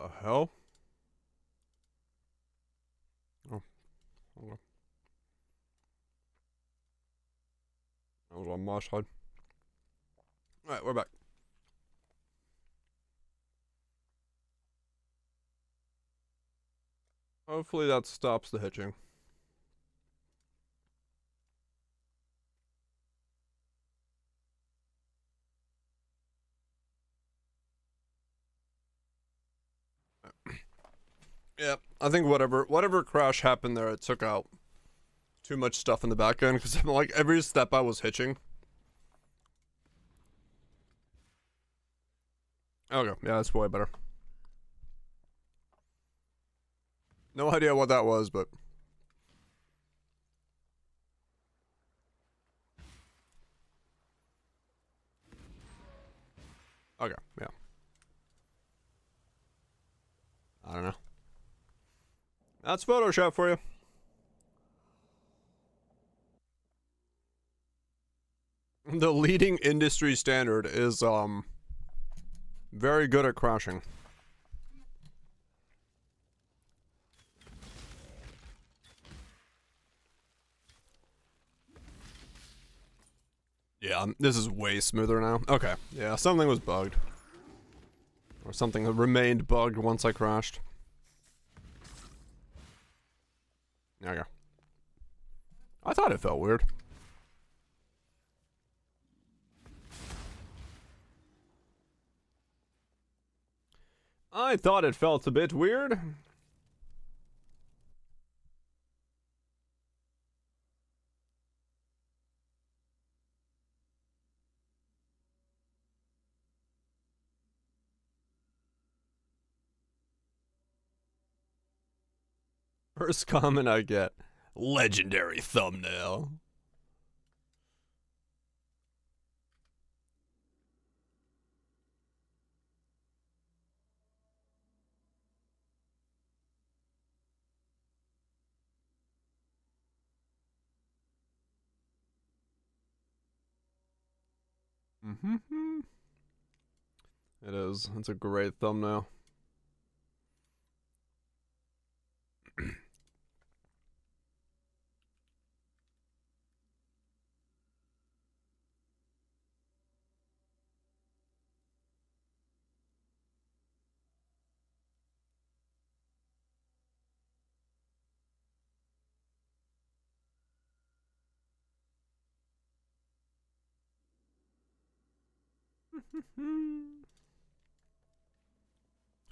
The hell? Oh, okay. That was on my side. Alright, we're back. Hopefully that stops the hitching. Yeah, I think whatever crash happened there, it took out too much stuff in the back end, because like every step I was hitching. Okay, yeah, that's way better. No idea what that was, but okay, yeah. I don't know. That's Photoshop for you. The leading industry standard is very good at crashing. Yeah, this is way smoother now. Okay, yeah, something was bugged. Or something remained bugged once I crashed. There you go. I thought it felt weird. I thought it felt a bit weird. First comment I get. Legendary thumbnail. Mm-hmm. It is. It's a great thumbnail.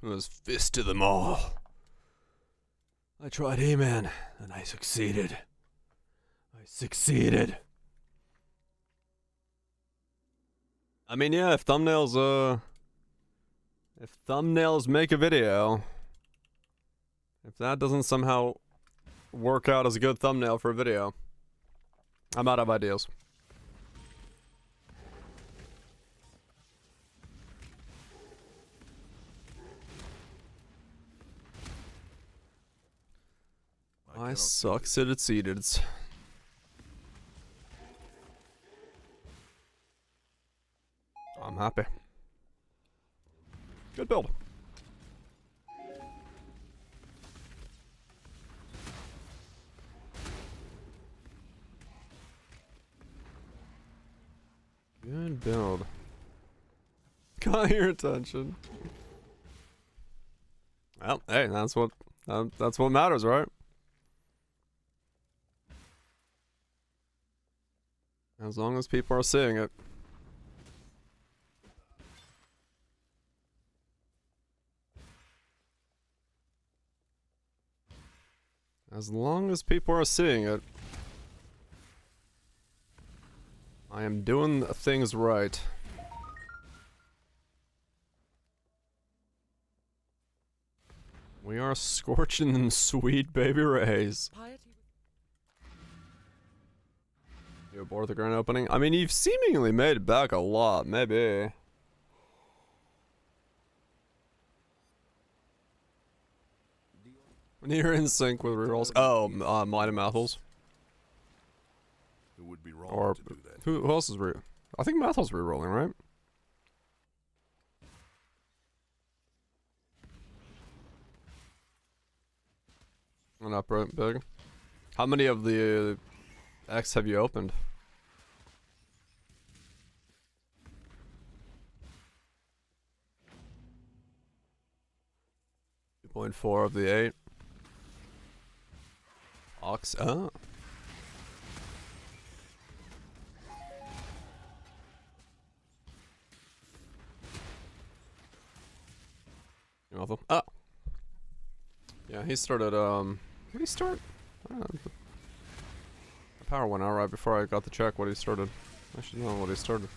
It was fist to them all. I tried He-Man, and I succeeded. I mean, yeah, if thumbnails make a video, if that doesn't somehow work out as a good thumbnail for a video, I'm out of ideas. I succeeded. I'm happy. Good build. Good build. Got your attention. Well, hey, that's what matters, right? As long as people are seeing it. As long as people are seeing it, I am doing things right. We are scorching them sweet baby rays. You aboard the grand opening? I mean, you've seemingly made it back a lot, maybe. Near in sync with rerolls. Oh, mine and Mathels. It would be wrong Or to do that. who else is I think Mathel's rerolling, right? Went up right big. How many of the X have you opened? 2.4 of the 8. Ox. Oh. Oh. Yeah, he started, what did he start? The power went out right before I got the check what he started. I should know what he started.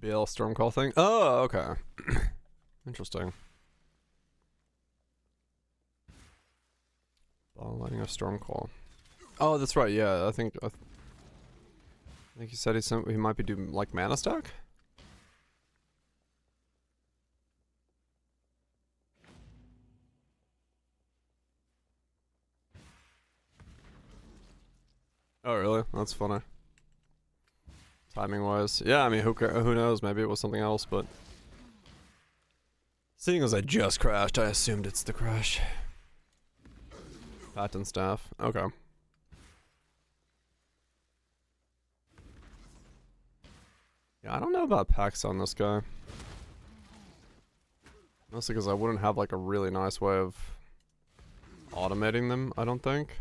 BL Stormcall thing? Oh, okay. Interesting. Lighting a Stormcall. Oh, that's right. Yeah, I think he said he might be doing like mana stack. Oh, really? That's funny. Timing wise, yeah. I mean, who knows? Maybe it was something else, but seeing as I just crashed, I assumed it's the crash. Patent staff. Okay. Yeah, I don't know about packs on this guy. Mostly because I wouldn't have like a really nice way of automating them, I don't think.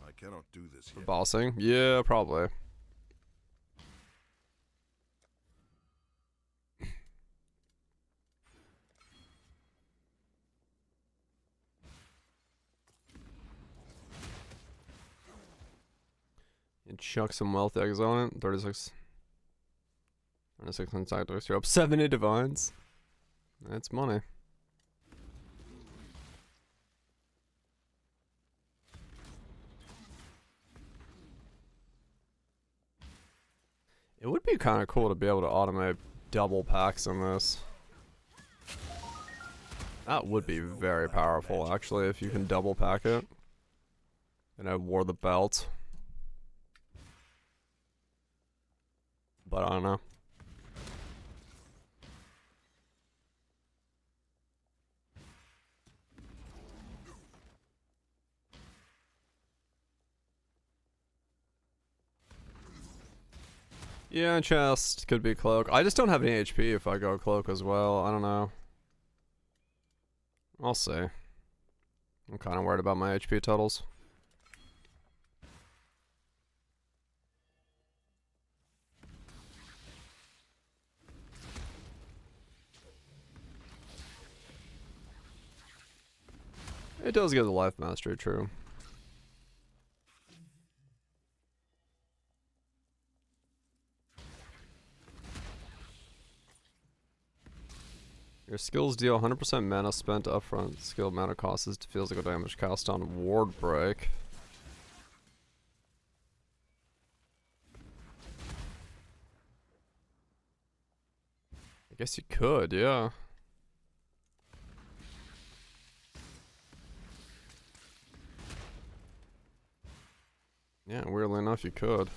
I cannot do this For yet. bossing? Yeah, probably. And chuck some wealth eggs on it. 36. 36 inside. You're up 70 divines. That's money. It would be kind of cool to be able to automate double packs in this. That would be very powerful, actually, if you can double pack it. And I wore the belt. But I don't know. Yeah, chest could be cloak. I just don't have any HP if I go cloak as well. I don't know. I'll see. I'm kind of worried about my HP totals. It does get the life mastery, true. Your skills deal 100% mana spent upfront. Skill mana cost is physical damage cast on ward break. I guess you could, yeah. Yeah, weirdly enough, you could.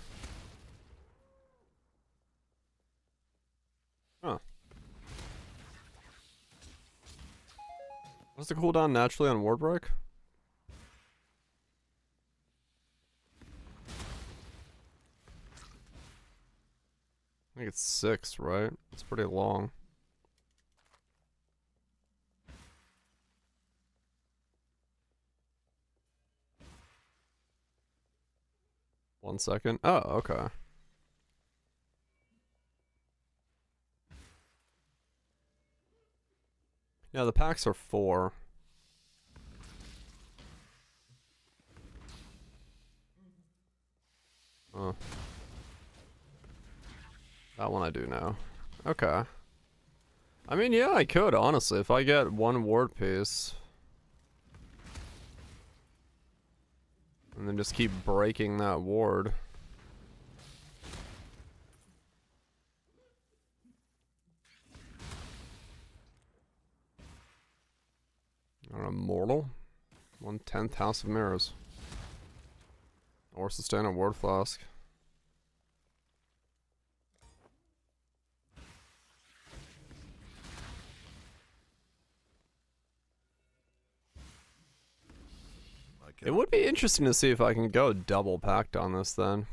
Huh. What's the cooldown naturally on ward break? I think it's 6, right? It's pretty long. One second. Oh, okay. Yeah, the packs are 4. Oh. That one I do know. Okay. I mean, yeah, I could, honestly. If I get one ward piece. And then just keep breaking that ward. An immortal. 1/10 House of Mirrors. Or sustain a ward flask. It would be interesting to see if I can go double packed on this then.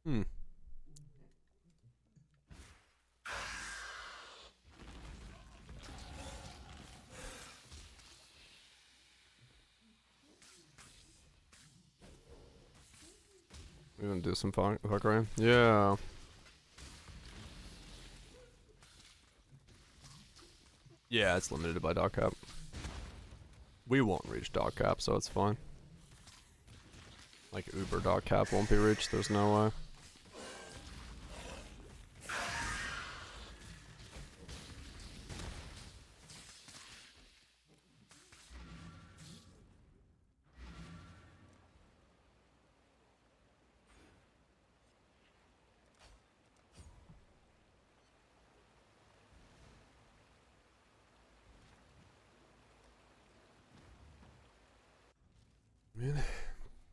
Hmm. We're gonna do some fuckery. Yeah. Yeah, it's limited by dog cap. We won't reach dog cap, so it's fine. Like Uber dog cap won't be reached, there's no way.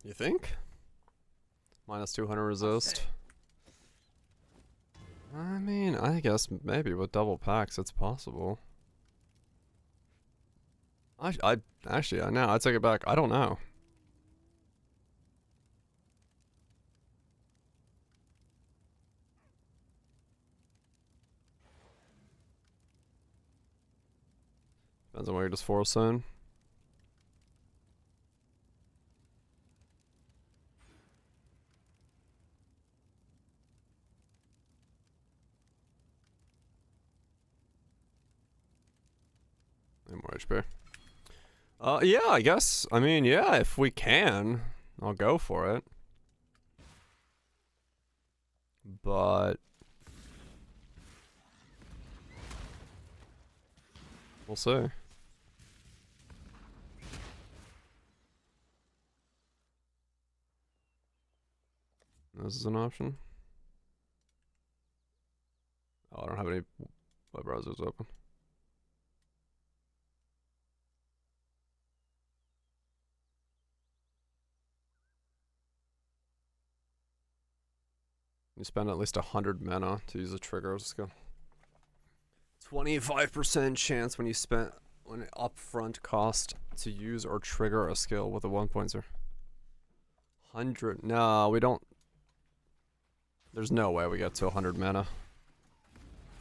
You think? Minus 200 resist. I mean, I guess maybe with double packs it's possible. I actually, no, I take it back. I don't know. Depends on what you're just forcing. More HP. Yeah, I guess. I mean, yeah, if we can, I'll go for it. But we'll see. This is an option. Oh, I don't have any web browsers open. You spend at least 100 mana to use a trigger as a skill. 25% chance when you spent an upfront cost to use or trigger a skill with a 1.0. 100. No, we don't. There's no way we get to 100 mana.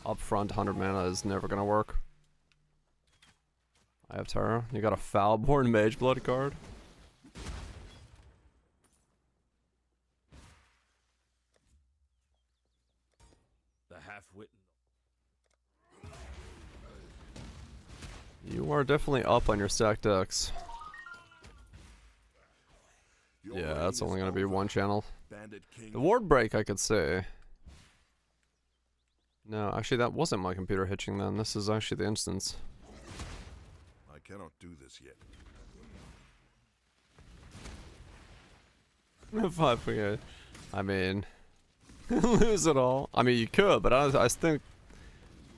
Upfront 100 mana is never gonna work. I have Terra. You got a Foulborn Mageblood card. You are definitely up on your stack decks. Yeah, that's only gonna be one channel. The ward break I could say. No, actually that wasn't my computer hitching then. This is actually the instance. I cannot do this yet. If I forget. I mean, lose it all. I mean, you could, but I think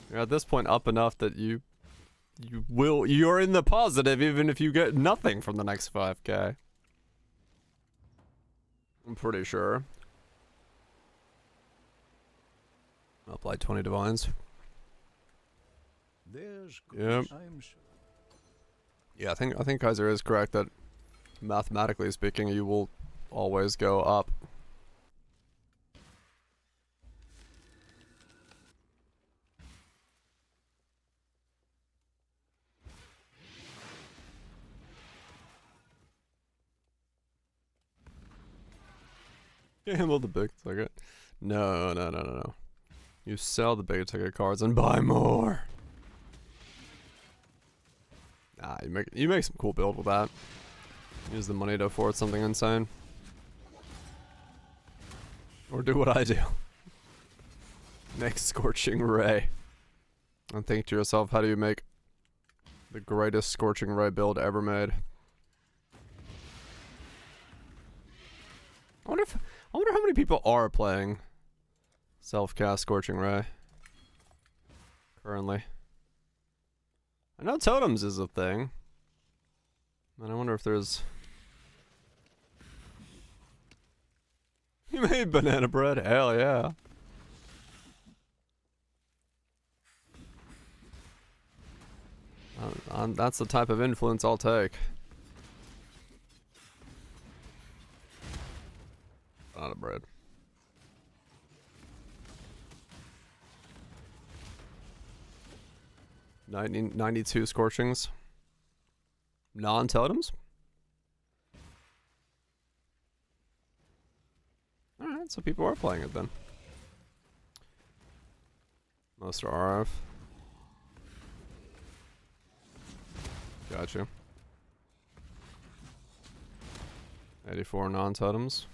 you're at this point up enough that you're in the positive even if you get nothing from the next 5k. I'm pretty sure. Apply 20 divines. Yep. Yeah, I think Kaiser is correct that mathematically speaking you will always go up. Gamble the big ticket. No. You sell the big ticket cards and buy more. Nah, you make some cool build with that. Use the money to afford something insane. Or do what I do. Make Scorching Ray. And think to yourself, how do you make The greatest Scorching Ray build ever made. I wonder how many people are playing self-cast Scorching Ray currently. I know totems is a thing. And I wonder if there's... You made banana bread? Hell yeah. That's the type of influence I'll take. Banana bread. 92 Scorchings. Non-totems? Alright, so people are playing it then. Most are RF. Gotcha. 84 non-totems.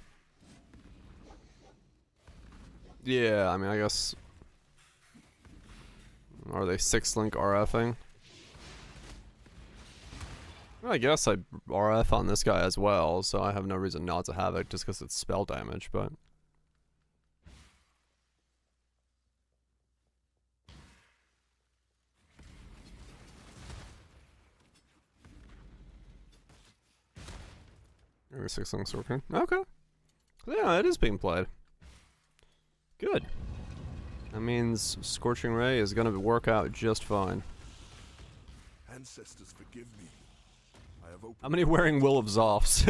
Yeah, I mean, I guess... Are they 6-link RFing? I guess I RF on this guy as well, so I have no reason not to have it just because it's spell damage, but... Maybe 6-link's working. Okay. Yeah, it is being played. Good. That means Scorching Ray is gonna work out just fine. Ancestors, forgive me. I have opened How many wearing Will of Zoffs?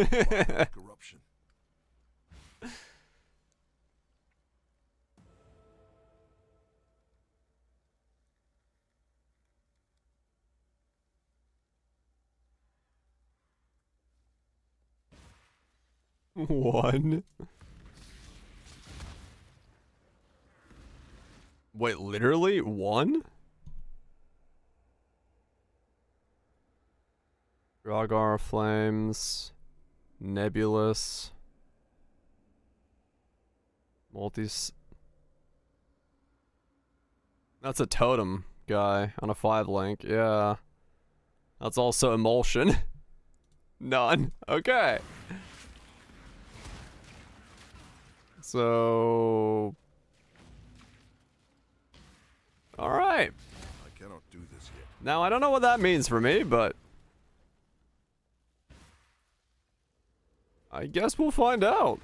corruption. One. Wait, literally? One? Dragar Flames. Nebulous. Multis. That's a totem guy on a 5-link, yeah. That's also Emulsion. None. Okay. So... Alright. I cannot do this yet. Now, I don't know what that means for me, but... I guess we'll find out.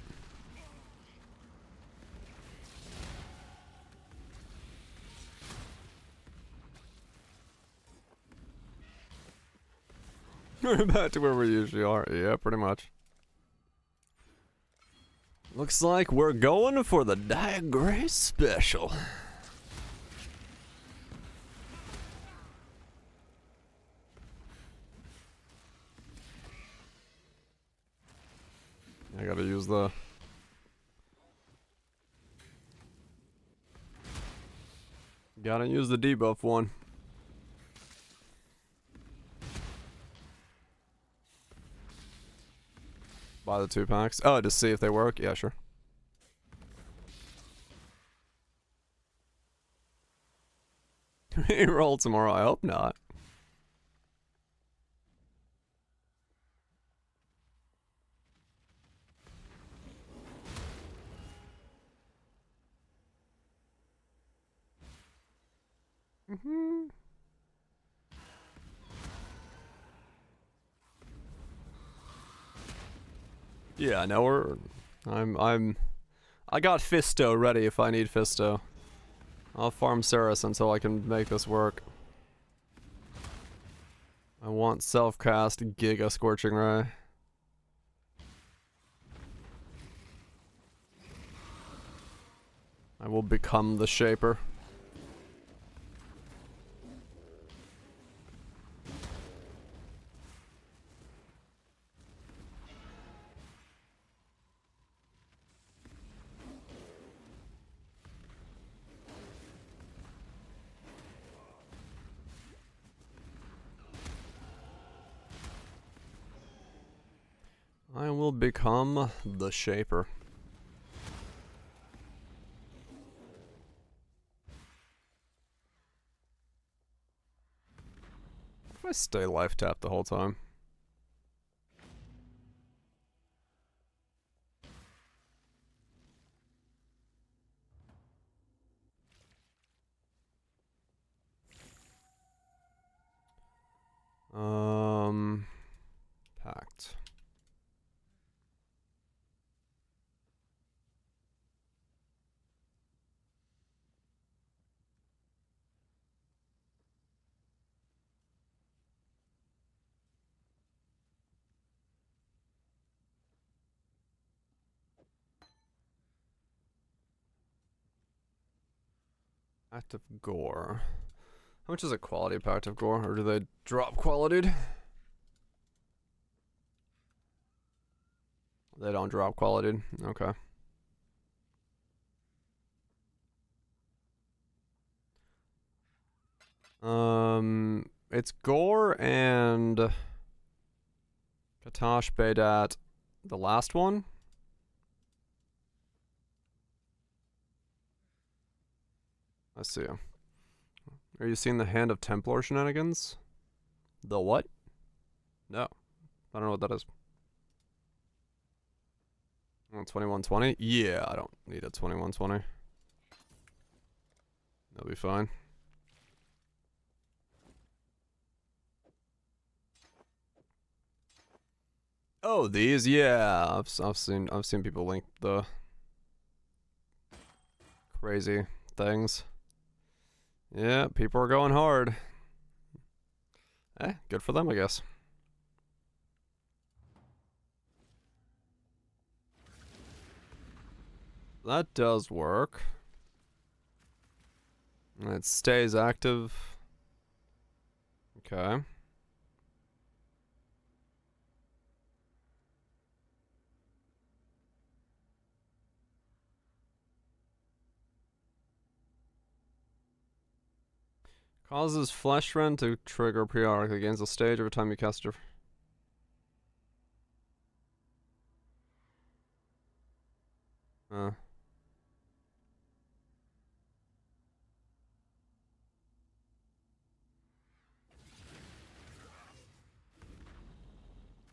We're back to where we usually are. Yeah, pretty much. Looks like we're going for the diregray special. I gotta use the... Gotta use the debuff one. Buy the 2-packs. Oh, to see if they work? Yeah, sure. Roll tomorrow? I hope not. Yeah, no, I got Fisto ready if I need Fisto. I'll farm Ceres until I can make this work. I want self-cast Giga Scorching Ray. I will become the Shaper. I will become the Shaper. If I stay life tapped the whole time? Packed. Pact of Gore. How much is a quality Pact of Gore? Or do they drop qualityed? They don't drop qualityed. Okay. It's Gore and Katash Bedat, the last one. I see. Are you seeing the Hand of Templar shenanigans? The what? No. I don't know what that is. 2120? Yeah, I don't need a 2120. That'll be fine. Oh, these? Yeah, I've seen people link the crazy things. Yeah, people are going hard. Eh, good for them, I guess. That does work. It stays active. Okay. Causes Flesh Rend to trigger periodically against the stage every time you cast your...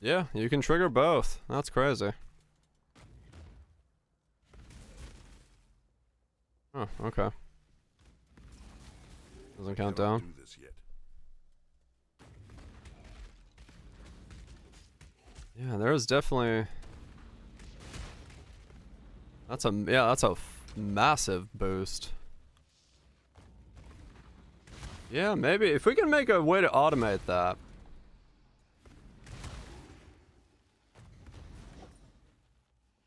Yeah, you can trigger both. That's crazy. Oh, okay. Doesn't count down. Do this yet. Yeah, there's definitely... That's a massive boost. Yeah, maybe if we can make a way to automate that.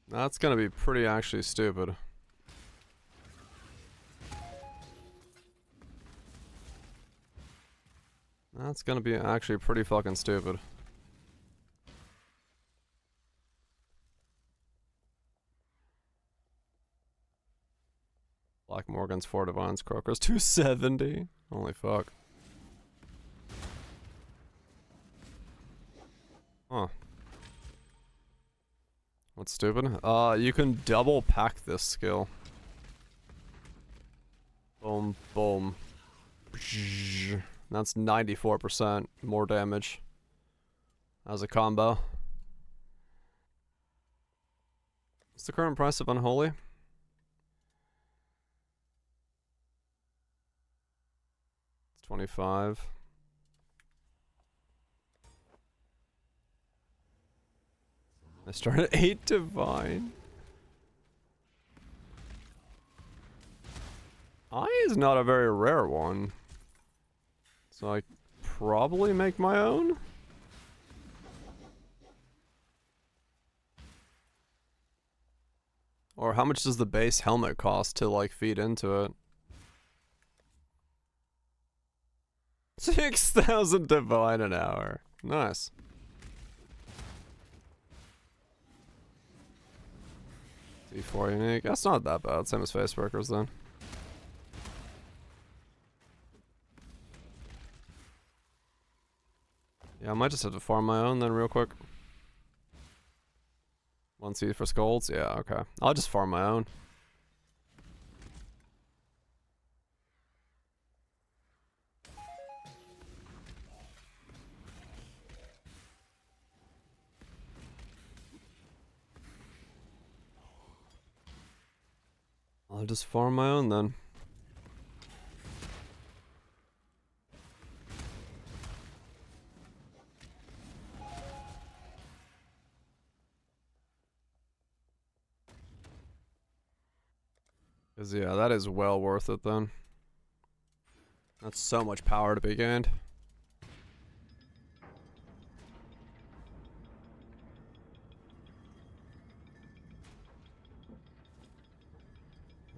That's gonna be pretty actually stupid. That's gonna be actually pretty fucking stupid. Black Morgan's 4 Divines, Croker's 270. Holy fuck. Huh. What's stupid? You can double pack this skill. Boom, boom. That's 94% more damage as a combo. What's the current price of Unholy? It's 25. I started 8 Divine. Eye is not a very rare one. So I probably make my own? Or how much does the base helmet cost to like feed into it? 6,000 Divine an hour. Nice. D4 unique. That's not that bad. Same as Facebreakers then. Yeah, I might just have to farm my own then real quick. 1 seed for Scolds? Yeah, okay. I'll just farm my own. I'll just farm my own then. Cause yeah, that is well worth it then. That's so much power to be gained.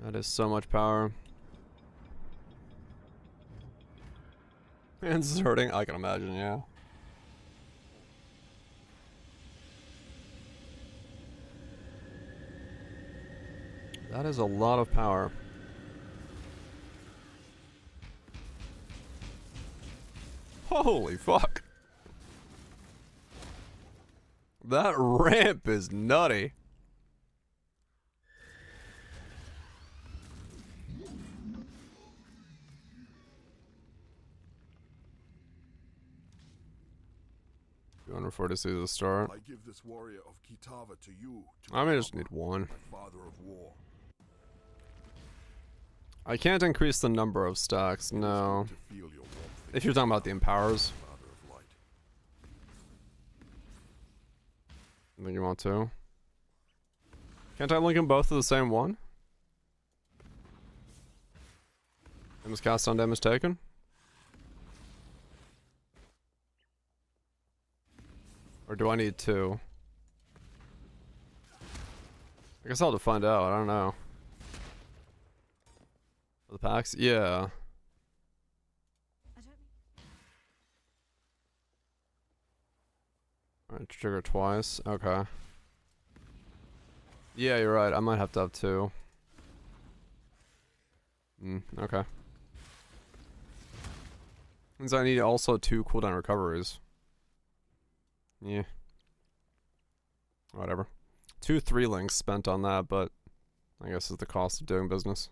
That is so much power. And hurting, I can imagine, yeah. That is a lot of power. Holy fuck. That ramp is nutty. $240 to start. I give this warrior of Kitava to you. I may just need one. Father of war. I can't increase the number of stacks, no. To feel your warmth. If you're talking about the empowers. Father of light. I think you want to. Can't I link them both to the same one? Damage cast on damage taken? Or do I need two? I guess I'll have to find out, I don't know. The packs? Yeah. Alright, trigger twice. Okay. Yeah, you're right. I might have to have two. Okay. Means I need also two cooldown recoveries. Yeah. Whatever. 2 3 links spent on that, but I guess it's the cost of doing business.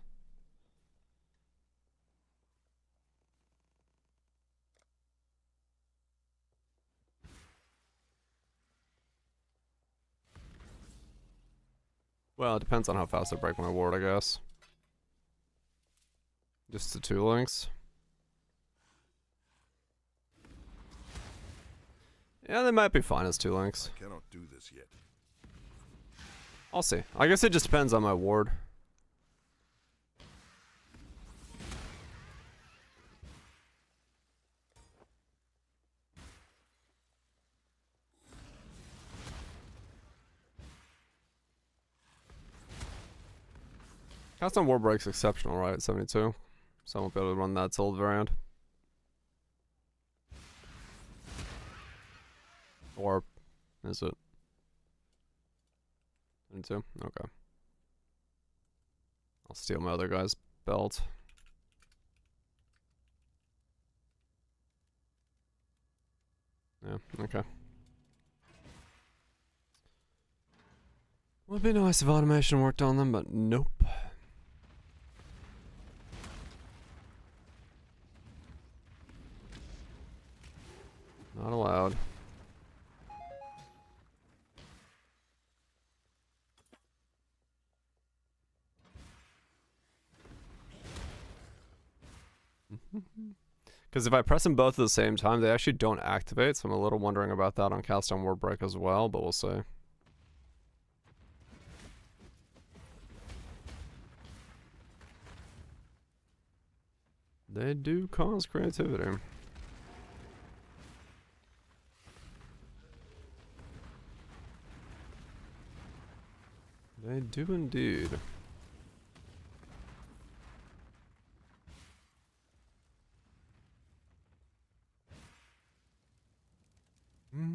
Well, it depends on how fast I break my ward, I guess. Just the 2 links. Yeah, they might be fine as 2 links. I cannot do this yet. I'll see. I guess it just depends on my ward. Cast on ward break's exceptional, right? At 72. So I won't be able to run that sold variant. Or is it? 72? Okay. I'll steal my other guy's belt. Yeah, okay. Would be nice if automation worked on them, but nope. Not allowed. Because if I press them both at the same time, they actually don't activate, so I'm a little wondering about that on cast on ward break as well, but we'll see. They do cause creativity. They do indeed.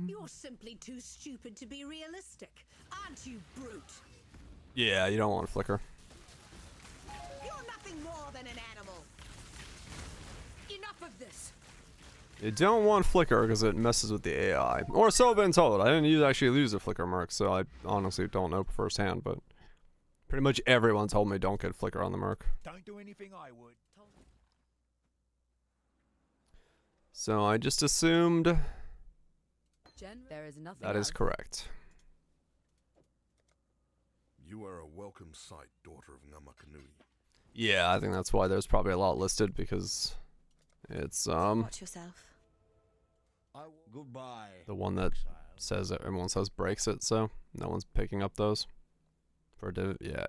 You're simply too stupid to be realistic, aren't you, brute? Yeah, you don't want to flicker. You're nothing more than an animal. Enough of this. You don't want flicker because it messes with the AI. Or so I've been told. I didn't actually use a flicker merc, so I honestly don't know firsthand, but pretty much everyone told me don't get flicker on the merc. Don't do anything I would. So I just assumed Jen, there is nothing that is correct. You are a welcome sight, daughter of Namakanui. Yeah, I think that's why there's probably a lot listed, because it's Watch yourself. Goodbye. the one that says that everyone says breaks it, so no one's picking up those for yeah.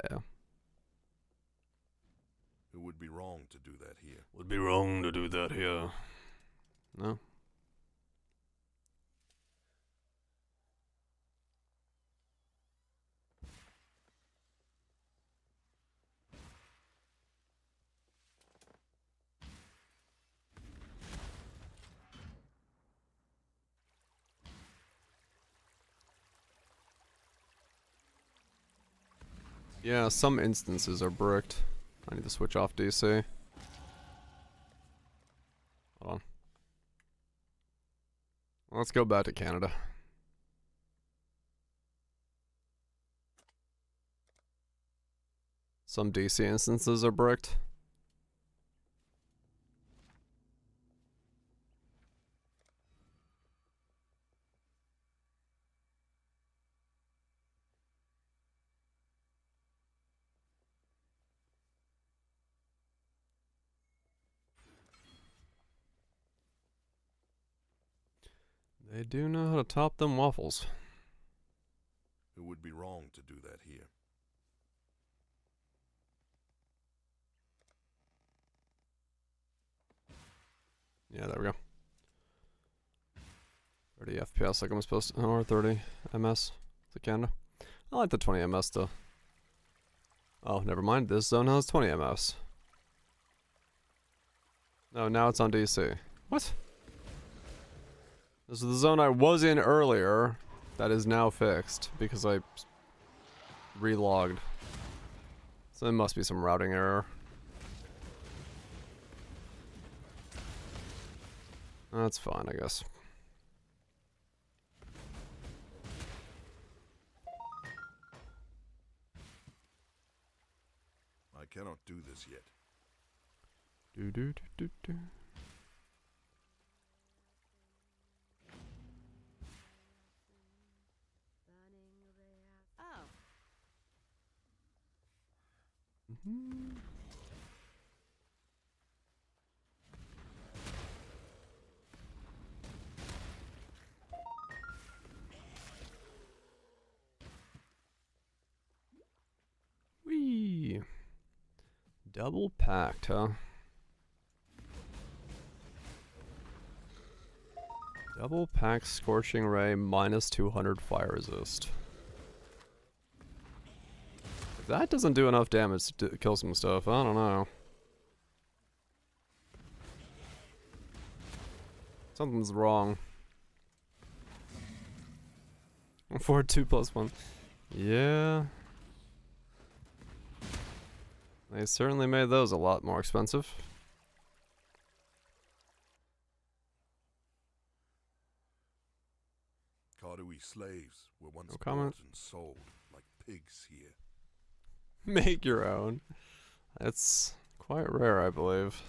It would be wrong to do that here. Would be wrong to do that here. No. Yeah, some instances are bricked. I need to switch off DC. Hold on. Let's go back to Canada. Some DC instances are bricked. They do know how to top them waffles. It would be wrong to do that here. Yeah, there we go. 30 FPS like I'm supposed to, or 30 MS to Canada. I like the 20 MS though. Oh, never mind. This zone has 20 MS. No, now it's on DC. What? This is the zone I was in earlier that is now fixed because I relogged. So there must be some routing error. That's fine, I guess. I cannot do this yet. Do do do do do. Oh. Mm-hmm. Whee! Double packed, huh? Double packed Scorching Ray minus 200 fire resist. If that doesn't do enough damage to kill some stuff, I don't know. Something's wrong. 4 2 plus 1. Yeah. They certainly made those a lot more expensive. Kadui slaves were once No bought comment. and sold like pigs here. Make your own. It's quite rare, I believe.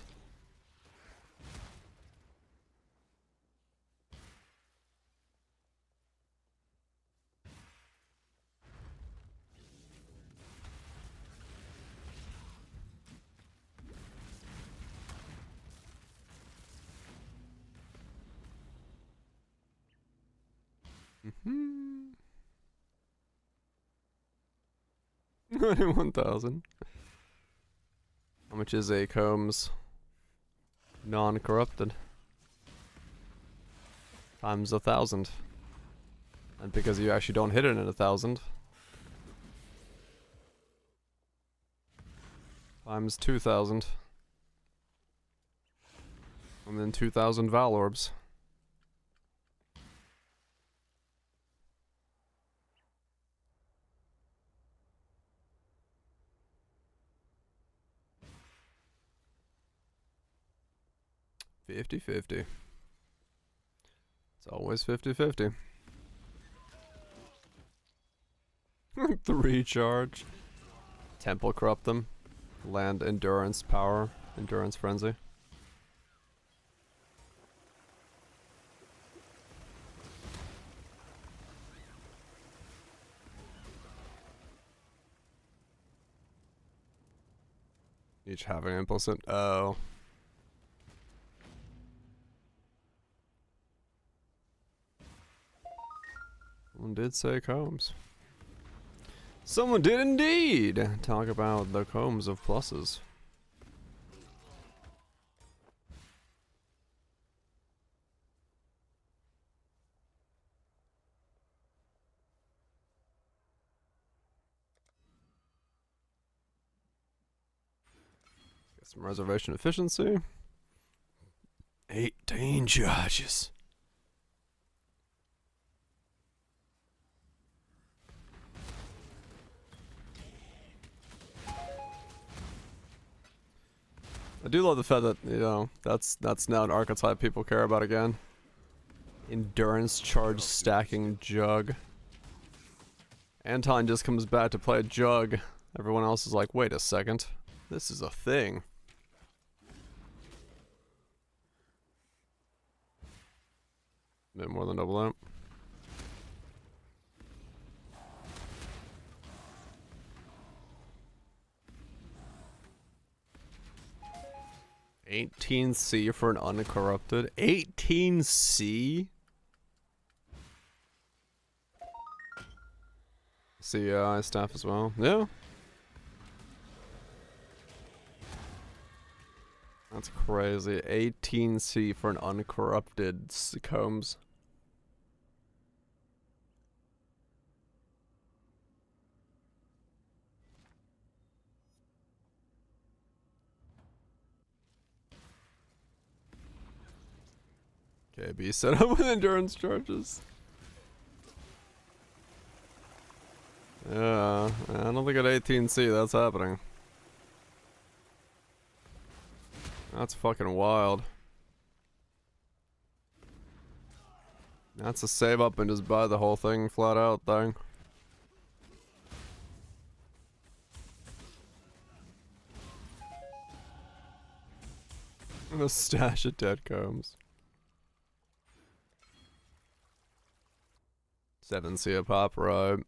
Mm-hmm. 91,000. How much is a Combs non-corrupted? Times 1,000. And because you actually don't hit it in 1,000. Times 2,000. And then 2,000 Val Orbs. $50-50. It's always 50-50. 3 charge. Temple corrupt them. Land endurance power. Endurance frenzy. Each having implicit. Oh. Someone did say combs. Someone did indeed talk about the combs of pluses. Get some reservation efficiency. 18 charges. I do love the fact that, you know, that's now an archetype people care about again. Endurance charge stacking jug. Anton just comes back to play jug. Everyone else is like, wait a second. This is a thing. Bit more than double that. $18C for an uncorrupted. $18C? CI staff as well. Yeah. That's crazy. 18C for an uncorrupted combs. KB set up with endurance charges. Yeah, I don't think at 18C that's happening. That's fucking wild. That's a save up and just buy the whole thing flat out thing. And a stash of dead combs. 7C a pop, right?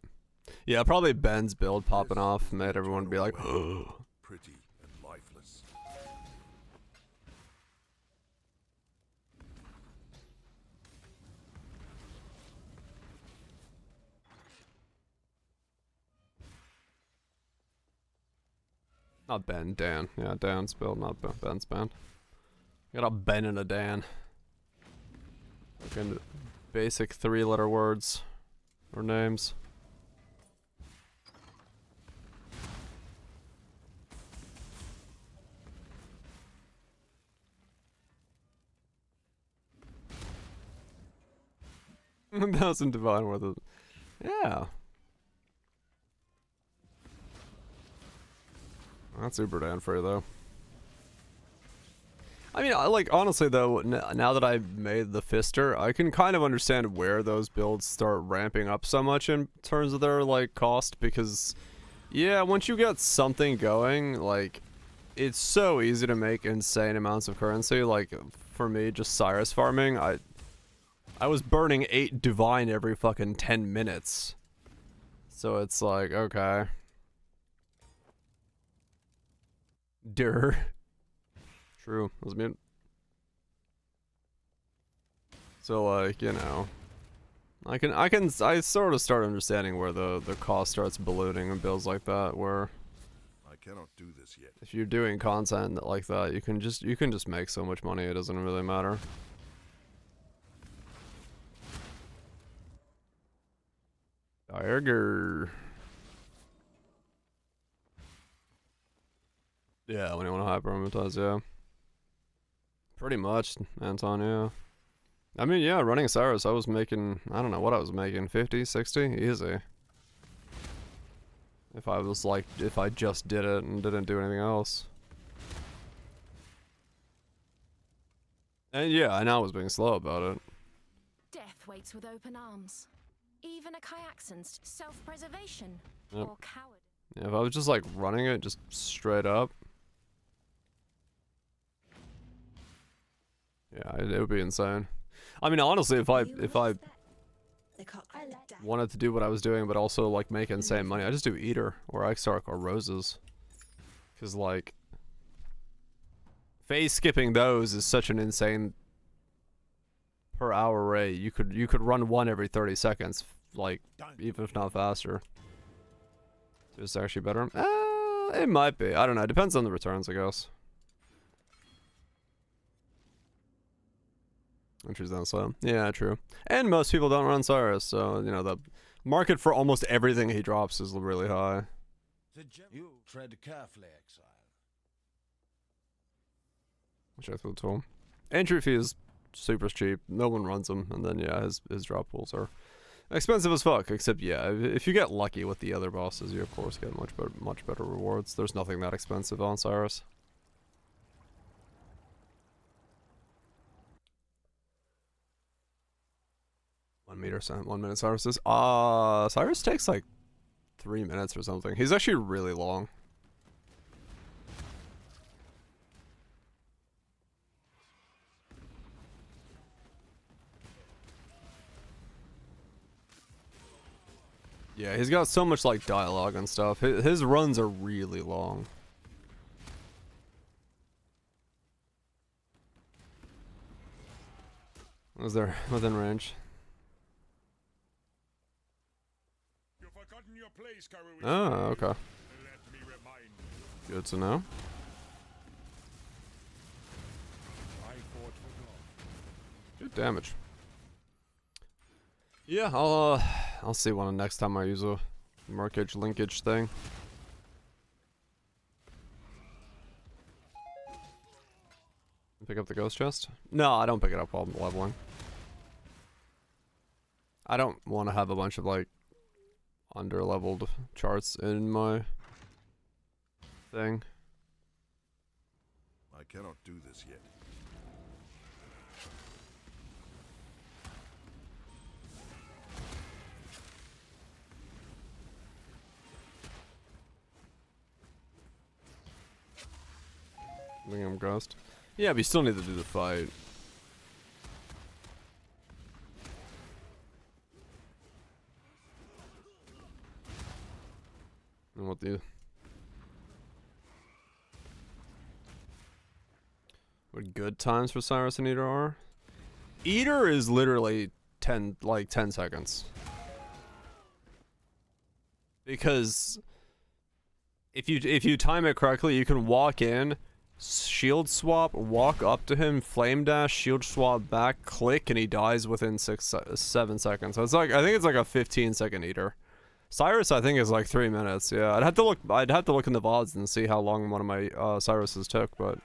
Yeah, probably Ben's build popping off made everyone be like, oh. Pretty and lifeless. Not Ben, Dan. Yeah, Dan's build, not Ben's band. Got a Ben and a Dan. Fucking basic 3-letter words or names. $1,000 divine worth of. Yeah. That's super Dan free though. I mean, I like honestly though, now that I've made the Fister, I can kind of understand where those builds start ramping up so much in terms of their like cost, because yeah, once you get something going, like it's so easy to make insane amounts of currency. Like for me, just Cyrus farming, I was burning 8 divine every fucking 10 minutes. So it's like, okay. Durr. True. Was mute. So like, you know, I sort of start understanding where the cost starts ballooning and builds like that, where I cannot do this yet. if you're doing content like that, you can just make so much money, it doesn't really matter. Diregray. Yeah, when you want to hyper-monetize, yeah. Pretty much, Anton, yeah. I mean, yeah, running Cyrus, I was making, I don't know what I was making, 50, 60? Easy. If I was like, if I just did it and didn't do anything else. And yeah, I know I was being slow about it. Death waits with open arms. Even a Kyaxan's self-preservation or coward. Yeah, if I was just like running it just straight up. Yeah, it would be insane. I mean, honestly, if I wanted to do what I was doing, but also like make insane money, I just do Eater or Exarch or Roses. Cause like, phase skipping those is such an insane per hour rate. You could run one every 30 seconds, like even if not faster. So it's actually better. It might be. I don't know. It depends on the returns, I guess. Entries down slow. Yeah, true. And most people don't run Cyrus, so you know the market for almost everything he drops is really high. You tread carefully, exile. Check the tool. Entry fee is super cheap. No one runs them, and then yeah, his drop pools are expensive as fuck. Except yeah, if you get lucky with the other bosses, you of course get much better rewards. There's nothing that expensive on Cyrus. One minute Cyrus is. Cyrus takes like 3 minutes or something. He's actually really long. Yeah, he's got so much like dialogue and stuff. His runs are really long. Was there within range? Oh, okay. Good to know. Good damage. Yeah, I'll see one next time I use a markage linkage thing. Pick up the ghost chest? No, I don't pick it up while I'm leveling. I don't want to have a bunch of like under-leveled charts in my thing. I cannot do this yet. I think I'm ghost. Yeah, but you still need to do the fight. And what good times for Cyrus and Eater are? Eater is literally 10 seconds. Because if you time it correctly, you can walk in, shield swap, walk up to him, flame dash, shield swap back, click, and he dies within 7 seconds. So it's like, I think it's like a 15-second Eater. Cyrus, I think, is like 3 minutes. Yeah, I'd have to look in the VODs and see how long one of my Cyruses took, but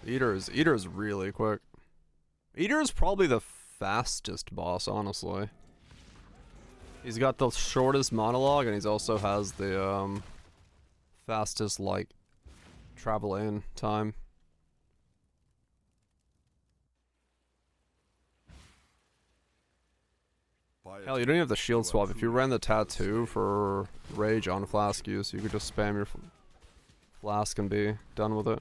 Eater is really quick. Eater is probably the fastest boss, honestly. He's got the shortest monologue, and he also has the fastest like travel in time. Hell, you don't even have the shield swap. If you ran the tattoo for rage on flask use, you could just spam your flask and be done with it.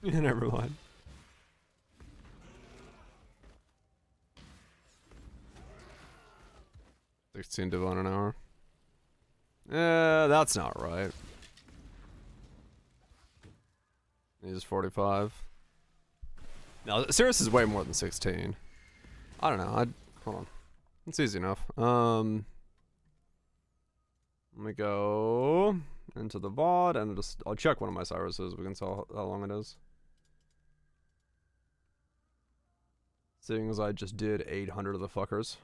Never mind. 16 Divine an hour. That's not right. He's 45. No, Sirius is way more than 16. I don't know. Hold on. It's easy enough. Let me go into the VOD and I'll check one of my Cyruses. We can tell how long it is. Seeing as I just did 800 of the fuckers.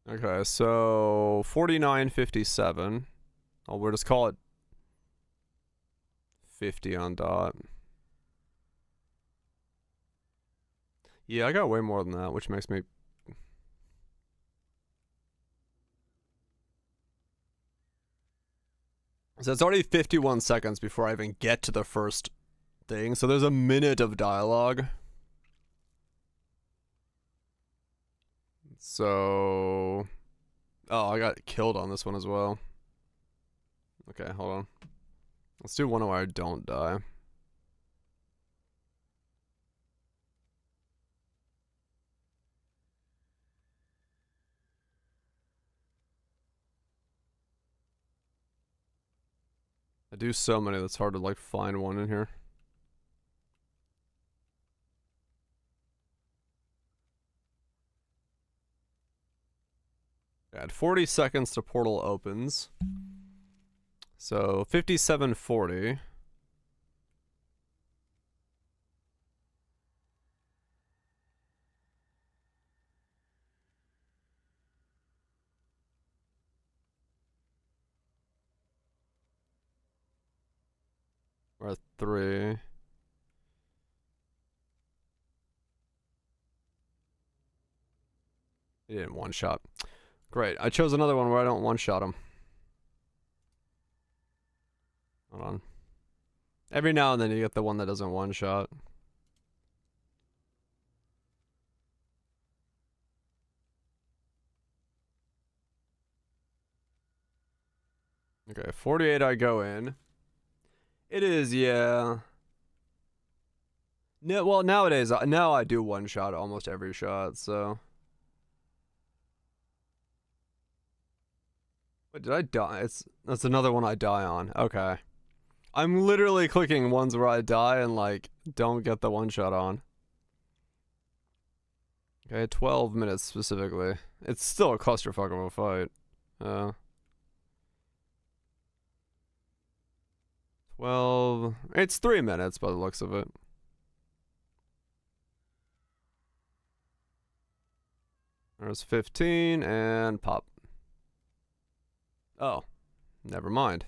Okay, so 49.57. Oh, we'll just call it 50 on dot. Yeah, I got way more than that, which makes me... So it's already 51 seconds before I even get to the first thing, so there's a minute of dialogue. So... Oh, I got killed on this one as well. Okay, hold on. Let's do one where I don't die. I do so many that's hard to like find one in here. Add 40 seconds to portal opens. So 57:40. We're at 3. He didn't one shot. Great. I chose another one where I don't one shot him. Hold on. Every now and then you get the one that doesn't one shot. Okay, 48 I go in. It is, yeah. No, well, nowadays, now I do one shot almost every shot, so. Wait, did I die? That's another one I die on. Okay. I'm literally clicking ones where I die and, like, don't get the one shot on. Okay, 12 minutes specifically. It's still a clusterfuck of a fight. 12. It's 3 minutes by the looks of it. There's 15 and pop. Oh, never mind.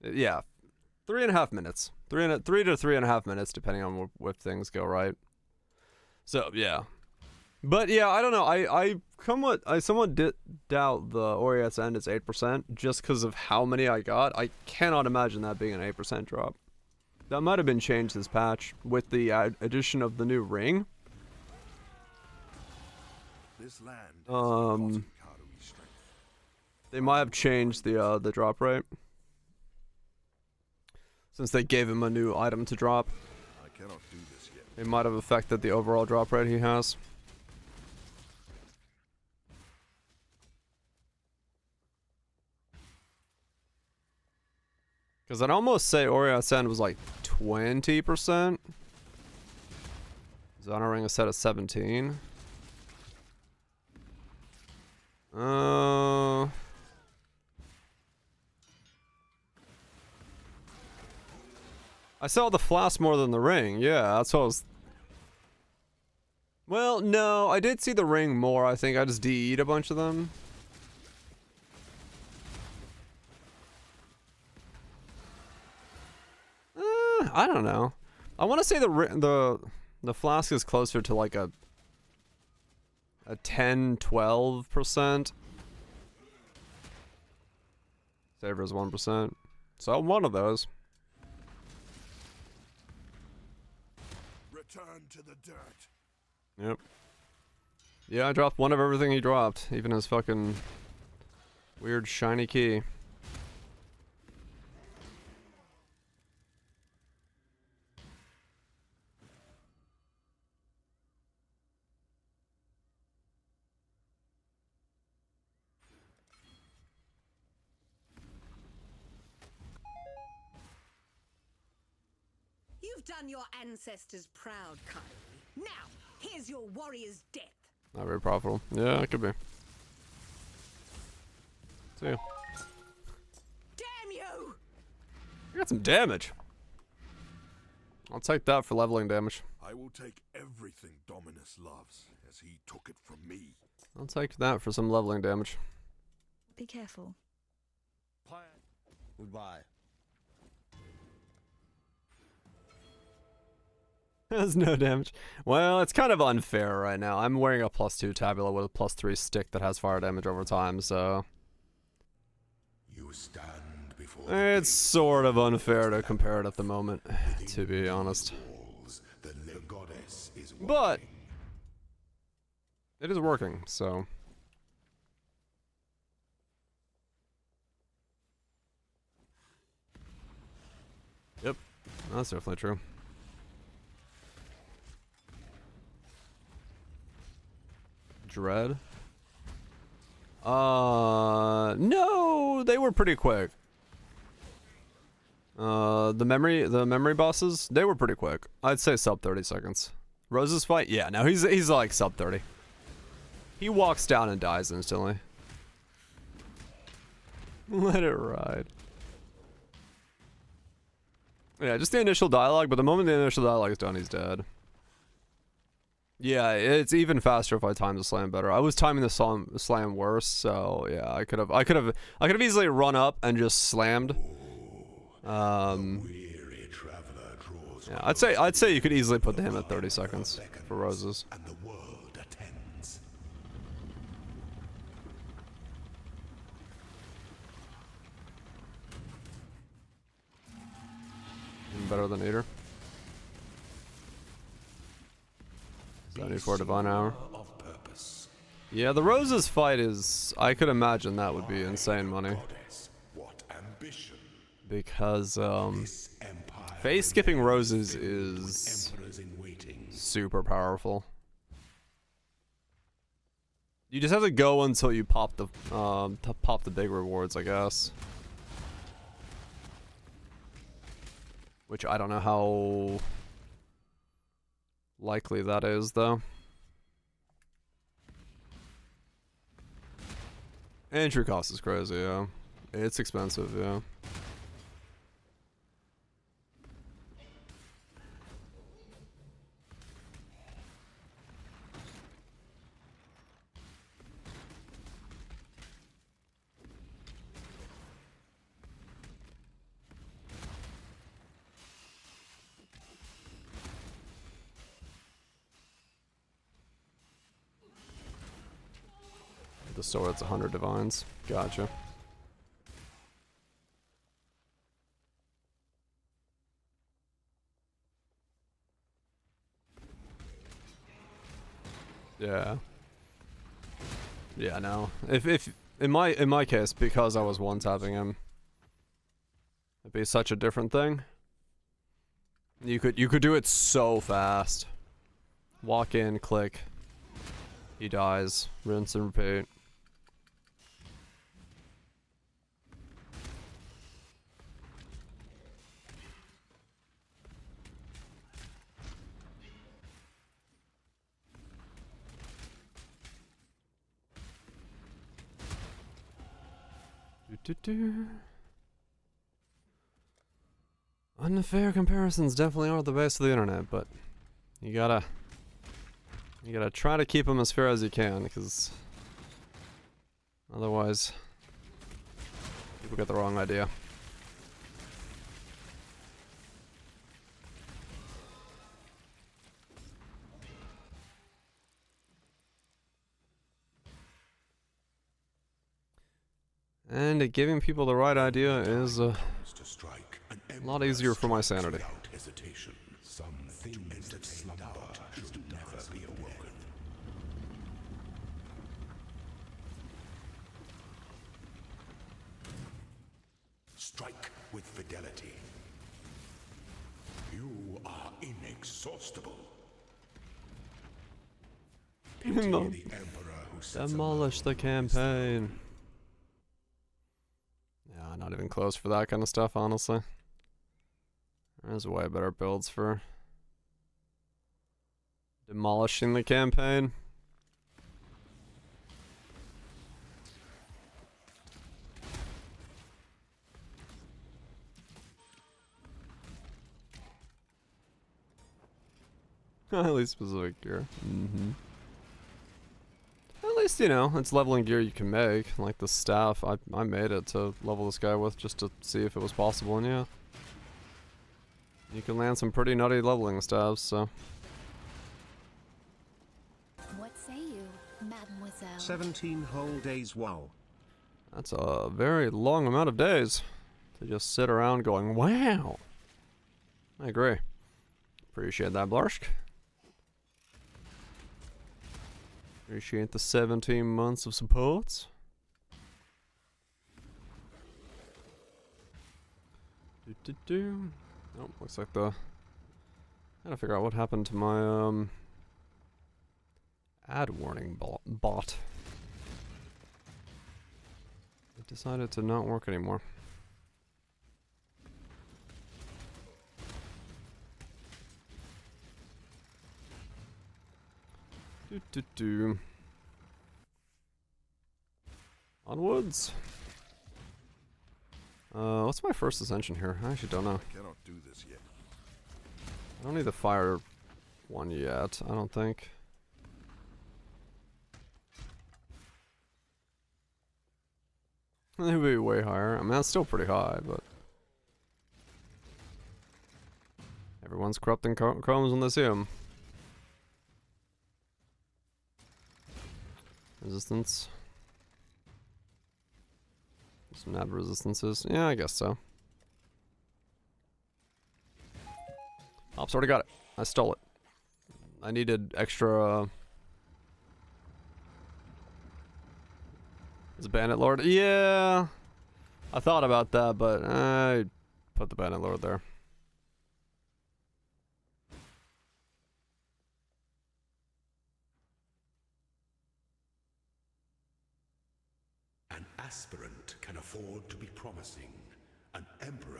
Yeah, 3.5 minutes. 3 to 3.5 minutes, depending on if things go right. So yeah, but yeah, I don't know. I somewhat doubt the Oriet's End is 8% just because of how many I got. I cannot imagine that being an 8% drop. That might have been changed this patch with the addition of the new ring. This land They might have changed the drop rate since they gave him a new item to drop. I cannot do this yet. It might have affected the overall drop rate he has. Because I'd almost say Oriet's End was like 20%. Zana Ring is set at 17. I saw the flask more than the ring. Yeah, that's what I was... Well, no, I did see the ring more. I think I just DE'd a bunch of them. I don't know. I want to say the flask is closer to like a 10-12%. Saver is 1%. So one of those. Return to the dirt. Yep. Yeah, I dropped one of everything he dropped, even his fucking weird shiny key. You've done your ancestors proud, Kyrie. Now, here's your warrior's death. Not very profitable. Yeah, it could be. See ya. Damn you! I got some damage. I'll take that for leveling damage. I will take everything Dominus loves as he took it from me. I'll take that for some leveling damage. Be careful. Goodbye. Has no damage. Well, it's kind of unfair right now. I'm wearing a +2 tabula with a +3 stick that has fire damage over time, so You stand before it's sort of unfair to compare it at the moment, to be honest. walls. The goddess is But it is working, so. Yep, that's definitely true. Dread? No, they were pretty quick. The memory bosses, they were pretty quick. I'd say sub 30 seconds. Rose's fight? Yeah, no, he's like sub 30. He walks down and dies instantly. Let it ride. Yeah, just the initial dialogue, but the moment the initial dialogue is done, he's dead. Yeah, it's even faster if I time the slam better. I was timing the slam worse, so yeah, I could have easily run up and just slammed. weary traveler draws Yeah, I'd say you could easily put him at 30 seconds for Roses. and the world attends. Even better than Eater. 74 Divine Hour. Of purpose. Yeah, the Roses fight is, I could imagine that would be insane money. Goddess, what ambition. Because, This empire face skipping Roses is emperors in waiting. super powerful. You just have to go until you pop the big rewards, I guess. Which I don't know how likely that is, though. Entry cost is crazy, yeah. It's expensive, yeah. The sword's 100 divines. Gotcha. Yeah. Yeah, no. If in my case, because I was one tapping him, it'd be such a different thing. You could do it so fast. Walk in, click. He dies. Rinse and repeat. Unfair comparisons definitely are the base of the internet, but you gotta try to keep them as fair as you can, because otherwise people get the wrong idea. And giving people the right idea is a To strike an lot easier for my sanity. without hesitation. Some things that slumber should never be awoken. Strike with fidelity. You are inexhaustible. Pity No. the emperor who sits Demolish the alone campaign. Yeah, not even close for that kind of stuff, honestly. There's way better builds for demolishing the campaign. Highly specific gear. Mm-hmm. least, you know, it's leveling gear you can make. Like the staff, I made it to level this guy with just to see if it was possible, and yeah. You can land some pretty nutty leveling staffs, so. What say you, mademoiselle? 17 whole days, wow. That's a very long amount of days to just sit around going, wow. I agree. Appreciate that, Blarsk. Appreciate the 17 months of support. Oh, looks like the... Gotta figure out what happened to my, ad warning bot. It decided to not work anymore. Onwards. What's my first ascension here? I actually don't know. I cannot do this yet. I don't need the fire one yet, I don't think. It would be way higher. I mean, that's still pretty high, but... Everyone's corrupting chromes when they see them. Resistance. Some nav resistances. Yeah, I guess so. Ops already got it. I stole it. I needed extra... Is it Bandit Lord? Yeah! I thought about that, but I put the Bandit Lord there. An aspirant can afford to be promising. An emperor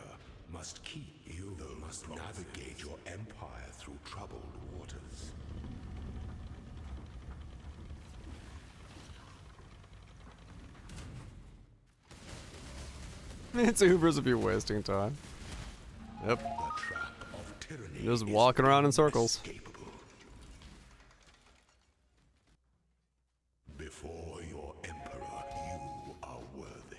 must keep you, though must navigate your empire through troubled waters. It's Ubers if you're wasting time. Yep. The trap of tyranny Just is walking around in circles. inescapable. Before your emperor, you are worthy.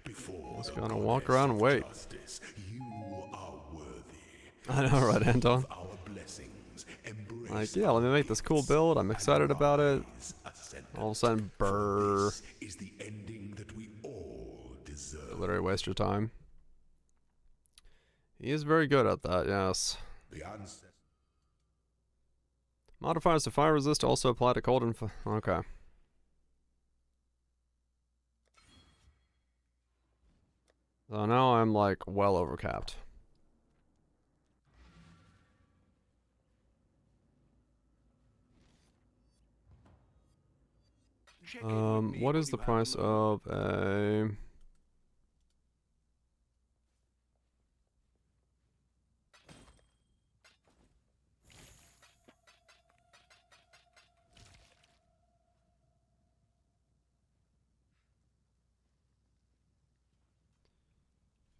Before Just the gonna walk goddess around and of wait. justice, you are worthy. I know, right, Anton? Our blessings, embrace Like, yeah, let me make this cool build. I'm excited about it. All of a sudden, brrr. This is the ending that we all deserve. Literally waste your time. He is very good at that, yes. The ancestors. Modifiers to fire resist also apply to cold and okay. So now I'm like well overcapped. What is the price of a...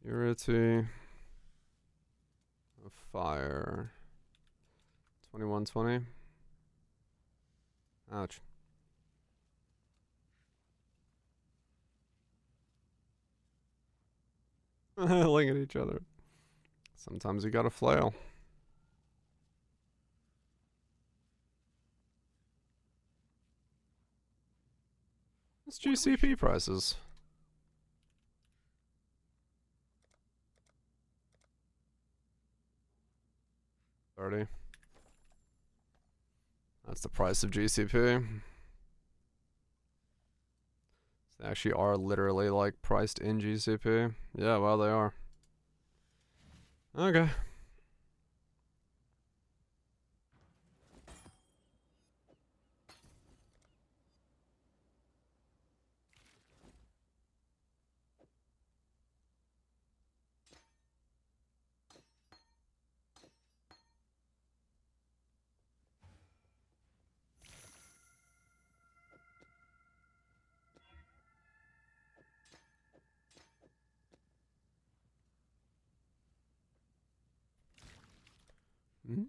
Purity of fire. 2120. Ouch. Looking at each other. Sometimes you gotta flail. What's GCP prices? $30. That's the price of GCP. They actually are literally like priced in GCP. Yeah, well they are. Okay. Mm-hmm.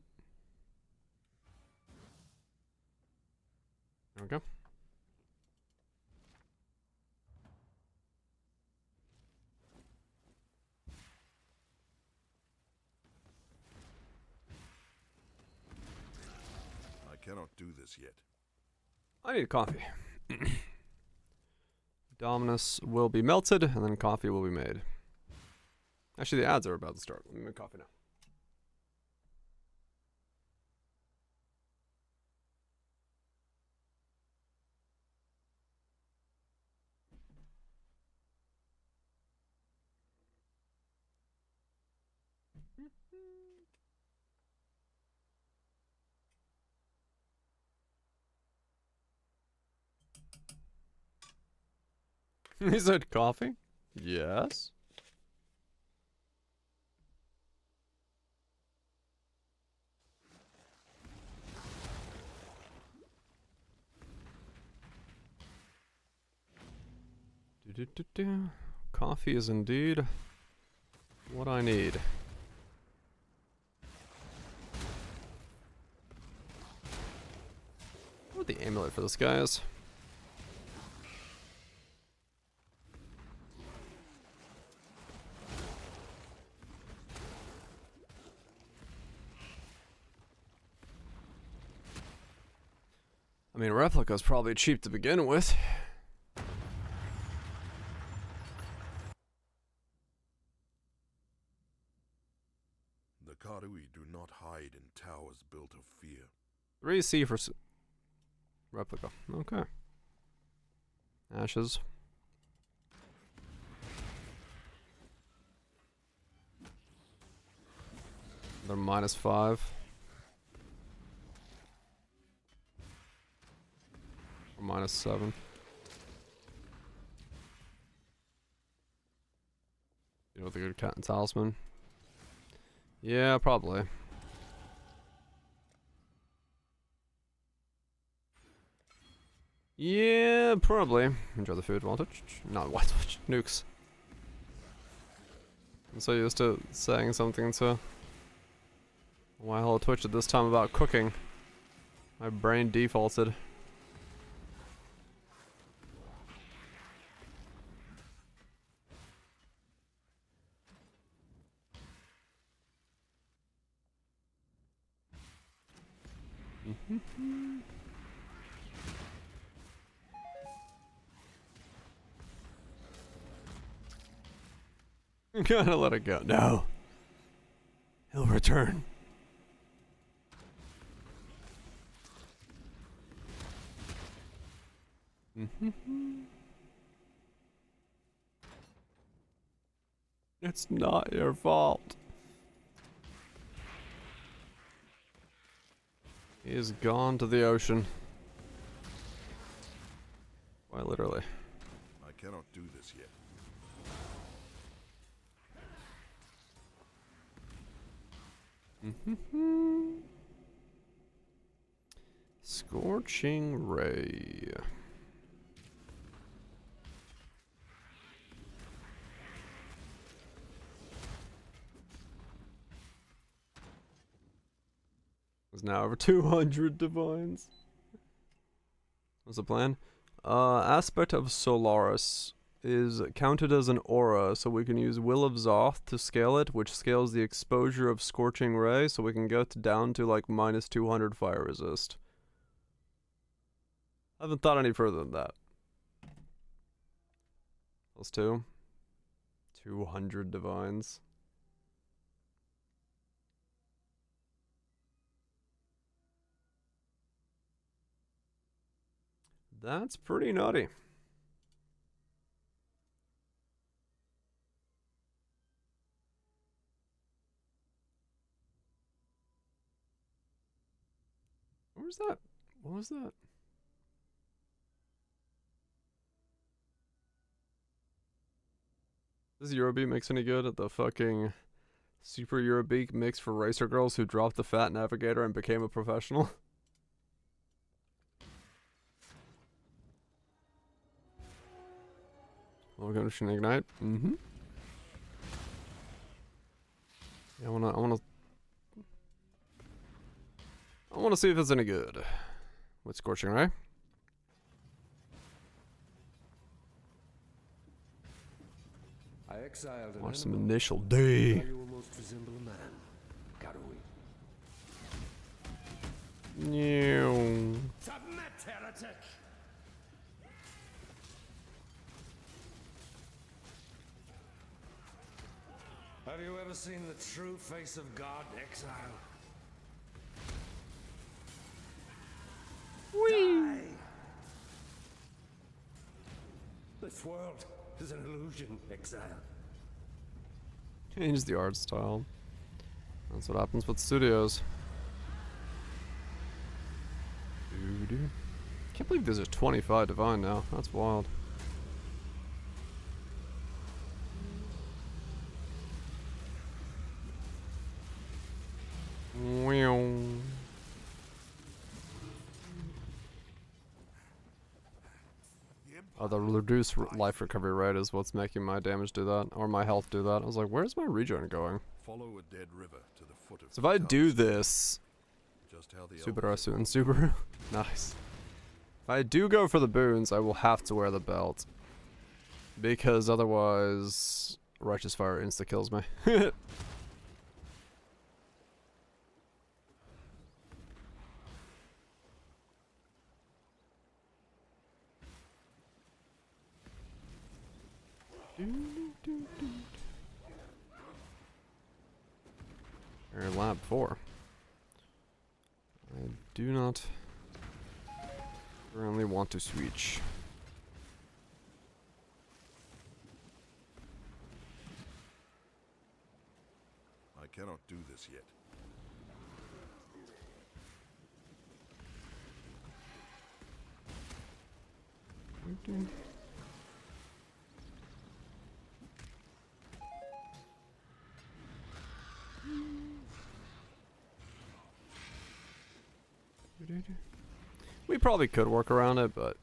There we go. cannot do this yet. I need coffee. Dominus will be melted, and then coffee will be made. Actually, the ads are about to start. Let me make coffee now. He said coffee? Yes. Do. Coffee is indeed what I need. What the amulet for this guy is? I mean, replica's probably cheap to begin with. The Karui do not hide in towers built of fear. 3C for replica. Okay. Ashes. They're -5. Or -7. You know, the good cat and talisman. Yeah, probably. Yeah, probably. Enjoy the food while not white nukes. I'm so used to saying something to why hello Twitch at this time about cooking. My brain defaulted. Gotta let it go. No. He'll return. It's not your fault. He is gone to the ocean. Quite literally. I cannot do this yet. Scorching ray. There's now over 200 divines. What's the plan? Aspect of Solaris is counted as an aura, so we can use Will of Zoth to scale it, which scales the exposure of Scorching Ray, so we can get down to like -200 fire resist. I haven't thought any further than that. +2. 200 divines. That's pretty nutty. Where's that? What was that? Does Eurobeat mix any good at the fucking Super Eurobeat mix for racer girls who dropped the Fat Navigator and became a professional? We're gonna ignite. Yeah, I wanna see if it's any good. With Scorching Ray. I exiled Watch some initial D. you almost resemble a man, Karui. New. heretic! Have you ever seen the true face of God, exile? Die! This world is an illusion, exile. Change the art style. That's what happens with studios. Doo-doo. Can't believe there's a 25 divine now. That's wild. Oh, the reduced life recovery rate is what's making my damage do that, or my health do that. I was like, where's my regen going? Follow a dead river to the foot of So if I do this, just how the Subaru and Subaru, nice. If I do go for the boons, I will have to wear the belt, because otherwise, Righteous Fire insta kills me. Or lab 4. I do not currently want to switch. I cannot do this yet. We probably could work around it, but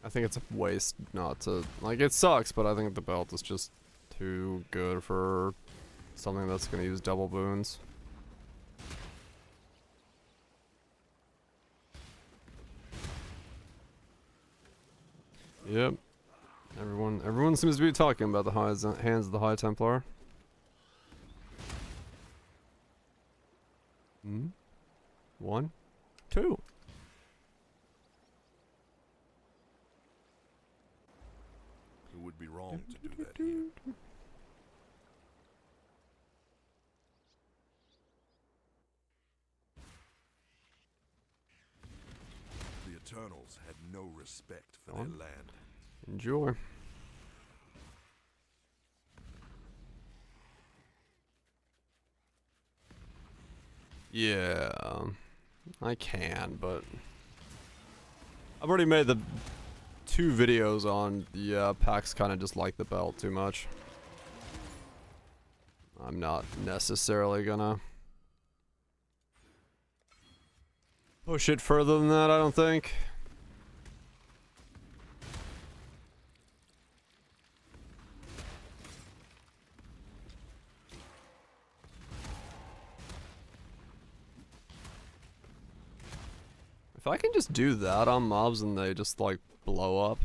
I think it's a waste not to, like, it sucks, but I think the belt is just too good for something that's going to use double boons. Yep. Everyone seems to be talking about the hands of the High Templar. Hmm? 1, 2. It would be wrong to do that here. The Eternals had no respect for their land. Enjoy. Yeah, I can, but I've already made the 2 videos on the packs kind of just like the belt too much. I'm not necessarily gonna push it further than that, I don't think. If I can just do that on mobs and they just like blow up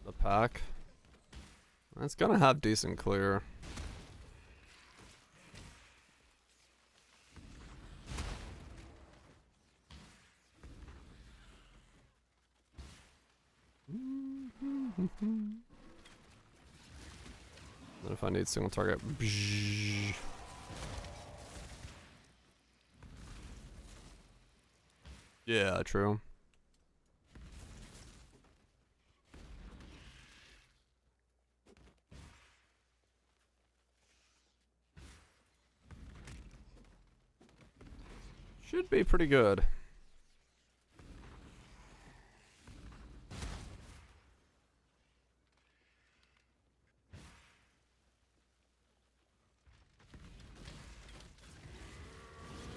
the pack, that's gonna have decent clear. Then if I need single target, yeah, true. Should be pretty good.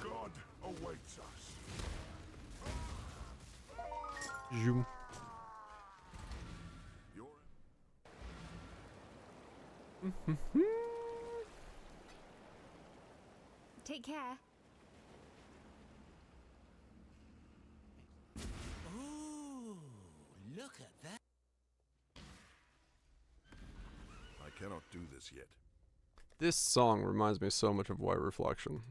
God awaits us. Zoom. Take care. Ooh, look at that. I cannot do this yet. This song reminds me so much of White Reflection.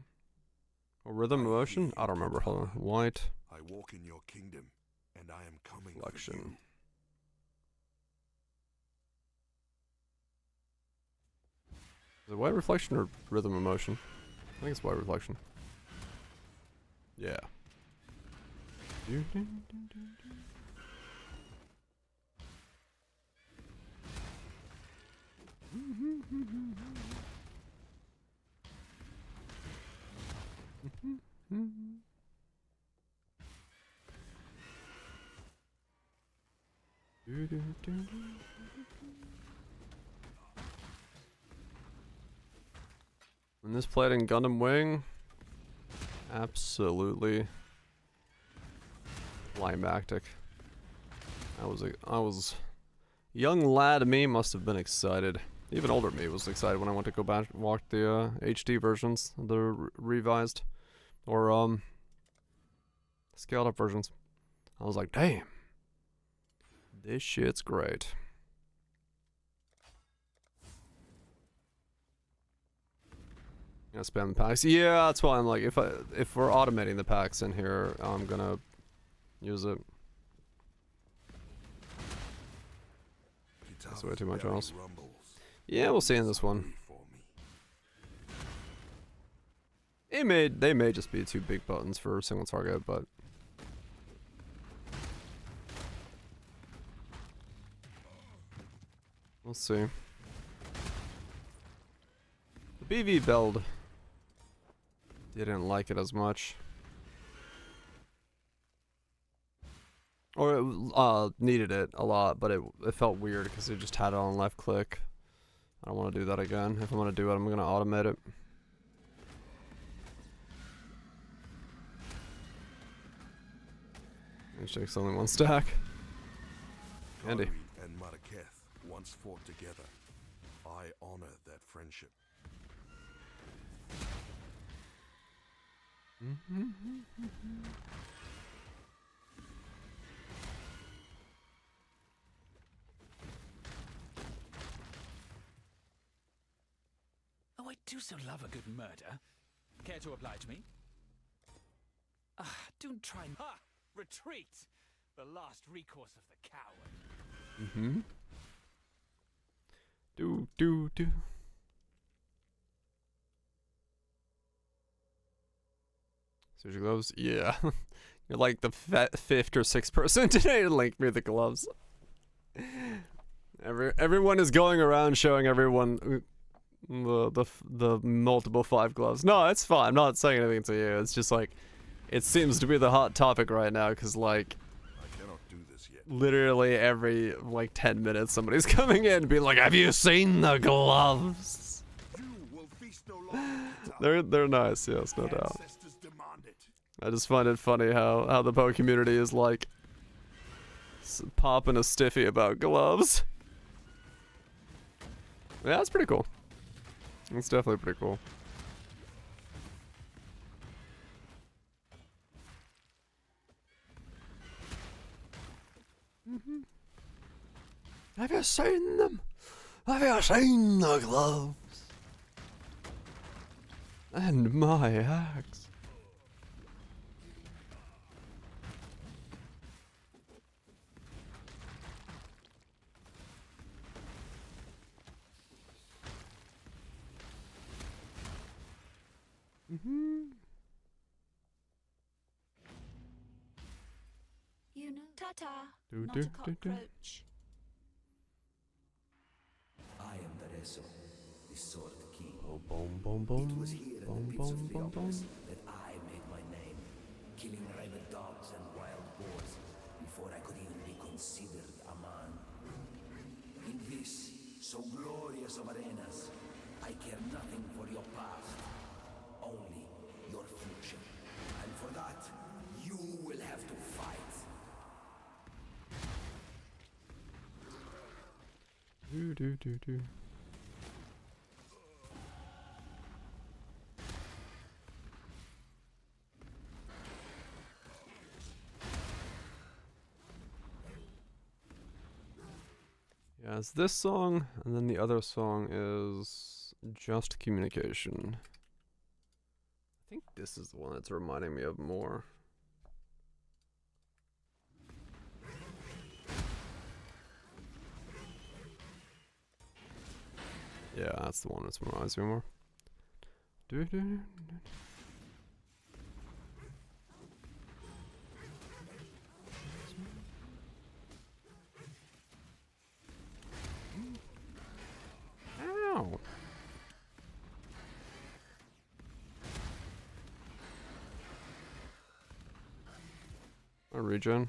A rhythm motion? I don't remember. Hold on. White. I walk in your kingdom, and I am coming for Reflection. you. Is it white reflection or rhythm of motion? I think it's white reflection. Yeah. When this played in Gundam Wing, absolutely climactic. I was young lad me must have been excited. Even older me was excited when I went to go back and watch the HD versions, the revised or scaled up versions. I was like, damn, this shit's great. Yeah, spam the packs. Yeah, that's why I'm like, if we're automating the packs in here, I'm gonna use it. That's way too much else. Yeah, we'll see in this one. They may just be 2 big buttons for a single target, but we'll see. The BV build didn't like it as much. Or it needed it a lot, but it felt weird because it just had it on left click. I don't want to do that again. If I'm going to do it, I'm going to automate it. It takes only 1 stack. Handy. Kari and Marraketh once fought together. I honor that friendship. Oh, I do so love a good murder. Care to oblige me? Ah, don't try. Ha! Retreat! The last recourse of the coward. Do. Search your gloves? Yeah. You're like the 5th or 6th person today to link me the gloves. Everyone is going around showing everyone the multiple 5 gloves. No, it's fine. I'm not saying anything to you. It's just like, it seems to be the hot topic right now because like, I cannot do this yet. literally every like 10 minutes somebody's coming in and being like, have you seen the gloves? You will feast no longer. They're nice, yes, no doubt. I just find it funny how the Poe community is like popping a stiffy about gloves. Yeah, that's pretty cool. It's definitely pretty cool. Have you seen them? Have you seen the gloves? And my axe. You know, Tata, Do, not do, a do, do. cockroach. I am the Rezo, the Sword King. Boom, boom, boom, It was here in boom, the pits boom, of boom, boom. Theopolis that I made my name, killing rabid dogs and wild boars before I could even be considered a man. In this, so glorious of arenas, I care nothing for your past, only your future. And for that, you will have to fight. Do. Yeah, it's this song, and then the other song is Just Communication. I think this is the one that's reminding me of more. Yeah, that's the one that reminds me more. Ow! A regen.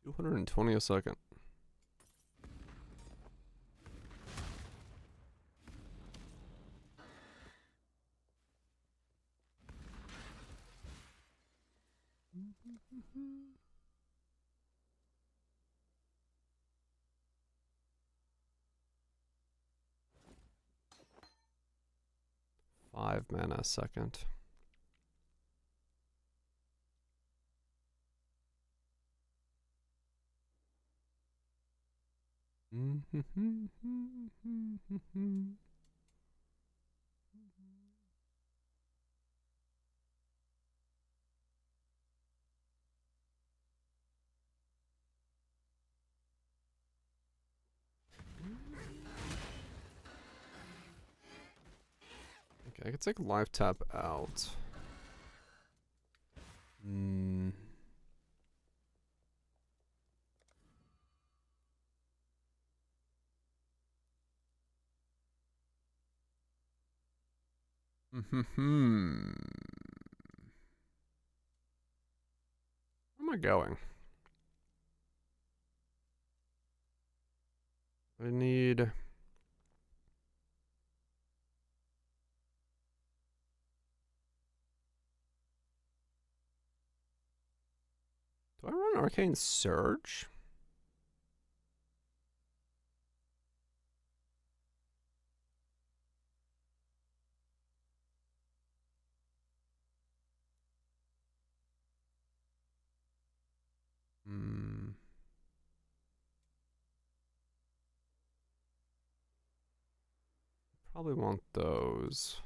220 a second. Five mana a second. Okay, I could take life tap out. Where am I going? I need... Do I run Arcane Surge? Probably want those.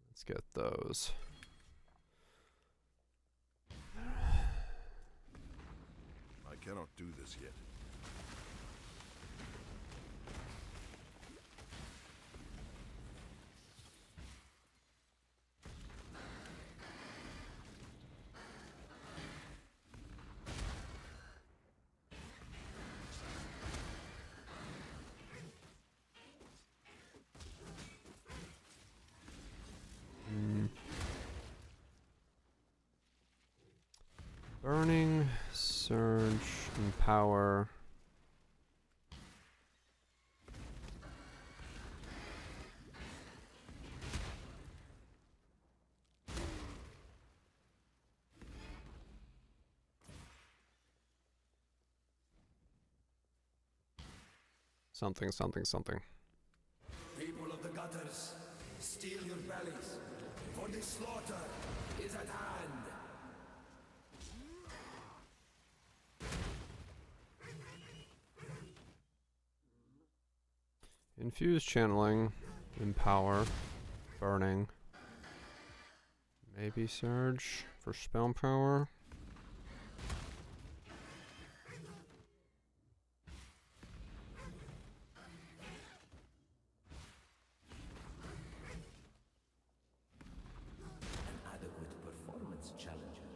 Let's get those. I cannot do this yet. Burning, Surge, Empower. Something, something, something. People of the gutters, steel your bellies, for the slaughter is at hand. Infuse channeling, empower, burning. Maybe Surge for spell power. An adequate performance challenger,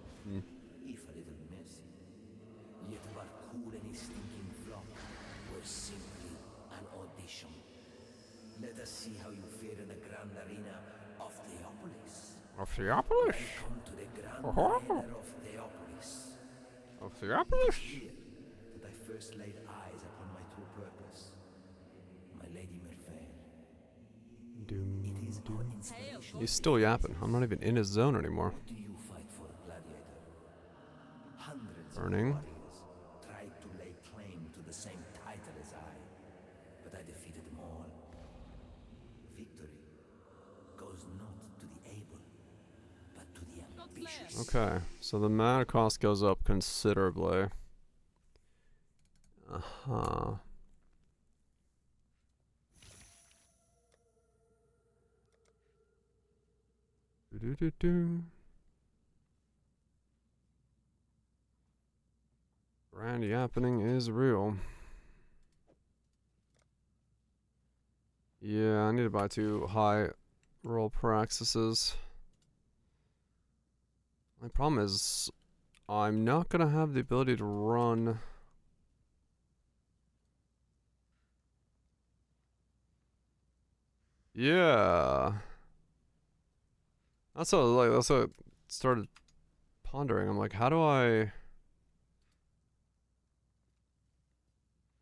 if a little messy. Yet but cool any stinking flop was simply an audition. Let us see how you fare in the grand arena of Theopolis. Of Theopolis? Welcome to the grand arena of Theopolis. Of Theopolis? Here that I first laid eyes upon my true purpose, my lady Merveille. It is our installation. He's still yapping. I'm not even in his zone anymore. Do you fight for, gladiator? Hundreds Burning. of warriors tried to lay claim to the same title as I, but I defeated them all. Victory goes not to the able, but to the ambitious. Okay, so the mana cost goes up considerably. Do-do-do-do. Brand happening is real. Yeah, I need to buy 2 high roll praxises. My problem is I'm not gonna have the ability to run. Yeah. That's what I started pondering. I'm like, how do I?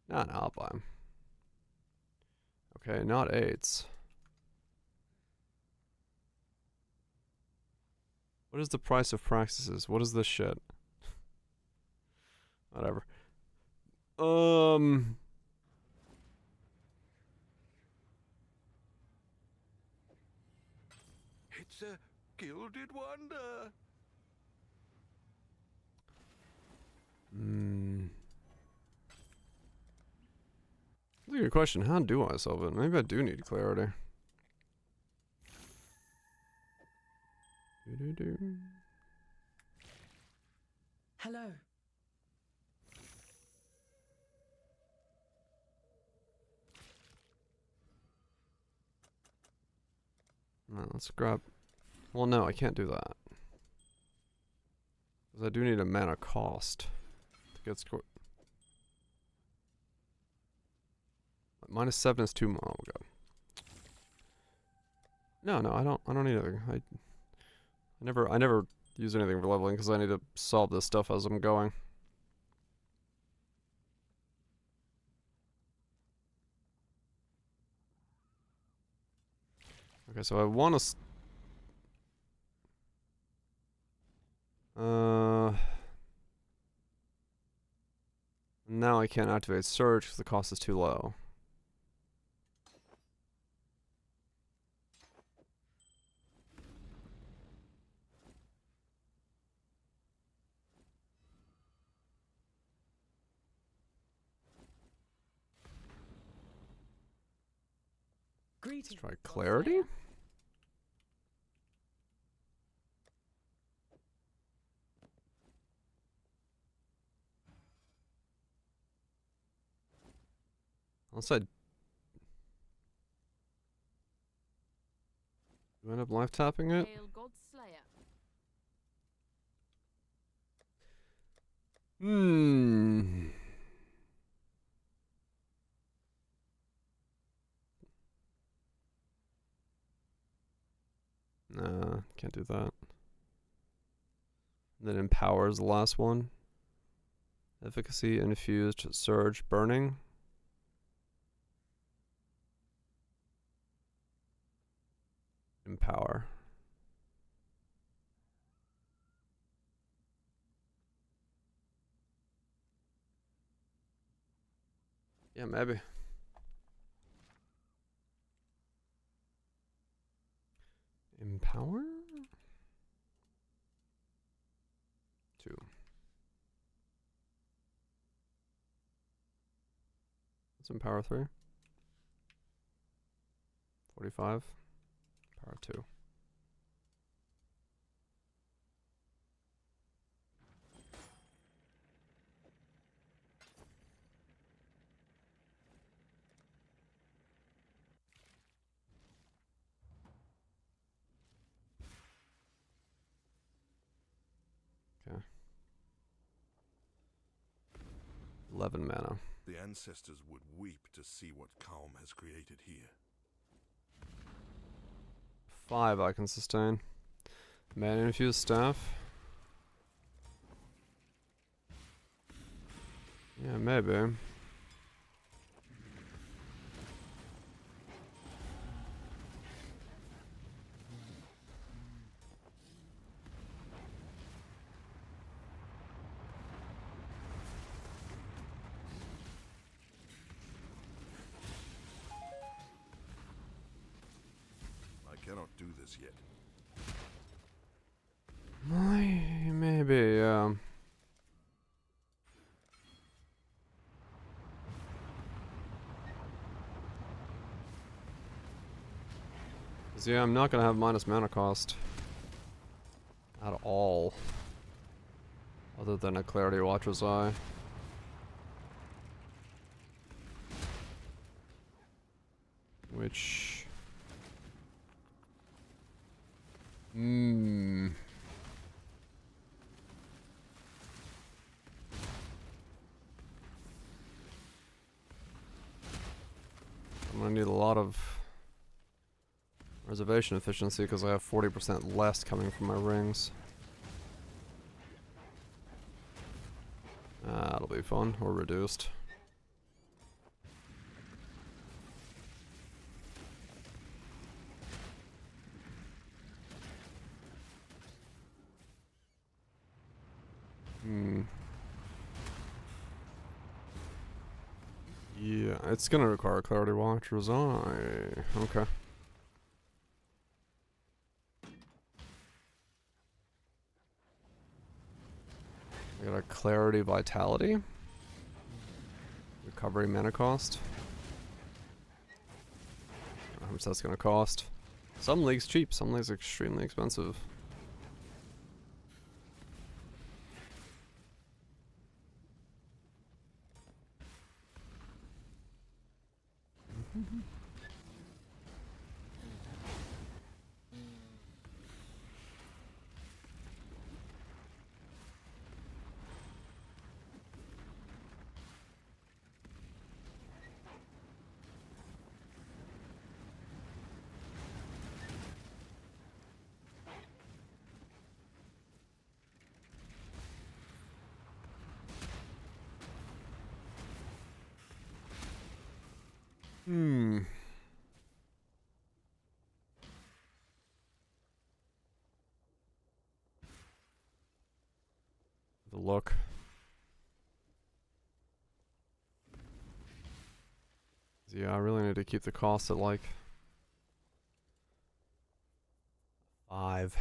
Nah, I'll buy them. Okay, not 8s. What is the price of praxises? What is this shit? Whatever. It's a gilded wonder. That's a good question. How do I solve it? Maybe I do need clarity. Hello. No, let's grab. Well, no, I can't do that. Because I do need a mana cost to get score. -7 is too much. Oh god. No, I don't need anything. I never use anything for leveling because I need to solve this stuff as I'm going. Okay, so I want to. Now I can't activate search because the cost is too low. Let's try clarity. Unless I do I end up live tapping it. Nah, can't do that. Then empowers the last one. Efficacy, infused, surge, burning. Empower. Yeah, maybe. Empower? 2. Let's empower 3. 45. Power 2. Okay. 11 mana. The ancestors would weep to see what Calm has created here. 5 I can sustain. Mana infused staff. Yeah, maybe. I cannot do this yet. Maybe, yeah. Yeah, I'm not gonna have minus mana cost. At all. Other than a Clarity Watcher's Eye. Which... I'm gonna need a lot of reservation efficiency because I have 40% less coming from my rings. That'll be fun, or reduced. Yeah, it's gonna require Clarity Watcher's Eye. Okay. I got a Clarity Vitality. Recovery mana cost. How much that's gonna cost? Some leagues cheap, some leagues extremely expensive. The look. Yeah, I really need to keep the cost at like 5.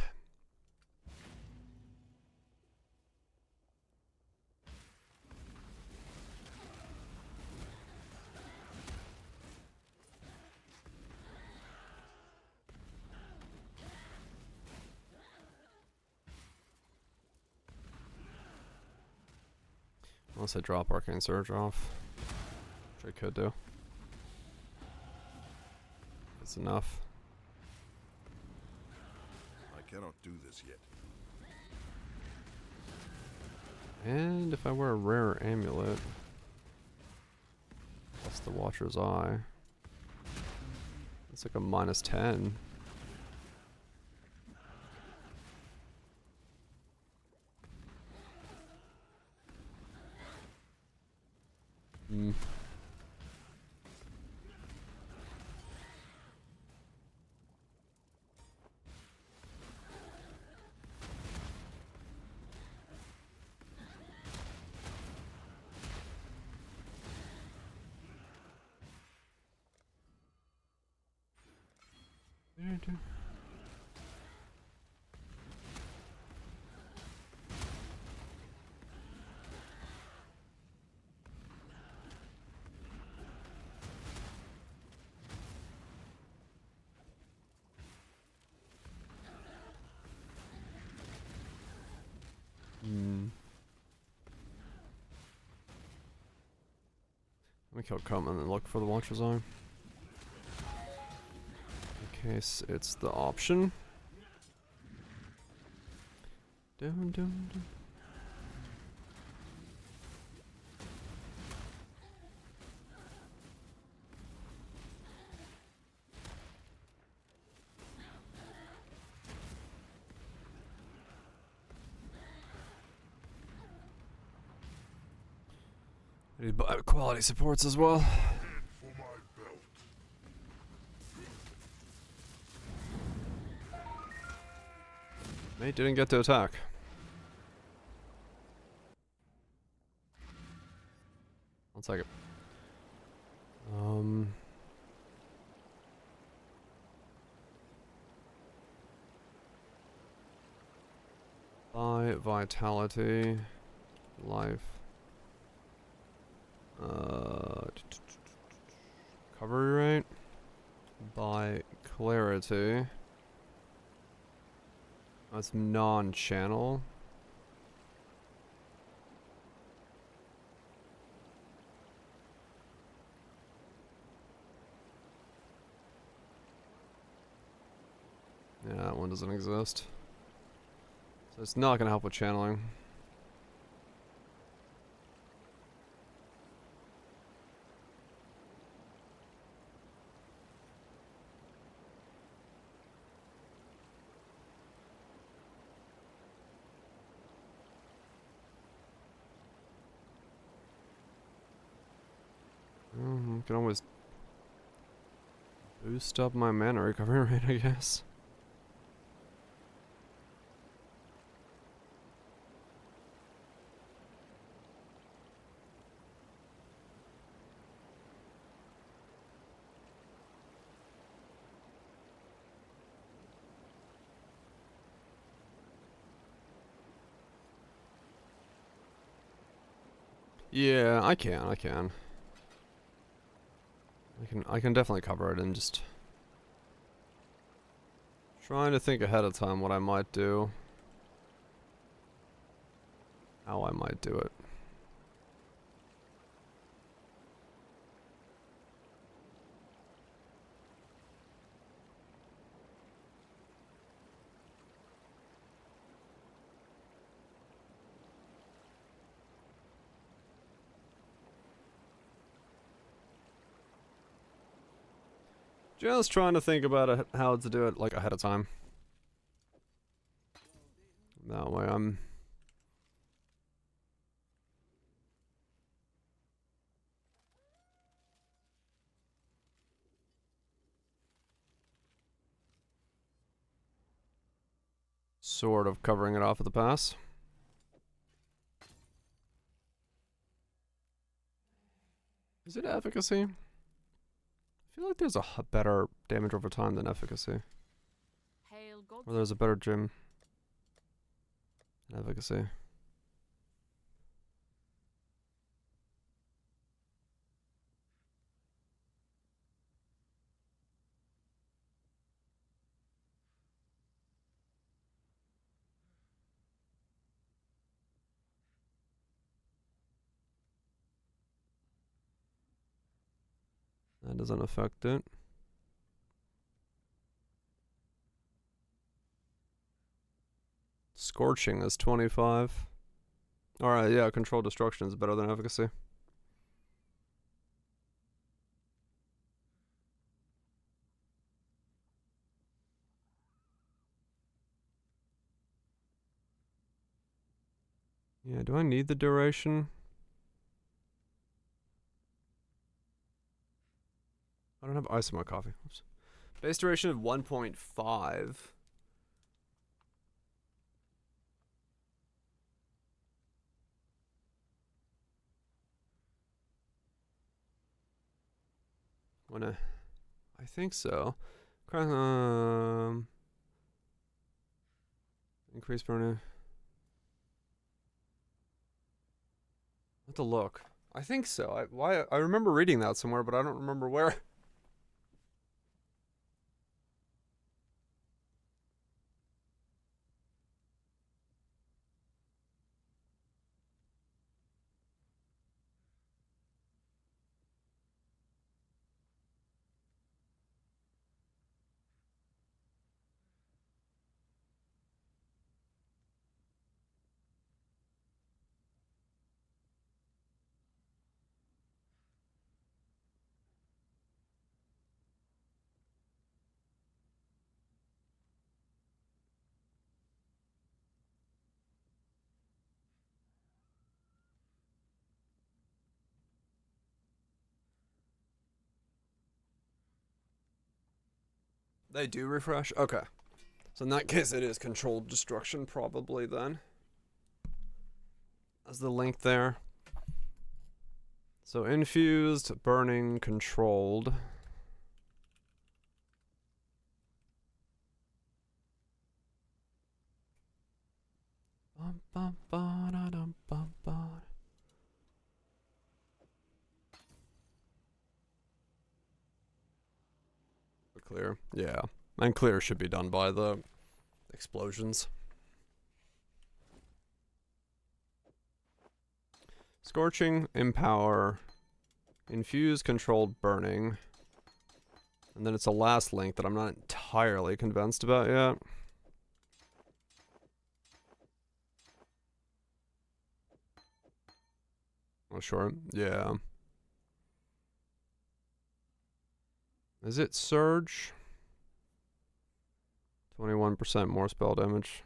Unless I drop Arcane Surge off, which I could do. It's enough. I cannot do this yet. And if I wear a rare amulet, plus the Watcher's Eye, it's like a -10. Let me kill Coleman and look for the Watcher's Eye. In case it's the option. Dun, dun, dun. I need quality supports as well. Mate didn't get to attack. One second. By vitality, life. Recovery rate. By clarity. Oh, it's non-channel. Yeah, that one doesn't exist. So it's not gonna help with channeling. You can always boost up my mana recovery rate, I guess. Yeah, I can. I can definitely cover it and just trying to think ahead of time what I might do. How I might do it. Just trying to think about it, how to do it like ahead of time. That way I'm sort of covering it off at the pass. Is it efficacy? I feel like there's a better damage over time than efficacy. Or there's a better gym than efficacy. That doesn't affect it. Scorching is 25. Alright, yeah, control destruction is better than efficacy. Yeah, do I need the duration? I don't have ice in my coffee. Oops. Base duration of 1.5. I think so. Increase burner. I have to look. I think so. I remember reading that somewhere, but I don't remember where. They do refresh? Okay. So in that case, it is controlled destruction, probably, then. As the link there. So infused, burning, controlled. Clear, yeah. And clear should be done by the explosions. Scorching, Empower, Infuse, Controlled Burning. And then it's a last link that I'm not entirely convinced about yet. Oh, sure. Yeah. Is it Surge? 21% more spell damage.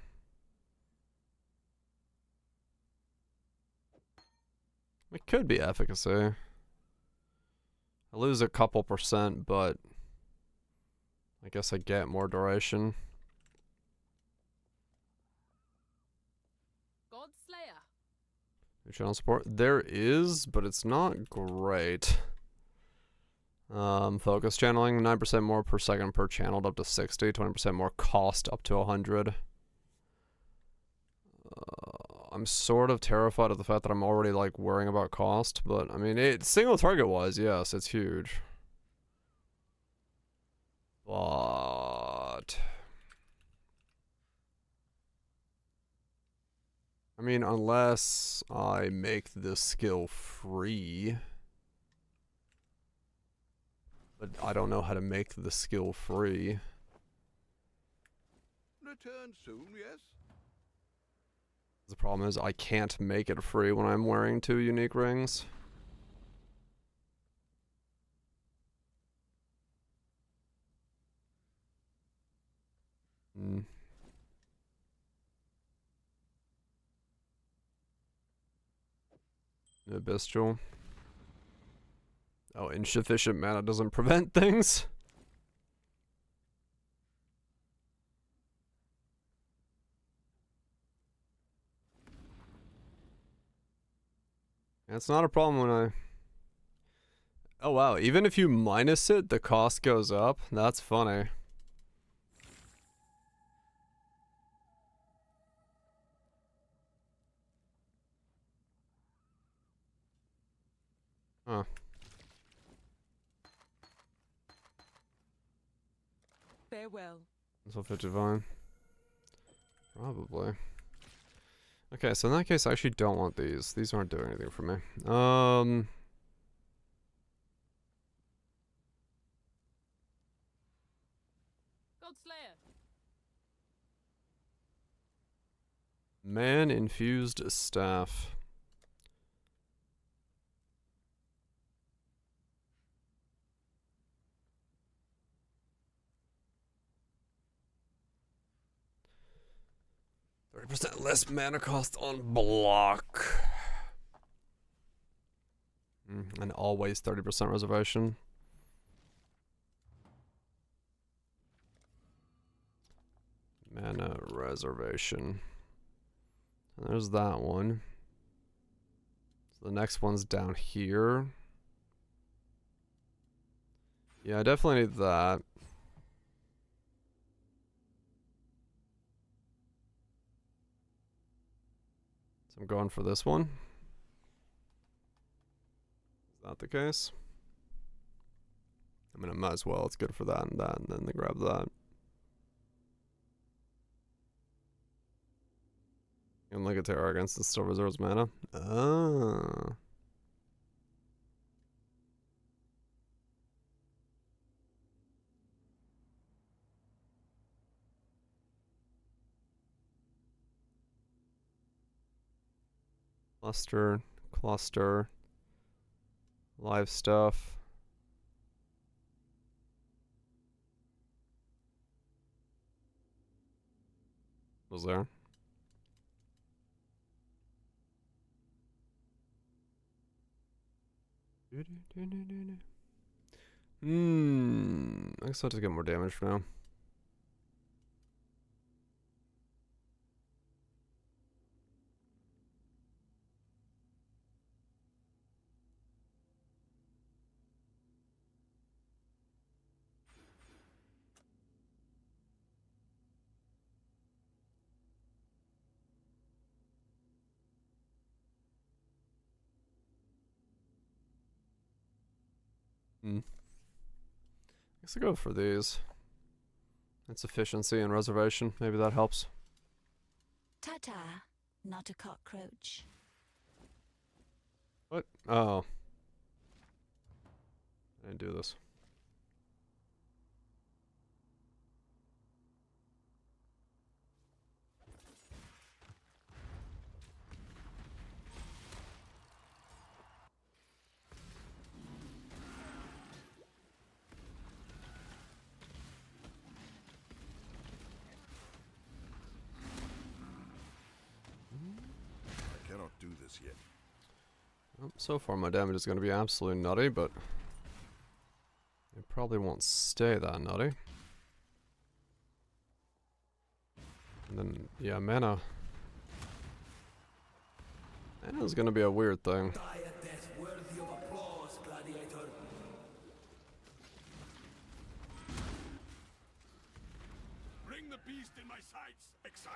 It could be efficacy. I lose a couple percent, but I guess I get more duration. Godslayer. New channel support? There is, but it's not great. Focus channeling, 9% more per second per channeled up to 60, 20% more cost up to 100. I'm sort of terrified of the fact that I'm already like worrying about cost, but I mean, single target wise, yes, it's huge. But I mean, unless I make this skill free. But I don't know how to make the skill free. Return soon, yes? The problem is I can't make it free when I'm wearing 2 unique rings. Hmm. Abyssal. Oh, insufficient mana doesn't prevent things. It's not a problem when I... Oh wow, even if you minus it, the cost goes up? That's funny. Huh. Farewell. So fit divine. Probably. Okay, so in that case, I actually don't want these. These aren't doing anything for me. Godslayer. Man infused staff. %, less mana cost on block. And always 30% reservation. Mana reservation. And there's that one. So the next one's down here. Yeah, I definitely need that. So I'm going for this one. Is that the case? I mean, I might as well. It's good for that, and then they grab that. And look at Terror against the still reserves mana. Ah. Cluster. Live stuff. Was there? I guess I'll just get more damage for now. I guess I'll go for these. That's efficiency and reservation. Maybe that helps. Ta-ta, not a cockroach. What? Oh. I didn't do this. I cannot do this yet. Well, so far my damage is going to be absolutely nutty, but it probably won't stay that nutty. And then, yeah, mana. Mana's going to be a weird thing. Die a death worthy of applause, gladiator. Bring the beast in my sights, exile.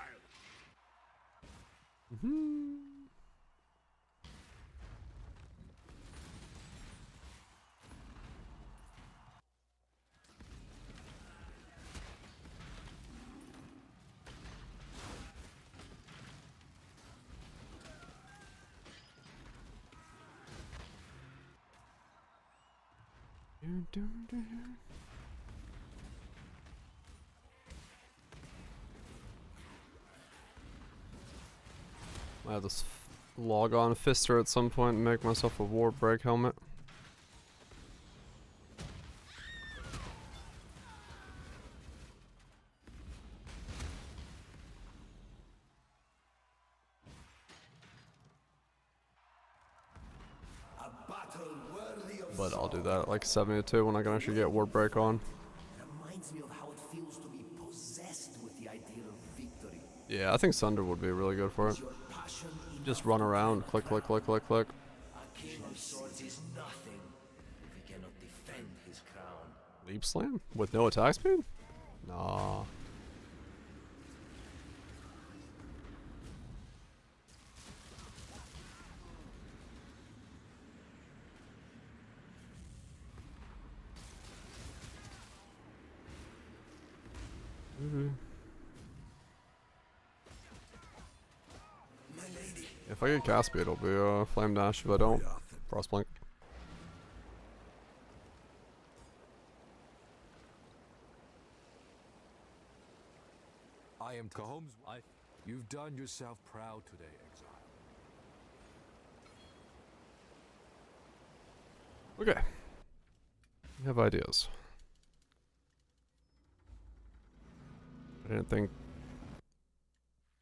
I have this log on fister at some point and make myself a war break helmet. A battle worthy of But I'll do that at like 72 when I can actually get war break on. reminds me of how it feels to be possessed with the idea of victory. Yeah, I think Sunder would be really good for it. Your passion Just run around, click, click, click, click, click. A king of swords is nothing if he cannot defend his crown. Leap slam? With no attack speed? Nah. If I get cast speed, it'll be flame dash. If I don't, frost blink. I am Cahomes. You've done yourself proud today, exile. Okay. You have ideas. I didn't think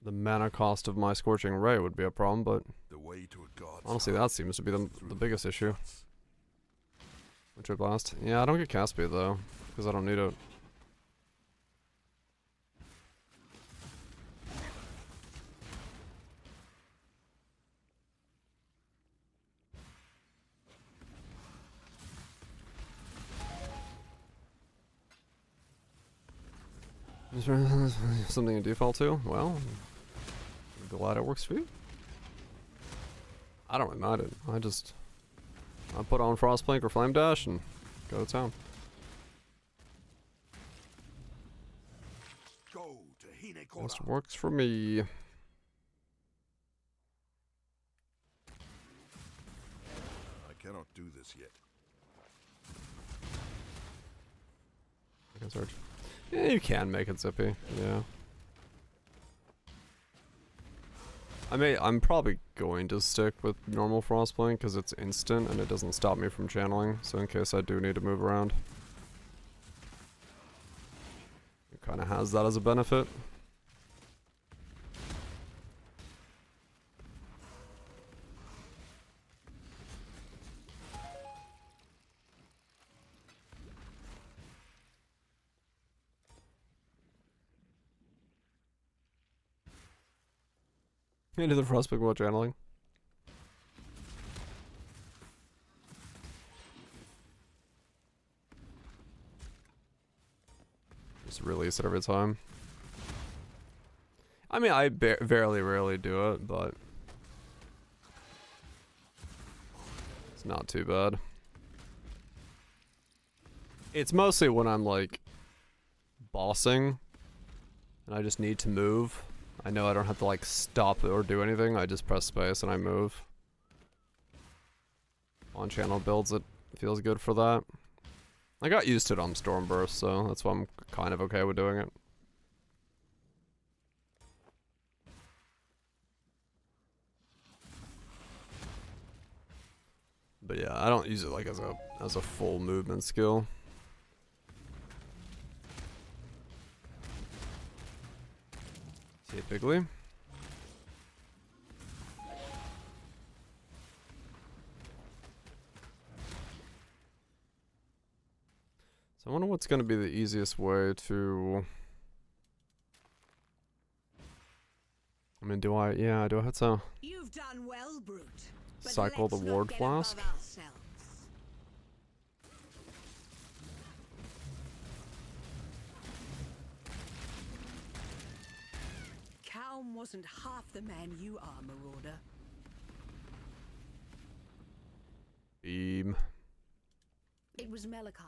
the mana cost of my Scorching Ray would be a problem, but The way to a god's honestly heart that seems to be the biggest issue. guts. Witcher Blast. Yeah, I don't get cast speed though, because I don't need it. Is there something in default too? Well, I'm glad it works for you. I don't really mind it. I put on Frostblink or Flame Dash and go to town. Go to Hinekora. This works for me. I cannot do this yet. I can search. Yeah, you can make it zippy. Yeah. I'm probably going to stick with normal Frostblink because it's instant and it doesn't stop me from channeling. So in case I do need to move around, it kind of has that as a benefit. Into the Frostblink while channeling. Just release it every time. I mean, I very rarely do it, but it's not too bad. It's mostly when I'm like bossing and I just need to move. I know I don't have to like stop or do anything. I just press space and I move. on channel builds, it feels good for that. I got used to it on Stormburst, so that's why I'm kind of okay with doing it. But yeah, I don't use it like as a full movement skill. Typically. So I wonder what's going to be the easiest way to... I mean, do I have to You've done well, Brute. But cycle the let's not ward get flask? above ourselves. Calm wasn't half the man you are, Marauder. Beam. It was Malachi.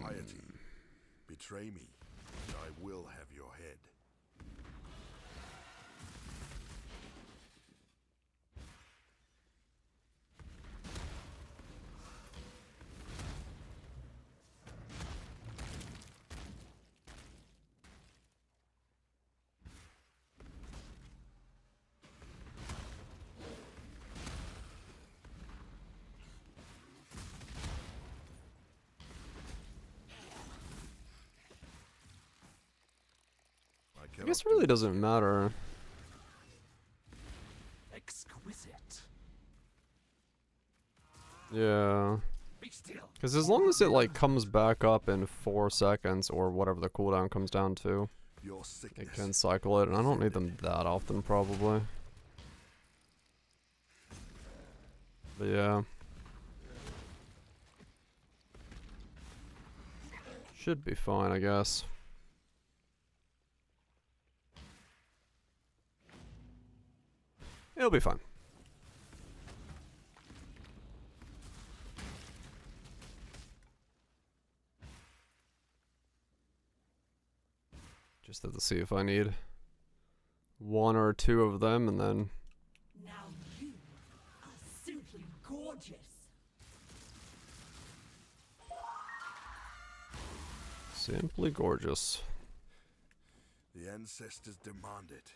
Piety, betray me, and I will have your head. I guess it really doesn't matter. Exquisite. Yeah. Be still. Because as long as it like comes back up in 4 seconds or whatever the cooldown comes down to, Your it sickness. can cycle it, and I don't need them that often probably. But yeah. Should be fine, I guess. It'll be fine. Just have to see if I need 1 or 2 of them, and then... Now you are simply gorgeous. Simply gorgeous. The ancestors demand it.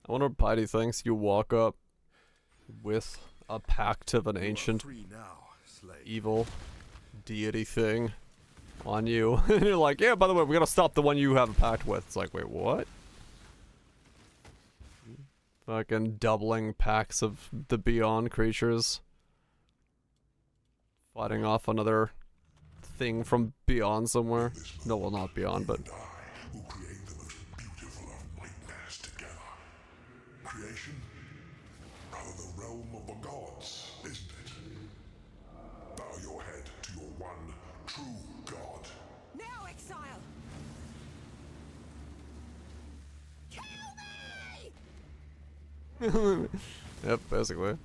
I wonder what Piety thinks. You walk up with a pact of an ancient Free now, slave. evil deity thing on you. And you're like, yeah, by the way, we gotta stop the one you have a pact with. It's like, wait, what? Fucking doubling packs of the Beyond creatures. Fighting off another thing from Beyond somewhere. No, well, not Beyond, but... Who create the most beautiful of nightmares together. Creation? Rather the realm of the gods, isn't it? Bow your head to your one true god. Now, exile! Kill me! Yep, basically.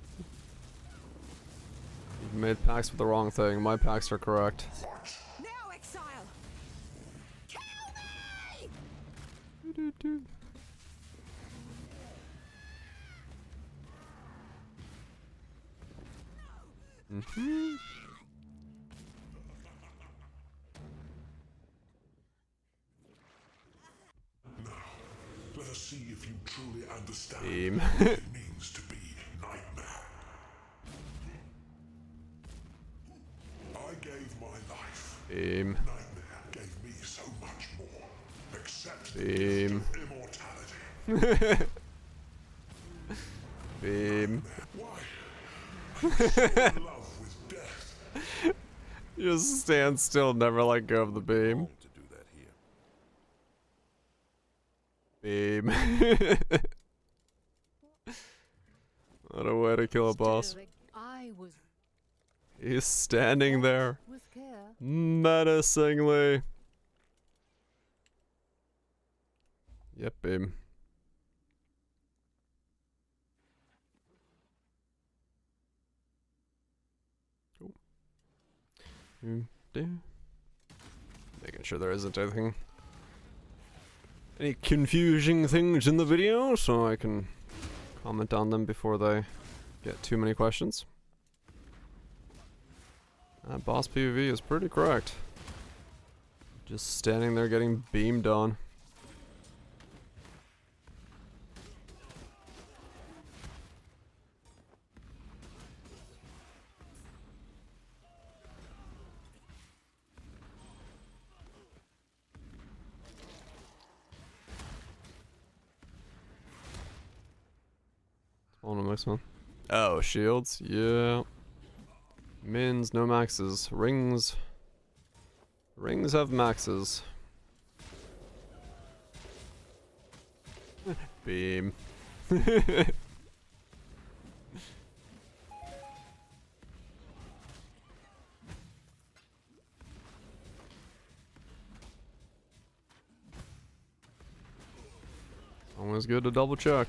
You've made pacts with the wrong thing. My pacts are correct. Now, exile! Kill me! Mm-hmm. Let us see if you truly understand Beam. what it means to be nightmare. I gave my life. Beam. Nightmare gave me so much more. Accept the Beam. gift of immortality. Beam. Why? I'm so in love with death. Just stand still, never let go of the beam. Wrong to do that here. Beam. What a way to kill a boss. I was... He's standing there With care. menacingly. Yep, babe. Cool. Making sure there isn't anything, any confusing things in the video, so I can comment on them before they get too many questions. That boss PvV is pretty correct. Just standing there getting beamed on. On the next one. Oh, shields, yeah. Mins, no maxes. Rings. Rings have maxes. Beam. Always good to double check.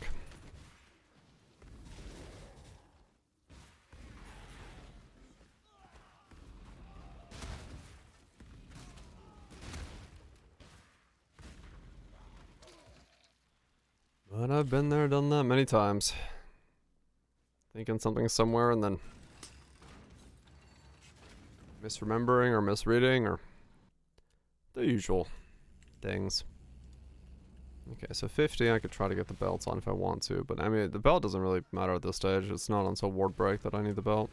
But I've been there, done that many times. Thinking something somewhere and then misremembering or misreading or the usual things. Okay, so 50 I could try to get the belts on if I want to, but I mean the belt doesn't really matter at this stage. It's not until ward break that I need the belt.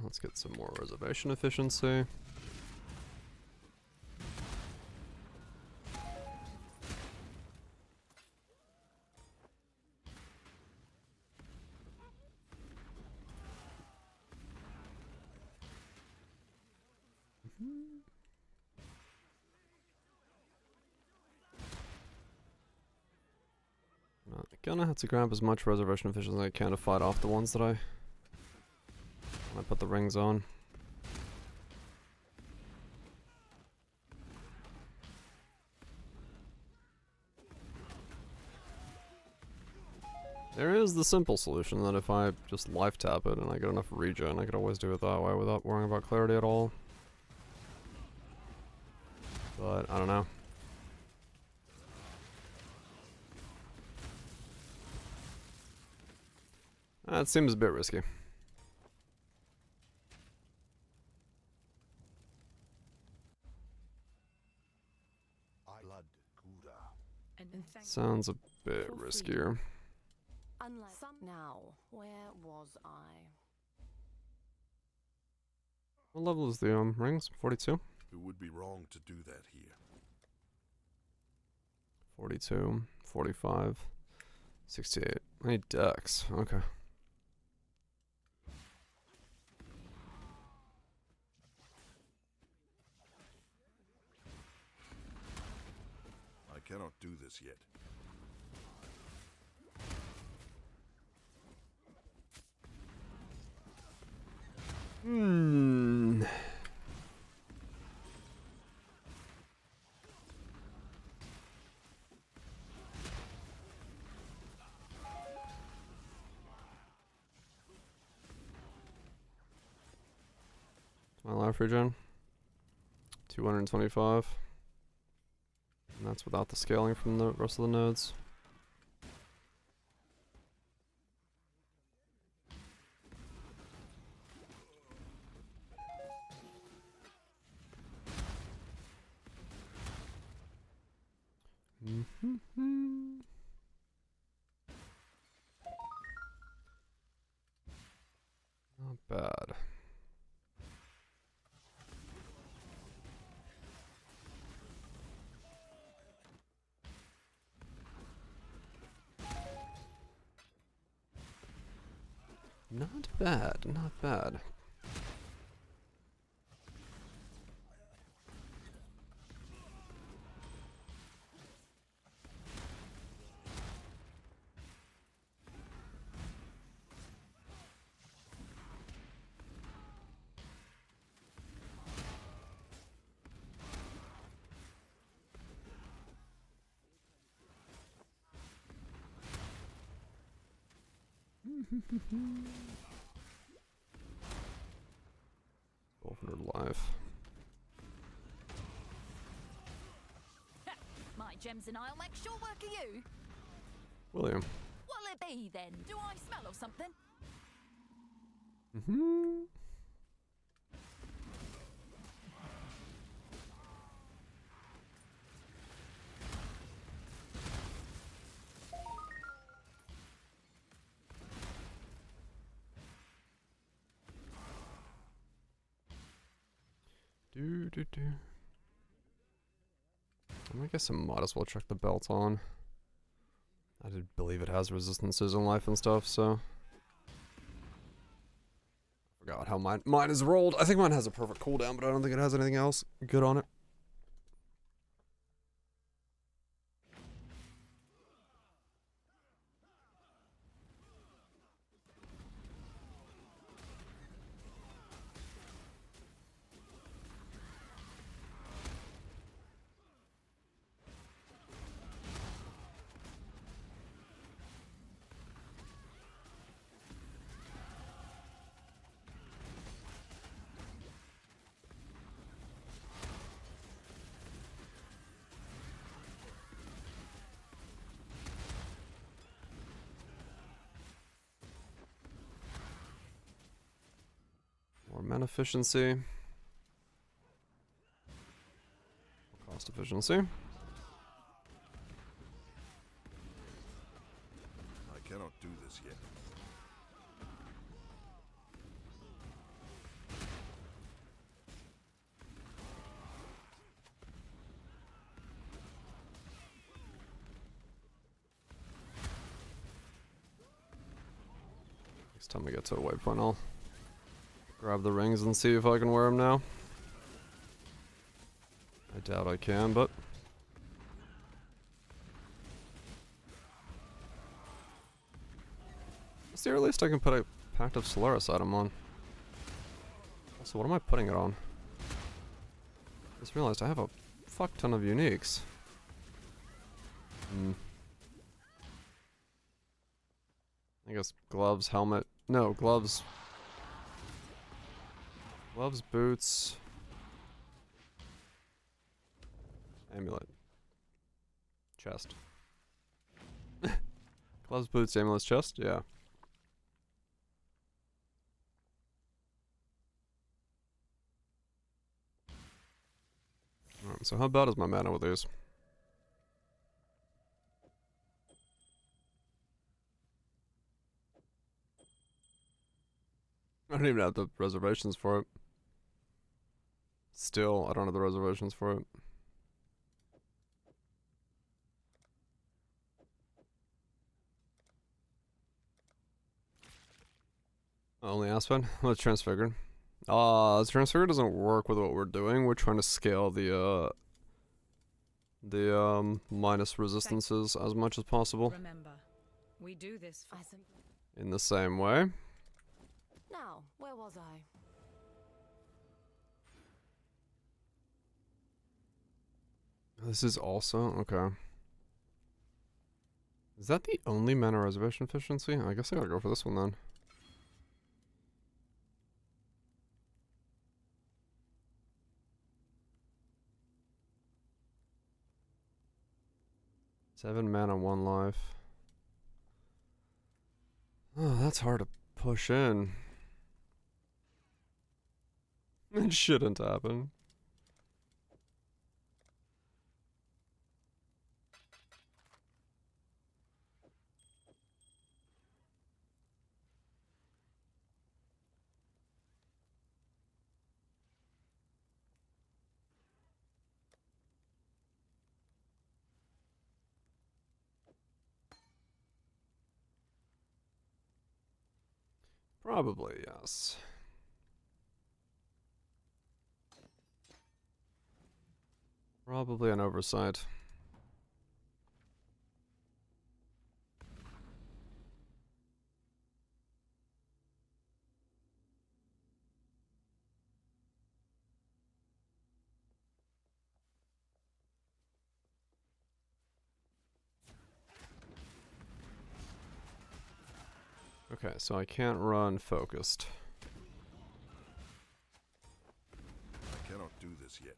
Let's get some more reservation efficiency. Gonna have to grab as much reservation efficiency as I can to fight off the ones that I put the rings on. There is the simple solution that if I just life tap it and I get enough regen, I could always do it that way without worrying about clarity at all. But I don't know. That seems a bit risky. Sounds a bit riskier. Unlike now, where was I? What level is the rings? 42? It would be wrong to do that here. 42, 45, 68. I need dex. Okay. I cannot do this yet. My life regen. 225. And that's without the scaling from the rest of the nodes. Not bad. Not bad, not bad. Life. My gems and I'll make short work of you. William. What'll it be then? Do I smell of something? I guess I might as well check the belt on. I did believe it has resistances in life and stuff, so. I forgot how mine is rolled. I think mine has a perfect cooldown, but I don't think it has anything else good on it. More mana efficiency. Cost efficiency. I cannot do this yet. Next time we get to a waypoint, I'll grab the rings and see if I can wear them now. I doubt I can, but... What's the earliest I can put a Pact of Solaris item on? Also, what am I putting it on? I just realized I have a fuck ton of uniques. I guess gloves, helmet... No, gloves... Gloves, boots... Amulet. Chest. Gloves, boots, amulet, chest? Yeah. Alright, so how bad is my mana with these? I don't even have the reservations for it. Still, I don't have the reservations for it. Only Aspen? Let's Transfigured. Transfigured doesn't work with what we're doing. We're trying to scale the minus resistances as much as possible. Remember, we do this for in the same way. Now, where was I? This is also okay. Is that the only mana reservation efficiency? I guess I gotta go for this one then. Seven mana, 1 life. Oh, that's hard to push in. It shouldn't happen. Probably, yes. Probably an oversight. Okay, so I can't run focused. I cannot do this yet.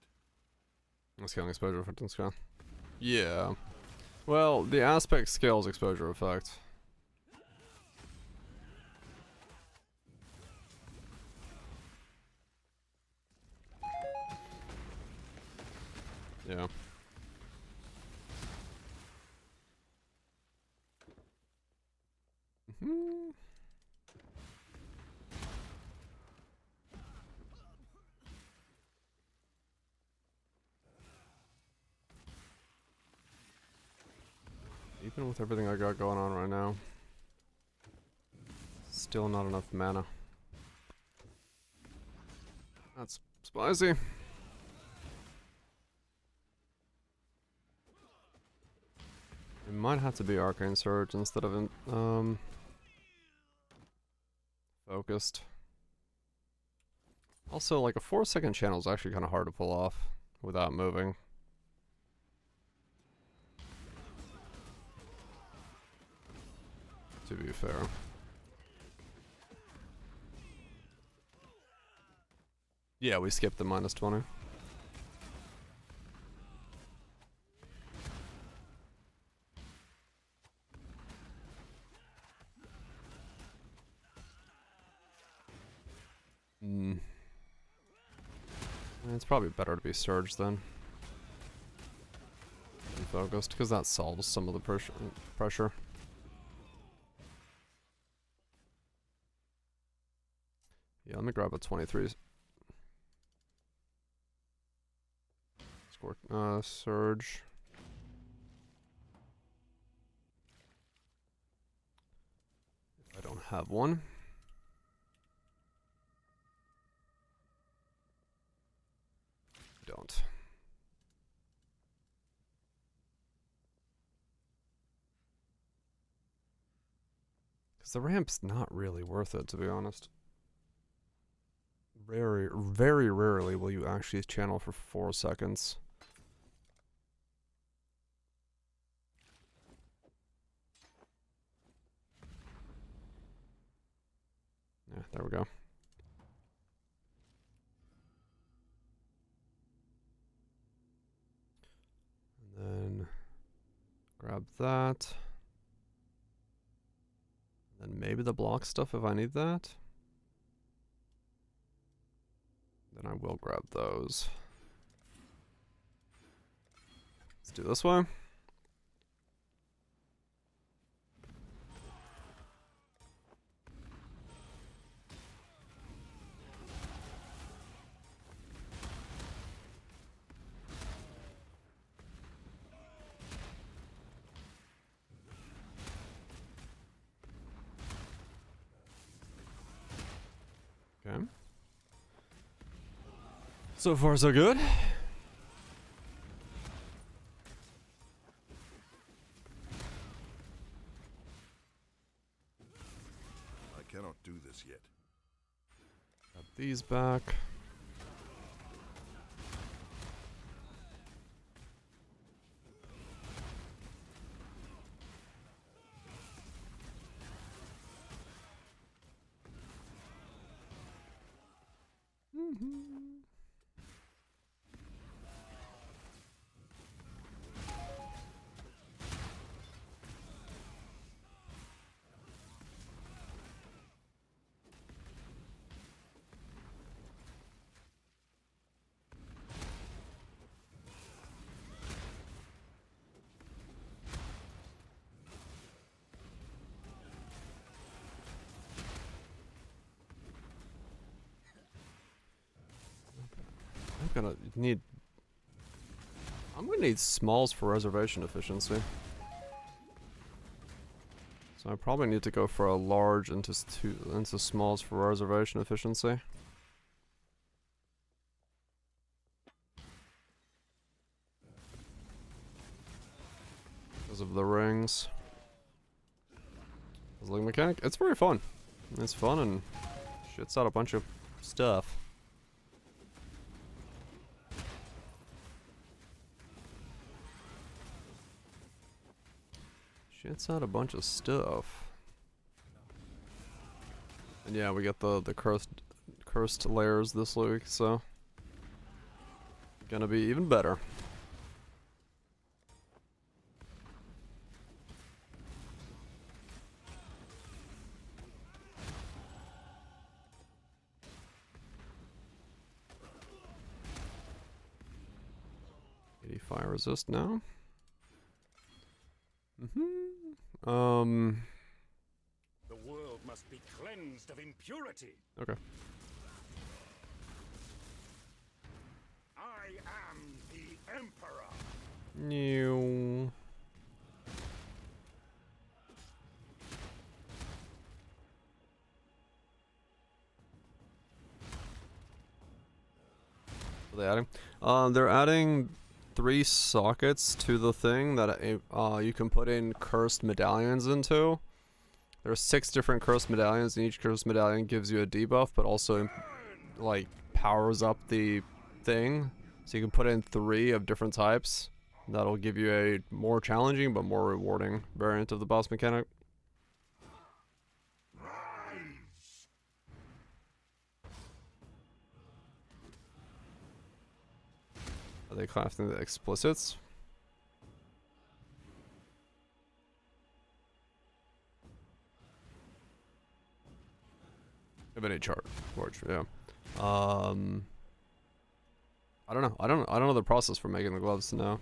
Scaling exposure effect on scale. Yeah. Well, the aspect scales exposure effect. Yeah. Mm-hmm. Even with everything I got going on right now, still not enough mana. That's spicy. It might have to be Arcane Surge instead of focused. Also, like a 4-second channel is actually kind of hard to pull off without moving. To be fair. Yeah, we skipped the -20. It's probably better to be surged then. And focused, because that solves some of the pressure. Yeah, let me grab a 23. Surge. If I don't have one. Don't. Because the ramp's not really worth it, to be honest. Very, very rarely will you actually channel for 4 seconds. Yeah, there we go. And then grab that. And then maybe the block stuff if I need that. Then I will grab those. Let's do this way. Okay. So far, so good. I cannot do this yet. Got these back. I'm gonna need smalls for reservation efficiency. So I probably need to go for a large into smalls for reservation efficiency. Because of the rings. Puzzling mechanic. It's very fun. It's fun and shits out a bunch of stuff. Shits out a bunch of stuff. And yeah, we get the cursed layers this week, so gonna be even better. Fire resist now. The world must be cleansed of impurity. Okay. I am the Emperor. New. What are they adding? They're adding 3 sockets to the thing that you can put in cursed medallions into. There are 6 different cursed medallions, and each cursed medallion gives you a debuff, but also like powers up the thing. So you can put in 3 of different types. That'll give you a more challenging but more rewarding variant of the boss mechanic. Are they crafting the explicits? Divinity chart, Forge, yeah. I don't know. I don't know the process for making the gloves now.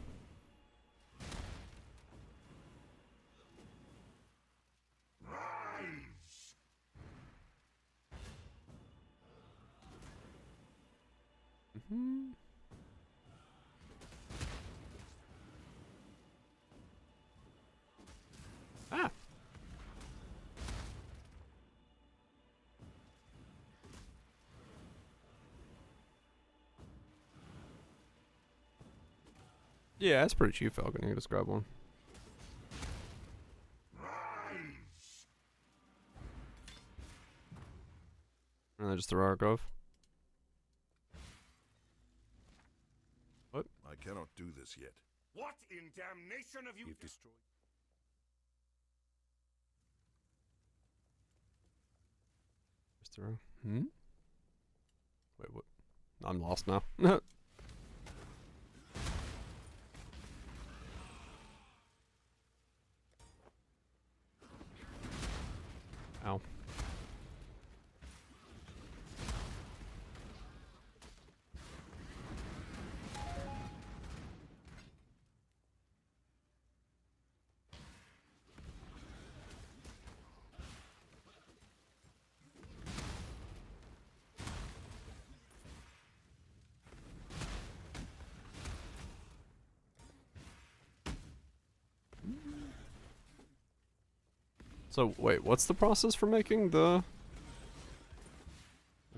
Ah. Yeah, it's pretty cheap, Falcon. You can just grab one. And then just the rare glove. What? I cannot do this yet. What in damnation have you destroyed? Just the rare. Wait, what? I'm lost now. Ow. So, wait, what's the process for making the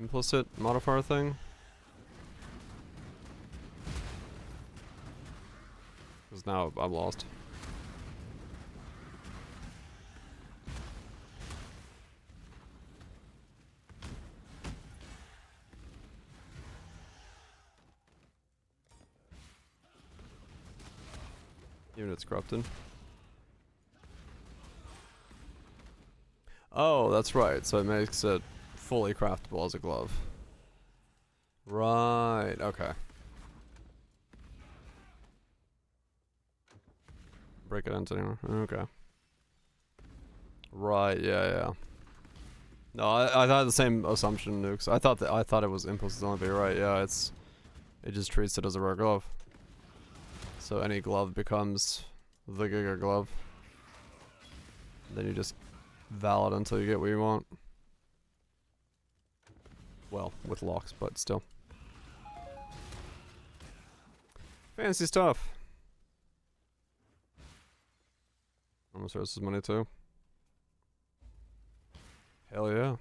implicit modifier thing? Because now I'm lost. Unit's corrupted. Oh, that's right. So it makes it fully craftable as a glove. Right, okay. Break it into anywhere. Okay. Right, yeah. No, I had the same assumption, Nukes. I thought it was impulses only, but you're right, yeah, it just treats it as a rare glove. So any glove becomes the Giga glove. Then you just valid until you get what you want. Well, with locks, but still. Fancy stuff. Almost versus money too. Hell yeah.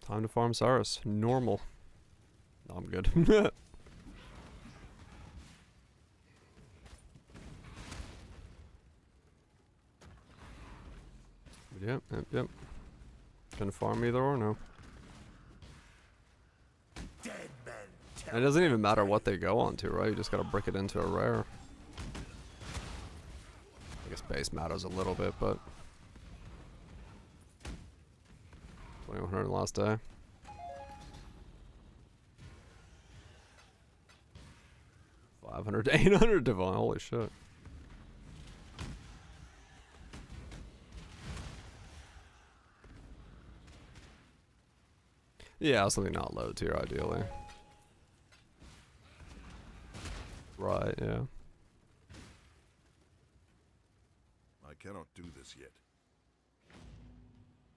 Time to farm Cyrus. Normal. No, I'm good. Yep. Can farm either or no. It doesn't even matter what they go on to, right? You just gotta brick it into a rare. I guess base matters a little bit, but 2100 last day. $500 to $800 divine. Holy shit. Yeah, something not low tier ideally. Right, yeah. I cannot do this yet.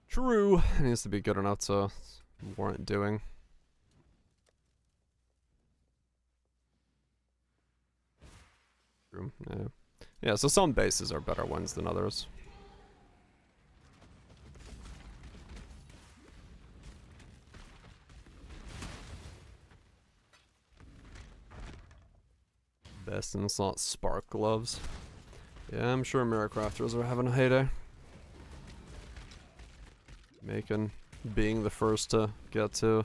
True. It needs to be good enough to warrant doing. True, yeah. Yeah, so some bases are better ones than others. Best in slot spark gloves. Yeah, I'm sure mirror crafters are having a heyday. Being the first to get to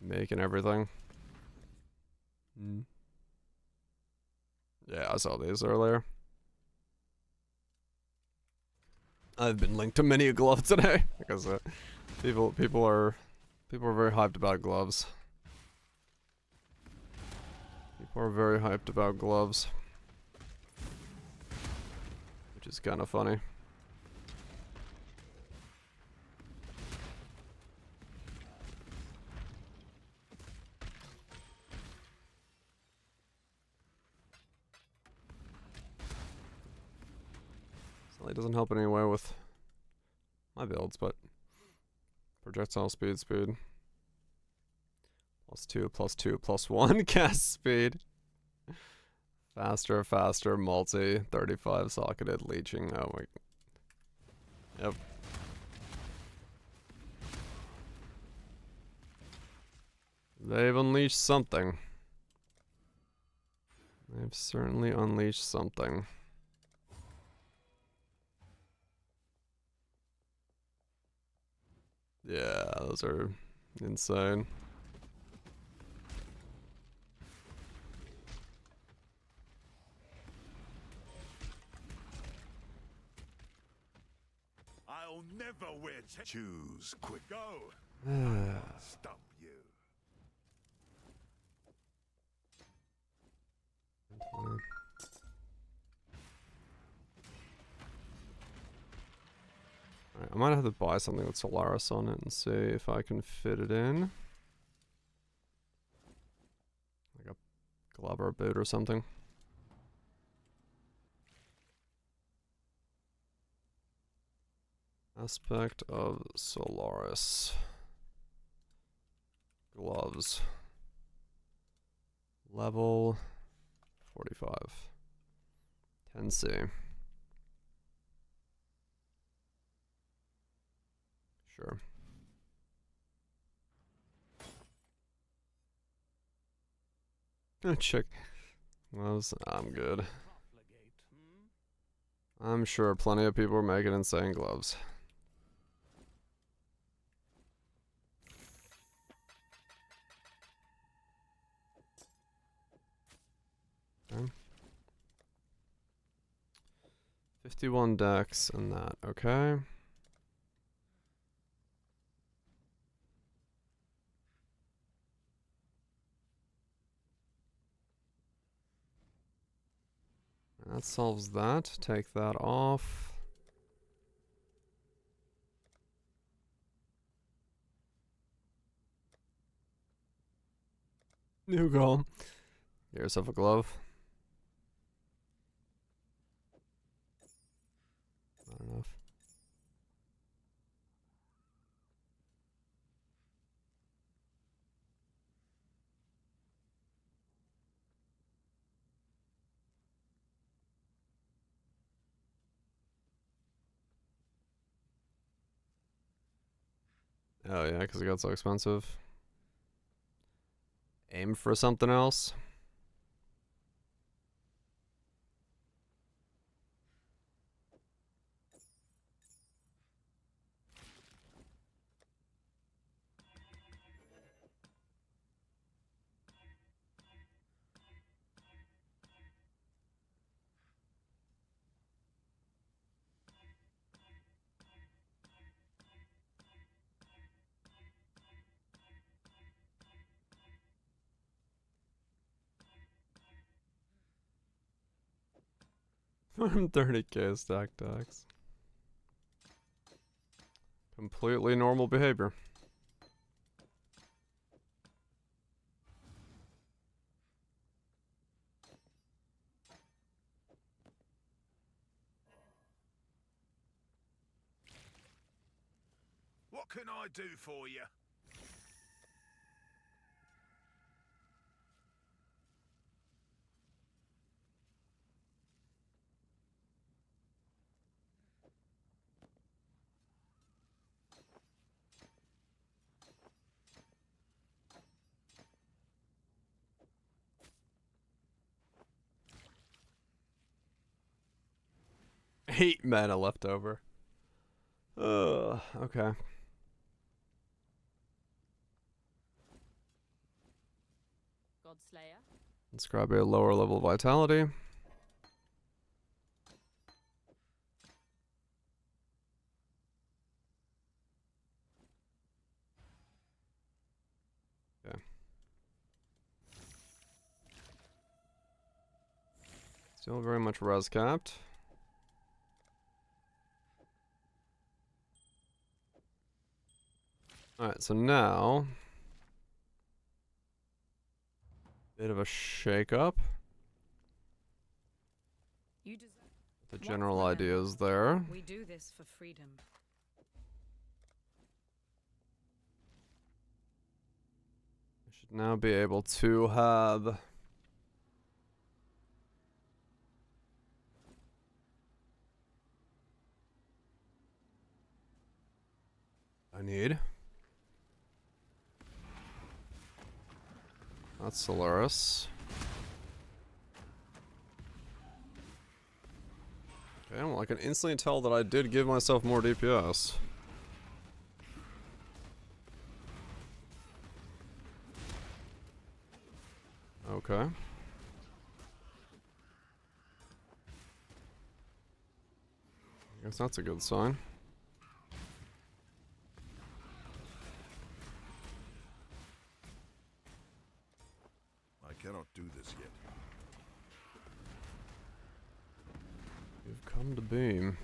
making everything. Yeah, I saw these earlier. I've been linked to many a glove today because people are very hyped about gloves. People are very hyped about gloves, which is kind of funny. It doesn't help in any way with my builds, but projectile speed. +2, +2, +1 cast speed. Faster, multi, 35 socketed, leeching. Oh my. Yep. They've unleashed something. They've certainly unleashed something. Yeah, those are insane. I'll never wear choose quick. Go. Stop you. Alright, I might have to buy something with Solaris on it and see if I can fit it in. Like a glove or a boot or something. Aspect of Solaris. Gloves. Level 45. 10C. Sure. Check. Gloves. I'm good. I'm sure plenty of people are making insane gloves. Okay. 51 decks and that. Okay. That solves that. Take that off. New goal. Get yourself a glove. Not enough. Oh yeah, because it got so expensive. Aim for something else. I'm 30k stack decks. Completely normal behavior. What can I do for you? Eight mana left over. Okay. Godslayer. Let's grab a lower level vitality. Okay. Still very much res capped. Alright, so now bit of a shake up. You deserve The general idea is there. We do this for freedom. I should now be able to have I need. That's Solaris. Okay, well, I can instantly tell that I did give myself more DPS. Okay. I guess that's a good sign. I cannot do this yet. You've come to beam.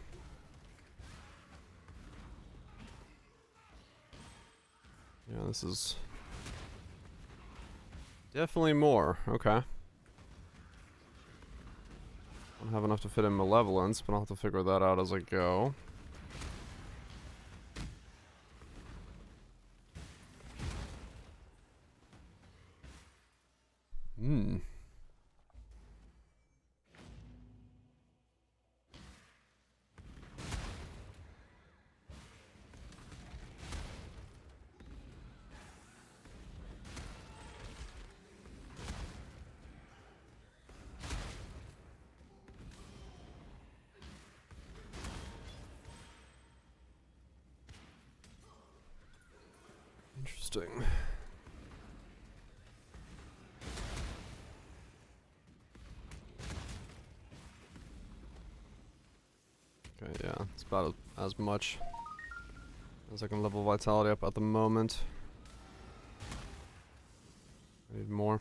Yeah, this is definitely more. Okay. I don't have enough to fit in Malevolence, but I'll have to figure that out as I go. Hmm. Interesting. Okay, yeah, it's about as much as I can level vitality up at the moment. I need more.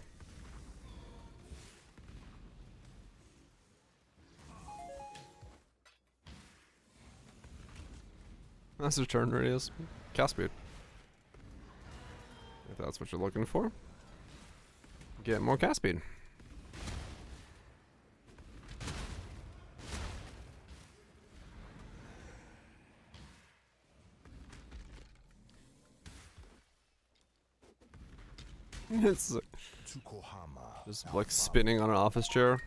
That's a turn radius. Cast speed. If that's what you're looking for. Get more cast speed. It's just like spinning on an office chair.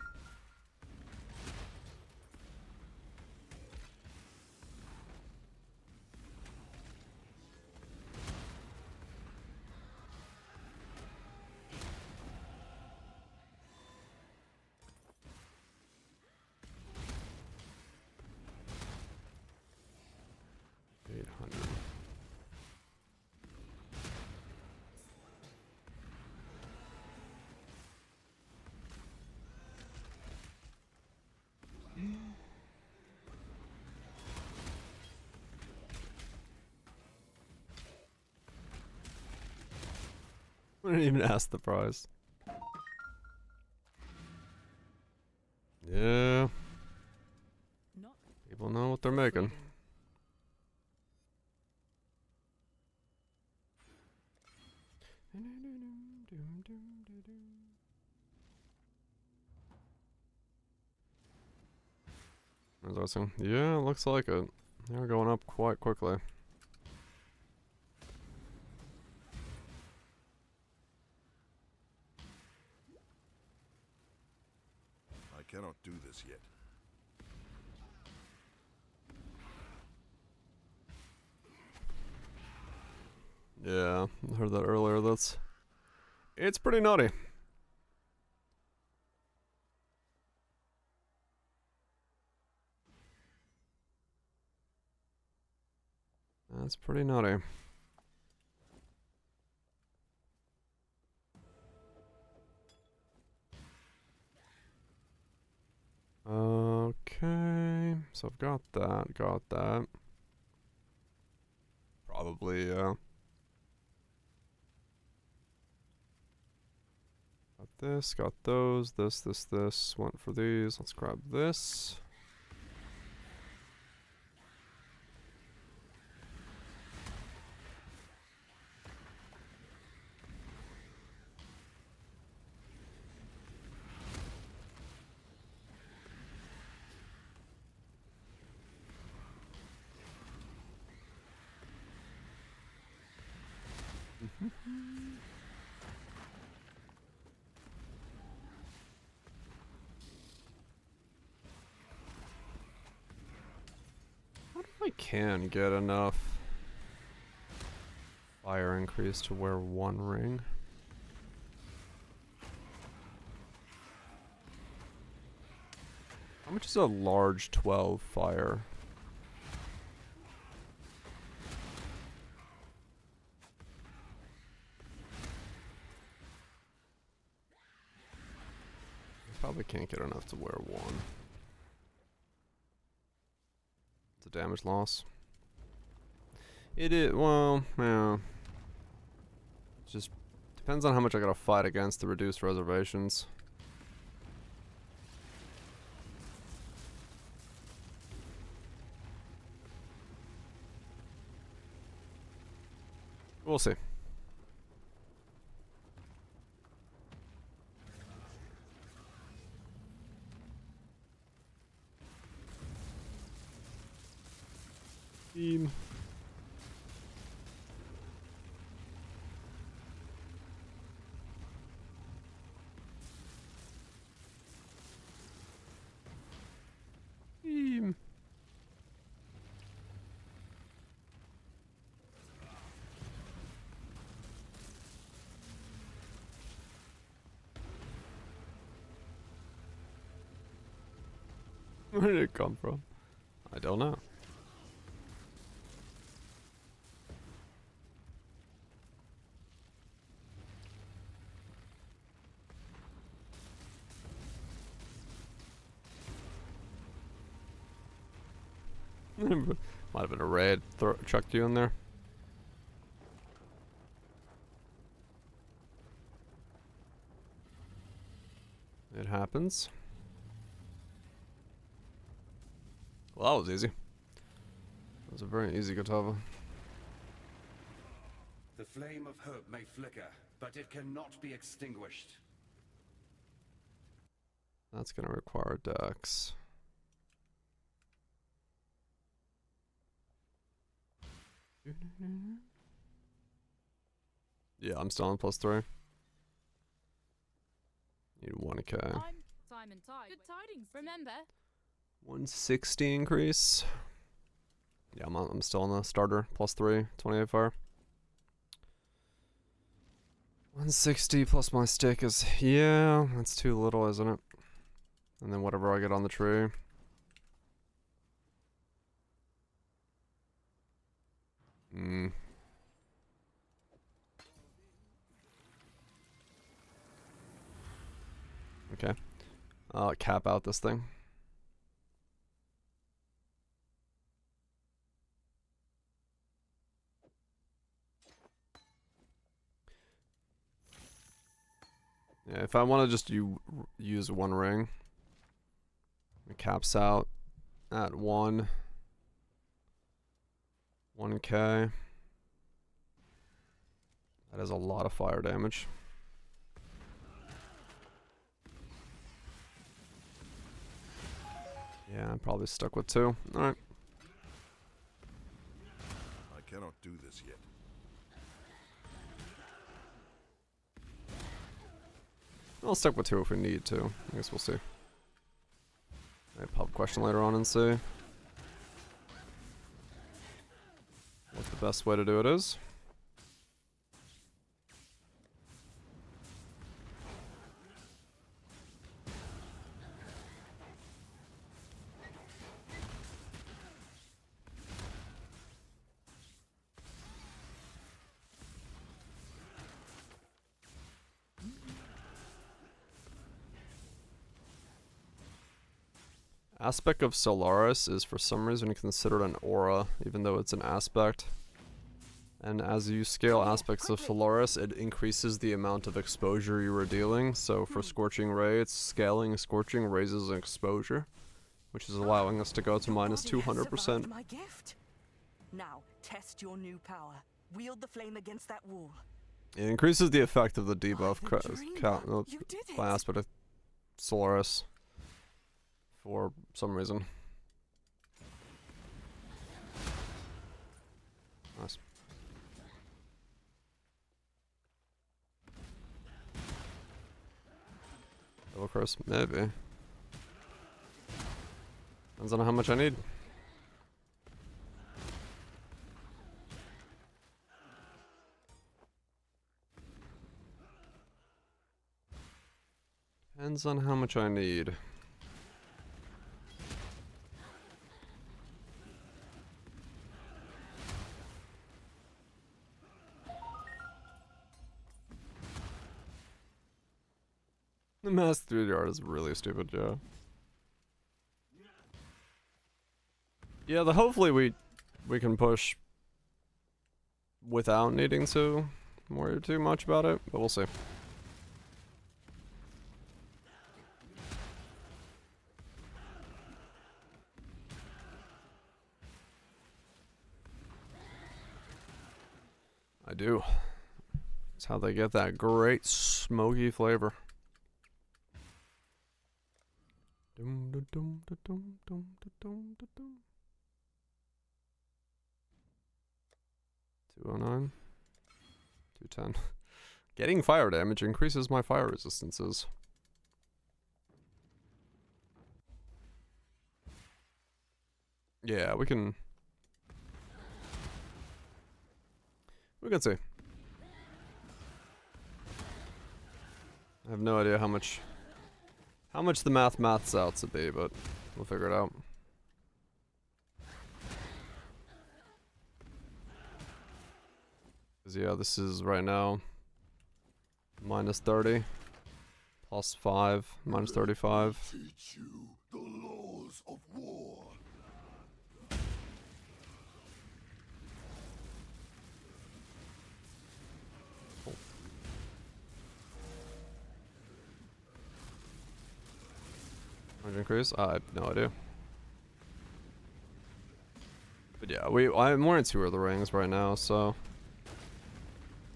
I didn't even ask the price. Yeah. People know what they're making. Where's that thing? Yeah, looks like it. They're going up quite quickly. I cannot do this yet. Yeah, I heard that earlier. It's pretty nutty. That's pretty nutty. Okay, so I've got that. Probably, got this, got those, this, went for these. Let's grab this. What if I can get enough fire increase to wear one ring? How much is a large 12 fire? Probably can't get enough to wear one. It's a damage loss. It is, well, yeah. It just depends on how much I gotta fight against to reduce reservations. We'll see. Team. Team. Where did it come from? I don't know. Might have been a raid chucked you in there. It happens. Well, that was easy. That was a very easy Gatava. The flame of hope may flicker, but it cannot be extinguished. That's gonna require Dex. Yeah, I'm still on +3. Need 1k. Simon Tide. Good tidings. Remember? 160 increase. Yeah, I'm still on the starter. +3, 28 fire. 160 plus my stick is, yeah, that's too little, isn't it? And then whatever I get on the tree. Okay. I'll cap out this thing. Yeah, if I want to just use one ring, it caps out at 1k. That is a lot of fire damage. Yeah, I'm probably stuck with 2. Alright. I cannot do this yet. I'll stick with 2 if we need to. I guess we'll see. Might pop question later on and see what the best way to do it is. Aspect of Solaris is for some reason considered an aura, even though it's an aspect. And as you scale aspects of Solaris, it increases the amount of exposure you are dealing. So for Scorching Ray, it's scaling Scorching raises exposure, which is allowing us to go to minus 200%. My gift. Now test your new power. Wield the flame against that wall. It increases the effect of the debuff by aspect of Solaris. For some reason. Nice. Double curse, maybe. Depends on how much I need. Depends on how much I need. The mass 3D is really stupid, yeah. Yeah, hopefully we can push without needing to worry too much about it, but we'll see. I do. That's how they get that great smoky flavor. Dum, dum, dum, dum, dum, dum, dum, dum. 209. 210. Getting fire damage increases my fire resistances. Yeah, we can see. I have no idea how much the maths out to be, but we'll figure it out. Cause yeah, this is right now minus 30, plus 5, minus 35. Teach you the laws of war. Increase? I have no idea. But yeah, I'm wearing 2 of the rings right now, so.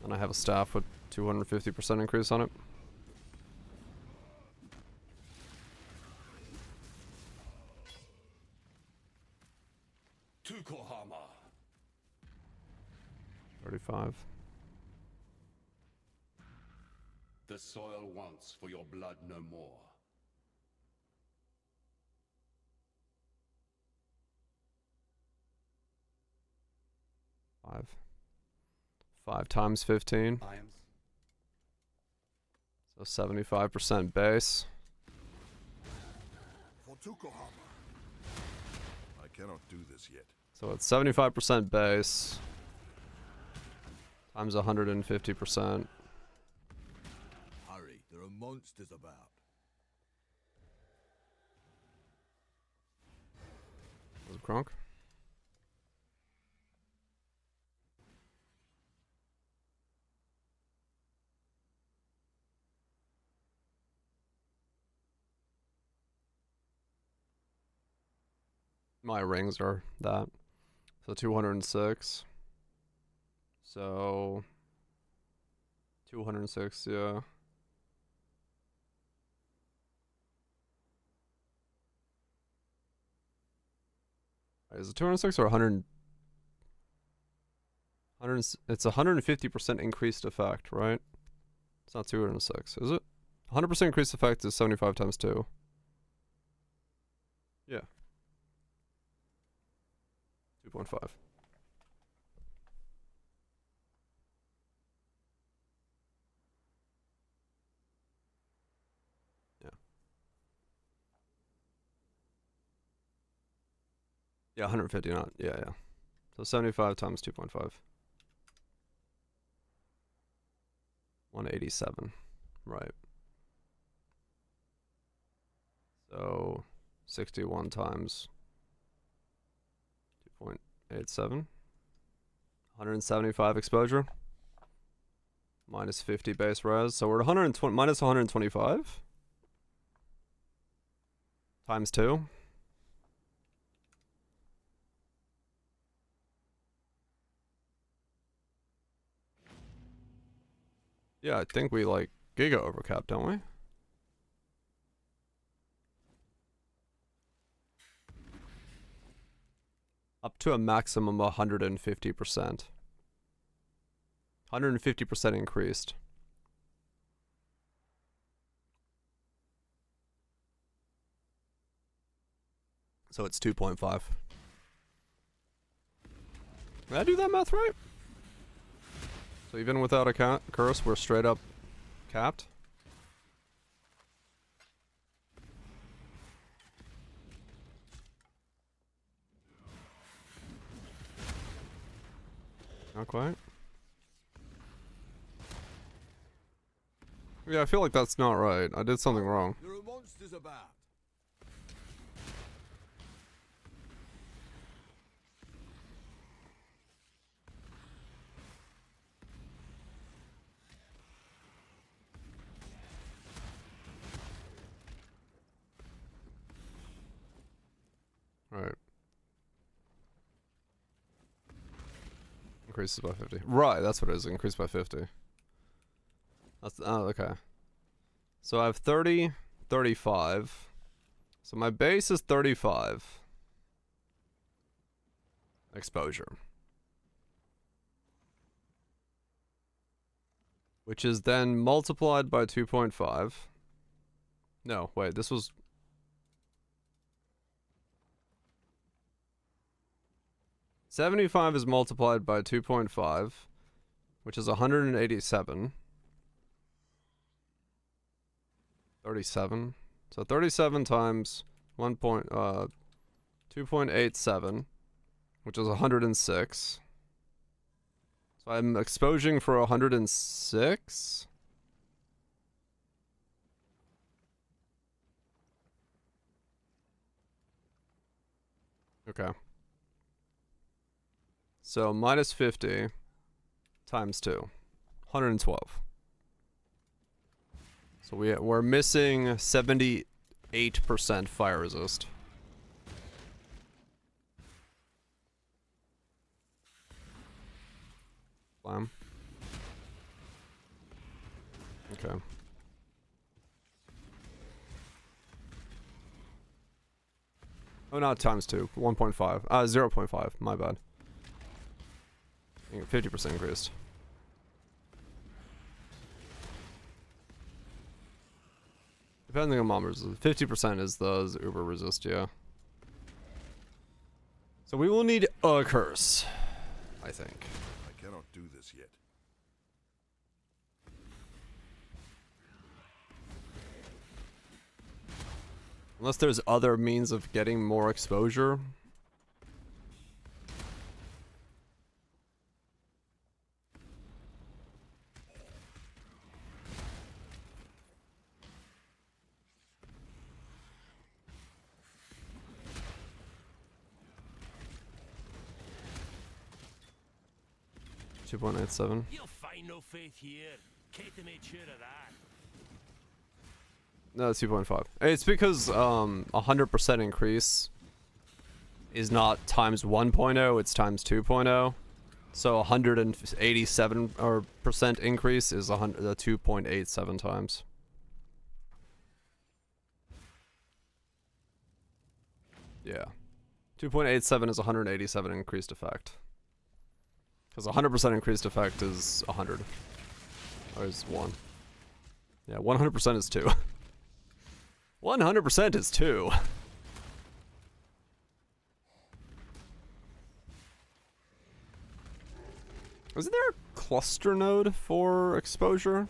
And I have a staff with 250% increase on it. Tukohama. 35. The soil wants for your blood no more. 5 times 15. So 75% base. For Tukohama. I cannot do this yet. So it's 75% base times 150%. Hurry, there are monsters about. Was it Kronk? My rings are that. So 206. So 206, yeah. Is it 206 or 100? It's 150% increased effect, right? It's not 206, is it? 100% increased effect is 75 times 2. Yeah. 2.5. Yeah. Yeah, 150, not, yeah, yeah. So 75 times 2.5. 187, right. So 61 times 2.87. 175 exposure. Minus 50 base res. So we're at 120, minus 125. Times 2. Yeah, I think we like giga overcap, don't we? Up to a maximum of 150%. 150% increased. So it's 2.5. Did I do that math right? So even without a curse, we're straight up capped? Not quite. Yeah, I feel like that's not right. I did something wrong. There are monsters about. Right. Increases by 50. Right, that's what it is. Increased by 50. That's, oh, okay. So I have 30, 35. So my base is 35. Exposure. Which is then multiplied by 2.5. No, wait, this was... $75 is multiplied by 2.5, which is 187. 37. So 37 times 2.87, which is 106. So I'm exposing for 106. Okay. So minus 50 times 2. 112. So we're missing 78% fire resist. Slam. Okay. Oh, not times 2. 1.5. 0.5. My bad. 50% increased. Depending on mom resist. 50% is the uber resist, yeah. So we will need a curse, I think. I cannot do this yet. Unless there's other means of getting more exposure. $2.87. You'll find no faith here. Katie made sure of that. No, it's 2.5. It's because 100% increase is not times 1.0, it's times 2.0. So 187% increase is 2.87 times. Yeah. 2.87 is 187 increased effect. Because 100% increased effect is 100. Or is 1. Yeah, 100% is 2. 100% is 2. Isn't there a cluster node for exposure?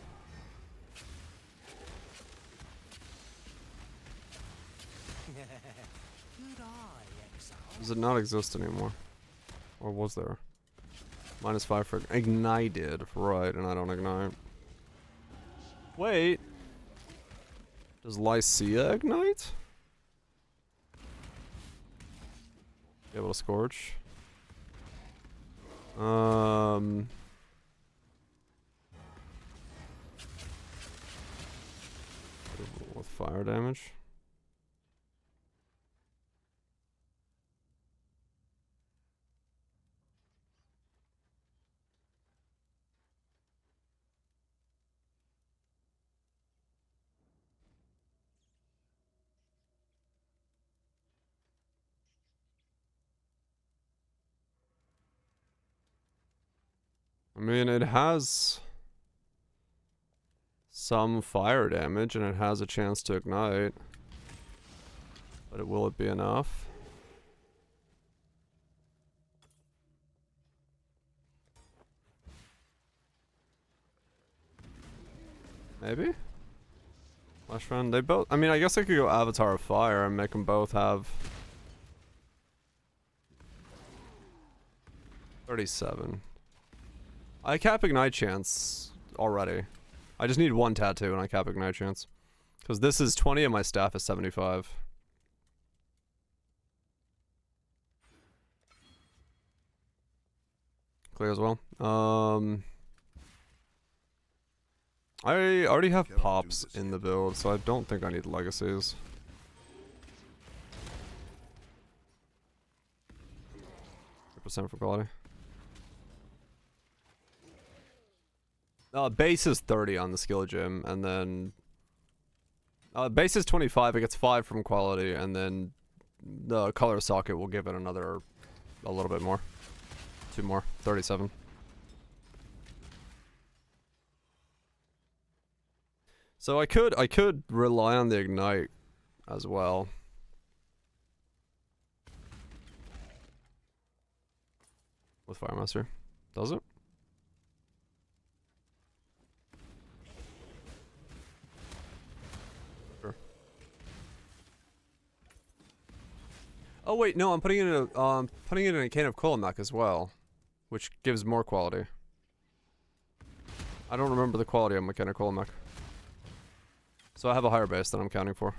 Does it not exist anymore? Or was there? -5 for ignited, right, and I don't ignite. Wait. Does Lycia ignite? Be able to scorch? With fire damage. I mean, it has some fire damage and it has a chance to ignite. But will it be enough? Maybe? Flash run. They both. I mean, I guess I could go Avatar of Fire and make them both have 37. I cap Ignite chance already. I just need one tattoo and I cap Ignite chance. Because this is 20 and my staff is 75. Clear as well. I already have pops in the build, so I don't think I need legacies. % for quality. Base is 30 on the skill gem, and then base is 25. It gets 5 from quality, and then the color socket will give it another a little bit more. 2 more, 37. So I could rely on the ignite as well. With Firemaster. Does it? Sure. Oh wait, no, I'm putting it in a can of Kolomak as well, which gives more quality. I don't remember the quality of Mechanic Kolomak. So I have a higher base than I'm counting for.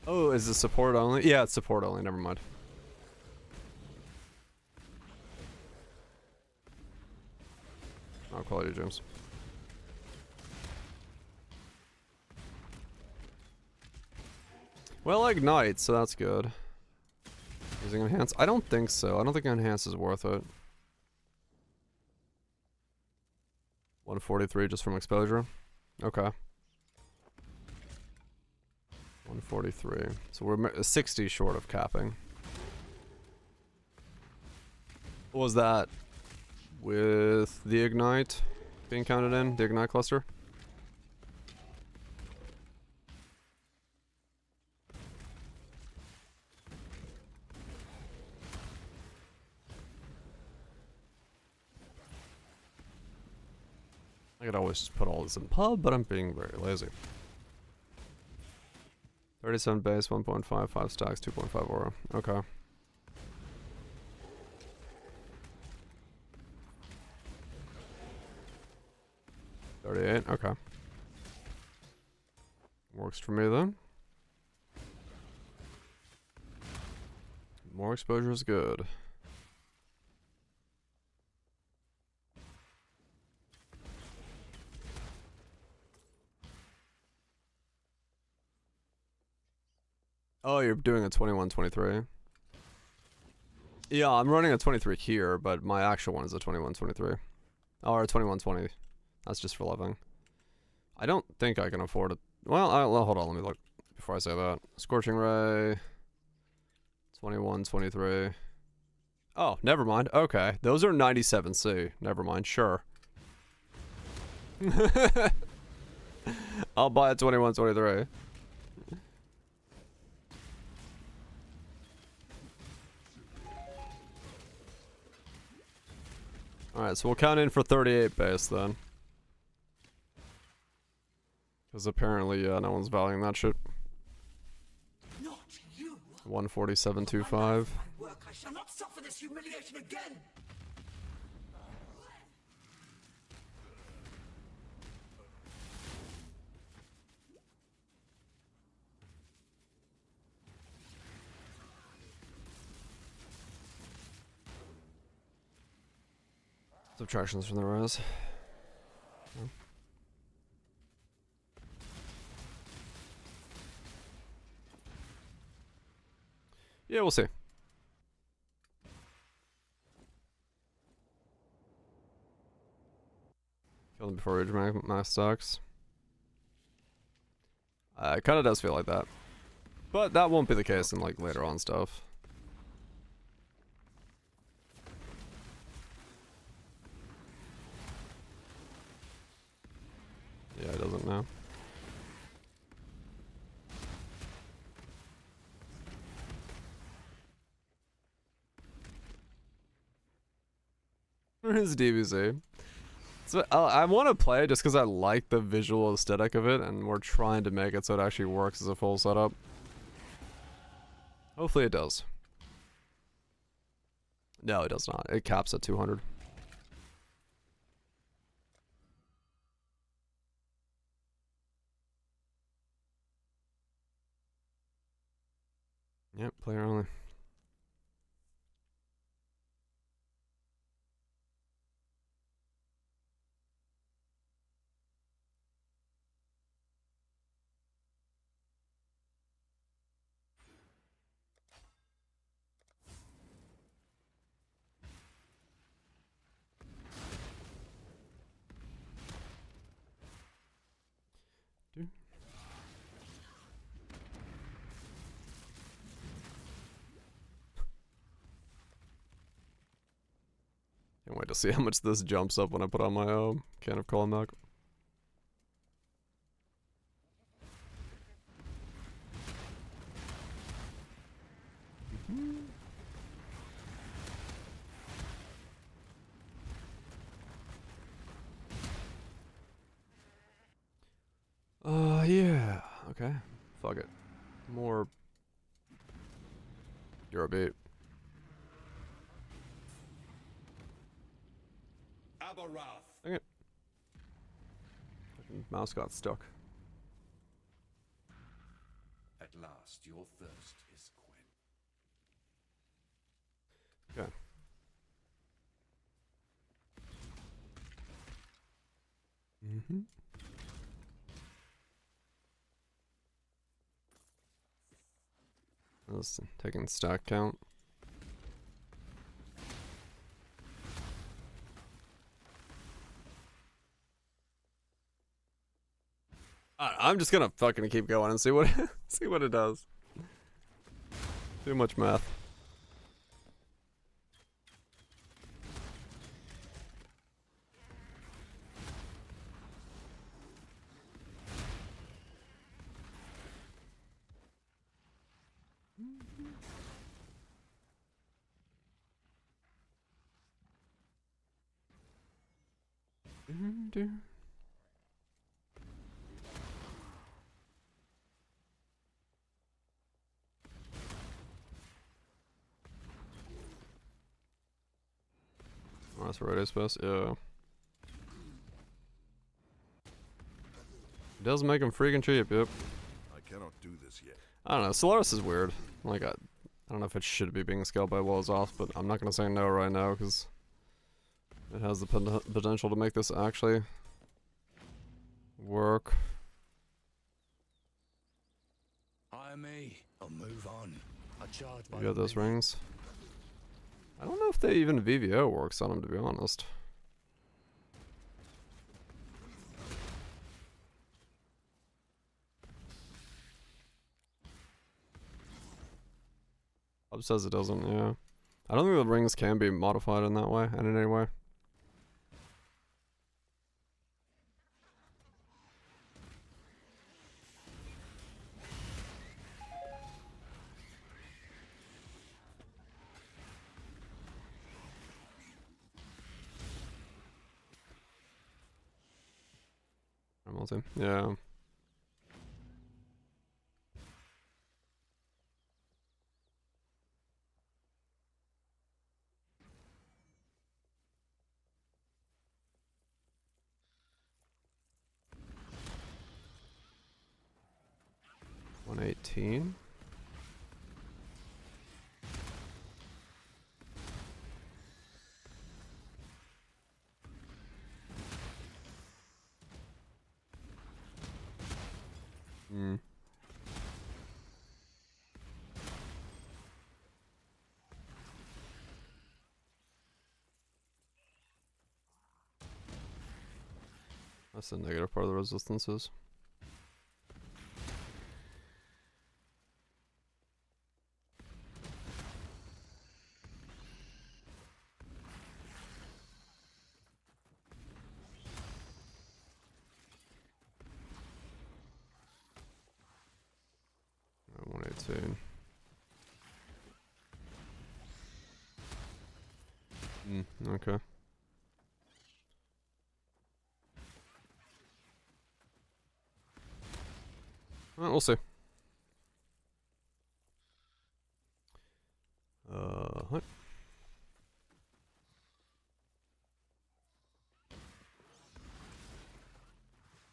Oh, is it support only? Yeah, it's support only, never mind. Oh, quality gems. Well, ignite, so that's good. Using enhance? I don't think so. I don't think enhance is worth it. 143 just from exposure. Okay. 143. So we're 60 short of capping. What was that? With the ignite being counted in? The ignite cluster? I could always just put all this in pub, but I'm being very lazy. 37 base, 1.5, 5 stacks, 2.5 aura. Okay. $38, okay. Works for me then. More exposure is good. Oh, you're doing a 21-23. Yeah, I'm running a 23 here, but my actual one is a 21-23. Or a 21-20. That's just for living. I don't think I can afford it. Well, hold on, let me look before I say that. Scorching Ray. 21-23. Oh, never mind. Okay, those are 97C. Never mind, sure. I'll buy a 21-23. Alright, so we'll count in for 38 base then. Because apparently, no one's valuing that shit. 147.25. Work, I shall not suffer this humiliation again. Subtractions from the res. Yeah, we'll see. Kill them before Rage Max stocks. It kind of does feel like that. But that won't be the case in like later on stuff. Yeah, it doesn't now. Where's DBZ? So I want to play just because I like the visual aesthetic of it, and we're trying to make it so it actually works as a full setup. Hopefully it does. No, it does not. It caps at 200. Yep, player only. Can't wait to see how much this jumps up when I put on my can of cola milk. Yeah. Okay. Fuck it. More. You're a beat. Dang it. Fucking mouse got stuck. At last, your thirst is quenched. Okay. Mm-hmm. Let's taking stack count. I'm just gonna fucking keep going and see what see what it does. Too much math. Oh, that's right, I suppose. Yeah. It does make him freaking cheap, yep. I cannot do this yet. I don't know, Solaris is weird. Like, I don't know if it should be being scaled by walls off, but I'm not gonna say no right now, because it has the potential to make this actually work. Hire me. I'll move on. I charge You got those rings. I don't know if they even VVO works on them, to be honest. Hub says it doesn't, yeah. I don't think the rings can be modified in that way, and in any way. Multi, yeah. $118. Hmm. That's the negative part of the resistances. Oh, 118. Okay. Well, we'll see. What?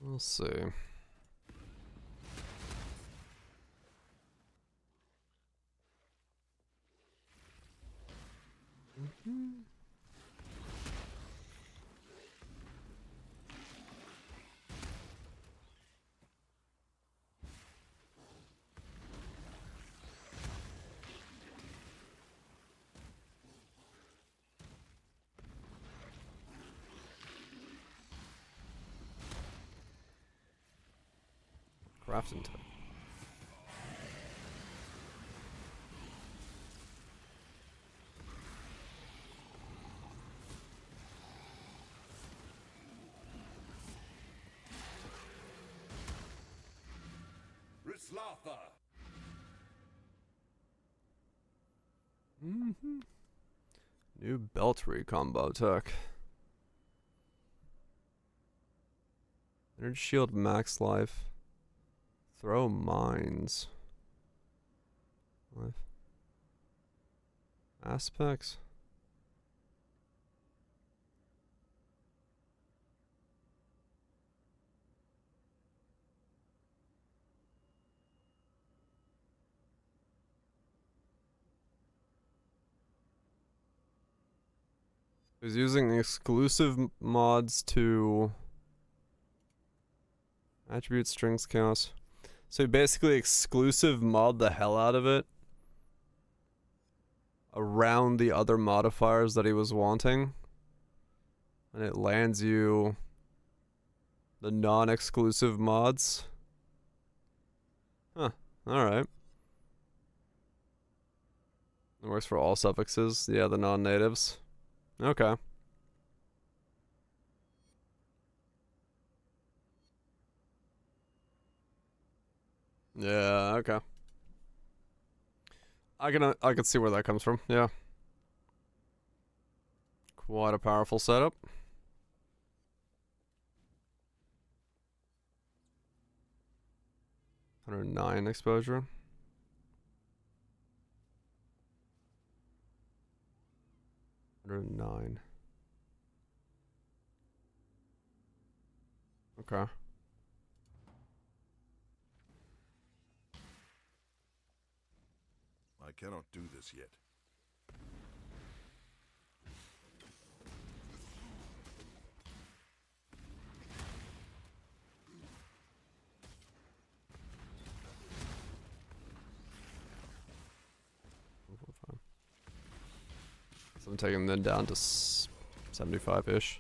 We'll see. Crafting type. Rislatha. New beltery combo tech. Energy shield max life. Throw mines. Life. Aspects. He's using exclusive mods to attribute strings chaos. So he basically exclusive mod the hell out of it around the other modifiers that he was wanting. And it lands you the non-exclusive mods. Huh. Alright. It works for all suffixes. Yeah, the non-natives. Okay. Yeah, okay. I can see where that comes from. Yeah. Quite a powerful setup. $109 exposure. $109. Okay. I cannot do this yet. So I'm taking them down to 75-ish.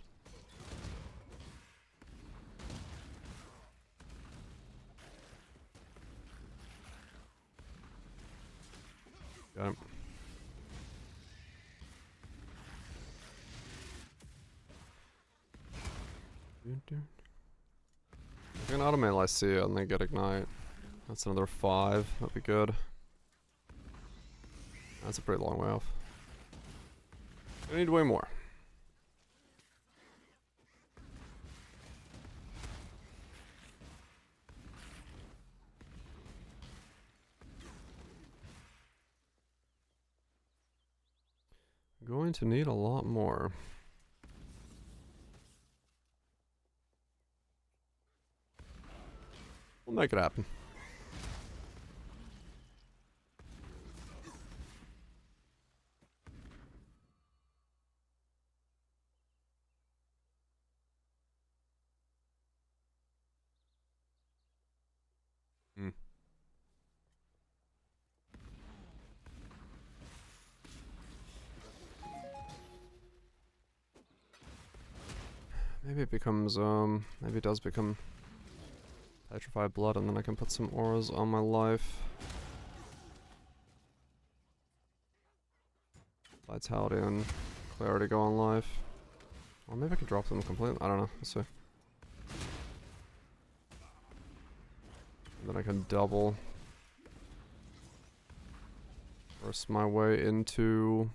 Got him. I can automate Lycia and then get Ignite. That's another 5. That'd be good. That's a pretty long way off. I need way more. Going to need a lot more. We'll make it happen. Maybe it becomes, maybe it does become Petrified Blood, and then I can put some auras on my life. Vitality and Clarity go on life. Or maybe I could drop them completely. I don't know. Let's see. And then I can double. Force my way into...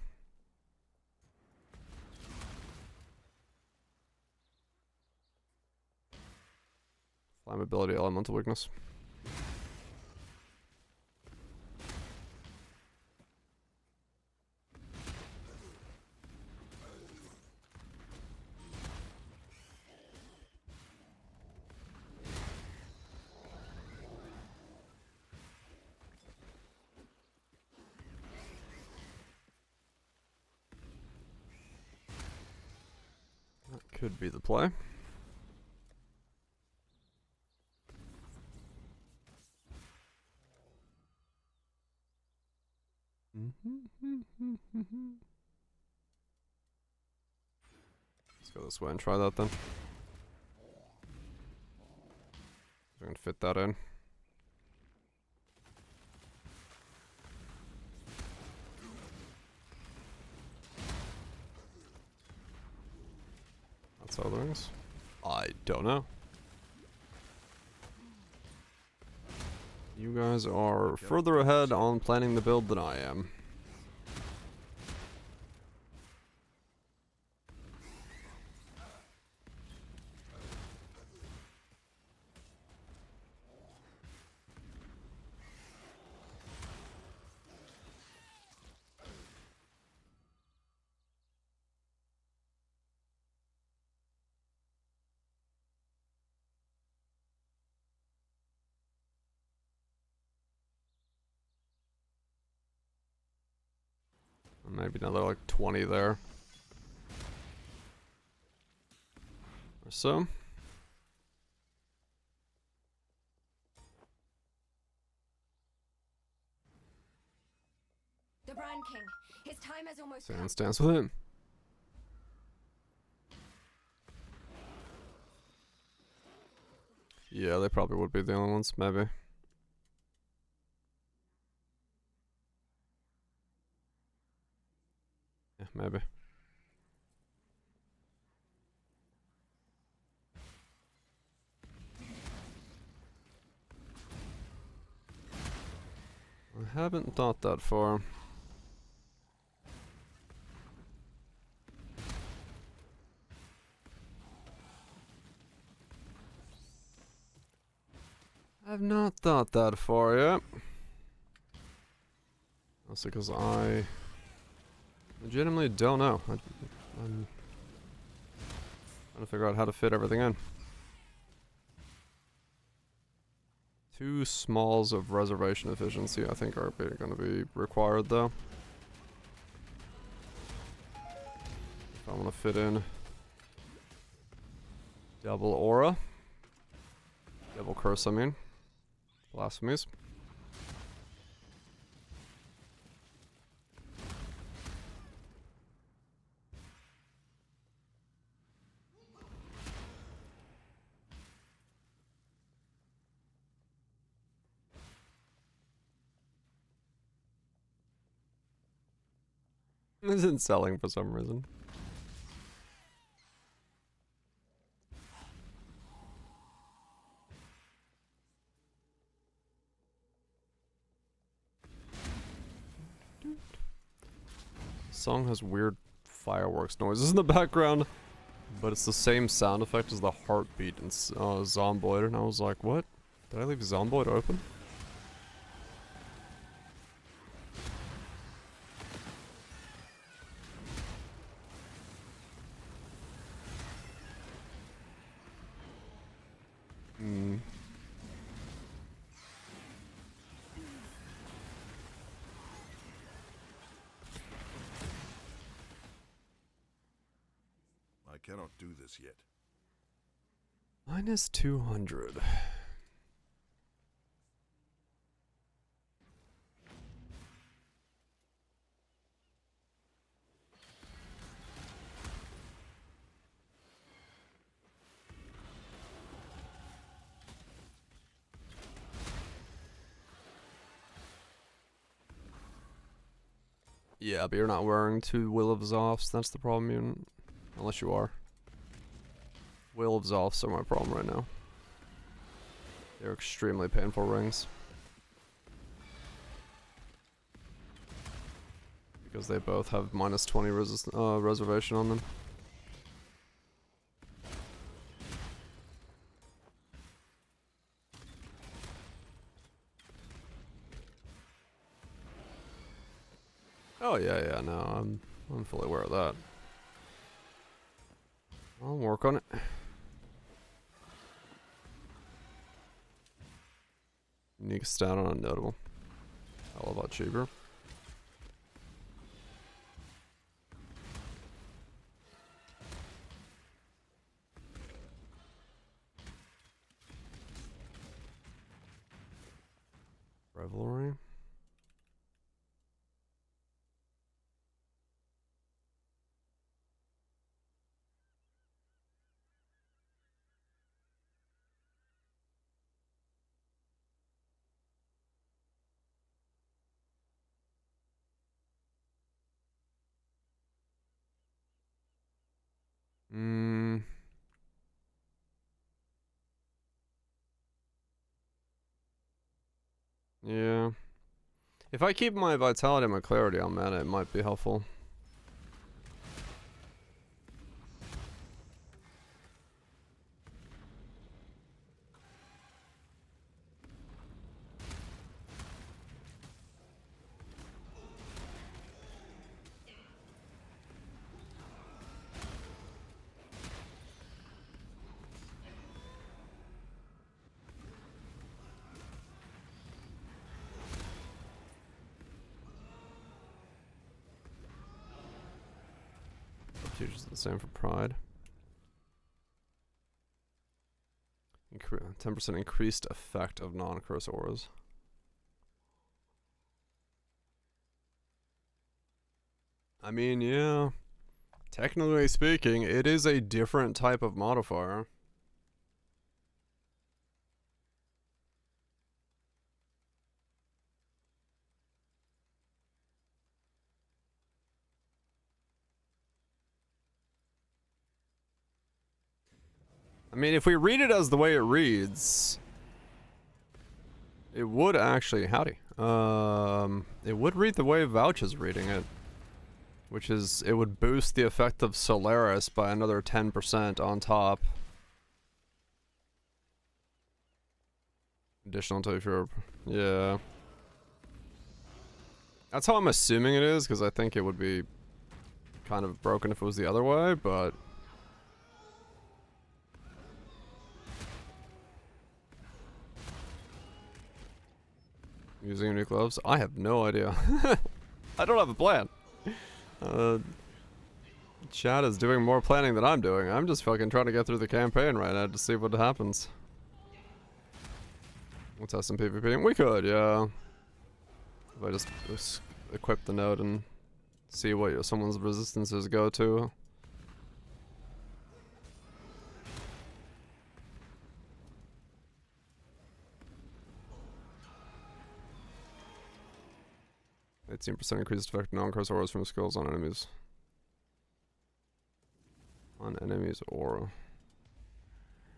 Flammability, Elemental Weakness. That could be the play. Let's go this way and try that then. I can fit that in. That's how things. I don't know. You guys are further ahead on planning the build than I am. Maybe another like 20 there. Or so. The Brand King. His time has almost Stay on stance with him. Yeah, they probably would be the only ones, maybe. Yeah, maybe. I haven't thought that far. I've not thought that far yet. That's because I legitimately don't know. I'm trying to figure out how to fit everything in. 2 smalls of reservation efficiency I think are going to be required though. If I want to fit in double aura. Double curse, I mean. Blasphemies. Isn't selling for some reason. Song has weird fireworks noises in the background, but it's the same sound effect as the heartbeat in Zomboid, and I was like, what? Did I leave Zomboid open? Hmm. I cannot do this yet. Minus 200. Yeah, but you're not wearing 2 Will of Zoths, that's the problem, unless you are. Will of Zoths are my problem right now. They're extremely painful rings. Because they both have minus 20 reservation on them. Oh yeah, no, I'm fully aware of that. I'll work on it. Unique stat on unnotable. Hell of a lot cheaper. Revelry. Yeah. If I keep my vitality and my clarity on mana, it might be helpful. Teaches the same for Pride. 10% increased effect of non-curse auras. I mean, yeah. Technically speaking, it is a different type of modifier. I mean, if we read it as the way it reads, it would actually, howdy. It would read the way Vouch is reading it. Which is, it would boost the effect of Solaris by another 10% on top. Additional to if you're, yeah. That's how I'm assuming it is, because I think it would be kind of broken if it was the other way, but... Using new gloves? I have no idea. I don't have a plan. Chad is doing more planning than I'm doing. I'm just fucking trying to get through the campaign right now to see what happens. We'll test some PvP. We could, yeah. If I just equip the node and see what someone's resistances go to. 18% increased effect non-curse auras from skills on enemies. On enemies aura.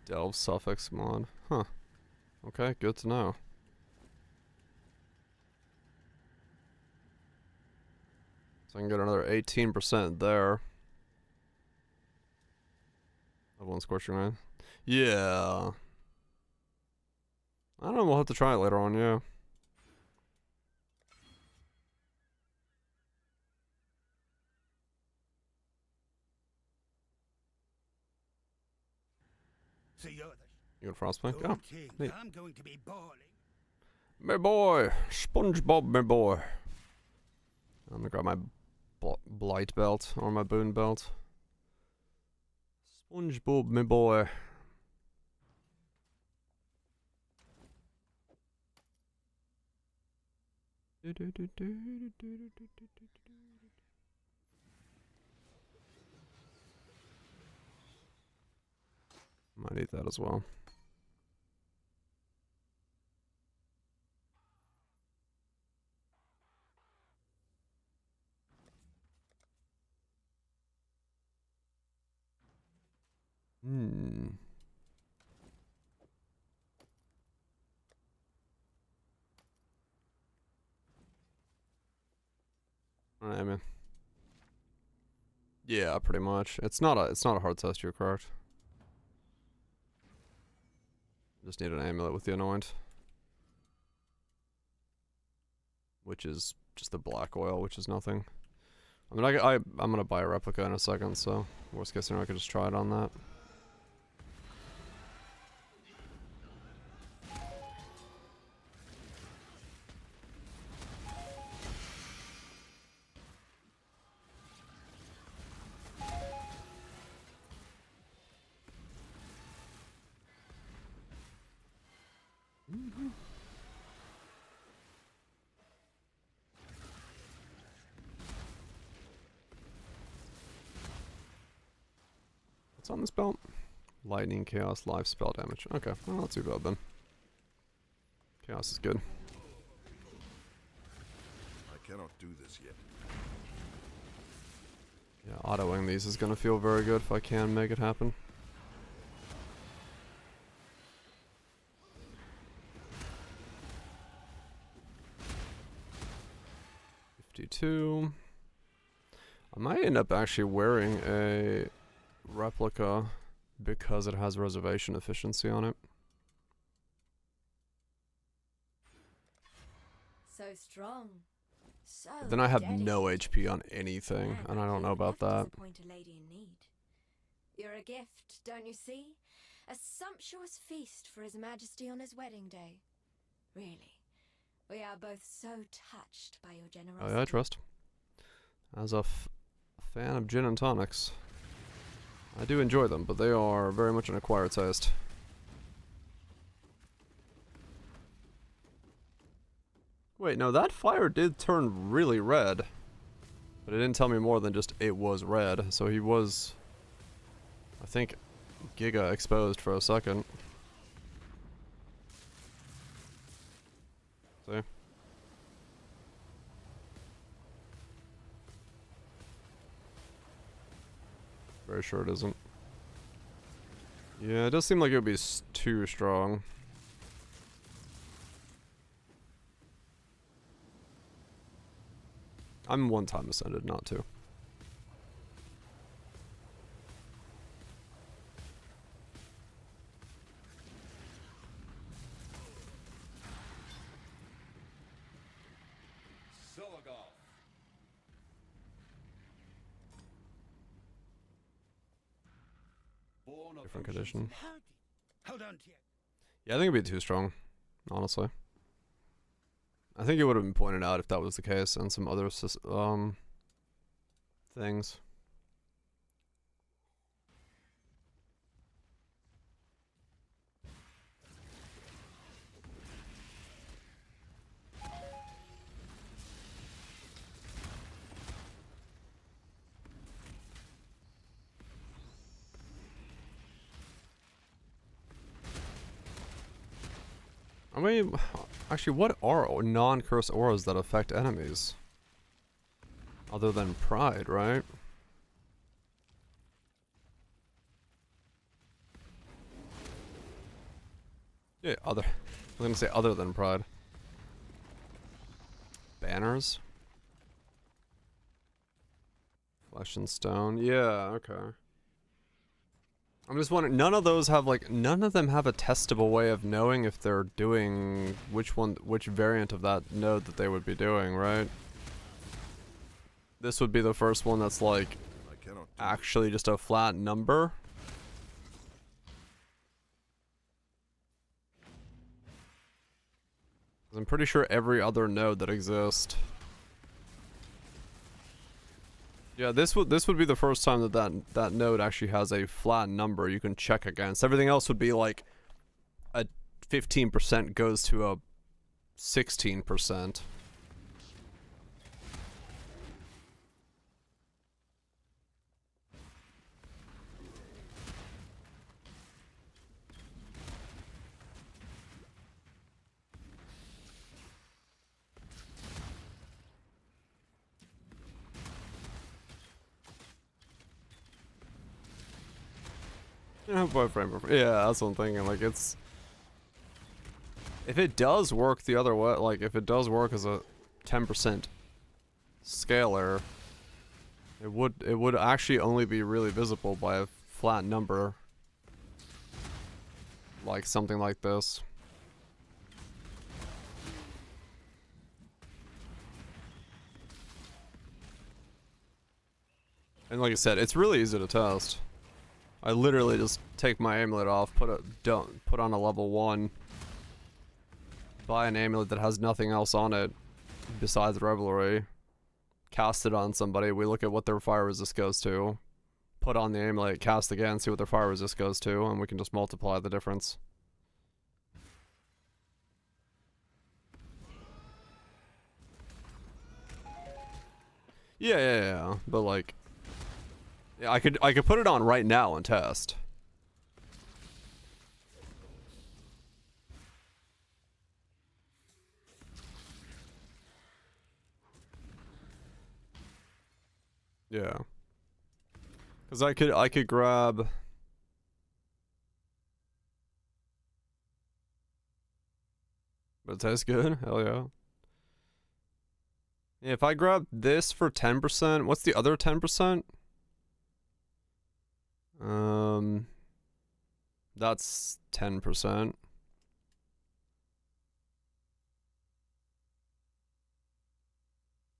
Delve suffix mod. Huh. Okay, good to know. So I can get another 18% there. Level 1 Scorching Rain. Yeah. I don't know, we'll have to try it later on, yeah. So you're You got Frostpunk? the Oh, king. neat. I'm going to be bawling. My boy! SpongeBob, my boy! I'm gonna grab my blight belt, or my boon belt. SpongeBob, my boy. Might need that as well. Alright, man. Yeah, pretty much. It's not a hard test, you're correct. Just need an amulet with the anoint. Which is just the black oil, which is nothing. I mean, I'm gonna buy a replica in a second, so worst case scenario, I could just try it on that. What's on this belt? Lightning, Chaos, Life, Spell Damage. Okay, well, not too bad then. Chaos is good. I cannot do this yet. Yeah, autoing these is gonna feel very good if I can make it happen. $52. I might end up actually wearing a replica because it has reservation efficiency on it. So strong. So But then I have dedicated. no HP on anything, Man, and I don't know you'd about never that. disappoint a lady in need. You're a gift, don't you see? A sumptuous feast for His Majesty on his wedding day. Really, we are both so touched by your generosity. Oh yeah, I trust. As a fan of gin and tonics, I do enjoy them, but they are very much an acquired taste. Wait, no, that fire did turn really red. But it didn't tell me more than just it was red, so he was, I think, giga exposed for a second. See? Very sure it isn't. Yeah, it does seem like it would be too strong. I'm one time ascended, not two. Different condition. Hold on to you. Yeah, I think it'd be too strong, honestly. I think it would have been pointed out if that was the case, and some other things. I mean, actually, what are non-curse auras that affect enemies? Other than pride, right? Yeah, other. I was gonna say other than pride. Banners. Flesh and stone. Yeah, okay. I'm just wondering, none of those have like, none of them have a testable way of knowing if they're doing which variant of that node that they would be doing, right? This would be the first one that's like, actually just a flat number. I'm pretty sure every other node that exists. Yeah, this would be the first time that node actually has a flat number you can check against. Everything else would be like a 15% goes to a 16%. Yeah, boyfriend. Yeah, that's what I'm thinking. Like, it's... If it does work the other way, like, if it does work as a 10% scalar, it would actually only be really visible by a flat number. Like, something like this. And like I said, it's really easy to test. I literally just take my amulet off, put on a level 1, buy an amulet that has nothing else on it besides Revelry, cast it on somebody, we look at what their fire resist goes to, put on the amulet, cast again, see what their fire resist goes to, and we can just multiply the difference. Yeah, but like... Yeah, I could put it on right now and test. Yeah. Cause I could grab but it tastes good? Hell yeah. Yeah, if I grab this for 10%, what's the other 10%? That's 10%.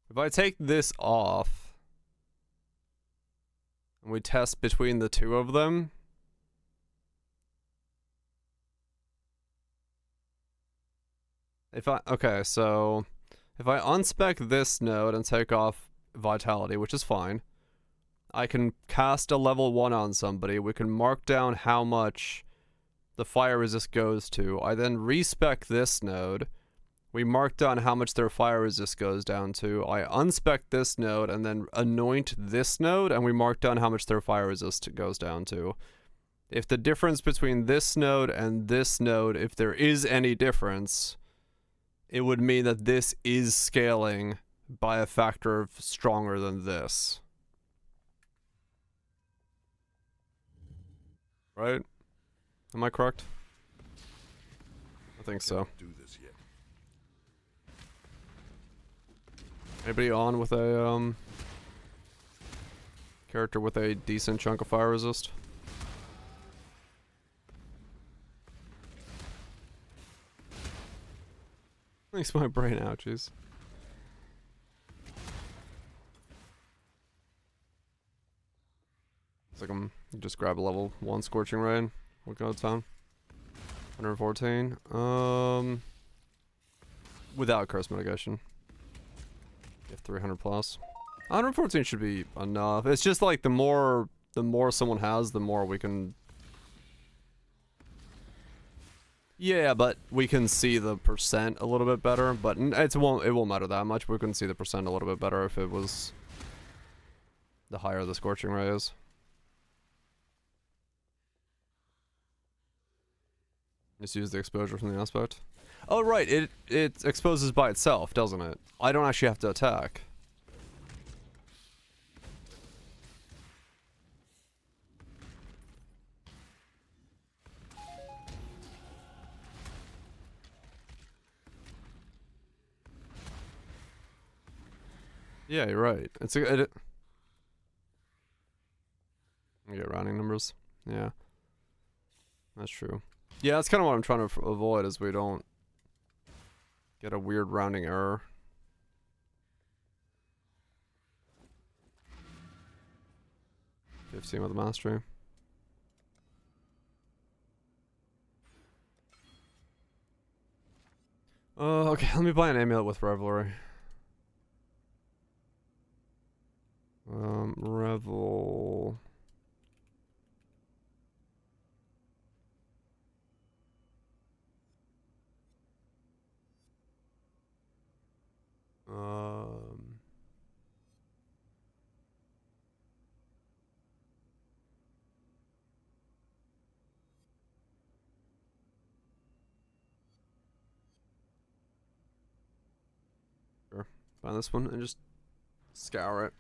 If I take this off and we test between the two of them, okay, so if I unspec this node and take off vitality, which is fine, I can cast a level 1 on somebody. We can mark down how much the fire resist goes to. I then respec this node. We mark down how much their fire resist goes down to. I unspec this node and then anoint this node, and we mark down how much their fire resist goes down to. If the difference between this node and this node, if there is any difference, it would mean that this is scaling by a factor of stronger than this. Right? Am I correct? I think so. Do this yet. Anybody on with a character with a decent chunk of fire resist? Makes my brain ouchies. It's like you just grab a level 1 Scorching Rain. We'll go to town. 114. Without curse mitigation. If 300 plus. 114 should be enough. It's just like the more someone has, the more we can. Yeah, but we can see the percent a little bit better. But it won't matter that much. We can see the percent a little bit better if it was the higher the Scorching Ray is. Just use the exposure from the aspect. Oh right, it exposes by itself, doesn't it? I don't actually have to attack. Yeah, you're right. It's a you get rounding numbers. Yeah, that's true. Yeah, that's kind of what I'm trying to avoid, is we don't get a weird rounding error. Fifteen with the mastery. Okay, let me buy an amulet with revelry. Revel. Sure. Find this one and just scour it.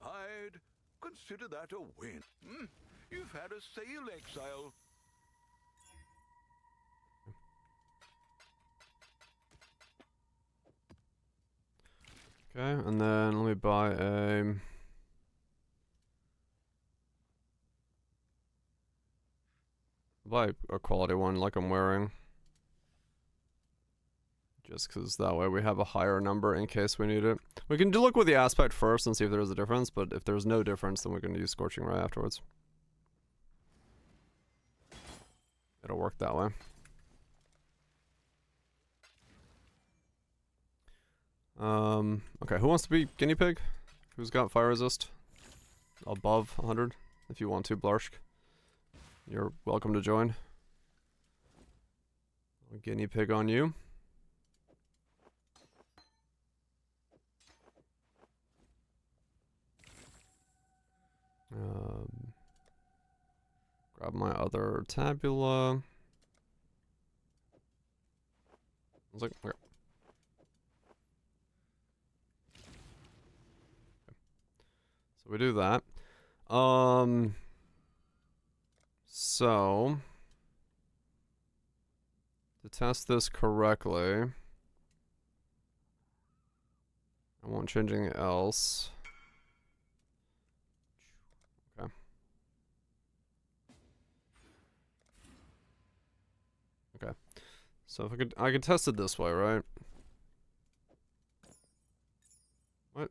I'd consider that a win. You've had a sail exile. Okay, and then let me buy a quality one like I'm wearing. Just because that way we have a higher number in case we need it. We can look with the aspect first and see if there's a difference, but if there's no difference, then we can use Scorching right afterwards. It'll work that way. Okay, who wants to be guinea pig? Who's got fire resist? Above 100? If you want to, Blarshk. You're welcome to join. Guinea pig on you. Grab my other tabula. I was like, okay. So we do that. So to test this correctly, I won't change anything else. Okay. Okay. So if I could test it this way, right? What?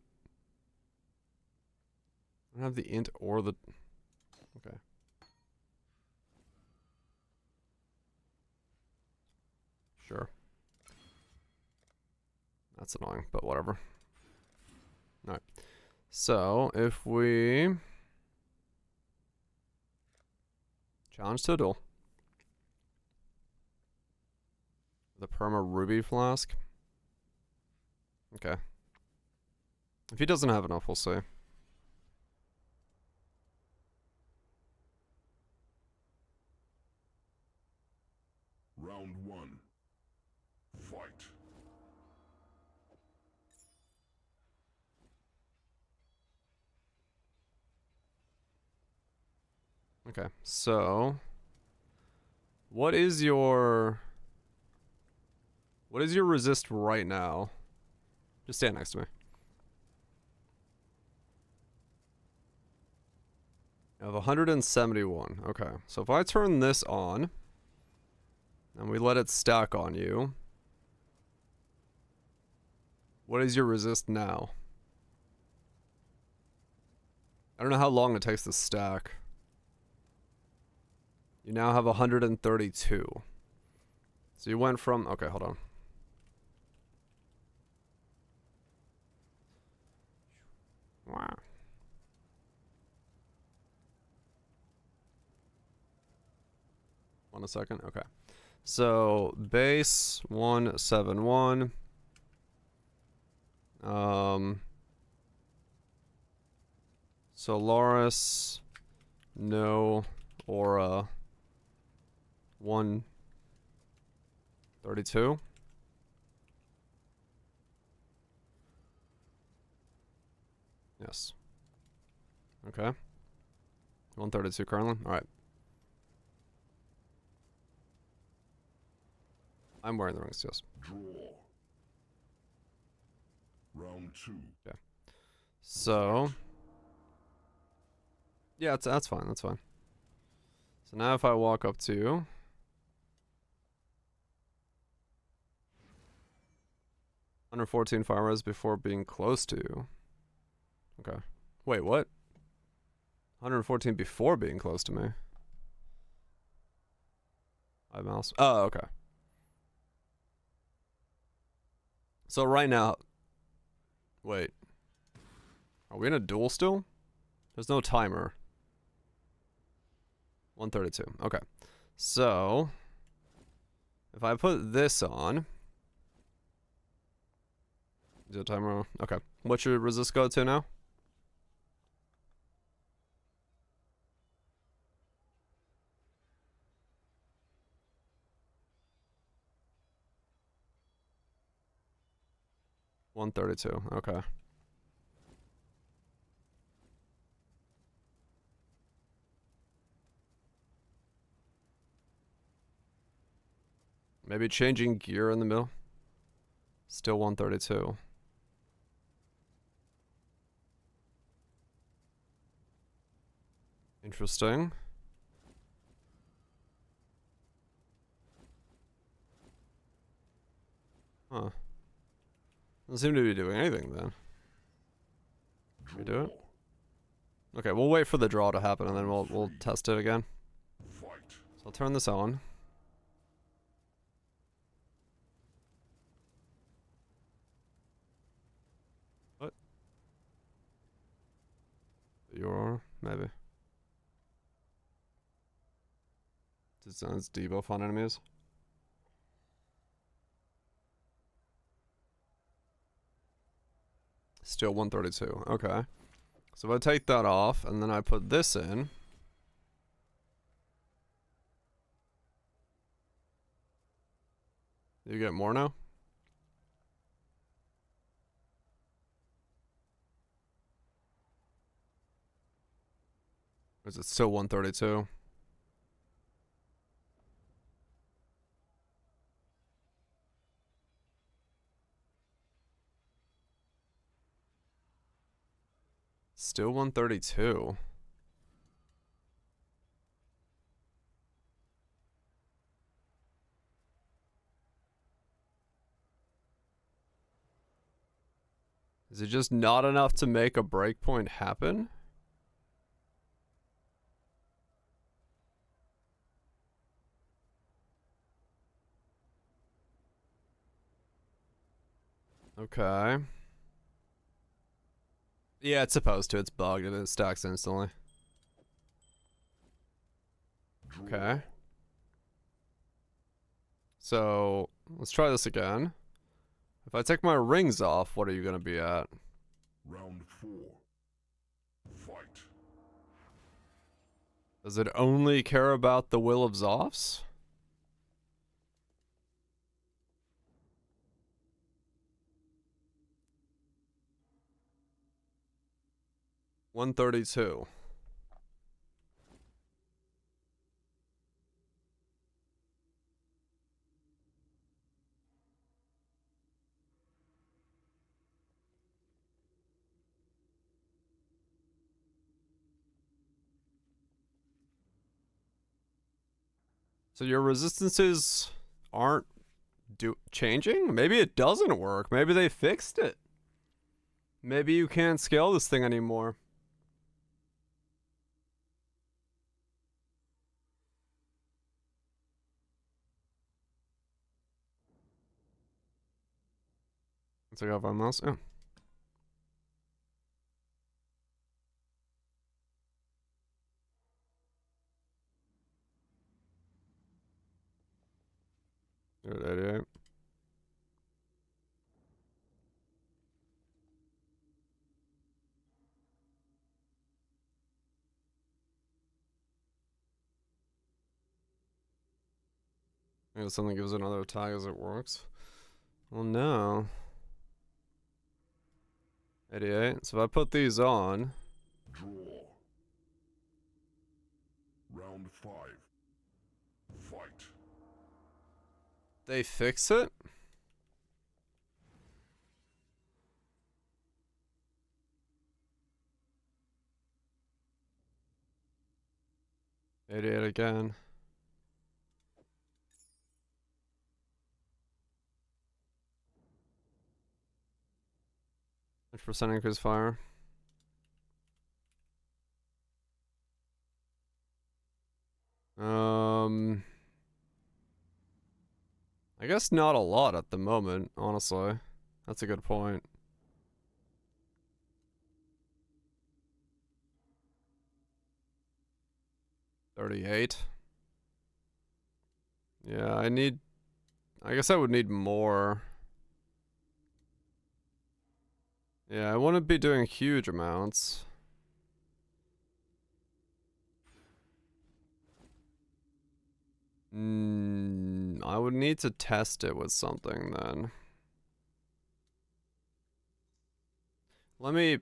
I don't have the int or the... Okay. Sure. That's annoying, but whatever. Alright. So, if we... challenge to a duel. The perma ruby flask. Okay. If he doesn't have enough, we'll see. Round one. Fight. Okay, so what is your resist right now? Just stand next to me. I have 171. Okay, so if I turn this on and we let it stack on you, what is your resist now? I don't know how long it takes to stack. You now have 132. So you went from... Okay, hold on. Wow. One second. Okay. So base 171. Solaris, no aura, 132. Yes. Okay. 132 currently. All right. I'm wearing the rings, yes. Draw. Round 2. Okay. So yeah, that's fine. That's fine. So now if I walk up to 114 fire res before being close to. Okay. Wait, what? 114 before being close to me. Mouse. Oh, okay. So right now, wait. Are we in a duel still? There's no timer. 132. Okay. So if I put this on, is it a timer? Okay. What should resist go to now? $132. Okay. Maybe changing gear in the middle. Still 132. Interesting. Huh. Doesn't seem to be doing anything then. Can we do it? Okay, we'll wait for the draw to happen and then we'll test it again. So I'll turn this on. What? Your maybe. It sounds debuff on enemies. Still 132. Okay. So if I take that off and then I put this in. You get more now? Or is it still 132? Still 132. Is it just not enough to make a breakpoint happen? Okay. Yeah, it's supposed to. It's bugged and it stacks instantly. Okay. So, let's try this again. If I take my rings off, what are you going to be at? Round 4. Fight. Does it only care about the Will of Zophs? $132. So your resistances aren't changing? Maybe it doesn't work. Maybe they fixed it. Maybe you can't scale this thing anymore. Let's take off my mouse. Oh. You're at 88. Maybe something gives it another attack as it works. Well, no. 88. So if I put these on. Draw. Round 5. Fight. They fix it? Idiot again. Which percent increase fire? I guess not a lot at the moment, honestly. That's a good point. $38. Yeah, I guess I would need more. Yeah, I wouldn't be doing huge amounts. I would need to test it with something then. Let me...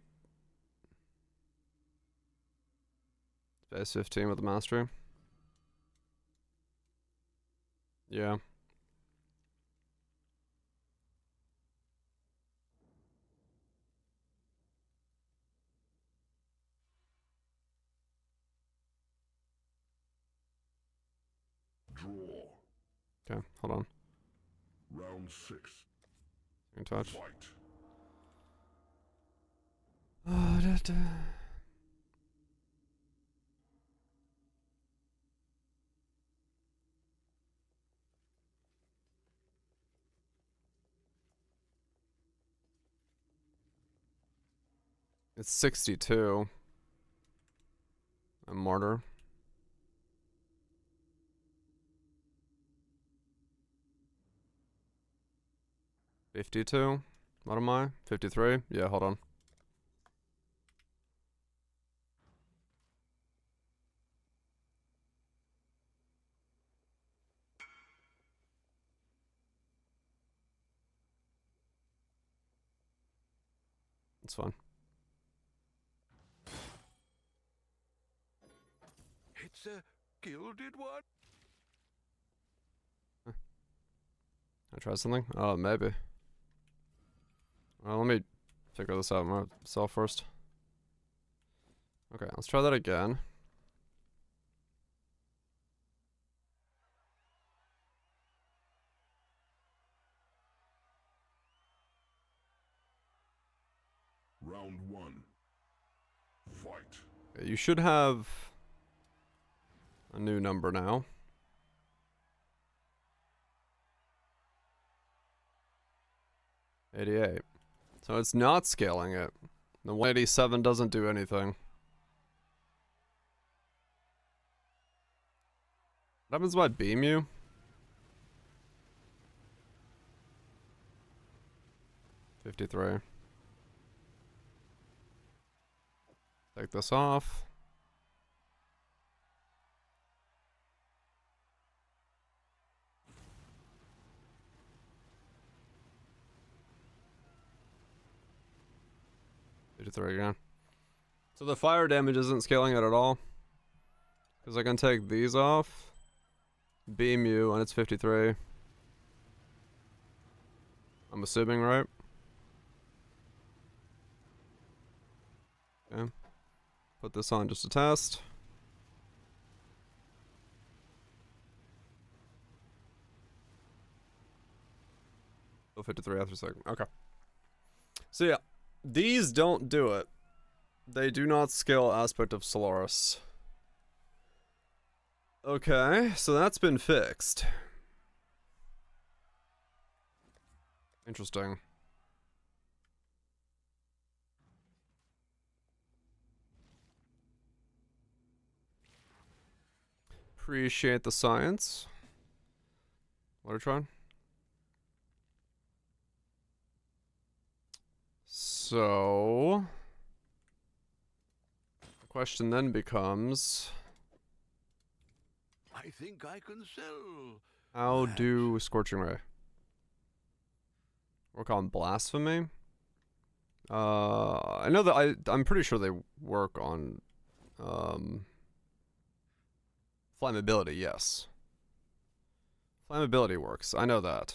Base 15 with the mastery. Yeah. Draw. Okay, hold on. Round 6. In touch. Fight. It's 62. A martyr. $52. What am I? 53? Yeah, hold on. It's fine. It's a gilded one. I try something? Oh, maybe. Well, let me figure this out myself first. Okay, let's try that again. Round 1. Fight. Okay, you should have a new number now. $88. So it's not scaling it. The 187 doesn't do anything. What happens if I beam you? $53. Take this off. $53 again. So the fire damage isn't scaling it at all. Because I can take these off. Beam you, and it's 53. I'm assuming, right? Okay. Put this on just to test. Oh, 53 after a second. Okay. So yeah, these don't do it. They do not scale aspect of Solaris. Okay, so that's been fixed. Interesting. Appreciate the science. Watertron. So the question then becomes, I think I can sell. how do Scorching Ray work on Blasphemy? I know that I'm pretty sure they work on flammability, yes. Flammability works. I know that.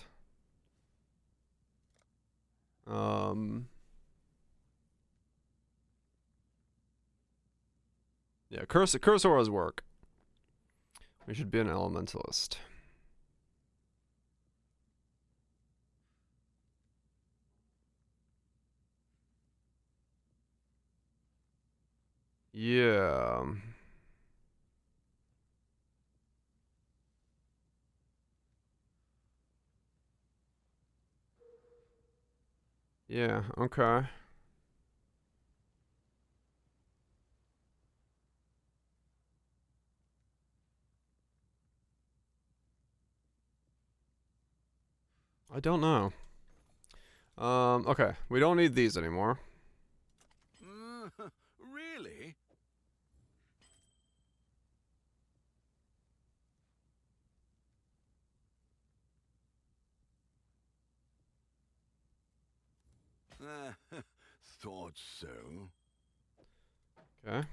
Yeah, cursors work. We should be an elementalist. Yeah. Yeah, okay. I don't know. Okay. We don't need these anymore. Really? Thought so. Okay.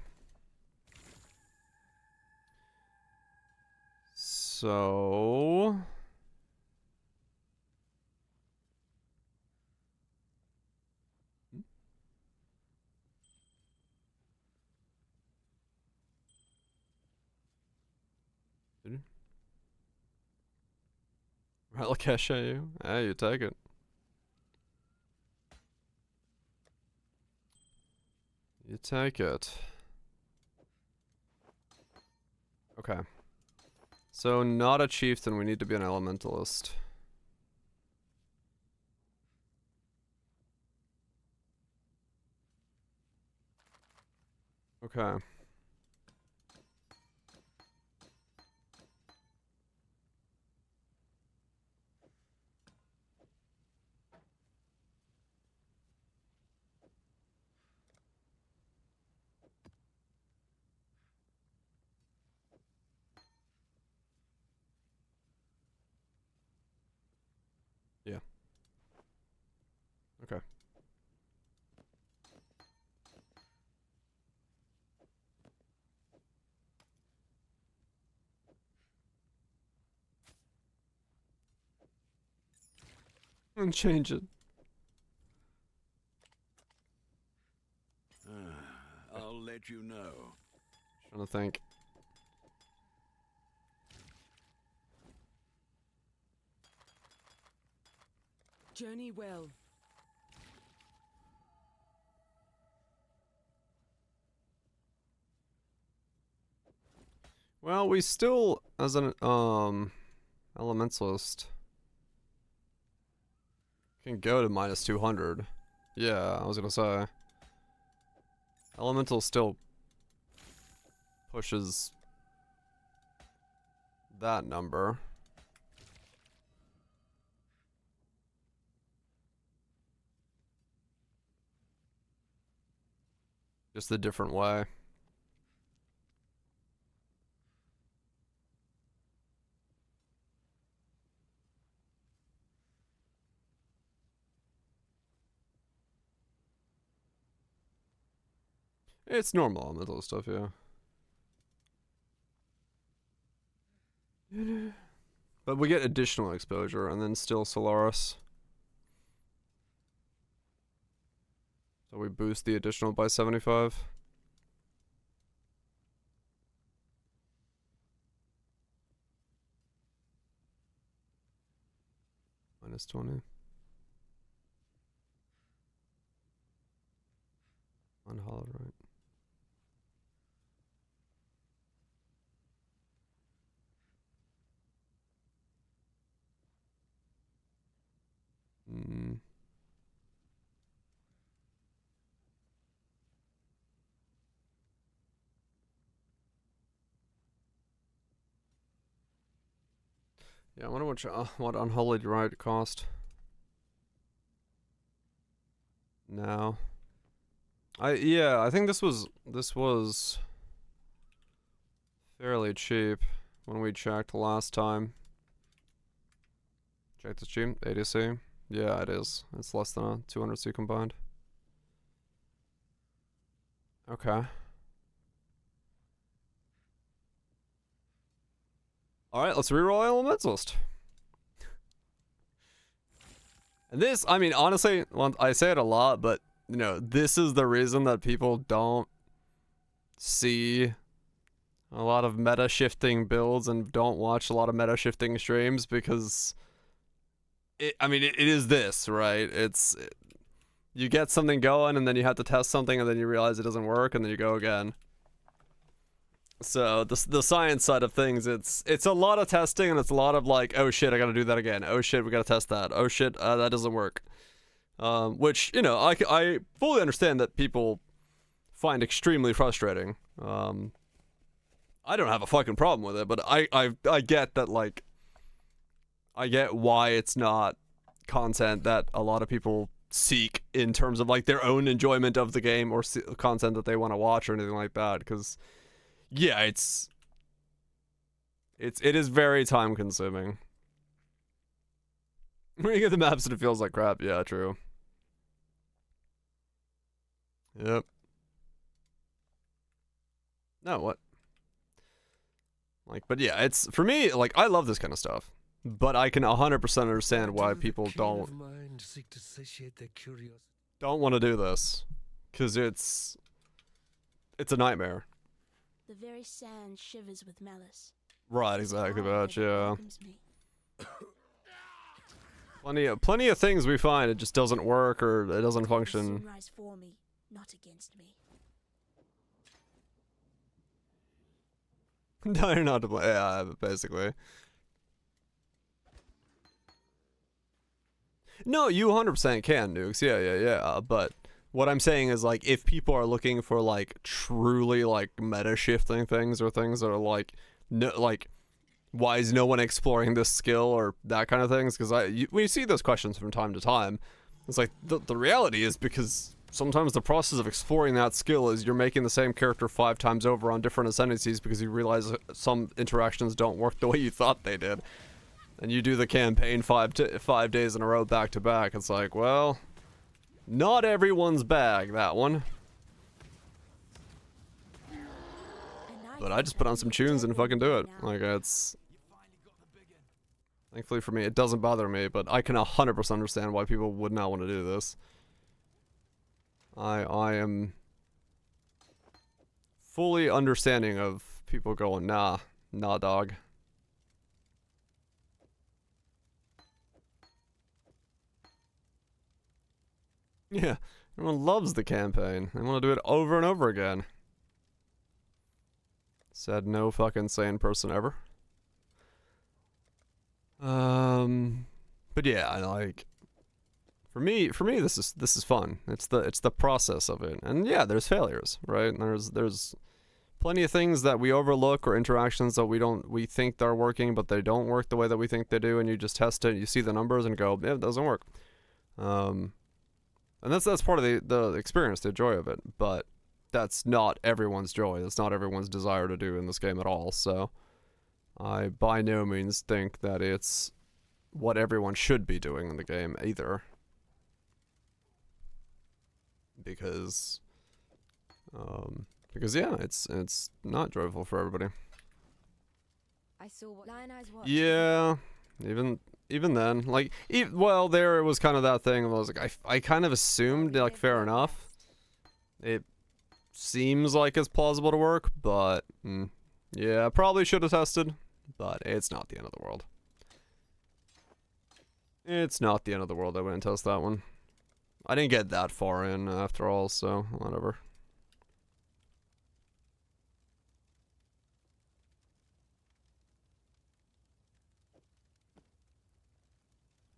So... Relic cache you? Hey, you take it. You take it. Okay. So, not a chieftain, we need to be an elementalist. Okay. Yeah. Okay. And change it. I'll let you know. Trying to think. Journey well. Well, we still, as an elementalist, can go to minus 200. Yeah, I was gonna say. Elemental still pushes that number. Just a different way. It's normal elemental stuff, yeah. But we get additional exposure and then still Solaris. So we boost the additional by 75. Minus 20. Unhollowed, right? Hmm. Yeah, I wonder what unhollowed right cost. Now. Yeah, I think this was fairly cheap when we checked last time. Check this cheap, 80C. Yeah, it is. It's less than a 200C combined. Okay. Alright, let's reroll Elementalist. And this, I mean, honestly, well, I say it a lot, but, you know, this is the reason that people don't see a lot of meta shifting builds and don't watch a lot of meta shifting streams, because it is this, right? You get something going and then you have to test something and then you realize it doesn't work and then you go again. So the science side of things, it's a lot of testing and it's a lot of like, oh shit, I gotta do that again. Oh shit, we gotta test that. Oh shit, that doesn't work. Which, you know, I fully understand that people find extremely frustrating. I don't have a fucking problem with it, but I get that, like, I get why it's not content that a lot of people seek in terms of like their own enjoyment of the game or content that they want to watch or anything like that, because yeah, it is very time consuming. When you get the maps and it feels like crap, yeah, true. Yep. No, what? Like, but yeah, it's, for me, like, I love this kind of stuff, but I can 100% understand why people don't want to do this, because it's a nightmare. The very sand shivers with malice. Right, exactly, that, yeah. Plenty of things we find, it just doesn't work or it doesn't function. Sunrise for me, not against me. No, you're not to blame. Yeah, basically. No, you 100% can, Nukes. Yeah. But what I'm saying is, like, if people are looking for, like, truly, like, meta shifting things or things that are, like, no, like, why is no one exploring this skill or that kind of things? Because we see those questions from time to time. It's like, the reality is because sometimes the process of exploring that skill is you're making the same character 5 times over on different ascendancies because you realize some interactions don't work the way you thought they did. And you do the campaign 5 days in a row back to back. It's like, well, not everyone's bag, that one. But I just put on some tunes and fucking do it. Like, it's... Thankfully for me, it doesn't bother me, but I can 100% understand why people would not want to do this. I am fully understanding of people going, nah, dog. Yeah, everyone loves the campaign. They want to do it over and over again. Said no fucking sane person ever. But yeah, like, for me, this is fun. It's the process of it, and yeah, there's failures, right? And there's plenty of things that we overlook or interactions that we think they're working, but they don't work the way that we think they do, and you just test it, you see the numbers, and go, yeah, it doesn't work. And that's part of the experience, the joy of it, but that's not everyone's joy. That's not everyone's desire to do in this game at all. So I by no means think that it's what everyone should be doing in the game either. Because yeah, it's not joyful for everybody. I saw what Lion Eyes watched. Yeah, even then, like, well, there it was kind of that thing. I was like, I kind of assumed, like, fair enough. It seems like it's plausible to work, but yeah, probably should have tested. But it's not the end of the world. It's not the end of the world. I wouldn't test that one. I didn't get that far in after all, so whatever.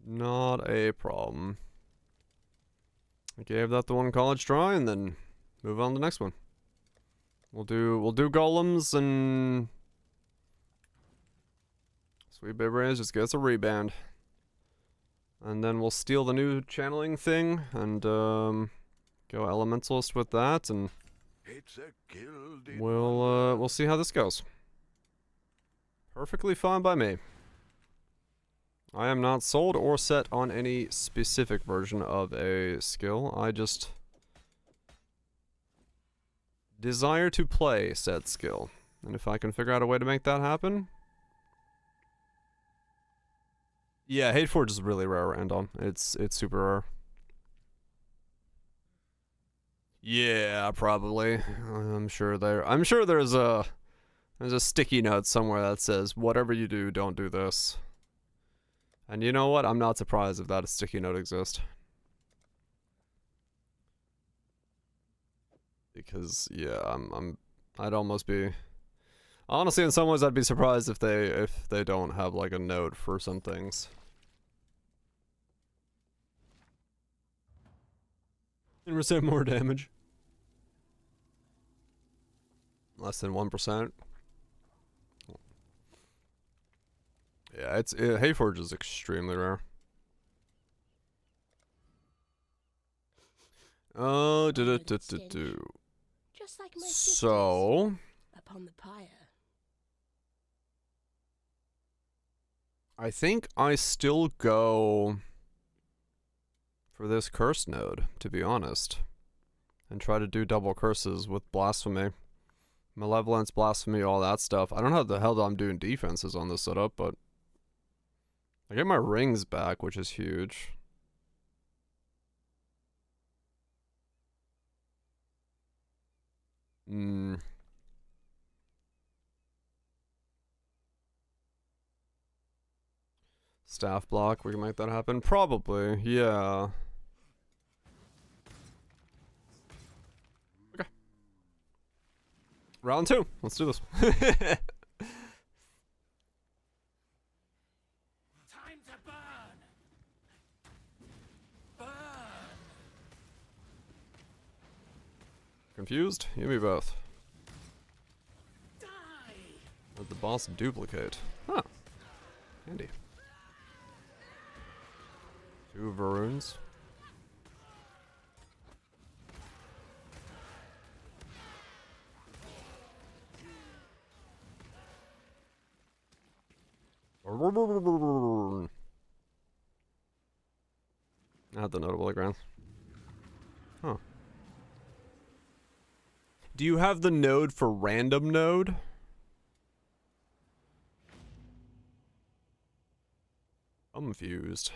Not a problem. I gave that the one college try and then move on to the next one. We'll do golems and Sweet Baby Rays just gets a rebound. And then we'll steal the new channeling thing and go elementalist with that, and we'll see how this goes. Perfectly fine by me. I am not sold or set on any specific version of a skill. I just desire to play said skill. And if I can figure out a way to make that happen, Yeah, Hateforge is really rare, Randon. It's super rare. Yeah, probably. I'm sure there's a sticky note somewhere that says whatever you do, don't do this. And you know what? I'm not surprised if that sticky note exists. Because yeah, I'd almost be honestly in some ways I'd be surprised if they don't have like a note for some things. 10% more damage. Less than 1%. Yeah, Hayforge is extremely rare. Oh, do. Just like my So upon the pyre. I think I still go for this curse node, to be honest. And try to do double curses with blasphemy. Malevolence, blasphemy, all that stuff. I don't know how the hell I'm doing defenses on this setup, but I get my rings back, which is huge. Staff block, we can make that happen? Probably, yeah. Okay. Round 2, let's do this. Time to burn! Burn! Confused? Give me both. Die! Let the boss duplicate. Huh. Handy. 2 Varoons. I had the notable ground. Huh. Do you have the node for random node? Confused.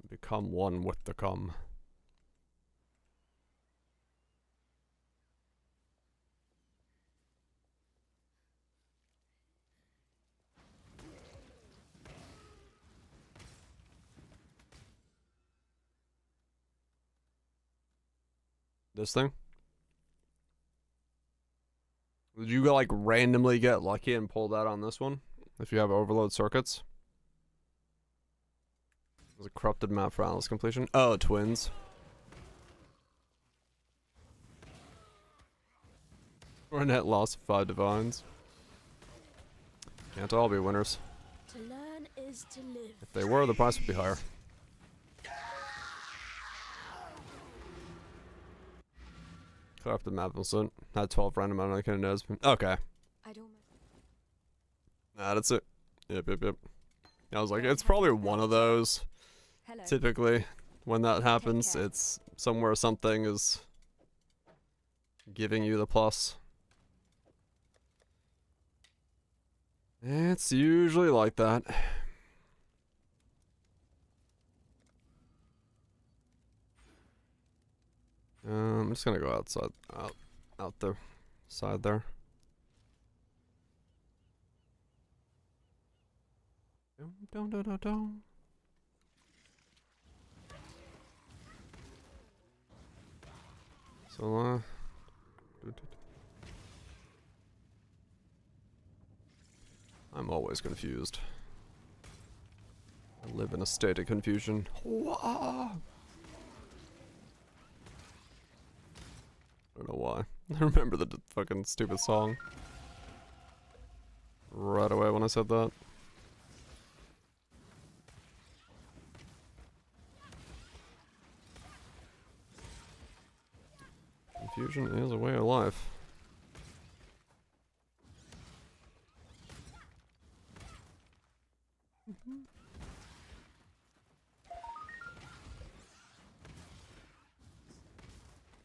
Become one with the cum. This thing? Did you like randomly get lucky and pull that on this one? If you have overload circuits? It was a corrupted map for Atlas completion. Oh, twins. Or a net loss of 5 divines. Can't all be winners. To learn is to live. If they were, the price would be higher. Corrupted map instant. Had 12 random unallocated nodes. Okay. Nah, that's it. Yep. I was like, it's probably one of those. Hello. Typically, when that happens, it's somewhere something is giving you the plus. It's usually like that. I'm just gonna go outside, out the side there. Don't. So, I'm always confused. I live in a state of confusion. I don't know why. I remember the fucking stupid song right away when I said that. Confusion is a way of life.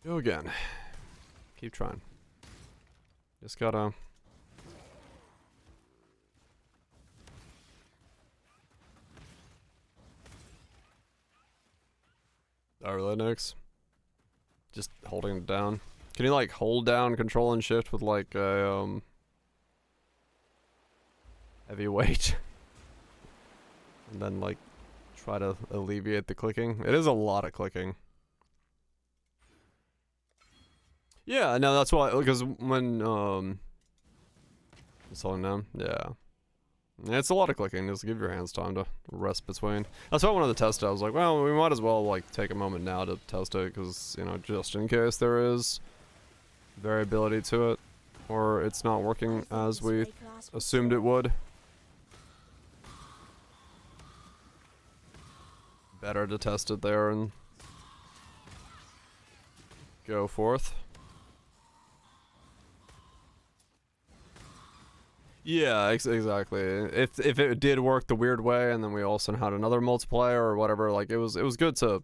Go again. Keep trying. Just gotta... Oh, really, Nix? Just holding it down. Can you, like, hold down Control and Shift with, like, a, heavy weight? And then, like, try to alleviate the clicking? It is a lot of clicking. Yeah, no, that's why, because when, it's holding down, yeah. It's a lot of clicking, just give your hands time to rest between. That's why I wanted to test it. I was like, well, we might as well, like, take a moment now to test it, because, you know, just in case there is variability to it, or it's not working as we assumed it would. Better to test it there and go forth. Yeah, exactly. If it did work the weird way, and then we also had another multiplayer or whatever, like it was good to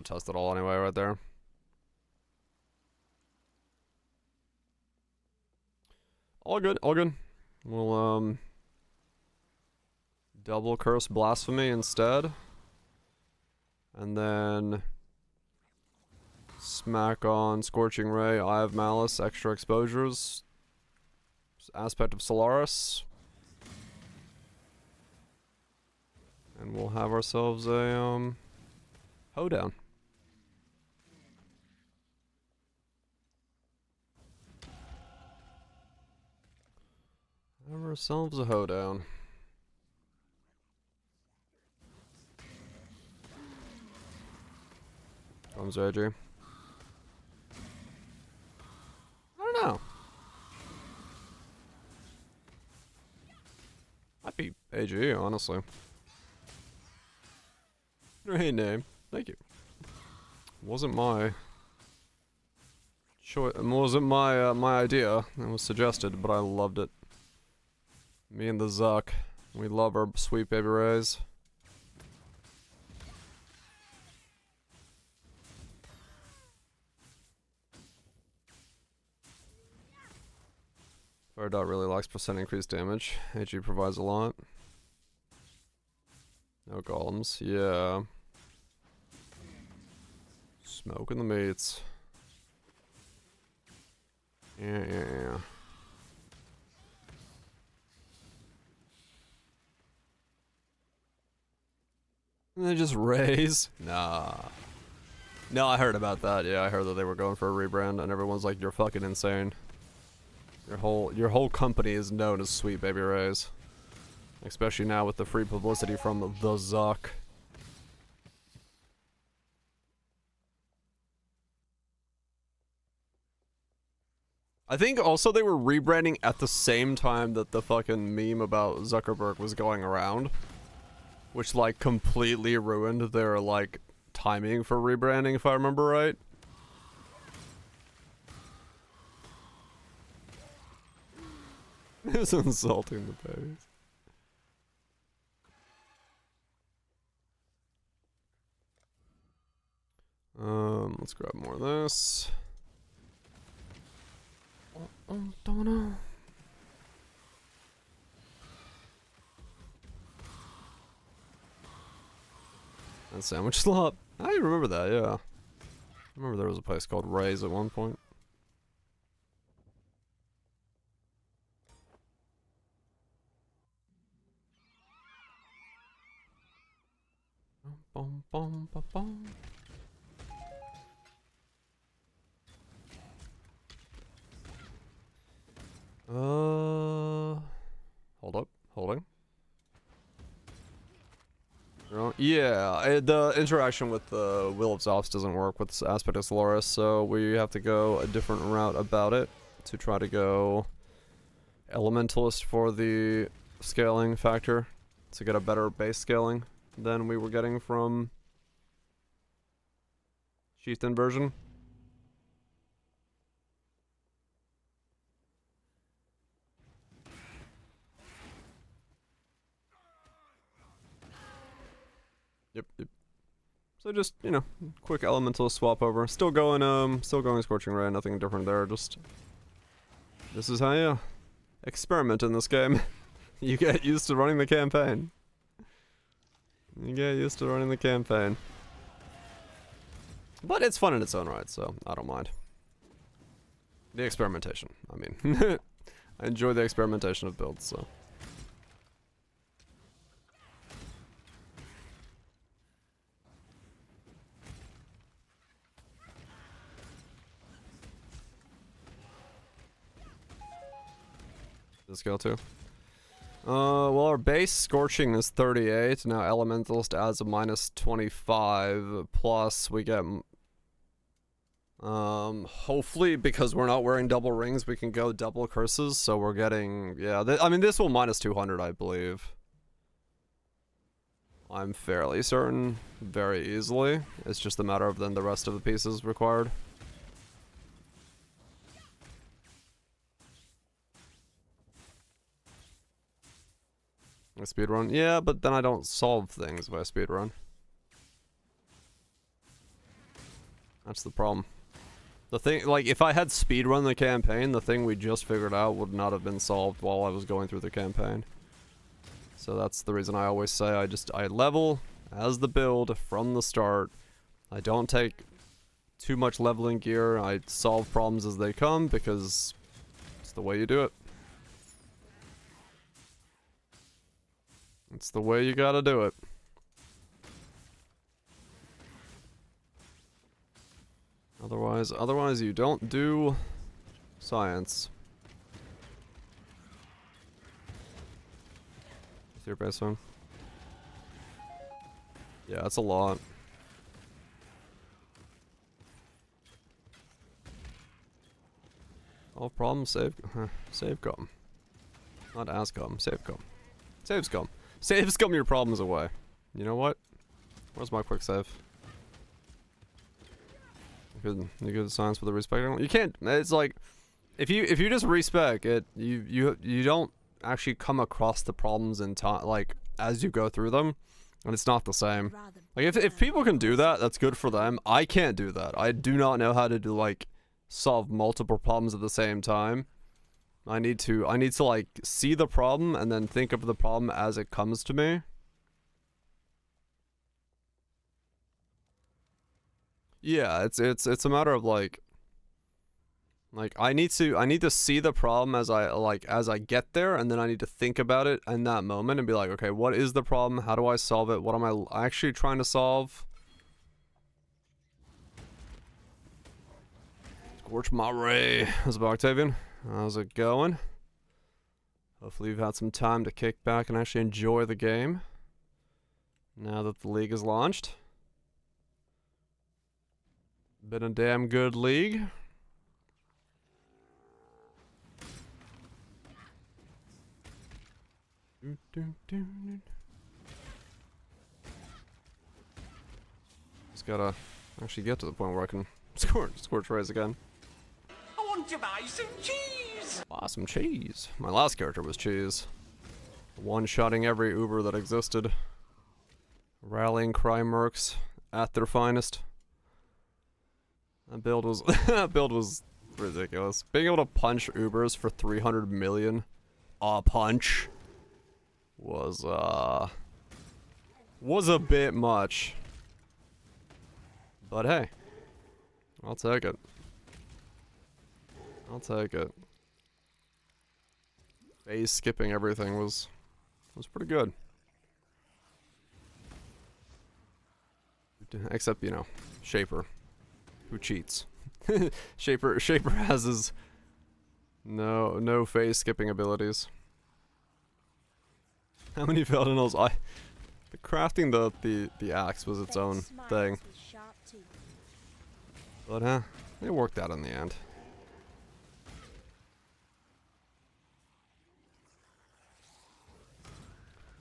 test it all anyway, right there. All good, all good. We'll double curse blasphemy instead, and then smack on Scorching Ray, Eye of Malice, extra exposures. Aspect of Solaris, and we'll have ourselves a hoedown. Have ourselves a hoedown. Comes AJ. I don't know. Might be AG, honestly. Great name. Thank you. Wasn't my choice. Wasn't my my idea. It was suggested, but I loved it. Me and the Zuck. We love our sweet baby rays. Fire dot really likes percent increased damage. AG provides a lot. No golems, yeah. Smoking the meats. Yeah. And they just raise? Nah. No, I heard about that. Yeah, I heard that they were going for a rebrand, and everyone's like, "You're fucking insane." Your whole company is known as Sweet Baby Rays. Especially now with the free publicity from the Zuck. I think also they were rebranding at the same time that the fucking meme about Zuckerberg was going around. Which, like, completely ruined their, like, timing for rebranding, if I remember right. It's insulting the babies. Let's grab more of this. Don't know. And sandwich slop. I remember that, yeah. I remember there was a place called Ray's at one point. Bum, bum, bum, bum. Hold up, holding. Yeah, the interaction with the Will of Zops doesn't work with this aspect of Solaris, so we have to go a different route about it to try to go Elementalist for the scaling factor to get a better base scaling than we were getting from Chieftain version. Yep. So just, you know, quick elemental swap over. Still going Scorching Ray, nothing different there, just this is how you experiment in this game. You get used to running the campaign. You get used to running the campaign. But it's fun in its own right, so I don't mind. The experimentation, I mean. I enjoy the experimentation of builds, so. This go too. Well, our base Scorching is 38. Now Elementalist adds a minus 25. Plus, we get... hopefully, because we're not wearing double rings, we can go double curses. So we're getting... Yeah, I mean, this will minus 200, I believe. I'm fairly certain. Very easily. It's just a matter of then the rest of the pieces required. A speedrun? Yeah, but then I don't solve things by speedrun. That's the problem. The thing, like, if I had speedrun the campaign, the thing we just figured out would not have been solved while I was going through the campaign. So that's the reason I always say I level as the build from the start. I don't take too much leveling gear. I solve problems as they come because it's the way you do it. It's the way you gotta do it. Otherwise you don't do science. With your base one. Yeah, that's a lot. All problems save come. Not as come, save come. Saves come. Save scum your problems away. You know what? Where's my quick save? You good science for the respec? You can't. It's like if you just respec it, you don't actually come across the problems in time, like as you go through them, and it's not the same. Like if people can do that, that's good for them. I can't do that. I do not know how to do like solve multiple problems at the same time. I need to like see the problem and then think of the problem as it comes to me. Yeah, it's a matter of like I need to see the problem as I get there, and then I need to think about it in that moment and be like, okay, what is the problem? How do I solve it? What am I actually trying to solve? Scorch my ray. How's it, Octavian? How's it going? Hopefully you've had some time to kick back and actually enjoy the game now that the league is launched. Been a damn good league. Just gotta actually get to the point where I can scorch rays again. I want to buy some cheese! Ah, some cheese. My last character was cheese. One-shotting every Uber that existed. Rallying cry mercs at their finest. That build was ridiculous. Being able to punch Ubers for 300 million a punch was a bit much. But hey, I'll take it. I'll take it. Phase skipping everything was pretty good. Except, you know, Shaper, who cheats. Shaper has his no phase skipping abilities. How many Veldinals? The crafting the axe was its own thing. But it worked out in the end.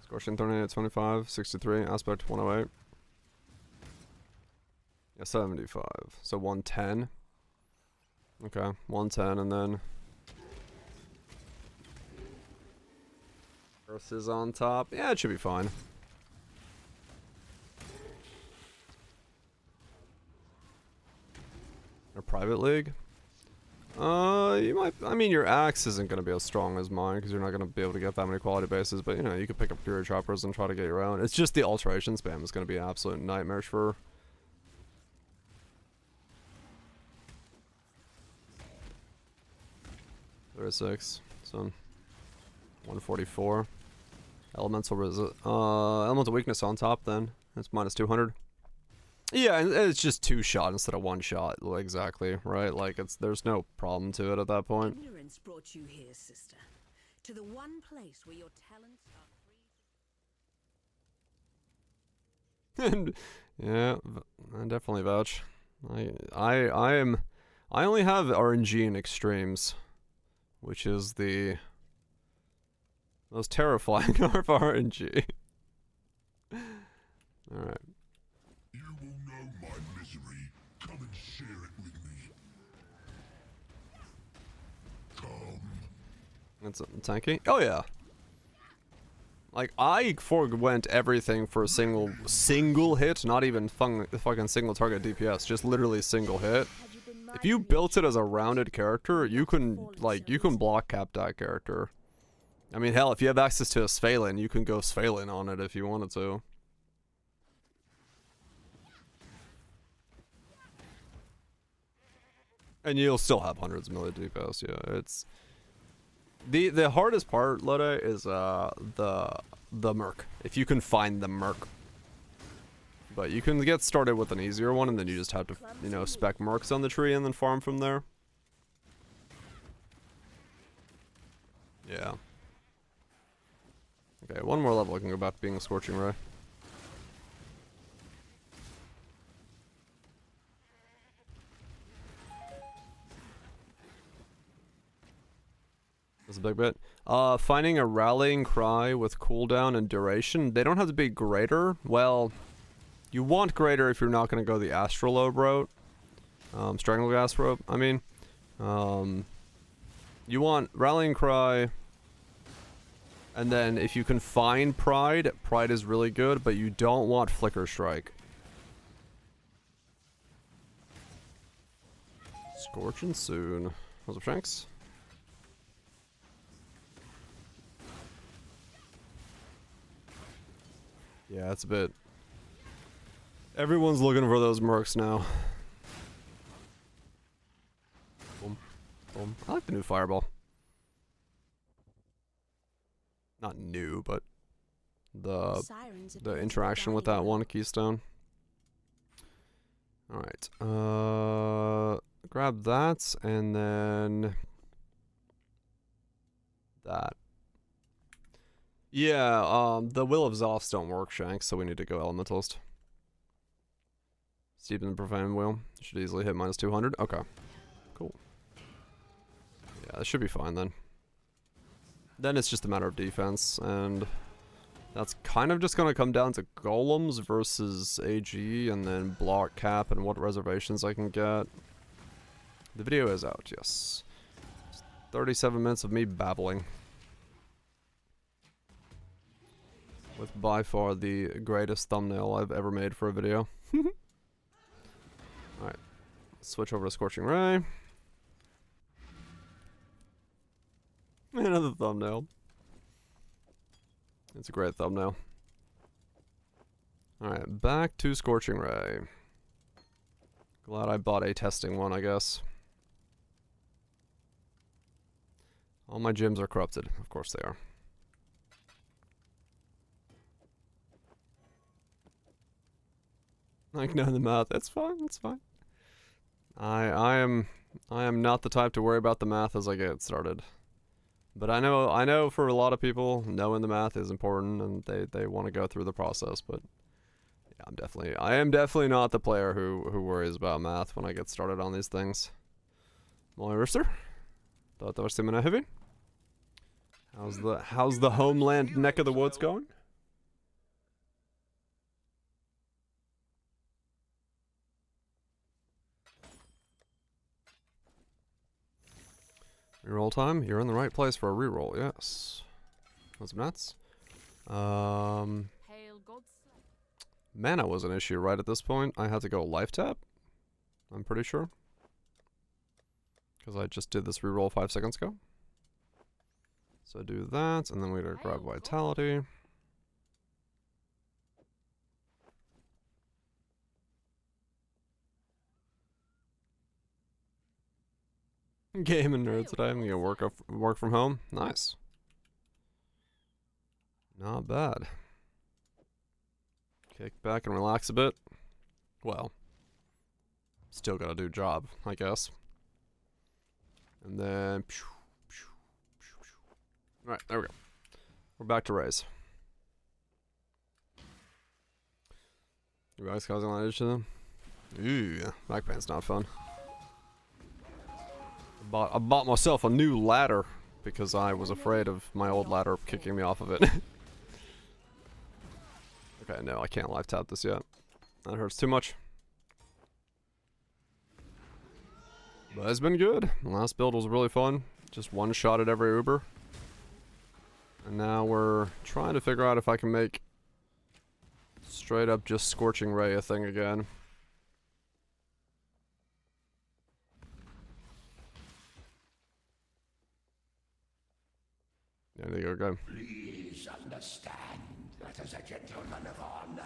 Scorching 38, 25, 63, aspect 108. Yeah, 75. So 110. Okay, 110 and then Earth is on top. Yeah, it should be fine. A private league? You might. I mean, your axe isn't going to be as strong as mine because you're not going to be able to get that many quality bases. But you know, you could pick up Fury Choppers and try to get your own. It's just the alteration spam is going to be an absolute nightmare for 36. So 144. Elemental weakness on top then. It's minus 200. Yeah, and it's just 2 shot instead of 1 shot. Exactly, right? Like there's no problem to it at that point. Ignorance brought you here, sister. To the one place where your talents are free. And yeah, I definitely vouch. I only have RNG in extremes, which is the most terrifying of RNG. Alright. You will know my misery. Come and share it with me. Come. That's tanky. Oh yeah. Like I forewent everything for a single hit, not even fucking single target DPS, just literally single hit. If you built it as a rounded character, you can block cap that character. I mean, hell, if you have access to a Sphalin, you can go Sphalin on it if you wanted to. And you'll still have hundreds of million DPS, yeah. It's the hardest part, Lode, is the Merc. If you can find the Merc. But you can get started with an easier one, and then you just have to, you know, spec Mercs on the tree and then farm from there. Yeah. Okay, one more level I can go back to being a Scorching Ray. That's a big bit. Finding a rallying cry with cooldown and duration. They don't have to be greater. Well, you want greater if you're not going to go the Astrolabe route. Stranglegas rope, I mean. You want rallying cry. And then if you can find Pride, Pride is really good, but you don't want Flicker Strike. Scorching soon. What's up, Shanks? Yeah, it's a bit... Everyone's looking for those mercs now. Boom. Boom. I like the new fireball. Not new, but the interaction with that one keystone. Alright. Grab that, and then... that. Yeah, the Will of Zoths don't work, Shanks, so we need to go Elementalist. Steep in the Profane Wheel. Should easily hit minus 200. Okay. Cool. Yeah, that should be fine then. Then it's just a matter of defense, and that's kind of just going to come down to golems versus AG, and then block cap and what reservations I can get. The video is out, yes. 37 minutes of me babbling. With by far the greatest thumbnail I've ever made for a video. Alright. Switch over to Scorching Ray. Another thumbnail. It's a great thumbnail. Alright, back to Scorching Ray. Glad I bought a testing one, I guess. All my gyms are corrupted. Of course they are. I can know the math. It's fine. It's fine. I am not the type to worry about the math as I get started. But I know for a lot of people, knowing the math is important, and they want to go through the process. But yeah, I am definitely not the player who worries about math when I get started on these things. Molly Rooster, thought that was stamina heavy. How's the homeland neck of the woods going? Reroll time. You're in the right place for a reroll. Yes. What's nuts? Mana was an issue right at this point. I had to go life tap. I'm pretty sure. Because I just did this reroll 5 seconds ago. So do that, and then we gotta grab vitality. Gaming nerd today. I'm gonna work from home. Nice. Not bad. Kick back and relax a bit. Well, still gotta do job, I guess. And then, alright, there we go. We're back to raise. You guys causing a lot of issue them? Ooh, back pain's not fun. I bought myself a new ladder because I was afraid of my old ladder kicking me off of it. Okay, no, I can't live tap this yet. That hurts too much. But it's been good. The last build was really fun. Just one shot at every Uber. And now we're trying to figure out if I can make straight up just Scorching Ray a thing again. Yeah, there you go. Please understand that as a gentleman of honor,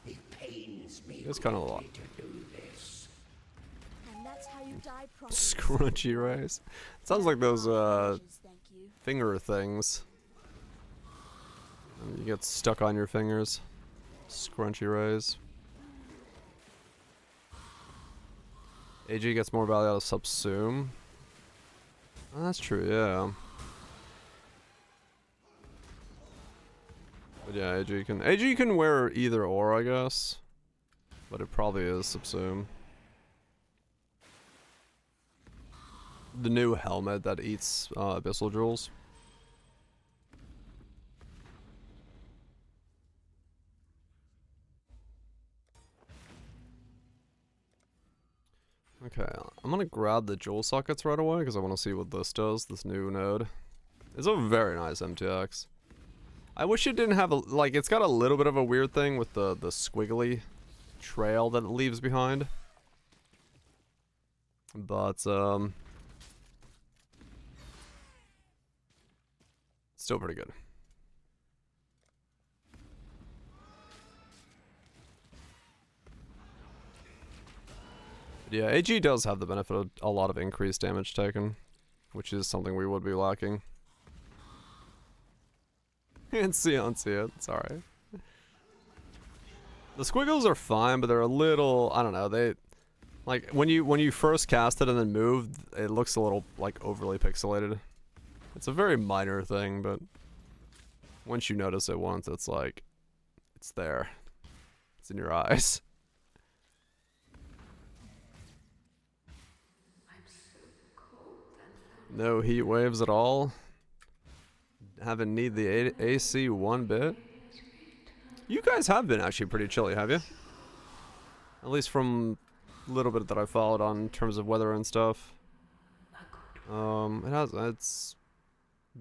it pains me It's kind of a lot. to do this. And that's how you die properly. Scrunchy Rays. Sounds like those finger things. And you get stuck on your fingers. Scrunchy Rays. AG gets more value out of subsume. Oh, that's true, yeah. But yeah, AG can wear either or, I guess. But it probably is subsume. The new helmet that eats abyssal jewels. Okay, I'm gonna grab the jewel sockets right away because I want to see what this does, this new node. It's a very nice MTX. I wish it didn't have a, like, it's got a little bit of a weird thing with the squiggly trail that it leaves behind. But, still pretty good. Yeah, AG does have the benefit of a lot of increased damage taken, which is something we would be lacking. And see it, it's alright. The squiggles are fine, but they're a little, I don't know, they, like, when you first cast it and then move, it looks a little, like, overly pixelated. It's a very minor thing, but once you notice it once, it's like, it's there. It's in your eyes. No heat waves at all. Haven't need the AC one bit. You guys have been actually pretty chilly, have you? At least from a little bit that I followed on in terms of weather and stuff. It's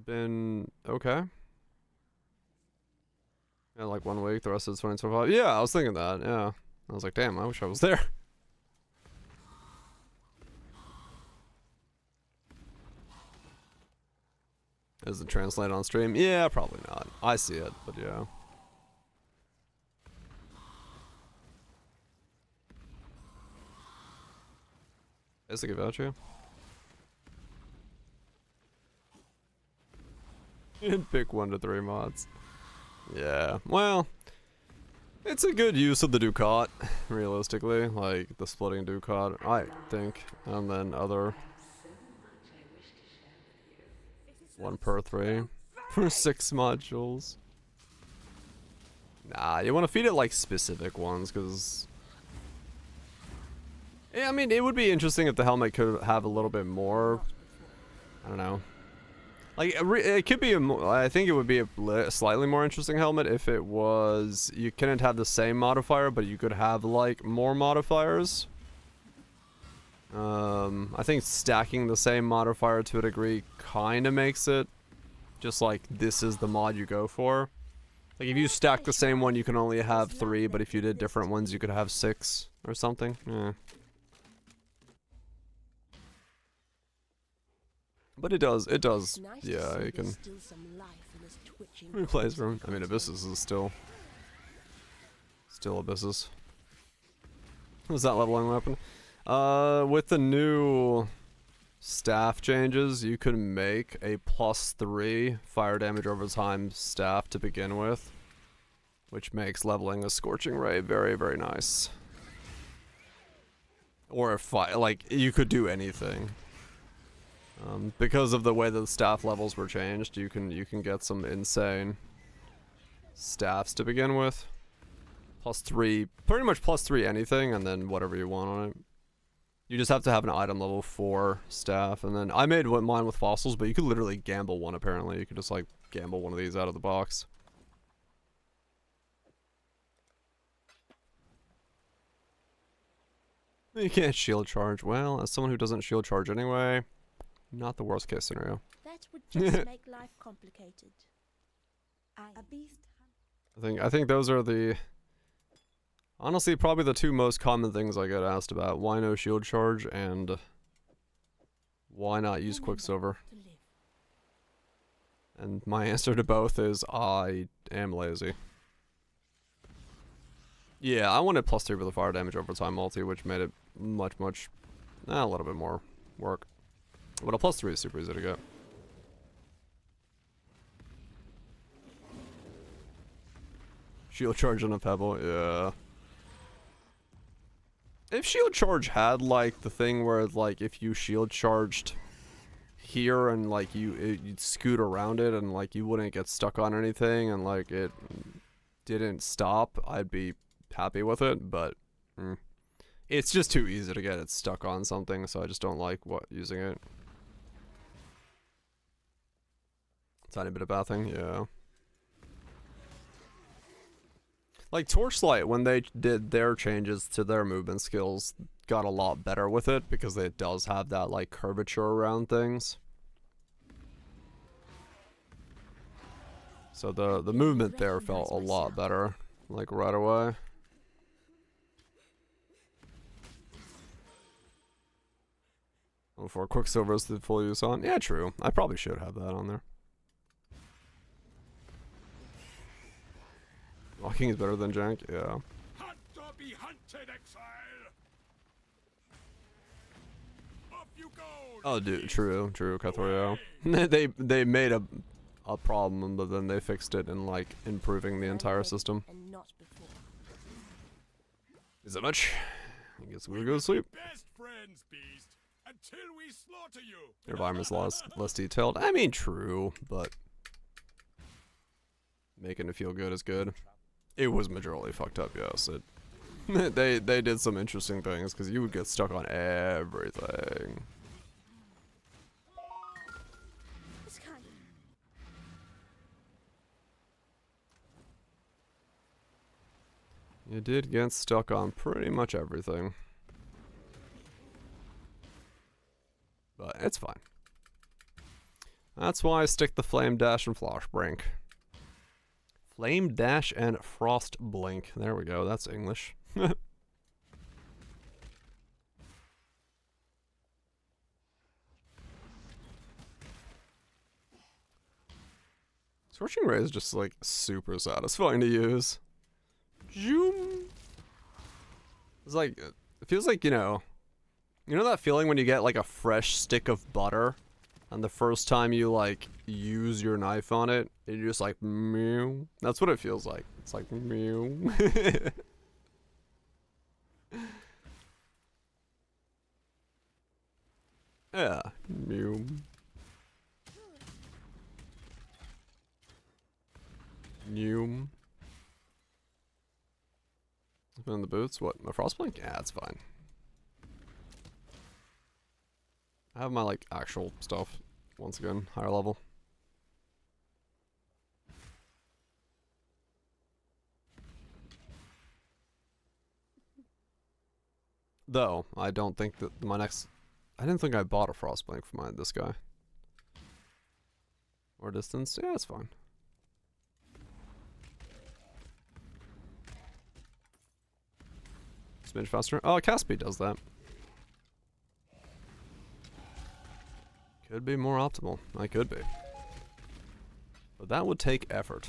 been okay. Yeah, like 1 week, the rest of 2025. Yeah, I was thinking that, yeah. I was like, damn, I wish I was there. Is it translated on stream? Yeah, probably not. I see it, but yeah. Basic about you. You'd pick 1 to 3 mods. Yeah, well, it's a good use of the Ducat, realistically. Like, the splitting Ducat, I think. And then other 1 per 3 for 6 modules. Nah, you want to feed it like specific ones, because yeah, I mean, it would be interesting if the helmet could have a little bit more, I don't know, like it could be I think it would be a slightly more interesting helmet if it was, you couldn't have the same modifier, but you could have like more modifiers. I think stacking the same modifier to a degree kind of makes it just like, this is the mod you go for. Like, if you stack the same one, you can only have 3, but if you did different ones, you could have 6 or something. Yeah. But it does, yeah, you can replace room. I mean, Abyssus is still Abyssus. Was that leveling weapon? With the new staff changes, you could make a +3 fire damage over time staff to begin with, which makes leveling a Scorching Ray very, very nice. Or if like you could do anything. Because of the way that the staff levels were changed, you can get some insane staffs to begin with. +3, pretty much +3 anything, and then whatever you want on it. You just have to have an item level 4 staff, and then I made mine with fossils, but you could literally gamble one apparently. You could just like gamble one of these out of the box. You can't shield charge. Well, as someone who doesn't shield charge anyway, not the worst case scenario. That would just make life complicated. A beast. I think those are the, honestly, probably the two most common things I get asked about. Why no shield charge, and why not use Quicksilver? And my answer to both is I am lazy. Yeah, I wanted +3 for the fire damage over time multi, which made it much, a little bit more work. But a +3 is super easy to get. Shield charge on a pebble, yeah. If shield charge had like the thing where like if you shield charged here and like you'd scoot around it and like you wouldn't get stuck on anything and like it didn't stop, I'd be happy with it, but it's just too easy to get it stuck on something, so I just don't like using it. Tiny bit of bathing, yeah. Like Torchlight, when they did their changes to their movement skills, got a lot better with it because it does have that like curvature around things. So the movement there felt a lot better, like right away. Before Quicksilver's the full use on. Yeah, true. I probably should have that on there. Walking is better than Jank, yeah. Hunt or be hunted, exile. Off you go. Oh, dude, true, Cathorio. they made a problem, but then they fixed it in like improving the entire system. Is that much? I guess we'll go to sleep. Best friends, beast, until we slaughter you. Your environment's less detailed. I mean, true, but making it feel good is good. It was majorly fucked up, yes. They did some interesting things because you would get stuck on everything. You did get stuck on pretty much everything. But it's fine. That's why I stick the Flame Dash and Flash Brink. Flame Dash and Frost Blink. There we go, that's English. Scorching Ray is just like super satisfying to use. Zoom. It's like, it feels like, you know that feeling when you get like a fresh stick of butter and the first time you like use your knife on it, you're just like meow. That's what it feels like. It's like meow. Yeah, meow. Mew. In the boots? What? My Frostblink? Yeah, it's fine. I have my like actual stuff once again, higher level. Though I don't think that my next, I didn't think I bought a Frostblink for this guy. Or distance? Yeah, it's fine. Smidge faster. Oh, Caspi does that. Could be more optimal. I could be. But that would take effort.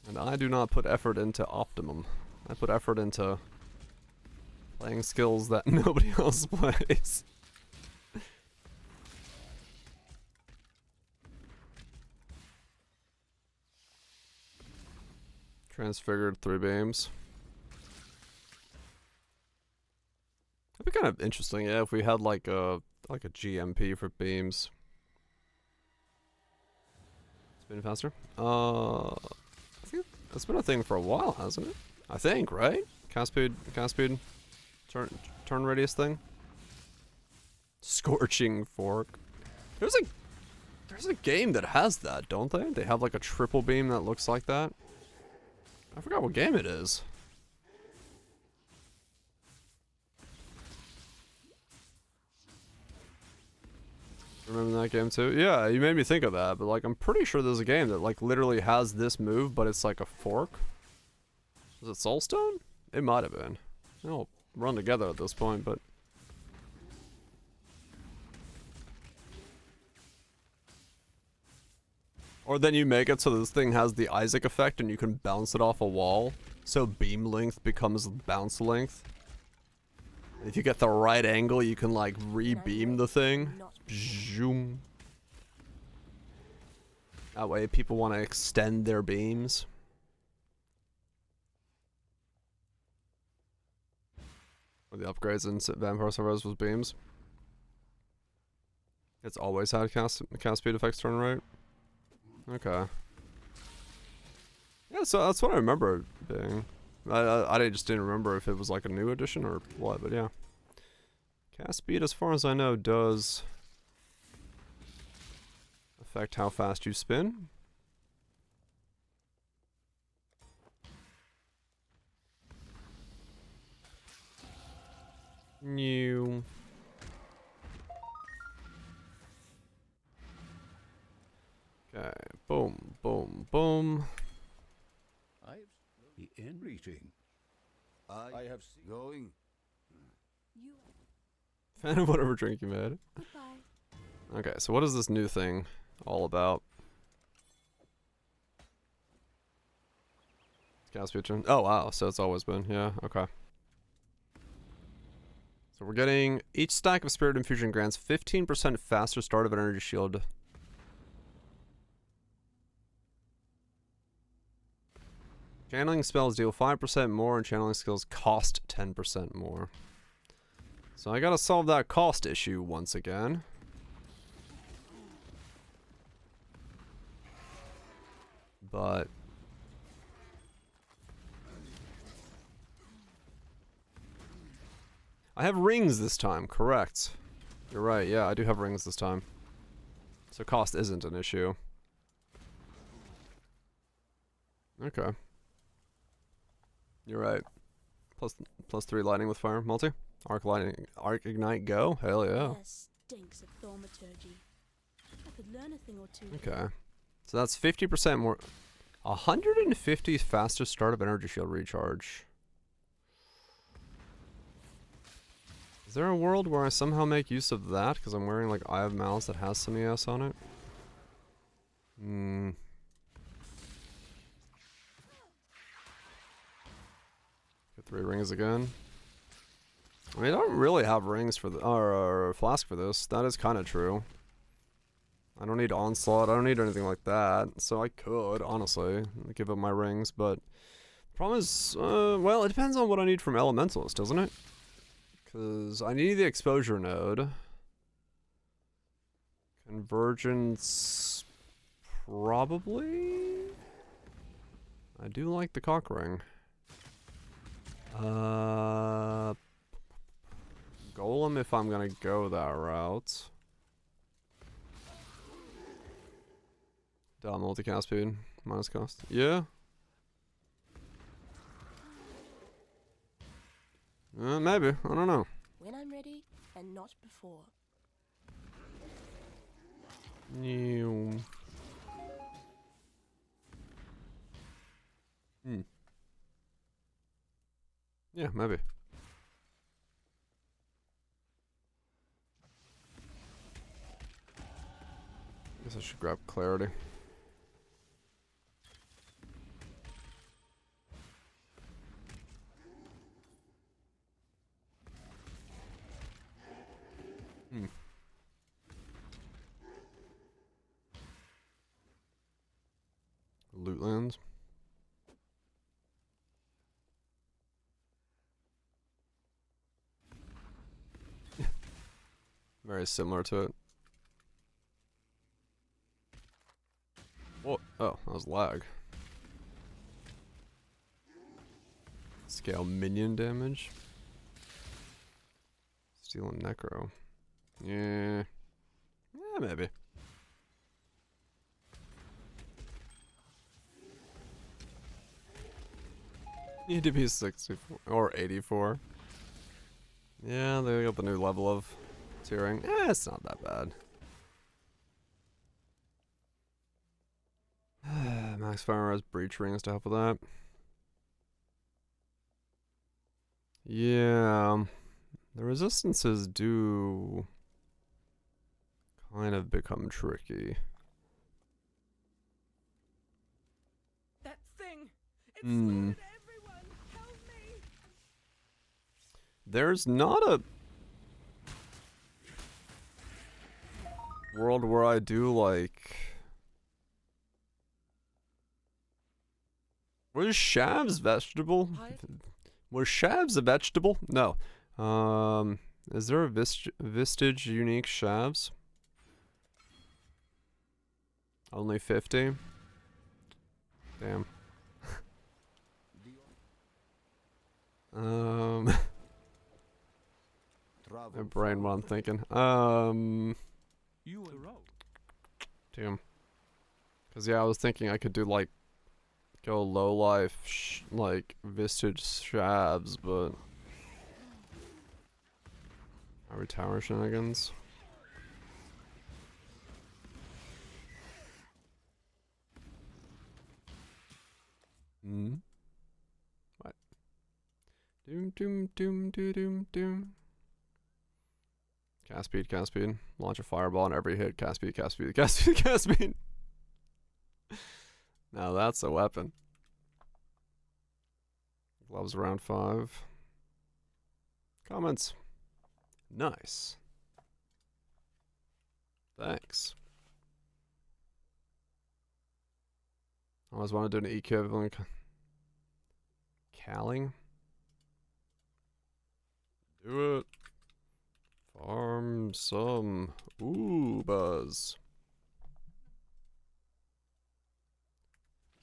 And I do not put effort into optimum. I put effort into Playing skills that nobody else plays. Transfigured 3 beams. That'd be kind of interesting, yeah, if we had like a GMP for beams. Spin faster. I think that's been a thing for a while, hasn't it? I think, right? Cast speed, turn radius thing. Scorching fork. There's a game that has that, don't they? They have like a triple beam that looks like that. I forgot what game it is. Remember that game too? Yeah, you made me think of that, but like I'm pretty sure there's a game that like literally has this move, but it's like a fork. Is it Soulstone? It might have been. They all run together at this point, but or then you make it so this thing has the Isaac effect and you can bounce it off a wall. So beam length becomes bounce length. If you get the right angle, you can like re-beam the thing. Zoom. That way people want to extend their beams. Or the upgrades in Vampire Survivors was beams. It's always had cast speed effects turn right. Okay. Yeah, so that's what I remember being. I just didn't remember if it was like a new edition or what, but yeah. Cast speed, as far as I know, does affect how fast you spin. New. Okay, boom, boom, boom. The end greeting. I have going. Fan of whatever drink you made. Okay, so what is this new thing all about? Cast speed turn. Oh wow, so it's always been, yeah, okay. So we're getting each stack of Spirit Infusion grants 15% faster start of energy shield. Channeling spells deal 5% more and channeling skills cost 10% more. So I gotta solve that cost issue once again. But I have rings this time, correct. You're right, yeah, I do have rings this time. So cost isn't an issue. Okay. You're right. Plus 3 lightning with fire. Multi? Arc lightning. Arc ignite go? Hell yeah. Stinks of thaumaturgy. I could learn a thing or two. Okay. So that's 50% more. 150 faster start of energy shield recharge. Is there a world where I somehow make use of that? Because I'm wearing like Eye of Malice that has some ES on it? Hmm. Get 3 rings again. I mean, I don't really have rings for the or flask for this. That is kind of true. I don't need onslaught. I don't need anything like that. So I could honestly give up my rings, but the problem is, well, it depends on what I need from Elementalist, doesn't it? Because I need the exposure node. Convergence, probably. I do like the cock ring. Golem if I'm gonna go that route. Multicast speed, minus cost. Yeah. Maybe, I don't know. When I'm ready, and not before. New. Yeah, maybe. Guess I should grab clarity. Very similar to it. Whoa. Oh, that was lag. Scale minion damage. Steel and necro. Yeah. Yeah, maybe. Need to be 64 or 84. Yeah, they got the new level of tiering. Eh, it's not that bad. Max Fire has breach rings to help with that. Yeah, the resistances do kind of become tricky. That thing! It's Hmm. everyone! Help me! There's not a world where I do like. Was Shavs vegetable? Was Shavs a vegetable? No. Is there a Vistage unique Shavs? Only 50? Damn. My brain, what I'm thinking. Damn. Cause yeah, I was thinking I could do like go low life like Vistage Shavs, but are we tower shenanigans? Hmm. What? Doom doom doom doom doom doom. Cast speed, cast speed. Launch a fireball on every hit. Cast speed, cast speed, cast speed, cast speed. Now that's a weapon. Gloves round 5. Comments. Nice. Thanks. I always want to do an equivalent. Calling. Do it. Farm some buzz.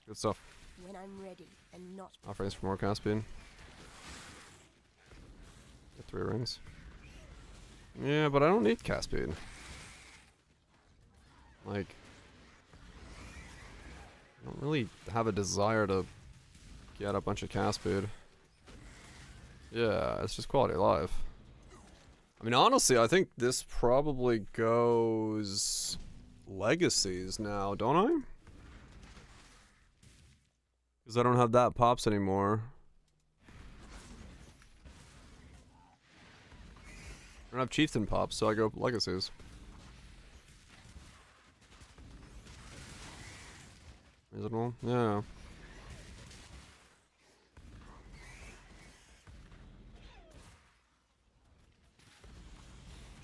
Good stuff. When I'm ready and not Offerings for more cast speed. Get 3 rings. Yeah, but I don't need cast speed. Like, I don't really have a desire to get a bunch of cast speed. Yeah, it's just quality of life. I mean, honestly, I think this probably goes legacies now, don't I? Because I don't have that pops anymore. I don't have chieftain pops, so I go legacies. Reasonable? Yeah.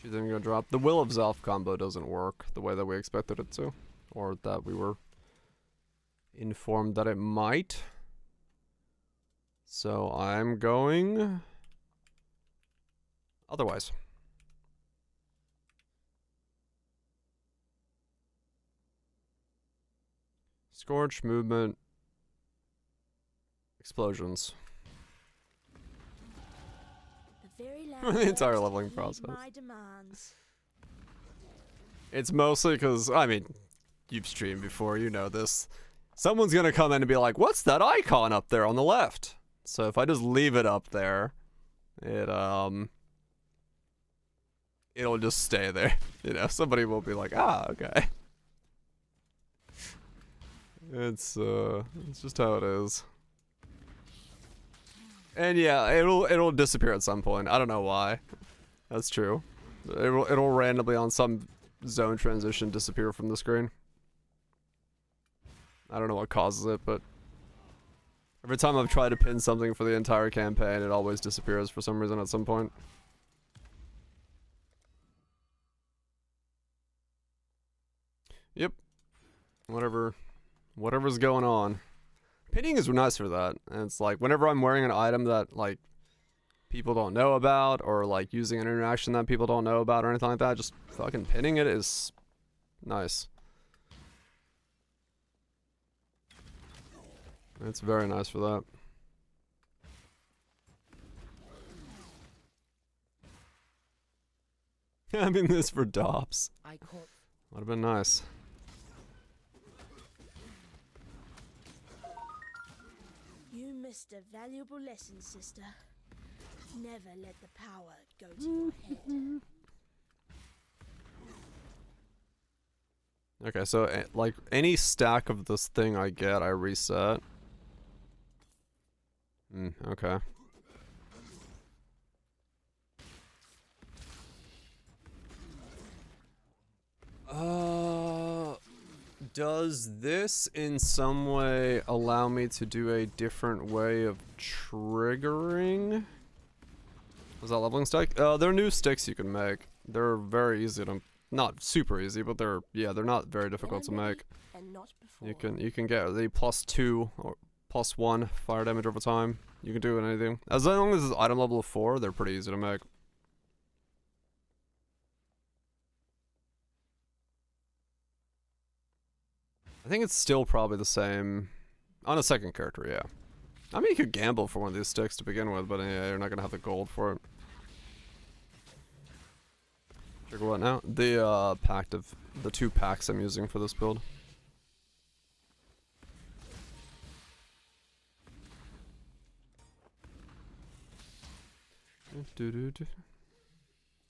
She's even gonna drop. The Will of Zelf combo doesn't work the way that we expected it to. Or that we were informed that it might. So I'm going otherwise. Scorch, movement, explosions. the very The entire leveling meet process. my demands. It's mostly because, I mean, you've streamed before, you know this. Someone's gonna come in and be like, what's that icon up there on the left? So if I just leave it up there, it'll just stay there. You know, somebody will be like, ah, okay. It's just how it is. And yeah, it'll disappear at some point. I don't know why. That's true. It'll randomly on some zone transition disappear from the screen. I don't know what causes it, but every time I've tried to pin something for the entire campaign, it always disappears for some reason at some point. Yep. Whatever's going on. Pinning is nice for that. And it's like, whenever I'm wearing an item that, like, people don't know about, or like using an interaction that people don't know about or anything like that. Just fucking pinning it is nice. It's very nice for that. Having this for DOPS would have been nice. You missed a valuable lesson, sister. Never let the power go to your head. Okay, so like any stack of this thing I get, I reset. Okay. Does this in some way allow me to do a different way of triggering? Was that leveling stick? They're new sticks you can make. They're very easy to, not super easy, but they're not very difficult to make. You can get the +2 or +1 fire damage over time. You can do it anything. As long as it's item level of 4, they're pretty easy to make. I think it's still probably the same on a second character, yeah. I mean, you could gamble for one of these sticks to begin with, but yeah, you're not gonna have the gold for it. Trigger what now? The pact of the 2 packs I'm using for this build.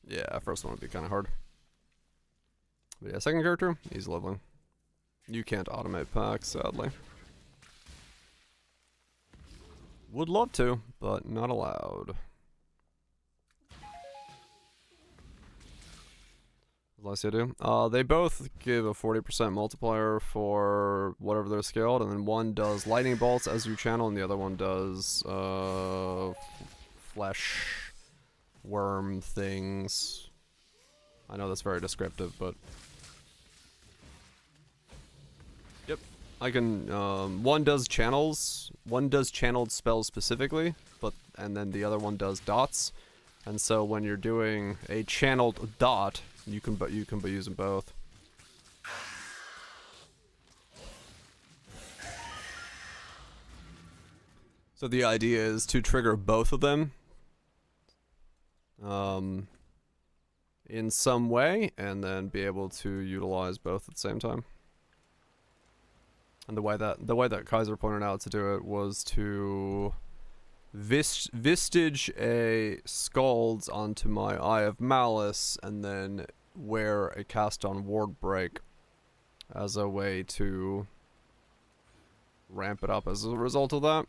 Yeah, first one would be kind of hard. But yeah, second character, easy leveling. You can't automate packs, sadly. Would love to, but not allowed. What else I do? They both give a 40% multiplier for whatever they're scaled, and then one does lightning bolts as you channel, and the other one does flesh worm things. I know that's very descriptive, but yep, I can. One does channels. One does channeled spells specifically, and then the other one does dots. And so when you're doing a channeled dot, you can be using both. So the idea is to trigger both of them in some way, and then be able to utilize both at the same time. And the way that Kaiser pointed out to do it was to Vistage a Scalds onto my Eye of Malice, and then wear a cast on Ward Break as a way to ramp it up as a result of that.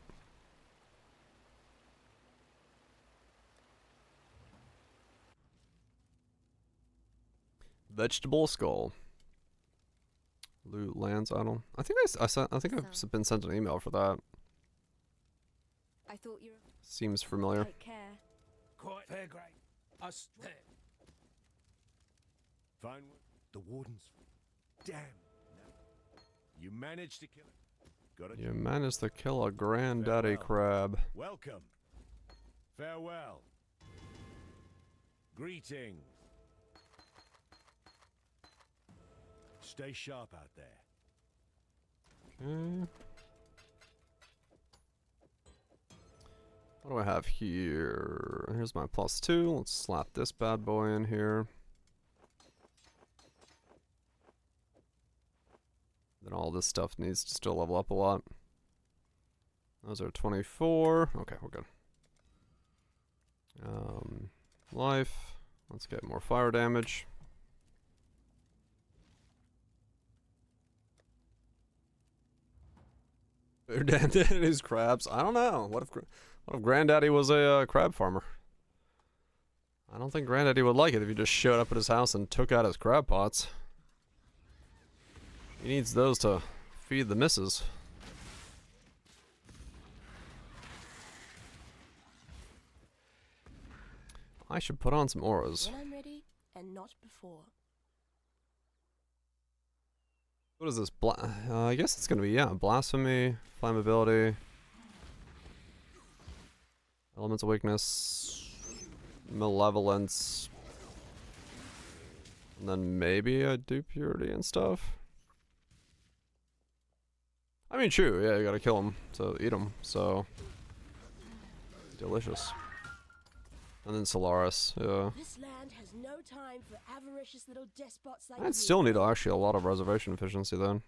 Vegetable Skull. Loot lands idle. I think I've been sent an email for that. I thought you were... Seems familiar. Take care. Quite fair, great. Us there. Fine. The warden's... Damn. You managed to kill it. You managed to kill a granddaddy crab. Welcome. Farewell. Greetings. Stay sharp out there. Okay. What do I have here? Here's my +2. Let's slap this bad boy in here. Then all this stuff needs to still level up a lot. Those are 24. Okay, we're good. Life. Let's get more fire damage. Granddaddy's crabs. I don't know. What if Granddaddy was a crab farmer? I don't think Granddaddy would like it if you just showed up at his house and took out his crab pots. He needs those to feed the missus. I should put on some auras. When I'm ready, and not before. What is this? I guess it's gonna be, yeah, blasphemy, flammability. Elemental weakness, malevolence, and then maybe I do purity and stuff. I mean, true, yeah, you gotta kill him to eat him, so delicious. And then Solaris, yeah. This land has no time for avaricious little despots like I'd you. still need actually a lot of reservation efficiency then.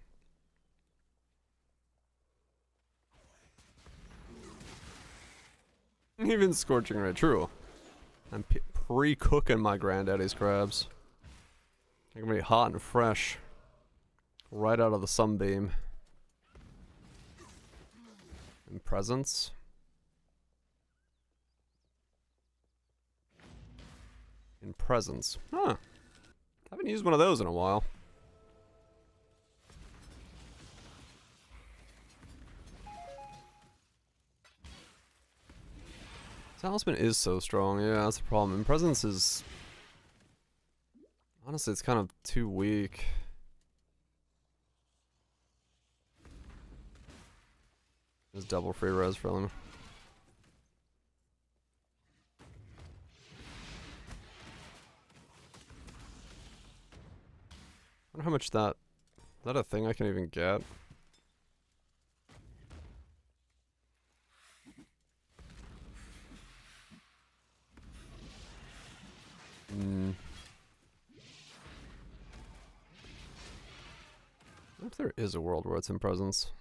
Even Scorching Ray, true. I'm pre-cooking my granddaddy's crabs. They're gonna be hot and fresh. Right out of the sunbeam. And presents. In presents. Huh. Haven't used one of those in a while. Talisman is so strong, yeah, that's the problem. And presence is... honestly, it's kind of too weak. Just double free res for them. I wonder how much that... is that a thing I can even get? What if there is a world where it's in presence?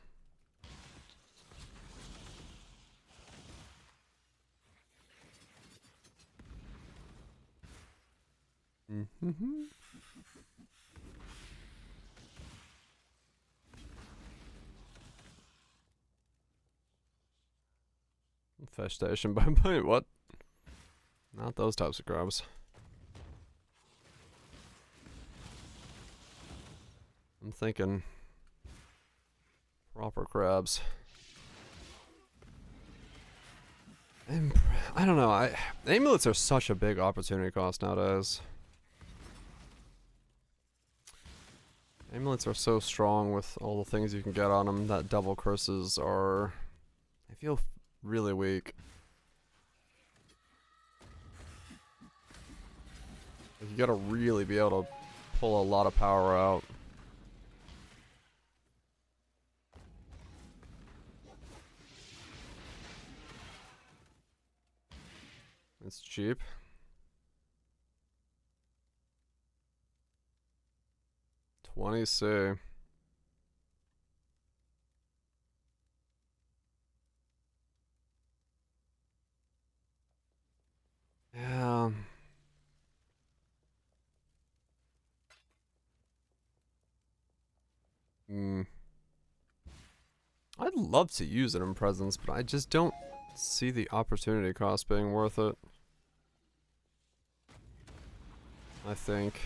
Infestation by what? Not those types of crabs. I'm thinking proper crabs. I don't know. Amulets are such a big opportunity cost nowadays. Amulets are so strong with all the things you can get on them that double curses are... I feel really weak. Like, you gotta really be able to pull a lot of power out. It's cheap. $20C. Yeah. I'd love to use it in presence, but I just don't see the opportunity cost being worth it. I think.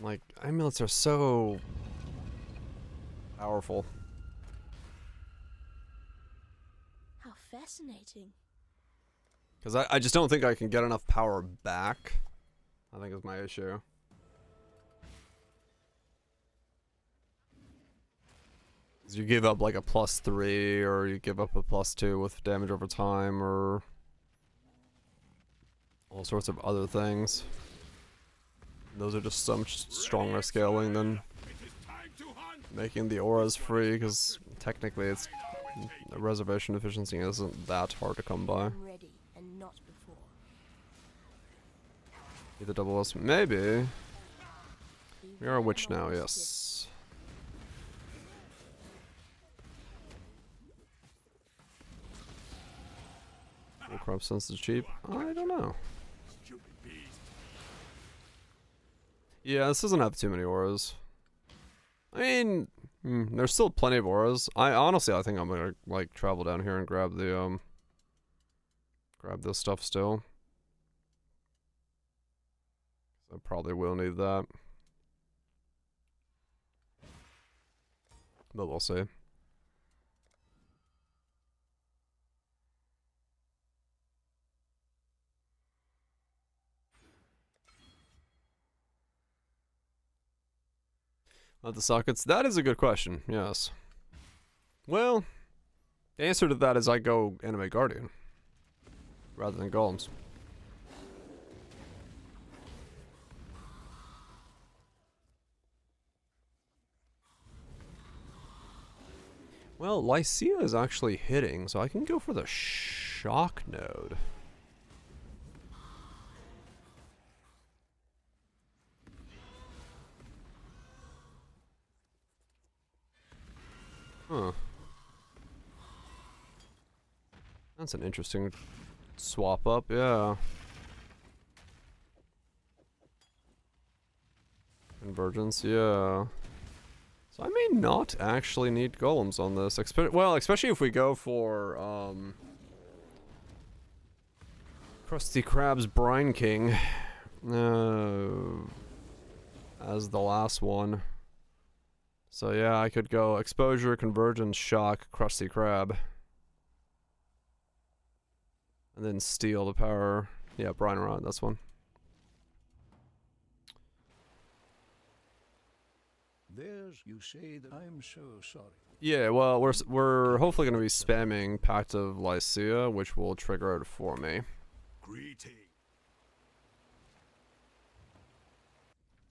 Like, amulets are so powerful. How fascinating. Because I just don't think I can get enough power back. I think is my issue. Because you give up like a +3, or you give up a +2 with damage over time, or all sorts of other things. Those are just so much stronger scaling than making the auras free, because technically it's the reservation efficiency isn't that hard to come by. Ready and not before. Either double us, maybe. We are a witch now, yes. Full crop sense is cheap. I don't know. Yeah, this doesn't have too many auras. I mean, there's still plenty of auras. Honestly, I think I'm gonna like travel down here and grab the grab this stuff still. I probably will need that, but we'll see. The sockets? That is a good question, yes. Well, The answer to that is I go Anime Guardian rather than Golems. Well, Lycia is actually hitting, so I can go for the shock node. Huh. That's an interesting swap up, yeah. Convergence, yeah. So I may not actually need golems on this. Well, especially if we go for, Krusty Krab's Brine King. As the last one. So yeah, I could go Exposure, Convergence, Shock, Krusty Krab. And then steal the power. Yeah, Brine Rod, that's one. There's, you say that I'm so sorry. Yeah, well, we're hopefully going to be spamming Pact of Lycia, which will trigger it for me. Greeting.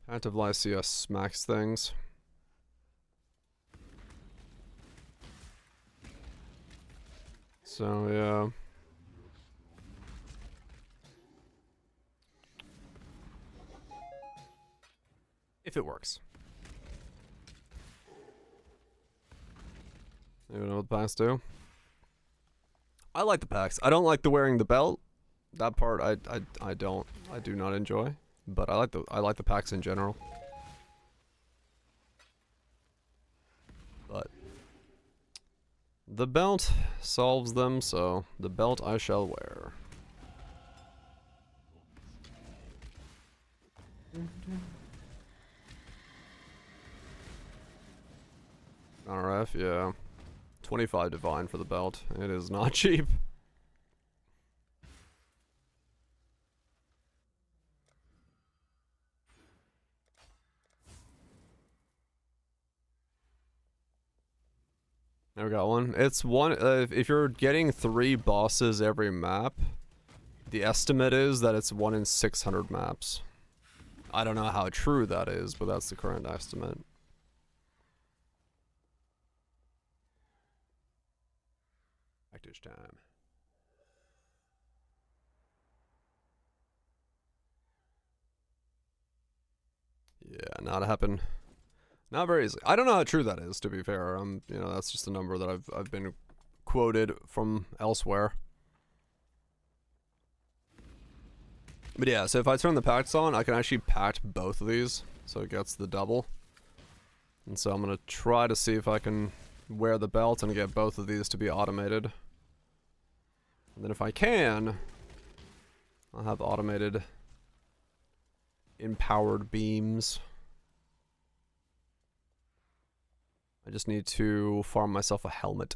Pact of Lycia smacks things. So, yeah. If it works. You know what the packs do? I like the packs. I don't like the wearing the belt. That part I do not enjoy. But I like the packs in general. But the belt solves them, so the belt I shall wear. RF, yeah. 25 divine for the belt. It is not cheap. Never got one. It's one, if you're getting 3 bosses every map, the estimate is that it's 1 in 600 maps. I don't know how true that is, but that's the current estimate. Practice time. Yeah, not happen. Not very easily. I don't know how true that is, to be fair. You know, that's just a number that I've been quoted from elsewhere. But yeah, so if I turn the pacts on, I can actually pact both of these, so it gets the double. And so I'm gonna try to see if I can wear the belt and get both of these to be automated. And then if I can, I'll have automated empowered beams. I just need to farm myself a helmet.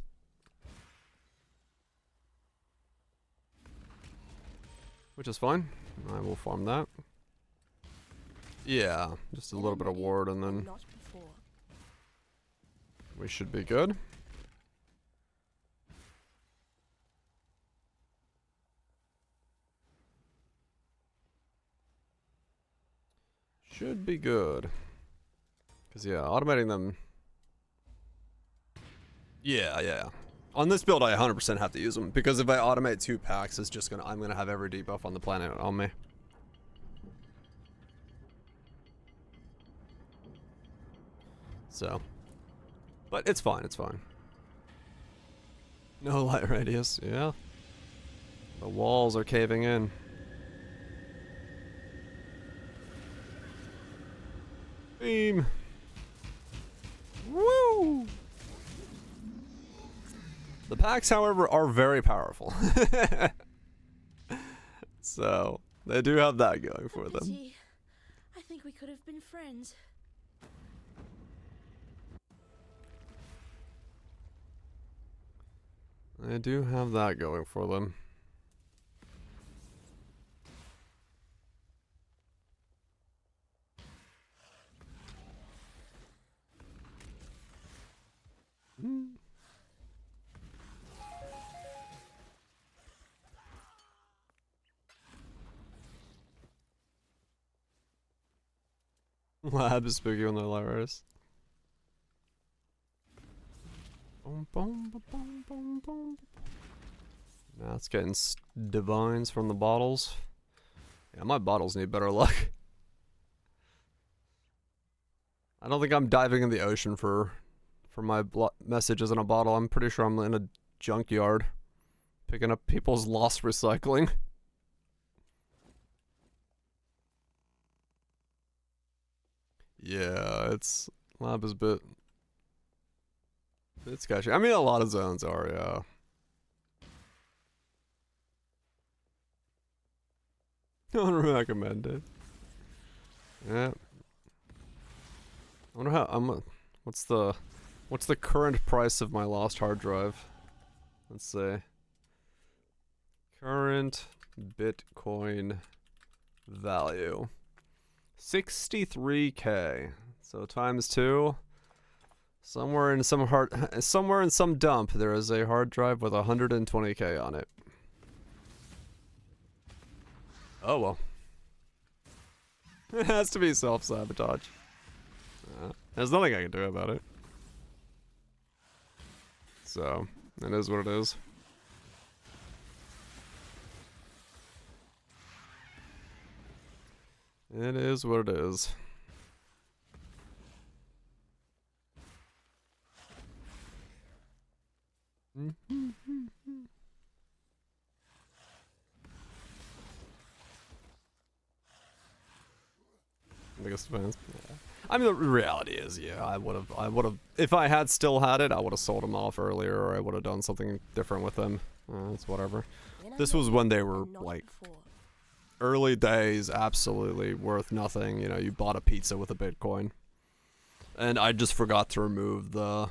Which is fine. I will farm that. Yeah, just a little bit of ward and then we should be good. Should be good. Because, yeah, automating them... Yeah. On this build, I 100% have to use them. Because if I automate 2 packs, it's just I'm gonna have every debuff on the planet on me. So. But it's fine, it's fine. No light radius, yeah. The walls are caving in. Beam. Woo! The packs, however, are very powerful. So, they do have that going for them. I think we could have been friends. They do have that going for them. Lab is spooky when they're hilarious. Boom, boom, boom, boom, boom, boom. Now it's getting divines from the bottles. Yeah, my bottles need better luck. I don't think I'm diving in the ocean for my messages in a bottle. I'm pretty sure I'm in a junkyard picking up people's lost recycling. Yeah, it's lab is a bit sketchy. I mean, a lot of zones are, yeah. Unrecommended. Yeah. I wonder how what's the current price of my lost hard drive? Let's see. Current Bitcoin value. 63K. So times 2. Somewhere in some dump there is a hard drive with 120K on it. Oh well. It has to be self-sabotage. There's nothing I can do about it. So, it is what it is. It is what it is. I guess fans. Yeah. I mean, the reality is, yeah, I would have, if I had still had it, I would have sold them off earlier, or I would have done something different with them. It's whatever. This was when they were like early days, absolutely worth nothing. You know, you bought a pizza with a Bitcoin, and I just forgot to remove the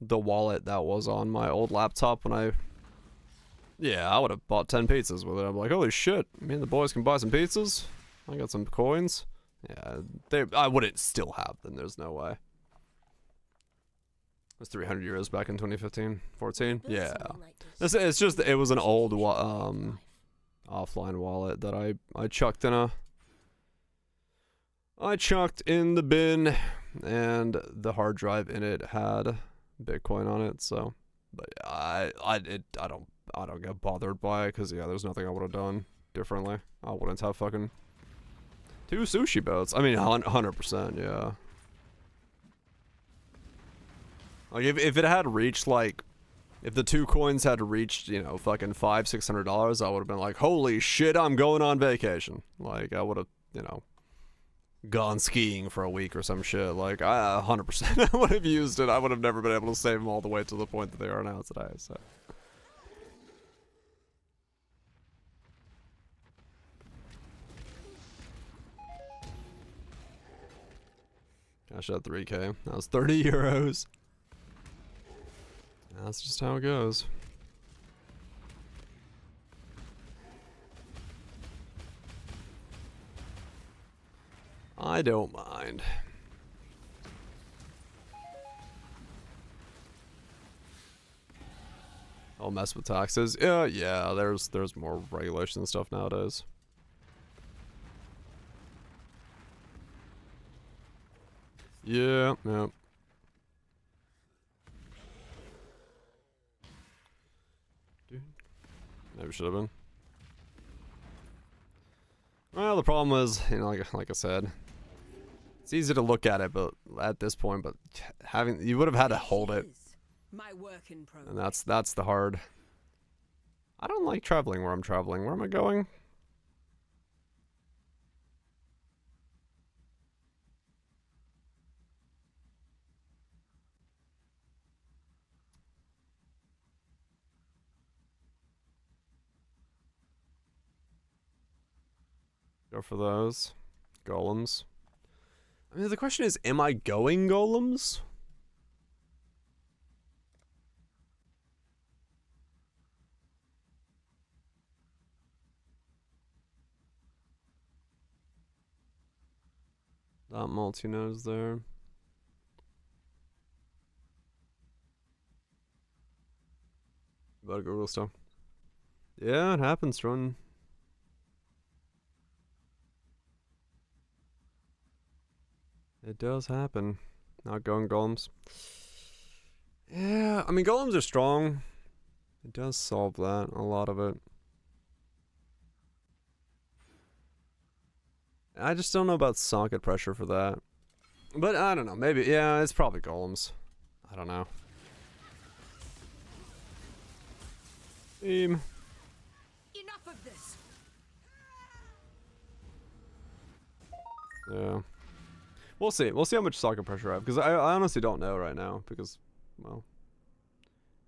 wallet that was on my old laptop when I. Yeah, I would have bought 10 pizzas with it. I'm like, holy shit! Me and the boys can buy some pizzas. I got some coins. Yeah, I wouldn't still have them. There's no way. It was 300 euros back in 2015, 14. Yeah, it's just it was an old offline wallet that I chucked in the bin, and the hard drive in it had Bitcoin on it. So, but I don't get bothered by it because yeah, there's nothing I would have done differently. I wouldn't have fucking 2 sushi boats. I mean, 100%, yeah. Like, if it had reached, like, if the 2 coins had reached, you know, fucking $500-600, I would have been like, holy shit, I'm going on vacation. Like, I would have, you know, gone skiing for a week or some shit. Like, 100% I would have used it. I would have never been able to save them all the way to the point that they are now today, so. Cash out 3K. That was 30 euros. That's just how it goes. I don't mind. I'll mess with taxes. Yeah, there's more regulation and stuff nowadays. Yeah. Maybe should have been. Well, the problem was, you know, like I said, it's easy to look at it, but at this point, but you would have had to hold it, my work in progress. And that's the hard. I don't like traveling where I'm traveling. Where am I going? Go for those. Golems. I mean, the question is, am I going golems? That multi-nose there. About to Google stuff. Yeah, it happens, run. It does happen. Not going golems. Yeah, I mean, golems are strong. It does solve that, a lot of it. I just don't know about socket pressure for that. But I don't know, maybe, yeah, it's probably golems. I don't know. Enough of this. Yeah. We'll see. We'll see how much socket pressure I have, because I honestly don't know right now, because, well,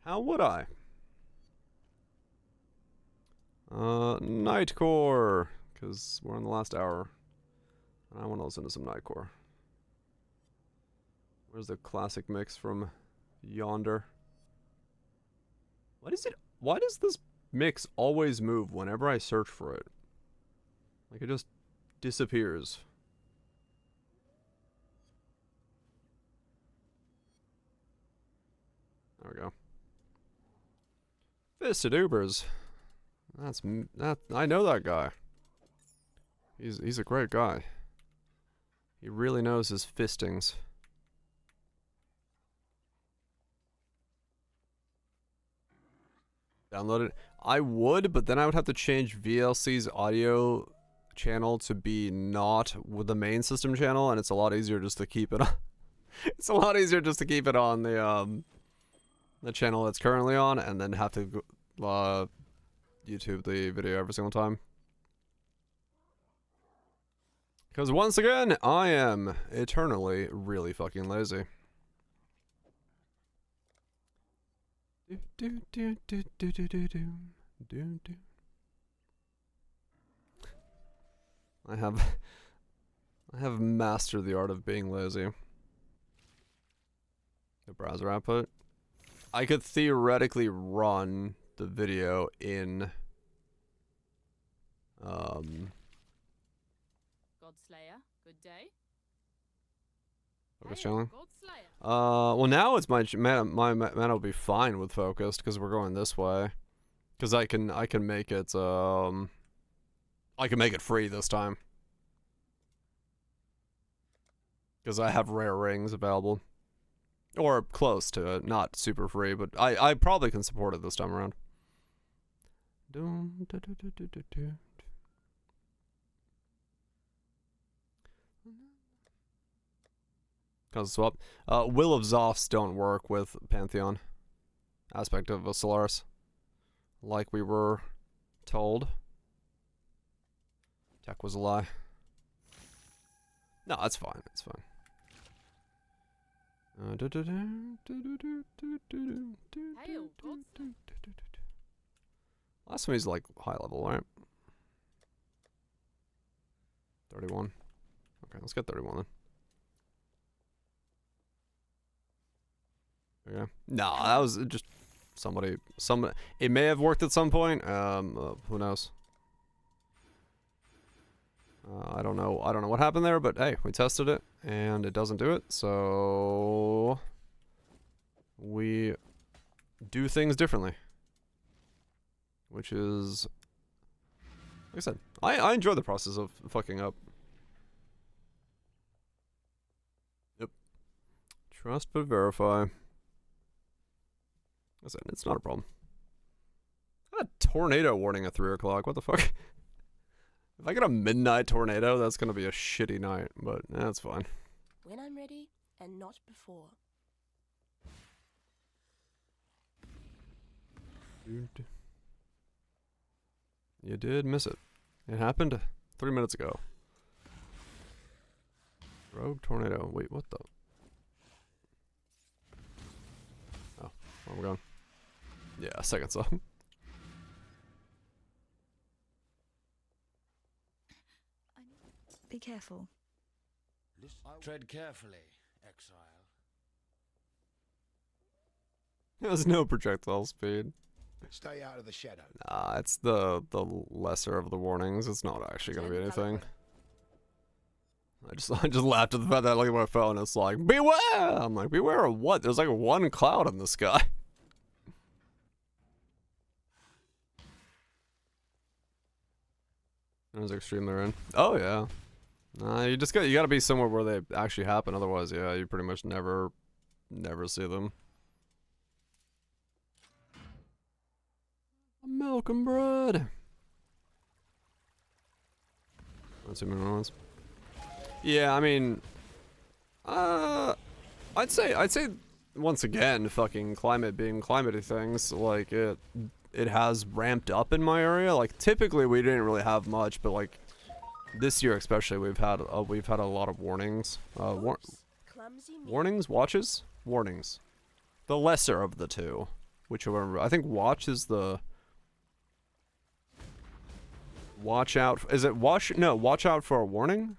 how would I? Nightcore, because we're in the last hour. I want to listen to some Nightcore. Where's the classic mix from yonder? What is it? Why does this mix always move whenever I search for it? Like, it just disappears. There we go. Fisted Ubers. That I know that guy. He's a great guy. He really knows his fistings. Download it. I would, but then I would have to change VLC's audio channel to be not with the main system channel, and it's a lot easier just to keep it on. It's a lot easier just to keep it on the channel it's currently on, and then have to YouTube the video every single time. Because once again, I am eternally really fucking lazy. I have mastered the art of being lazy. The browser output. I could theoretically run the video in Godslayer, good day. focus channeling. Well, now it's my mana will be fine with focused because we're going this way. Because I can make it I can make it free this time. Because I have rare rings available. Or close to it, not super free, but I probably can support it this time around. Cause swap. Will of Zoths don't work with Pantheon. Aspect of a Solaris. Like we were told. Tech was a lie. No, it's fine. It's fine. Last one is like high level, right? 31. Okay, let's get 31 then. Okay. No, that was just somebody. It may have worked at some point. Who knows? I don't know. I don't know what happened there, but hey, we tested it and it doesn't do it. So we do things differently, which is, like I said, I enjoy the process of fucking up. Yep. Trust but verify. I said, it's not a problem. I had a tornado warning at 3 o'clock. What the fuck? If I get a midnight tornado, that's gonna be a shitty night, but that's fine. When I'm ready, and not before. You did miss it. It happened 3 minutes ago. Rogue tornado. Wait, what the? Oh, where are we going? Yeah, second song. Be careful. Tread carefully, exile. There's no projectile speed. Stay out of the shadow. Nah, it's the lesser of the warnings. It's not actually gonna be anything. I just laughed at the fact that I look at my phone. It's like, beware! I'm like, beware of what? There's like one cloud in the sky. It was extremely rain. Oh yeah. You just you gotta be somewhere where they actually happen. Otherwise, yeah, you pretty much never see them. Milk and bread. Let's see ones. Yeah, I mean, I'd say once again, fucking climate being climatey things, like it has ramped up in my area. Like typically we didn't really have much, but like this year especially we've had a lot of warnings. Warnings, watches, warnings. The lesser of the two, whichever. I think watch is the watch out. Is it watch? No, watch out for a warning.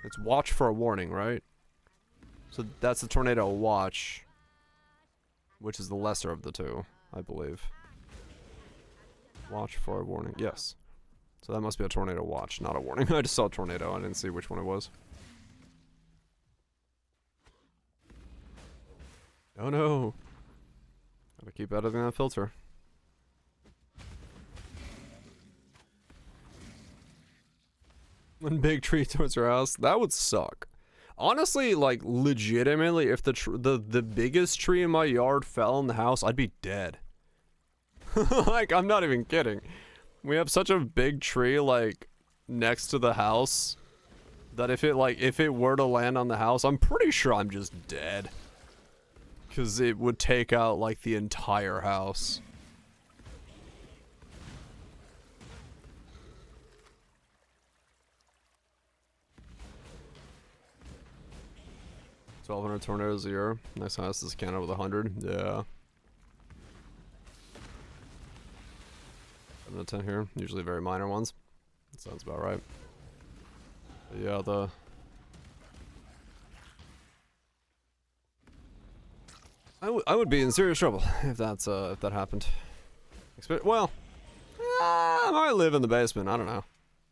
It's watch for a warning, right? So that's the tornado watch, which is the lesser of the two, I believe. Watch for a warning. Yes. So that must be a tornado watch, not a warning. I just saw a tornado. I didn't see which one it was. Oh no. Gotta keep editing that filter. One big tree towards your house. That would suck. Honestly, like legitimately, if the biggest tree in my yard fell in the house, I'd be dead. Like, I'm not even kidding. We have such a big tree like next to the house that if it were to land on the house, I'm pretty sure I'm just dead. 'Cause it would take out like the entire house. $1,200 tornadoes a year. Next house is Canada with 100. Yeah. 7 to 10 here. Usually very minor ones. That sounds about right. But yeah, I would be in serious trouble if that happened. Well, I might live in the basement. I don't know.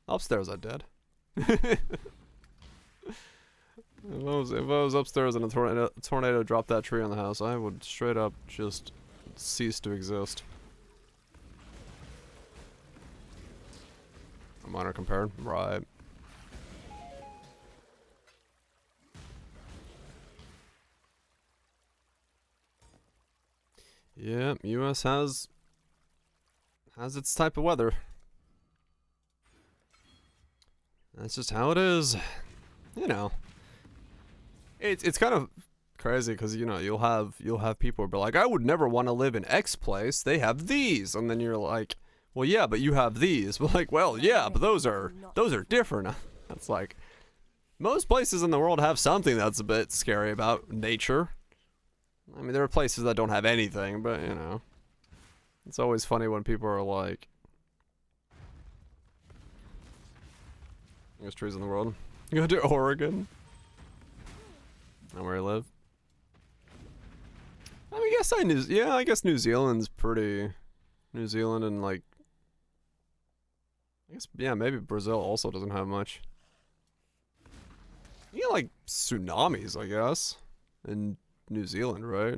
Upstairs, I'm dead. If I was upstairs and a tornado dropped that tree on the house, I would straight up just cease to exist. A minor compared, right? Yeah, US has its type of weather. That's just how it is. You know. It's kind of crazy because, you know, you'll have people be like, I would never want to live in X place. They have these, and then you're like, well, yeah, but you have these. But like, well, yeah, but those are different. That's like, most places in the world have something that's a bit scary about nature. I mean, there are places that don't have anything, but you know, it's always funny when people are like, there's trees in the world. You go to Oregon. Not where I live. I mean, I guess New Zealand's pretty. New Zealand and like, I guess, yeah, maybe Brazil also doesn't have much. You get like tsunamis, I guess, in New Zealand, right?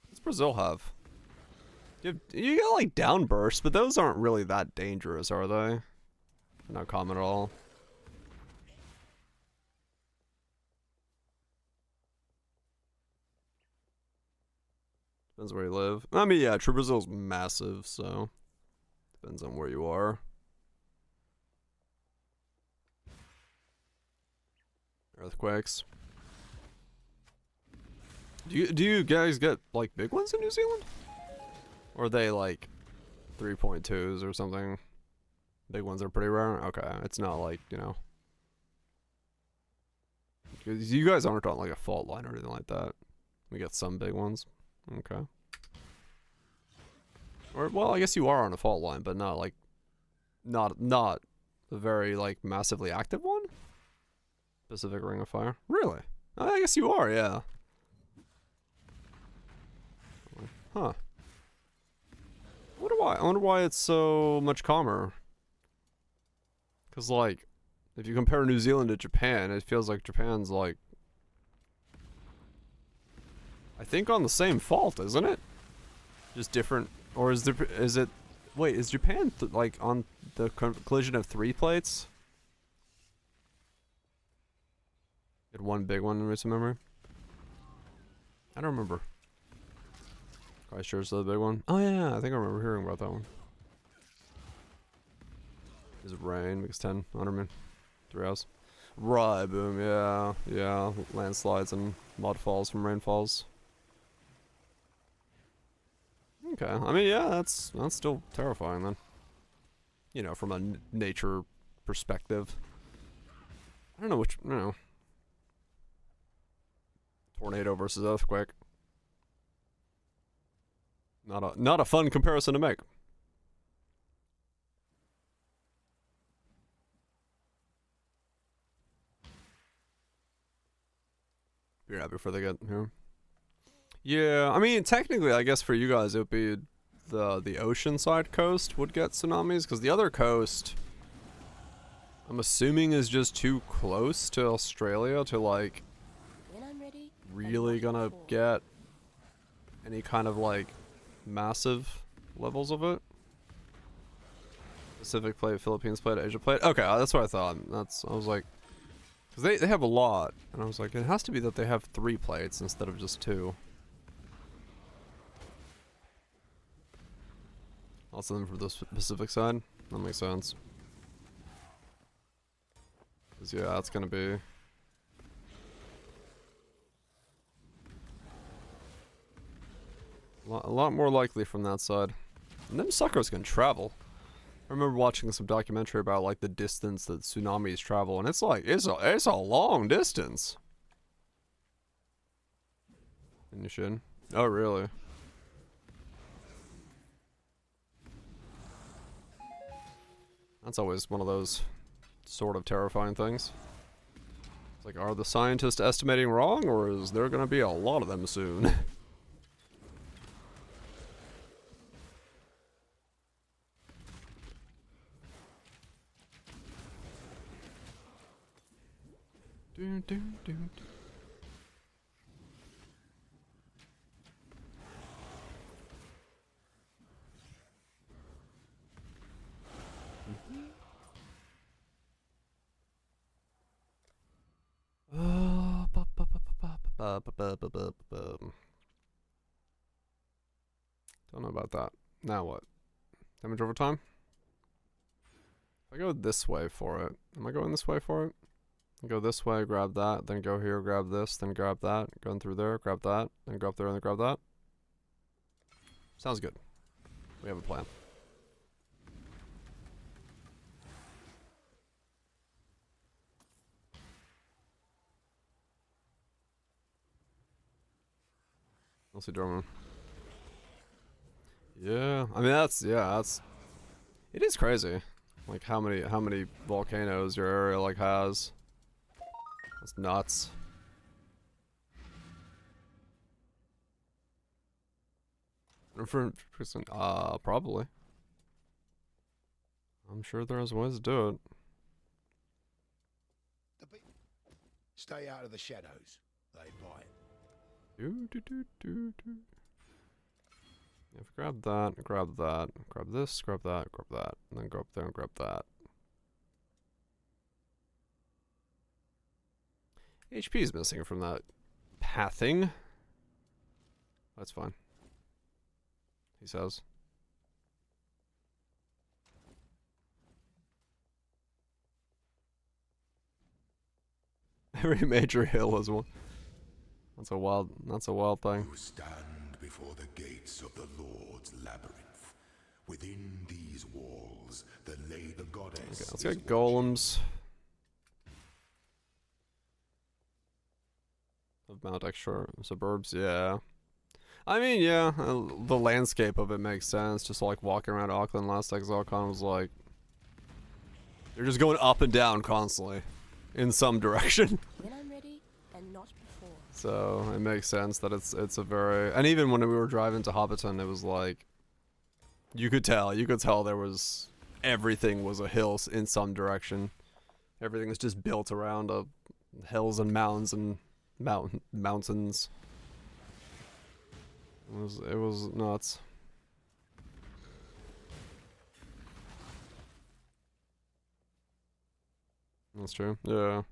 What's Brazil have? You got like downbursts, but those aren't really that dangerous, are they? Not common at all. Depends where you live. I mean, yeah, true, Brazil's massive, so depends on where you are. Earthquakes. Do you guys get like big ones in New Zealand? Or are they like 3.2s or something? Big ones are pretty rare? Okay, it's not like, you know. You guys aren't on like a fault line or anything like that. We get some big ones. Okay. Or, well, I guess you are on a fault line, but not like, not a very like massively active one? Pacific Ring of Fire? Really? I guess you are, yeah. Huh. I wonder why it's so much calmer. Because, like, if you compare New Zealand to Japan, it feels like Japan's, like, I think on the same fault, isn't it? Just different, or is it Wait, is Japan like on the collision of 3 plates? Had one big one in recent memory. I don't remember. Christchurch is the big one. Oh yeah, I think I remember hearing about that one. Is it rain? Makes 10, 100 million. 3 hours. Right, boom, yeah. Yeah, landslides and mudfalls from rainfalls. Okay, I mean, yeah, that's still terrifying then. You know, from a nature perspective. I don't know which, you know. Tornado versus earthquake. Not a fun comparison to make. Yeah, before they get here. Yeah, I mean, technically, I guess for you guys, it would be the oceanside coast would get tsunamis, because the other coast, I'm assuming, is just too close to Australia to, like, really gonna get any kind of, like, massive levels of it. Pacific plate, Philippines plate, Asia plate. Okay, that's what I thought. I was like, because they have a lot, and I was like, it has to be that they have 3 plates instead of just 2. Also them for the Pacific side. That makes sense. 'Cause yeah, it's gonna be a lot more likely from that side. And them suckers can travel. I remember watching some documentary about like the distance that tsunamis travel, and it's like it's a long distance. And you should. Oh really? That's always one of those sort of terrifying things. It's like, are the scientists estimating wrong, or is there gonna be a lot of them soon? Do, do, do, do. Don't know about that. Now what? Damage over time? If I go this way for it, am I going this way for it? Go this way, grab that, then go here, grab this, then grab that, going through there, grab that, then go up there and then grab that. Sounds good. We have a plan. Mostly Dorman. Yeah, I mean that's it is crazy. Like how many volcanoes your area like has. That's nuts. Probably. I'm sure there's ways to do it. Stay out of the shadows. They bite. If grab that, grab this, grab that, and then go up there and grab that. HP is missing from that pathing. That's fine. He says. Every major hill is one. That's a wild thing. You stand before the gates of the Lord's labyrinth. Within these walls, the goddess. Okay, let's get golems. Of Mount Extra suburbs, yeah. I mean, yeah, the landscape of it makes sense. Just like walking around Auckland last ExileCon was like, you're just going up and down constantly, in some direction. When I'm ready, and not before. So it makes sense that it's a very, and even when we were driving to Hobbiton, it was like, you could tell there was, everything was a hill in some direction. Everything was just built around hills and mountains and mountains. It was nuts. That's true. Yeah.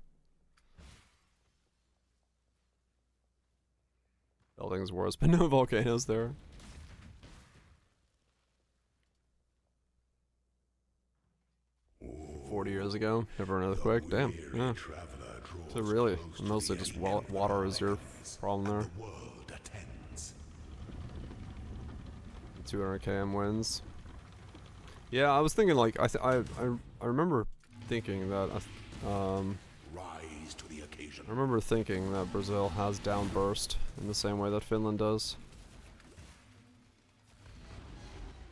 Buildings worse, but no volcanoes there. Oh, 40 years ago, never an earthquake. Damn. Yeah. So really, mostly just water is your problem there. 200 km winds. Yeah, I was thinking like I remember thinking that rise to the occasion. I remember thinking that Brazil has downburst in the same way that Finland does.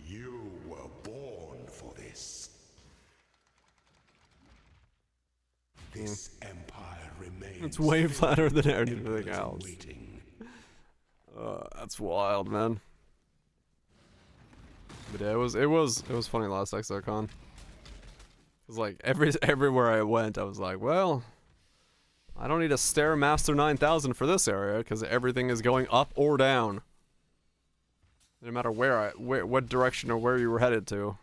You were born for this. This empire remains. It's way flatter than anything else. That's wild, man. But yeah, it was funny last ExoCon. Cause like everywhere I went, I was like, well, I don't need a Stairmaster 9000 for this area because everything is going up or down. No matter what direction or where you were headed to.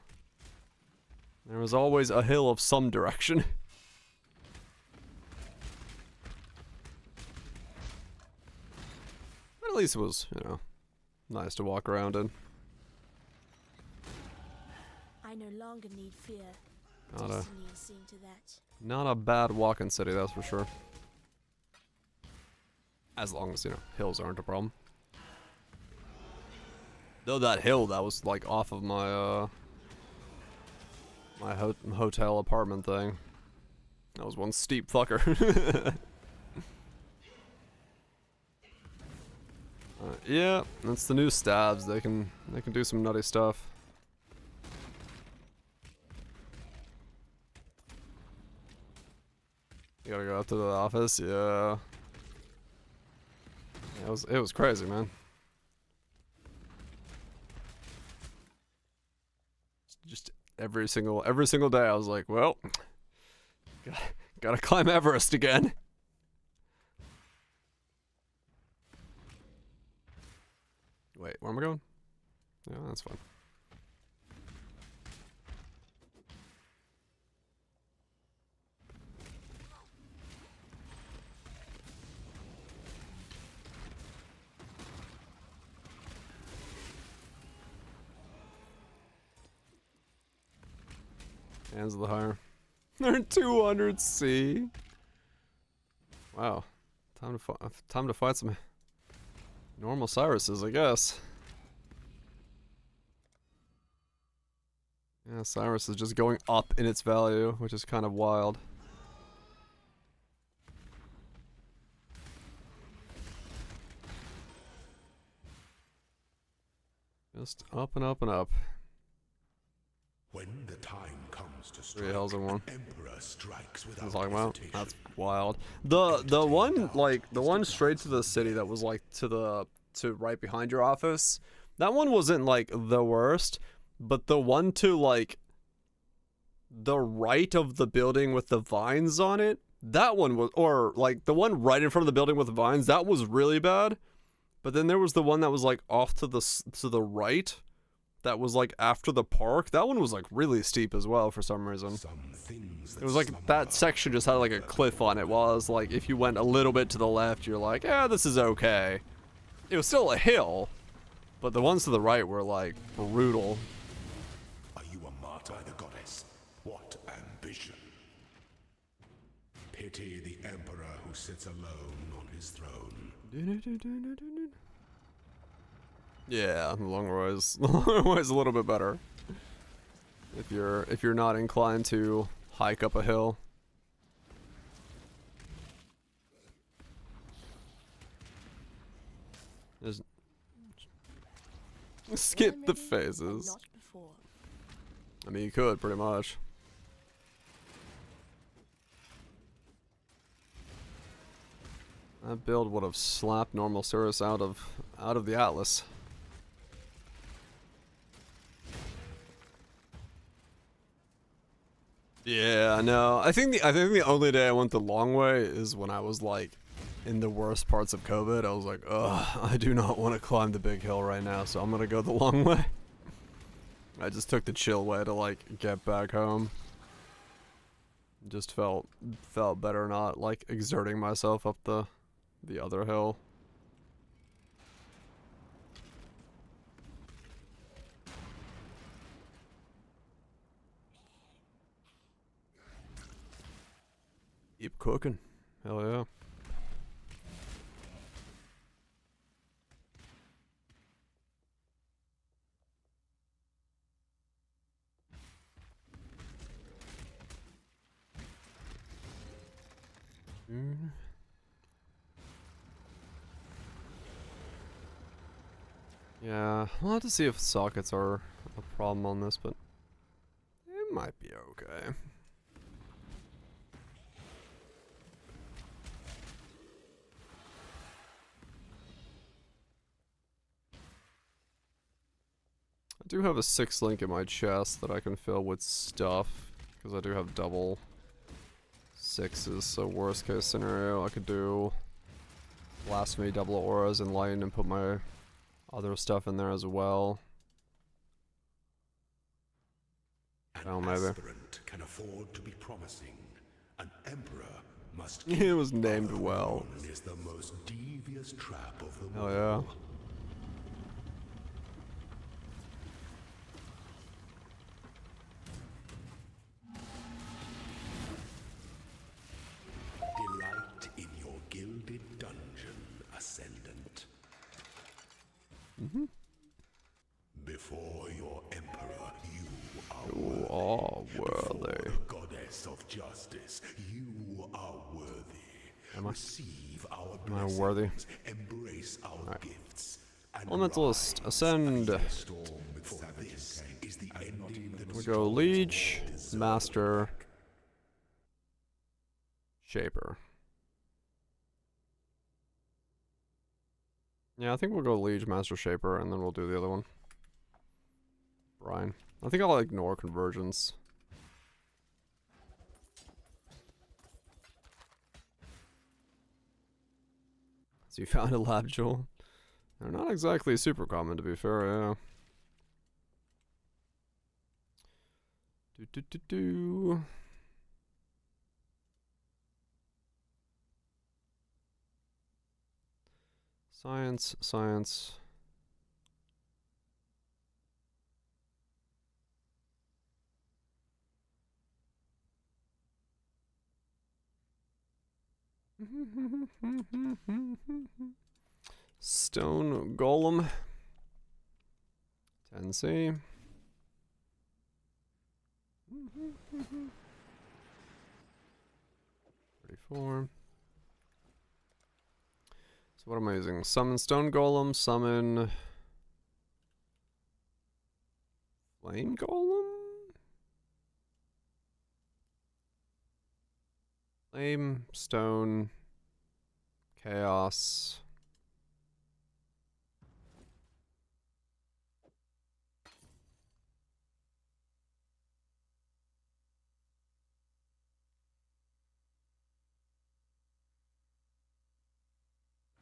There was always a hill of some direction. But at least it was, you know, nice to walk around in. I no longer need fear. Not a, Destiny has seen to that. not a bad walk-in city, that's for sure. As long as, you know, hills aren't a problem. Though that hill that was like off of my my hotel apartment thing. That was one steep fucker. Yeah, that's the new stabs. They can do some nutty stuff. You gotta go up to the office, yeah. It was crazy, man. Just every single day I was like, well, gotta climb Everest again. Wait, where am I going? Yeah, that's fine. Hands of the higher. They're 200C. Wow. Time to fight some normal Cyruses, I guess. Yeah, Cyrus is just going up in its value, which is kind of wild. Just up and up and up. When the time comes to strike, 3 hells in one. Emperor strikes without I was talking about. hesitation. That's wild. The one straight to the city that was like to right behind your office. That one wasn't like the worst, but the one to like the right of the building with the vines on it, that one was, or like the one right in front of the building with the vines, that was really bad. But then there was the one that was like off to the right. That was like after the park. That one was like really steep as well for some reason. It was like that section just had like a cliff on it, while it was like if you went a little bit to the left, you're like, yeah, this is okay. It was still a hill, but the ones to the right were like brutal. Are you a martyr, the goddess? What ambition? Pity the emperor who sits alone on his throne. Yeah, the long way is a little bit better. If you're not inclined to hike up a hill. Just skip the phases. I mean, you could pretty much. That build would have slapped normal Cirrus out of the Atlas. Yeah, no. I think the only day I went the long way is when I was like in the worst parts of COVID. I was like, ugh, I do not want to climb the big hill right now, so I'm gonna go the long way. I just took the chill way to like get back home. Just felt better not like exerting myself up the other hill. Keep cooking. Hell yeah. Yeah, we'll have to see if sockets are a problem on this, but it might be okay. I do have a 6 link in my chest that I can fill with stuff, because I do have double 6s, so worst case scenario I could do blasphemy, double auras, and light, and put my other stuff in there as well. An aspirant can afford to be promising. An emperor must It was named well. Is the most devious trap of the Hell yeah. Delight in your gilded dungeon, Ascendant. Before your emperor, you are worthy. Before the goddess of justice, you are worthy. Am I? Receive our Am I worthy? Embrace our gifts. Elementalist, ascend. We go Liege, Master, Shaper. Yeah, I think we'll go Liege, Master, Shaper, and then we'll do the other one. Brian. I think I'll ignore conversions. So you found a lab jewel? They're not exactly super common, to be fair, yeah. Do. Science, science. Stone Golem. 10C. 34. So what am I using? Summon Stone Golem, summon Flame Golem? Flame, Stone, Chaos.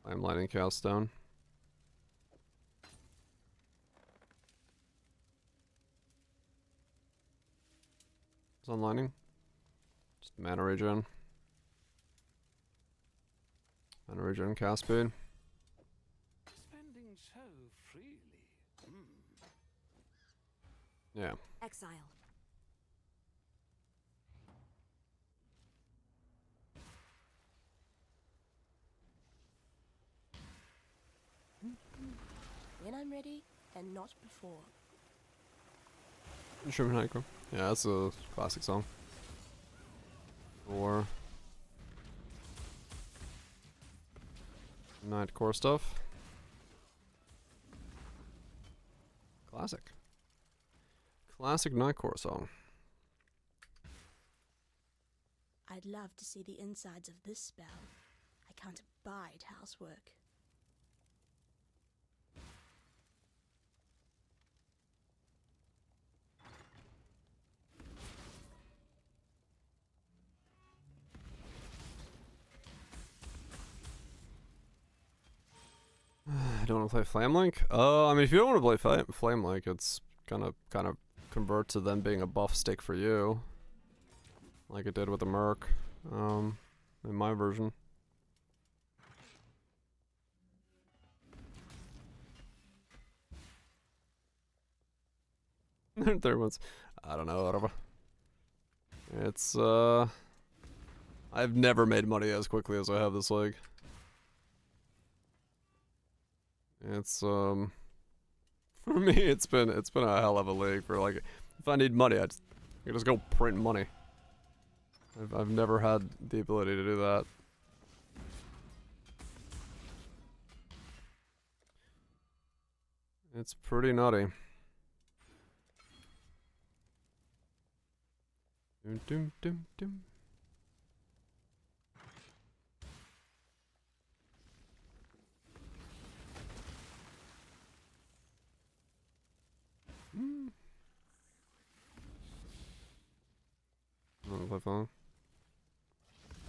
Flame, Lightning, Chaos, Stone. It's on Lightning. Just mana regen. Mana regen, cast speed. Spending so freely. Yeah. Exile. When I'm ready, and not before. Sherman Haiku. Yeah, that's a classic song. Or Nightcore stuff. Classic. Classic Nightcore song. I'd love to see the insides of this spell. I can't abide housework. I don't want to play Flame Link. I mean, if you don't want to play Flame Link, it's gonna kind of convert to them being a buff stick for you. like it did with the Merc, in my version. Third one's, I don't know, whatever. It's, I've never made money as quickly as I have this league. It's, for me, it's been a hell of a league for, like, if I need money, I just go print money. I've never had the ability to do that. It's pretty nutty. Dum dum dum dum.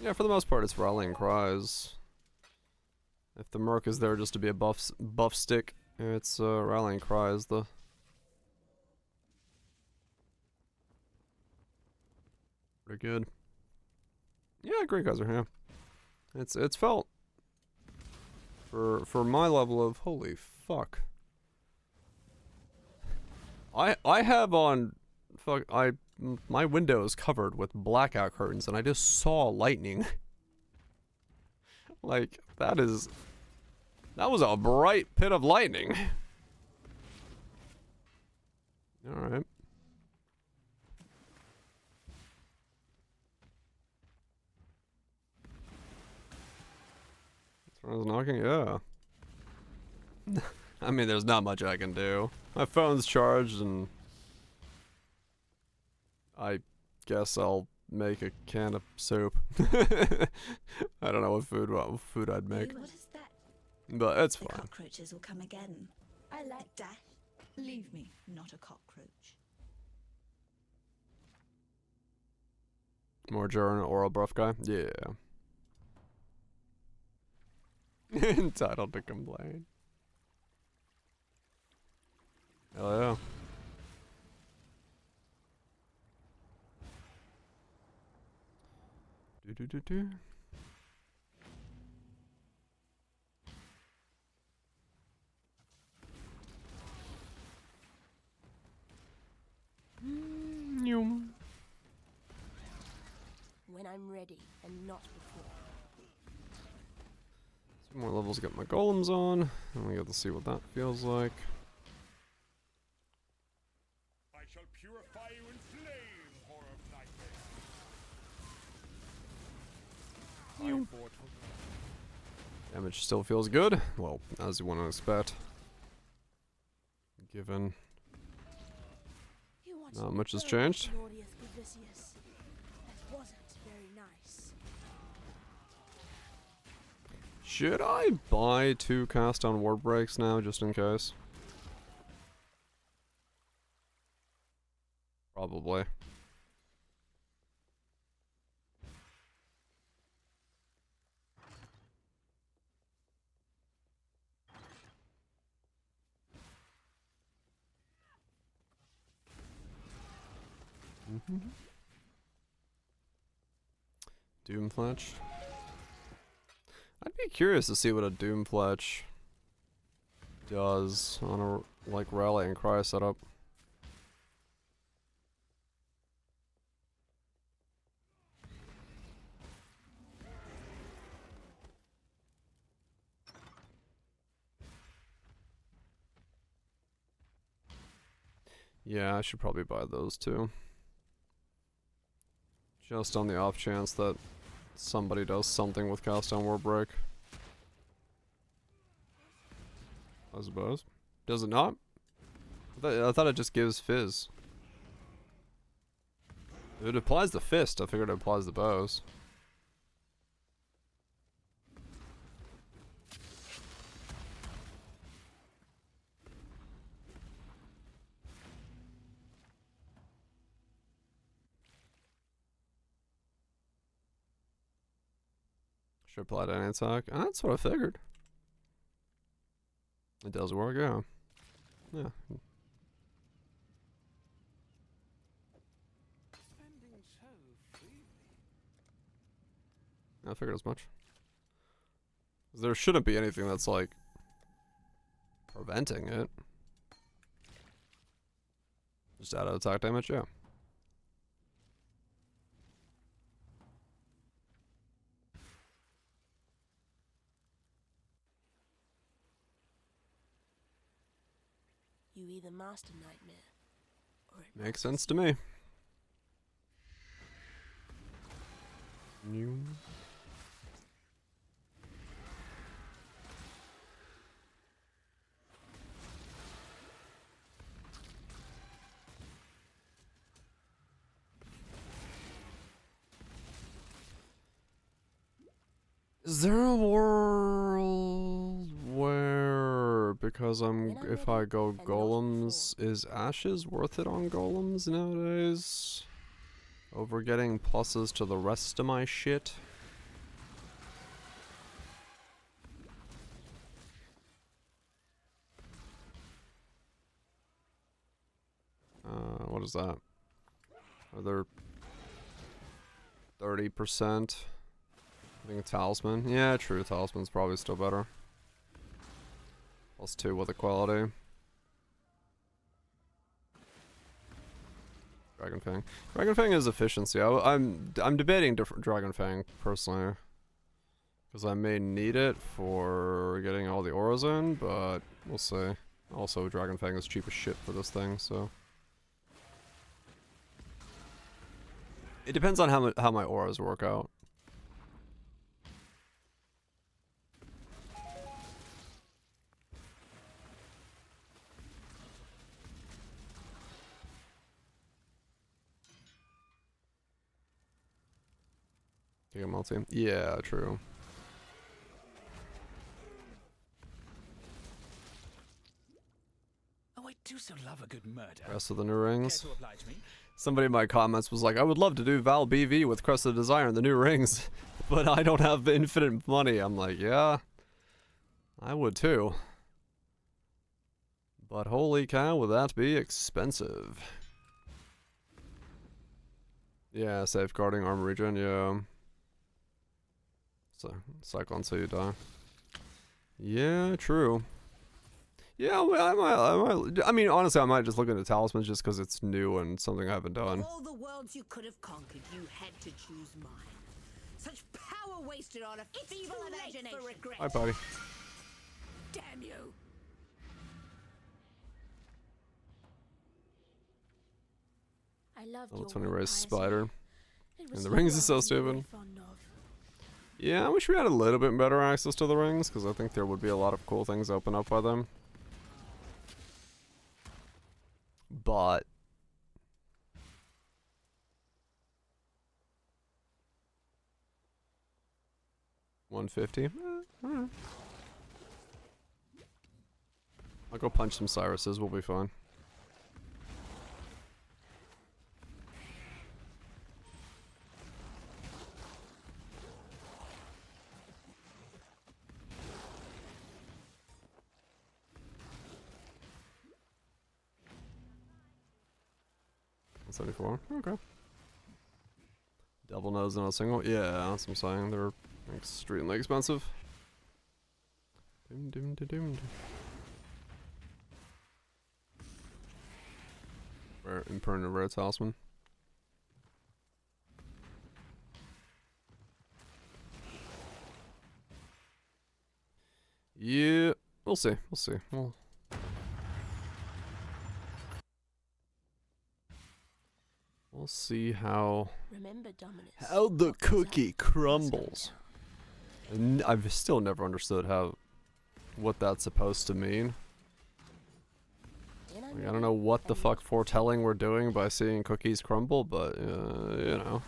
Yeah, for the most part, it's rallying cries. If the Merc is there just to be a buff stick, it's rallying cries. Pretty good. Yeah, great guys are here. It's felt for my level of holy fuck. I have on my window is covered with blackout curtains and I just saw lightning. Like that was a bright pit of lightning. All right. Someone's knocking? Yeah. I mean, there's not much I can do. My phone's charged and I guess I'll make a can of soup. I don't know what food I'd make. What is that? But it's The fine. cockroaches will come again. I like that. Leave me, not a cockroach. More Jordan oral buff guy? Yeah. Entitled to complain. Hell yeah. Do. When I'm ready, and not before. Some more levels to get my golems on, and we get to see what that feels like. I shall purify you in flame, horror flight. Damage still feels good. Well, as you want to expect. Given not much has changed. That wasn't very nice. Should I buy 2 cast on ward breaks now, just in case? Probably. Doom Fletch. I'd be curious to see what a Doom Fletch does on a like rally and cry setup. Yeah, I should probably buy those too. Just on the off chance that somebody does something with cast on ward break. I suppose. Does it not? I thought it just gives fizz. If it applies the fist, I figured it applies the bows. Should apply to any attack. And that's what I figured. It does work, yeah. Yeah. Spending so freely. I figured as much. There shouldn't be anything that's like preventing it. Just add attack damage, yeah. You either master nightmare, or it Makes sense to me. New. Is there a world where, because if I go golems, is ashes worth it on golems nowadays? Over getting pluses to the rest of my shit? What is that? Are there 30%? I think a talisman. Yeah, true. Talisman's probably still better. +2 with equality. Dragon Fang. Dragon Fang is efficiency. I'm debating different Dragon Fang personally, because I may need it for getting all the auras in, but we'll see. Also, Dragon Fang is cheap as shit for this thing, so it depends on how my auras work out. Take a multi. Yeah, true. Oh, I do so love a good murder. Rest of the new rings. Care to oblige me? Somebody in my comments was like, I would love to do Val BV with Crest of Desire and the new rings, but I don't have infinite money. I'm like, yeah, I would too. But holy cow, would that be expensive? Yeah, safeguarding armor regen, yeah. So, cycle until you die. Yeah, true. Yeah, I mean, honestly, I might just look into talismans just because it's new and something I haven't done. Of all the worlds you could have conquered, you had to choose mine. Such power wasted on a feeble imagination. Hi, buddy. Damn you! I love Level 20 raised spider. And the rings is so stupid. Yeah, I wish we had a little bit better access to the rings, because I think there would be a lot of cool things open up by them. But $150. Alright. I'll go punch some Cyruses, we'll be fine. $174. Okay. Double nose and a single. Yeah, that's what I'm saying. They're extremely expensive. Doom, doom, doom, doom. Rare, impermanent rare talisman. Yeah, we'll see. We'll see. We'll see how the cookie crumbles. And I've still never understood what that's supposed to mean. Like, I don't know what the fuck foretelling we're doing by seeing cookies crumble, but you know.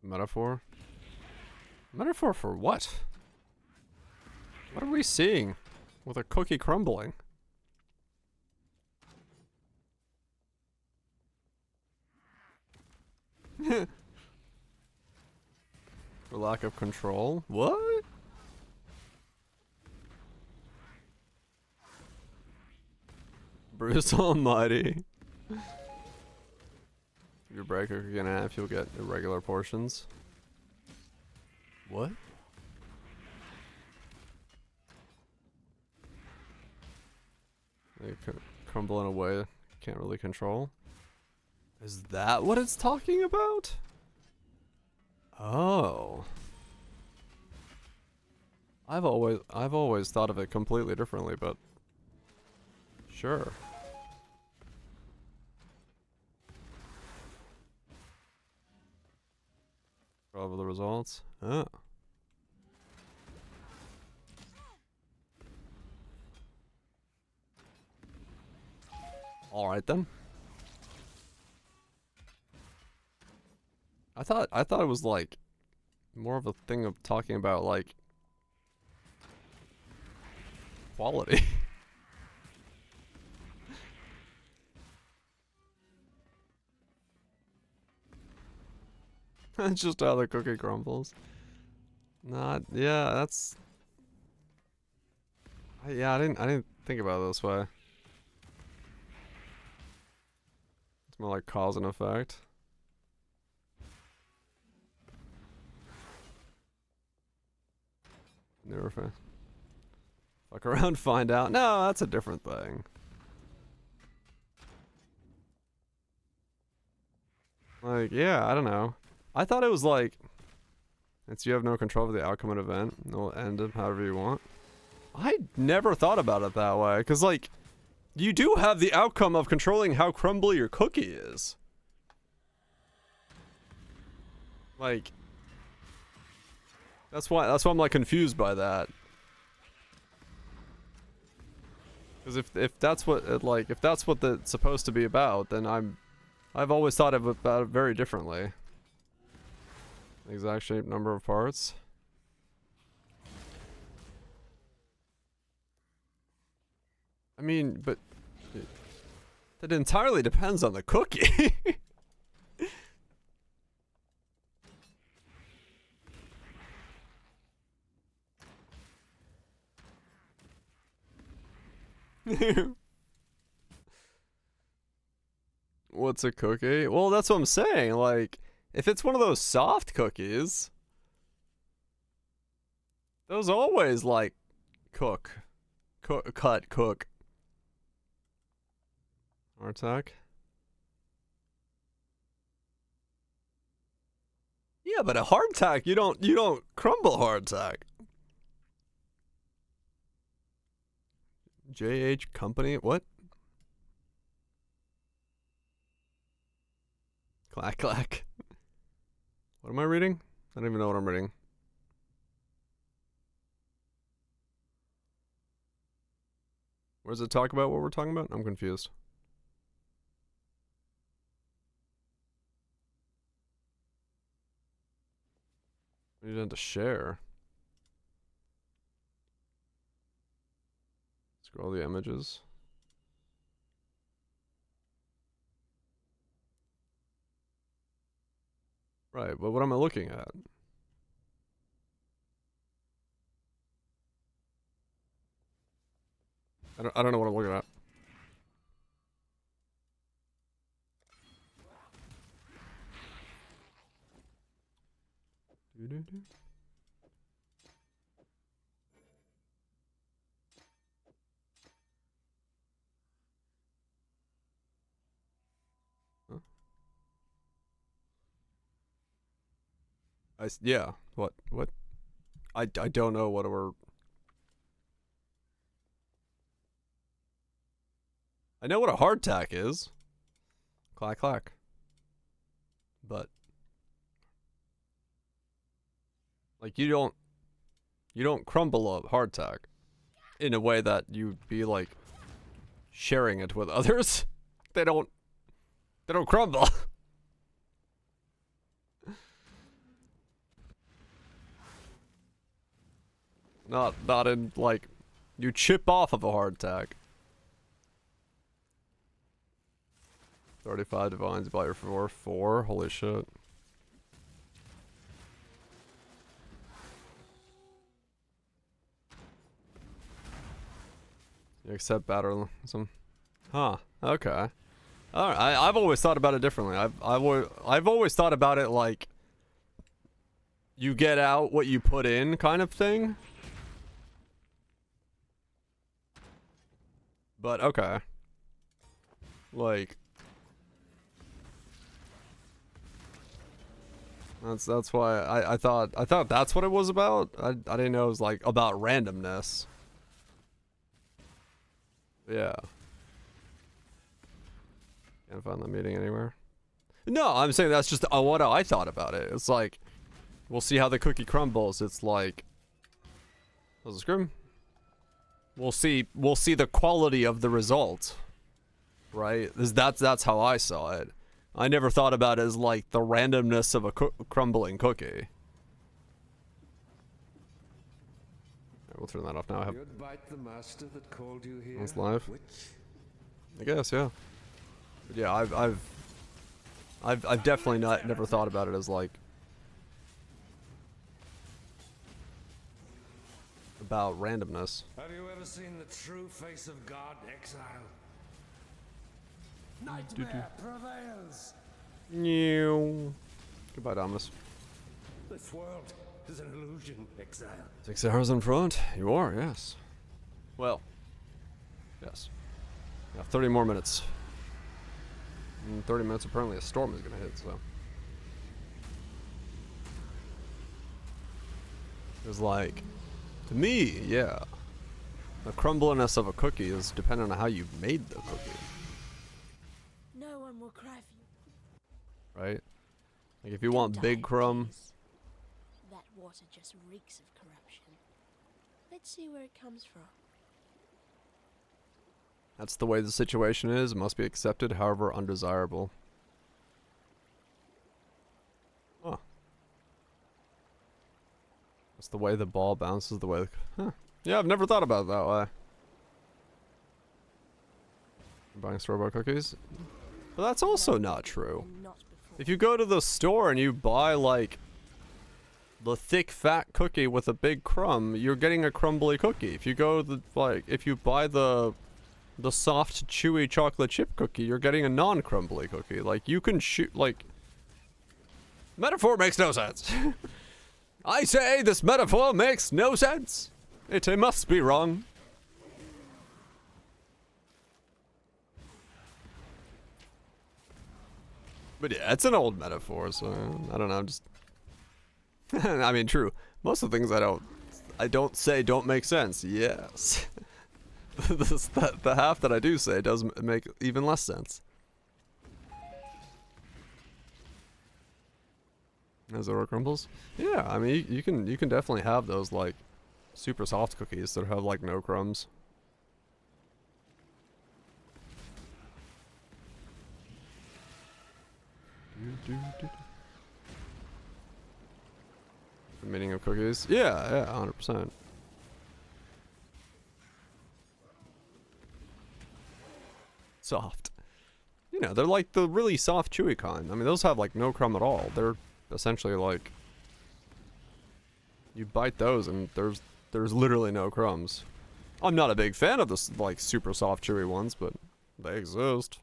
Metaphor? Metaphor for what? What are we seeing with a cookie crumbling? For lack of control? What? Bruce Almighty. If you break a cookie in half, you'll get irregular portions. What? They crumble in a way you can't really control. Is that what it's talking about? Oh. I've always thought of it completely differently, but sure. Over the results. Oh. All right then. I thought it was like more of a thing of talking about like quality. That's just how the cookie crumbles. Not, yeah, that's. Yeah, I didn't think about it this way. It's more like cause and effect. Never fuck around, find out. No, that's a different thing. Like, yeah, I don't know. I thought it was like, it's you have no control over the outcome of an event. It'll end it however you want. I never thought about it that way, because like, you do have the outcome of controlling how crumbly your cookie is. Like, that's why I'm like confused by that. Because if that's what it, like, if that's what it's supposed to be about, then I've always thought about it very differently. Exact shape, number of parts. I mean, but that entirely depends on the cookie. What's a cookie? Well, that's what I'm saying. Like, if it's one of those soft cookies, those always like cook. Cook. Hardtack. Yeah, but a hardtack, you don't crumble hardtack. JH Company, what? Clack clack. What am I reading? I don't even know what I'm reading. Where does it talk about what we're talking about? I'm confused. We need to share. Scroll the images. Right, but what am I looking at? I don't know what I'm looking at. Huh? Yeah. What? I don't know what we're. I know what a hardtack is. Clack clack. But like you don't crumble a hardtack in a way that you'd be like sharing it with others. They don't crumble. Not in like you chip off of a hardtack. 35 divines by your 4. Holy shit. You accept batterism. Huh. Okay. Alright, I've always thought about it differently. I've always thought about it like you get out what you put in kind of thing. But okay. Like that's why I thought that's what it was about. I didn't know it was like about randomness. Yeah. Can't find the meeting anywhere. No, I'm saying that's just what I thought about it. It's like, we'll see how the cookie crumbles. It's like, was it Scrim? We'll see the quality of the result, right? That's how I saw it. I never thought about it as like the randomness of a crumbling cookie. Right, we'll turn that off now. You'd bite the master that called you here. It's live. I guess, yeah. But yeah, I've definitely never thought about it as like about randomness. Have you ever seen the true face of God, exile? Nightmare prevails. New. Goodbye, Dominus. This world is an illusion, exile. 6 hours in front. You are, yes. Well, yes. Yeah, 30 more minutes. In 30 minutes, apparently a storm is gonna hit, so. It was like, to me, yeah. The crumbliness of a cookie is dependent on how you made the cookie. No one will cry for you. Right? Like if you want big crumb. That water just reeks of corruption. Let's see where it comes from. That's the way the situation is. It must be accepted, however undesirable. Huh. That's the way the ball bounces, the way... Huh. Yeah, I've never thought about it that way. Buying store-bought cookies? But that's also not true. If you go to the store and you buy, like, the thick, fat cookie with a big crumb, you're getting a crumbly cookie. If you go to the, like, if you buy the soft, chewy chocolate chip cookie, you're getting a non-crumbly cookie. Like, you can shoot, like... Metaphor makes no sense. I say this metaphor makes no sense. It must be wrong. But yeah, it's an old metaphor, so I don't know, just... I mean, true. Most of the things I don't say don't make sense. Yes. The half that I do say does make even less sense. As it crumbles? Yeah, I mean, you can definitely have those, like, super soft cookies that have, like, no crumbs. The meaning of cookies? Yeah, 100%. Soft. You know, they're like the really soft, chewy kind. I mean, those have like no crumb at all. They're essentially like... You bite those and there's literally no crumbs. I'm not a big fan of the like super soft, chewy ones, but they exist.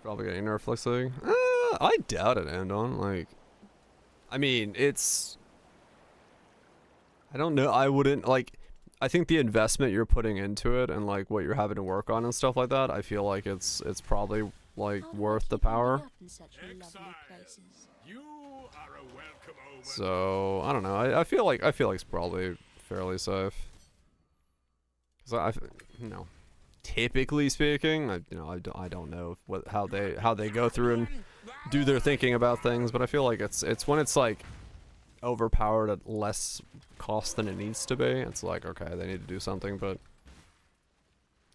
Probably getting nerf flexing. I doubt it, Andon. Like, I mean, it's... I don't know. I wouldn't, like... I think the investment you're putting into it and, like, what you're having to work on and stuff like that, I feel like it's probably, like, worth the power. So, I don't know. I feel like it's probably fairly safe. Because you know... Typically speaking, I don't know how they go through and do their thinking about things, but I feel like it's when it's like overpowered at less cost than it needs to be. It's like, okay, they need to do something, but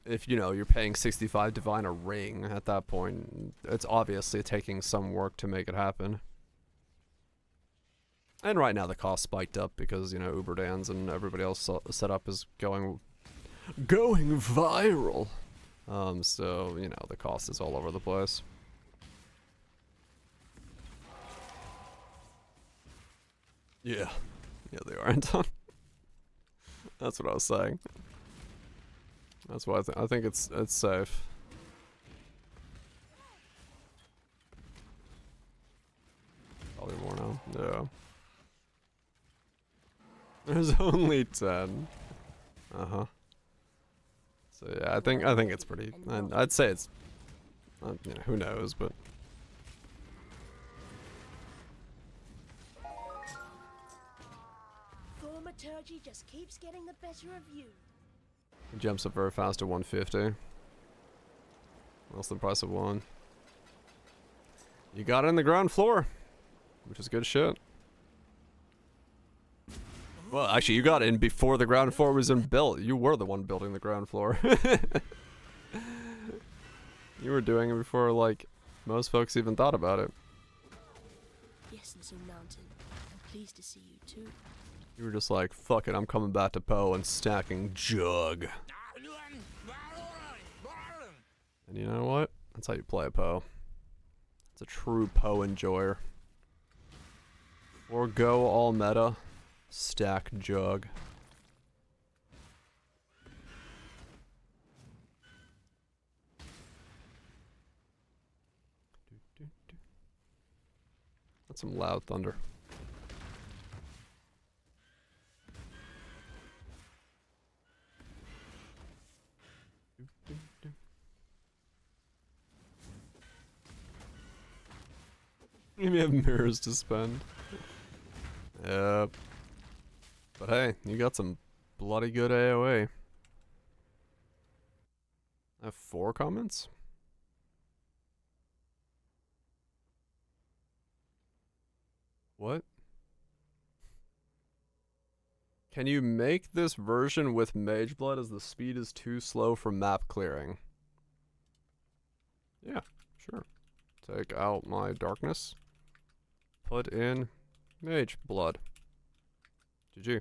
if you're paying 65 Divine a ring at that point, it's obviously taking some work to make it happen. And right now the cost spiked up because Uberdans and everybody else setup is going viral. So, the cost is all over the place. Yeah. Yeah, they are, Anton. That's what I was saying. That's why I think it's safe. Probably more now. Yeah. There's only 10. Uh-huh. So yeah, I think it's pretty. I'd say it's. You know, who knows, but. Thaumaturgy just keeps getting the better of you. It jumps up very fast to 150. Less than the price of one. You got it in the ground floor, which is good shit. Well, actually, you got in before the ground floor was built. You were the one building the ground floor. You were doing it before, like, most folks even thought about it. Yes, Little Mountain. I'm pleased to see you too. You were just like, fuck it, I'm coming back to Poe and stacking Jug. And you know what? That's how you play a Poe. It's a true Poe enjoyer. Forgo all meta. Stack Jug. That's some loud thunder. Maybe have mirrors to spend. Yep. But hey, you got some bloody good AoE. I have 4 comments? What? Can you make this version with Mageblood as the speed is too slow for map clearing? Yeah, sure. Take out my darkness. Put in Mageblood. GG.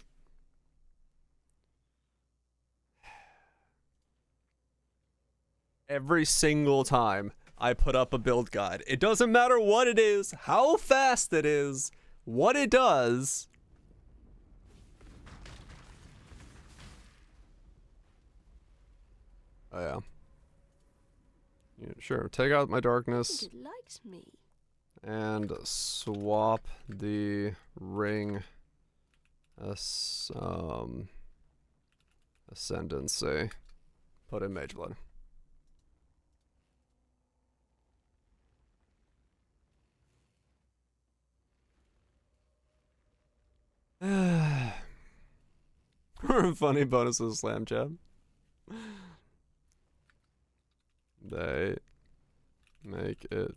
Every single time I put up a build guide, it doesn't matter what it is, how fast it is, what it does. Oh yeah. Yeah, sure, take out my darkness. It likes me. And swap the ring ascendancy. Put in Mageblood. Funny bonuses, Slam Jab. They make it.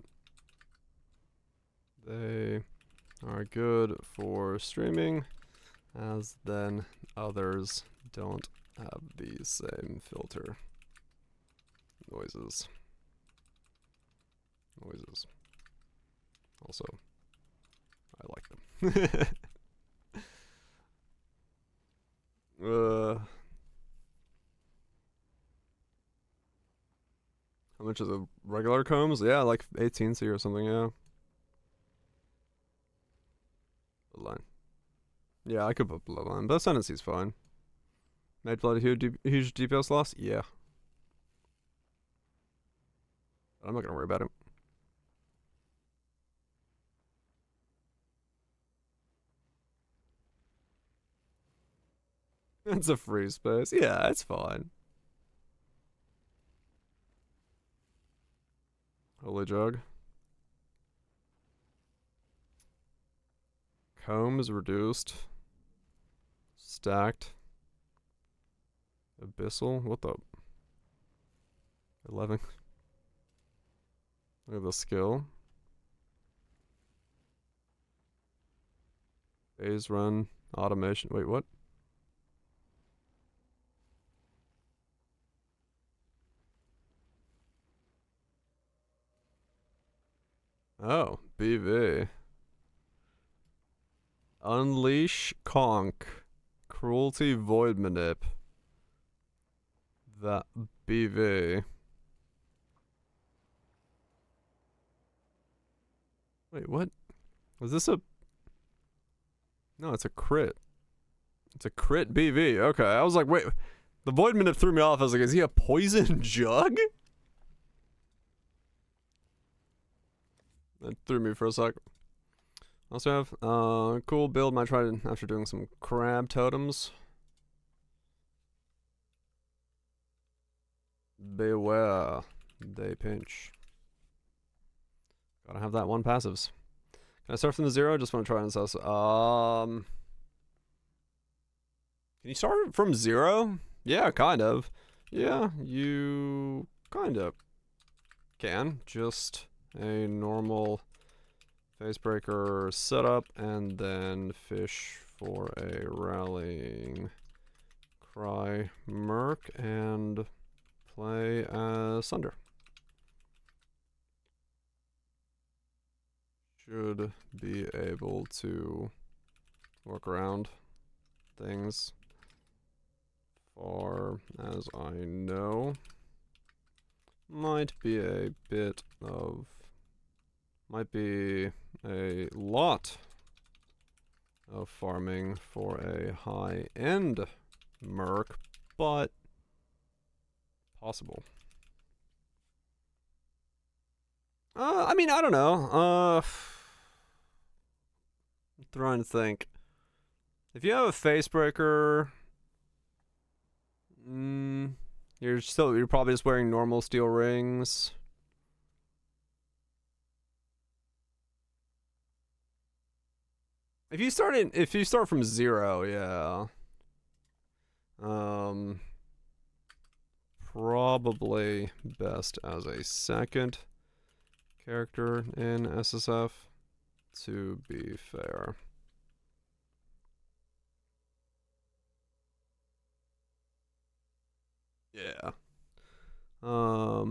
They are good for streaming, as then others don't have the same filter. Noises. Also, I like them. How much is a regular combs? Yeah, like 18C or something, yeah. Bloodline. Yeah, I could put Bloodline, but Ascendancy's fine. Mageblood, huge DPS loss? Yeah. I'm not gonna worry about it. It's a free space. Yeah, it's fine. Holy Jug. Combs reduced. Stacked. Abyssal. What the? 11. Look at the skill. Phase run. Automation. Wait, what? Oh, BV. Unleash Conk. Cruelty Void Manip. That BV. Wait, what? Was this a... No, it's a crit. It's a crit BV. Okay, I was like, wait. The Void Minute threw me off. I was like, is he a poison jug? That threw me for a sec. Also have cool build. Might try to after doing some crab totems. Beware, they pinch. Gotta have that one passives. Can I start from the 0? Just want to try and assess. Can you start from 0? Yeah, kind of. Yeah, you kind of can. Just a normal Facebreaker setup, and then fish for a rallying cry merc, and play Sunder. Should be able to work around things far as I know. Might be a bit of... might be a lot of farming for a high-end merc, but possible. I mean, I don't know. I'm trying to think. If you have a Facebreaker, you're probably just wearing normal steel rings. If you start from 0, yeah. Probably best as a second character in SSF, to be fair. Yeah. How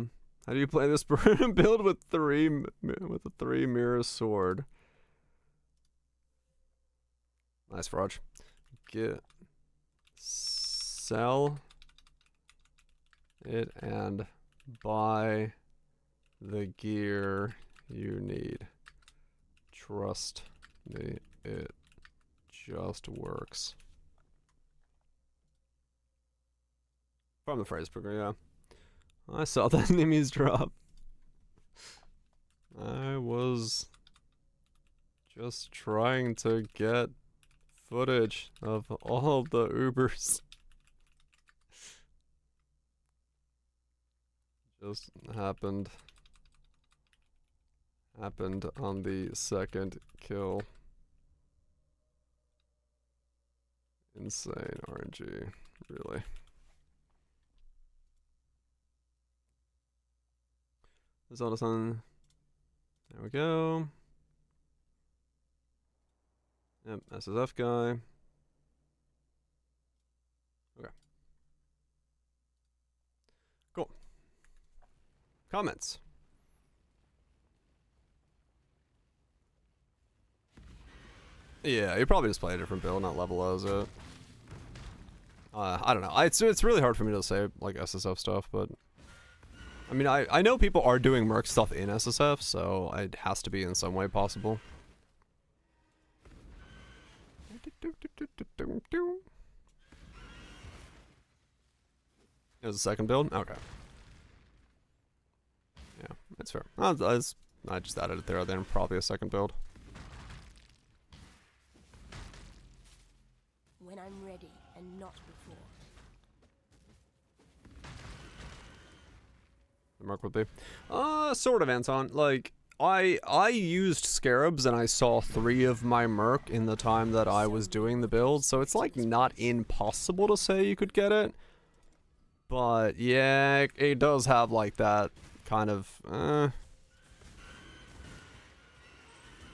do you play this build with a 3 mirror sword? Nice, Frog. Sell it and buy the gear you need. Trust me, it just works. From the Facebreaker, yeah. I saw that enemies drop. I was just trying to get footage of all the Ubers. Just happened on the second kill. Insane RNG, really. Zelda Sun. There we go. Yep, SSF guy. Okay. Cool. Comments. Yeah, you probably just play a different build, not level as it. I don't know. It's really hard for me to say like SSF stuff, but I mean I know people are doing merc stuff in SSF, so it has to be in some way possible. It was a second build? Okay. Yeah, that's fair. I just added it there, then probably a second build. When I'm ready and not before. The merc would be. Sort of, Anton. Like, I used scarabs and I saw 3 of my merc in the time that I was doing the build, so it's like not impossible to say you could get it. But yeah, it does have like that kind of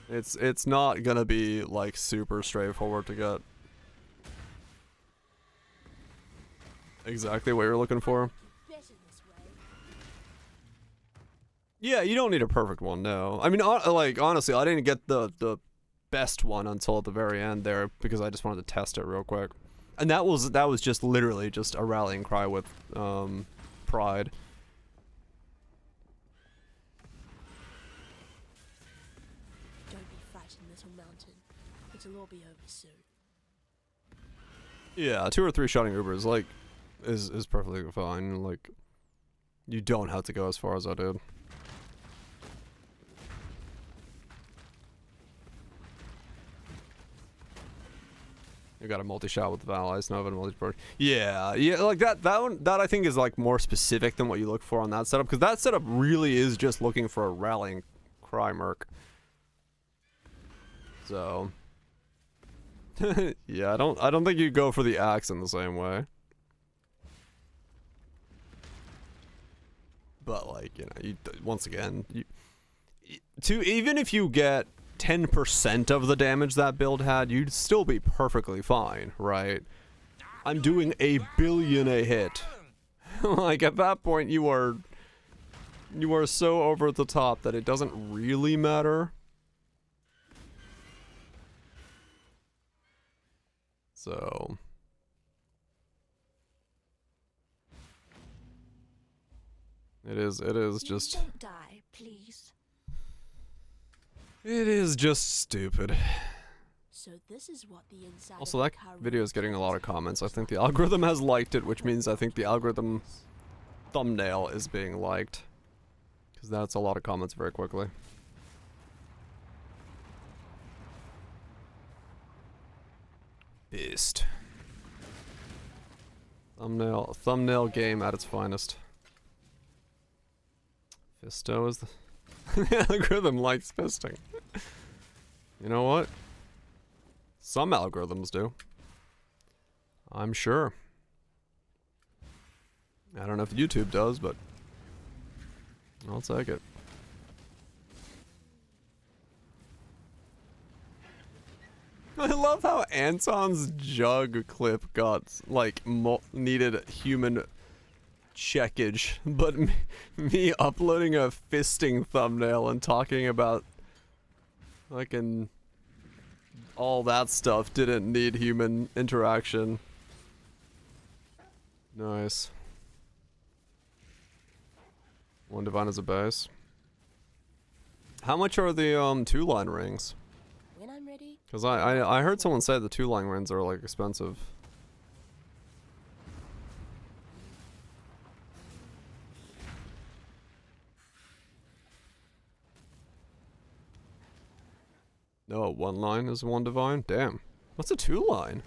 it's not gonna be like super straightforward to get exactly what you're looking for. Yeah, you don't need a perfect one, no. I mean, like, honestly, I didn't get the best one until at the very end there, because I just wanted to test it real quick. And that was just literally just a rallying cry with, pride. Don't be frightened, little mountain. It'll all be over soon. Yeah, 2 or 3 shotting Ubers, like, is perfectly fine. Like, you don't have to go as far as I did. You got a multi-shot with the allies, no even multi-party. Yeah, like that one, that I think is like more specific than what you look for on that setup, because that setup really is just looking for a rallying cry merc. So, yeah, I don't think you go for the axe in the same way. But like, you know, once again, even if you get 10% of the damage that build had, you'd still be perfectly fine, right? I'm doing a billion a hit. Like, at that point, you are so over the top that it doesn't really matter. So, it is just... Don't die, please. It is just stupid. So this is what the inside Also, that video is getting a lot of comments. I think the algorithm has liked it, which means I think the algorithm thumbnail is being liked. Because that's a lot of comments very quickly. Beast. Thumbnail game at its finest. Fisto is the... the algorithm likes fisting. You know what? Some algorithms do. I'm sure. I don't know if YouTube does, but I'll take it. I love how Anton's jug clip got, like, needed human checkage, but me uploading a fisting thumbnail and talking about fucking all that stuff didn't need human interaction. Nice. One divine as a base. How much are the 2-line rings? When I'm ready. Because I heard someone say the 2-line rings are like expensive. No, 1 line is 1 divine? Damn. What's a 2-line?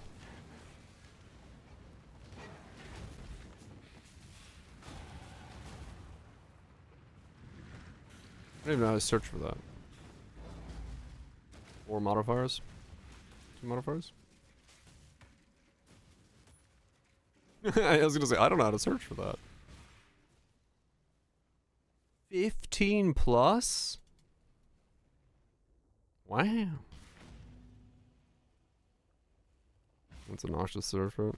I don't even know how to search for that. 4 modifiers? 2 modifiers? I was gonna say, I don't know how to search for that. 15 plus? Wow. That's a nauseous search, right?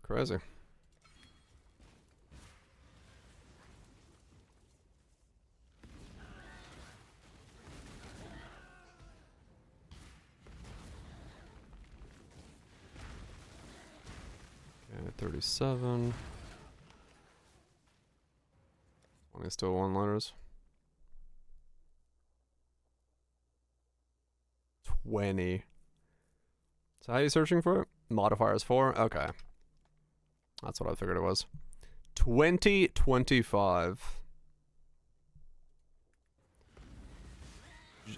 Crazy. Okay, 37. 20 still 1-liners. 20. So how are you searching for it? Modifiers 4? Okay. That's what I figured it was. 2025.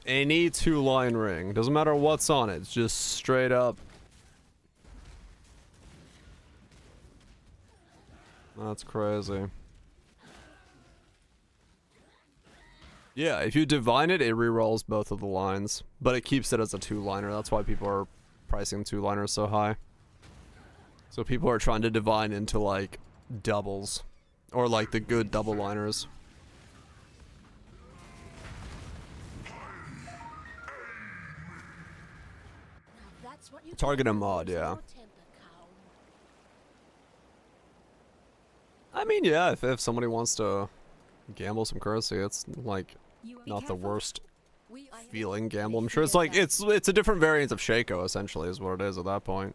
Any 2-line ring. Doesn't matter what's on it. It's just straight up. That's crazy. Yeah, if you divine it, it rerolls both of the lines. But it keeps it as a 2-liner. That's why people are pricing 2-liners so high. So people are trying to divine into, like, doubles. Or, like, the good double-liners. Target a mod, yeah. I mean, yeah, if somebody wants to gamble some currency, it's, like, not the worst feeling gamble. I'm sure it's, like, it's a different variant of Shaco, essentially, is what it is at that point.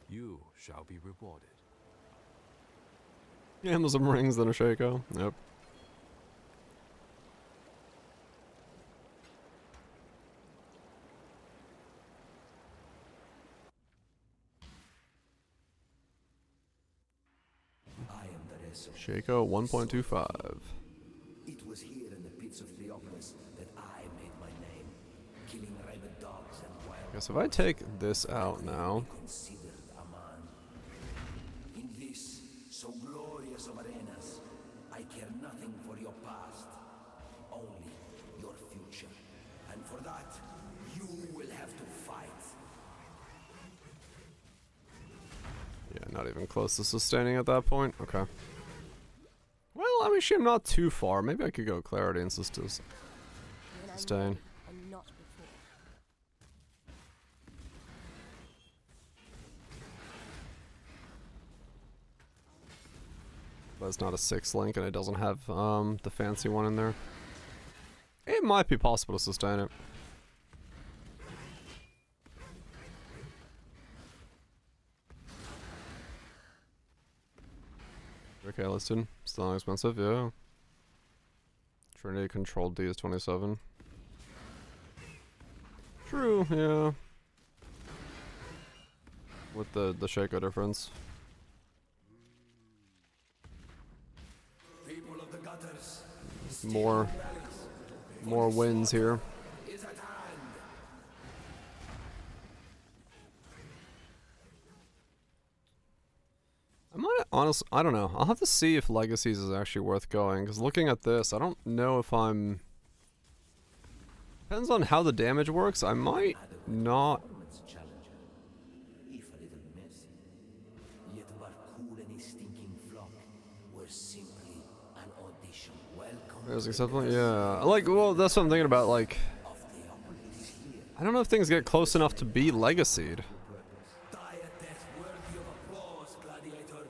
You shall be rewarded. Gamble some rings than a Shaco. Yep. Shaco 1.25. It was here in the pits of Theopolis that I made my name, killing rabid dogs and wild. Guess if I take this out now. Considered a man. In this so glorious of arenas, I care nothing for your past, only your future. And for that, you will have to fight. Yeah, not even close to sustaining at that point. Okay. Well, I mean, I'm not too far. Maybe I could go clarity and sustain. And not before. But it's not a 6 link and it doesn't have the fancy one in there. It might be possible to sustain it. Okay, listed. Still not expensive, yeah. Trinity controlled D is 27. True, yeah. With the Shaco difference. People of the gutters, More wins here. is at hand. I might honestly, I don't know. I'll have to see if Legacies is actually worth going. Because looking at this, I don't know if I'm. Depends on how the damage works. I might not. If a little messy, yet Barcool and his stinking flock were simply an audition. Welcome. There's acceptable, yeah. Like, well, that's what I'm thinking about. Like, I don't know if things get close enough to be Legacied. Die a death worthy of applause, gladiator.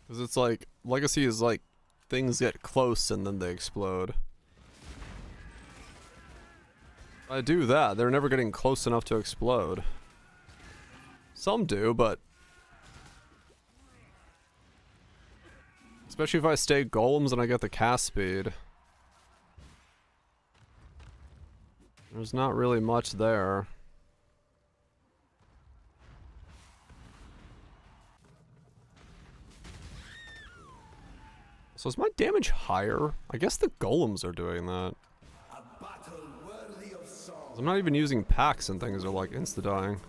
Because it's like, Legacy is like, things get close and then they explode. If I do that, they're never getting close enough to explode. Some do, but... Especially if I stay golems and I get the cast speed. There's not really much there. So is my damage higher? I guess the golems are doing that. A battle worthy of song. I'm not even using packs and things are like insta-dying.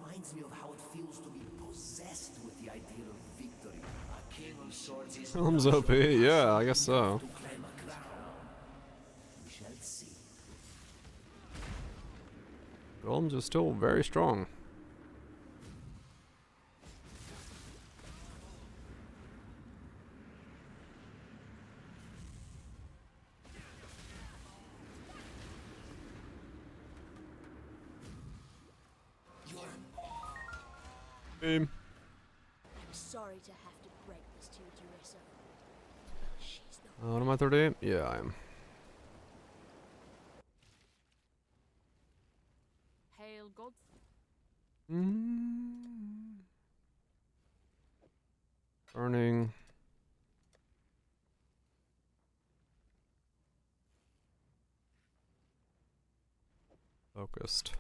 Reminds me of how it feels to be possessed with the idea of victory. A king of swords is Golems OP, yeah, I guess so. to claim a crown. We shall see. Golems are still very strong. I'm sorry to have to break this to you, Teresa. She's not. What am I, 38? Yeah, I am. Hail gods. Burning. Focused.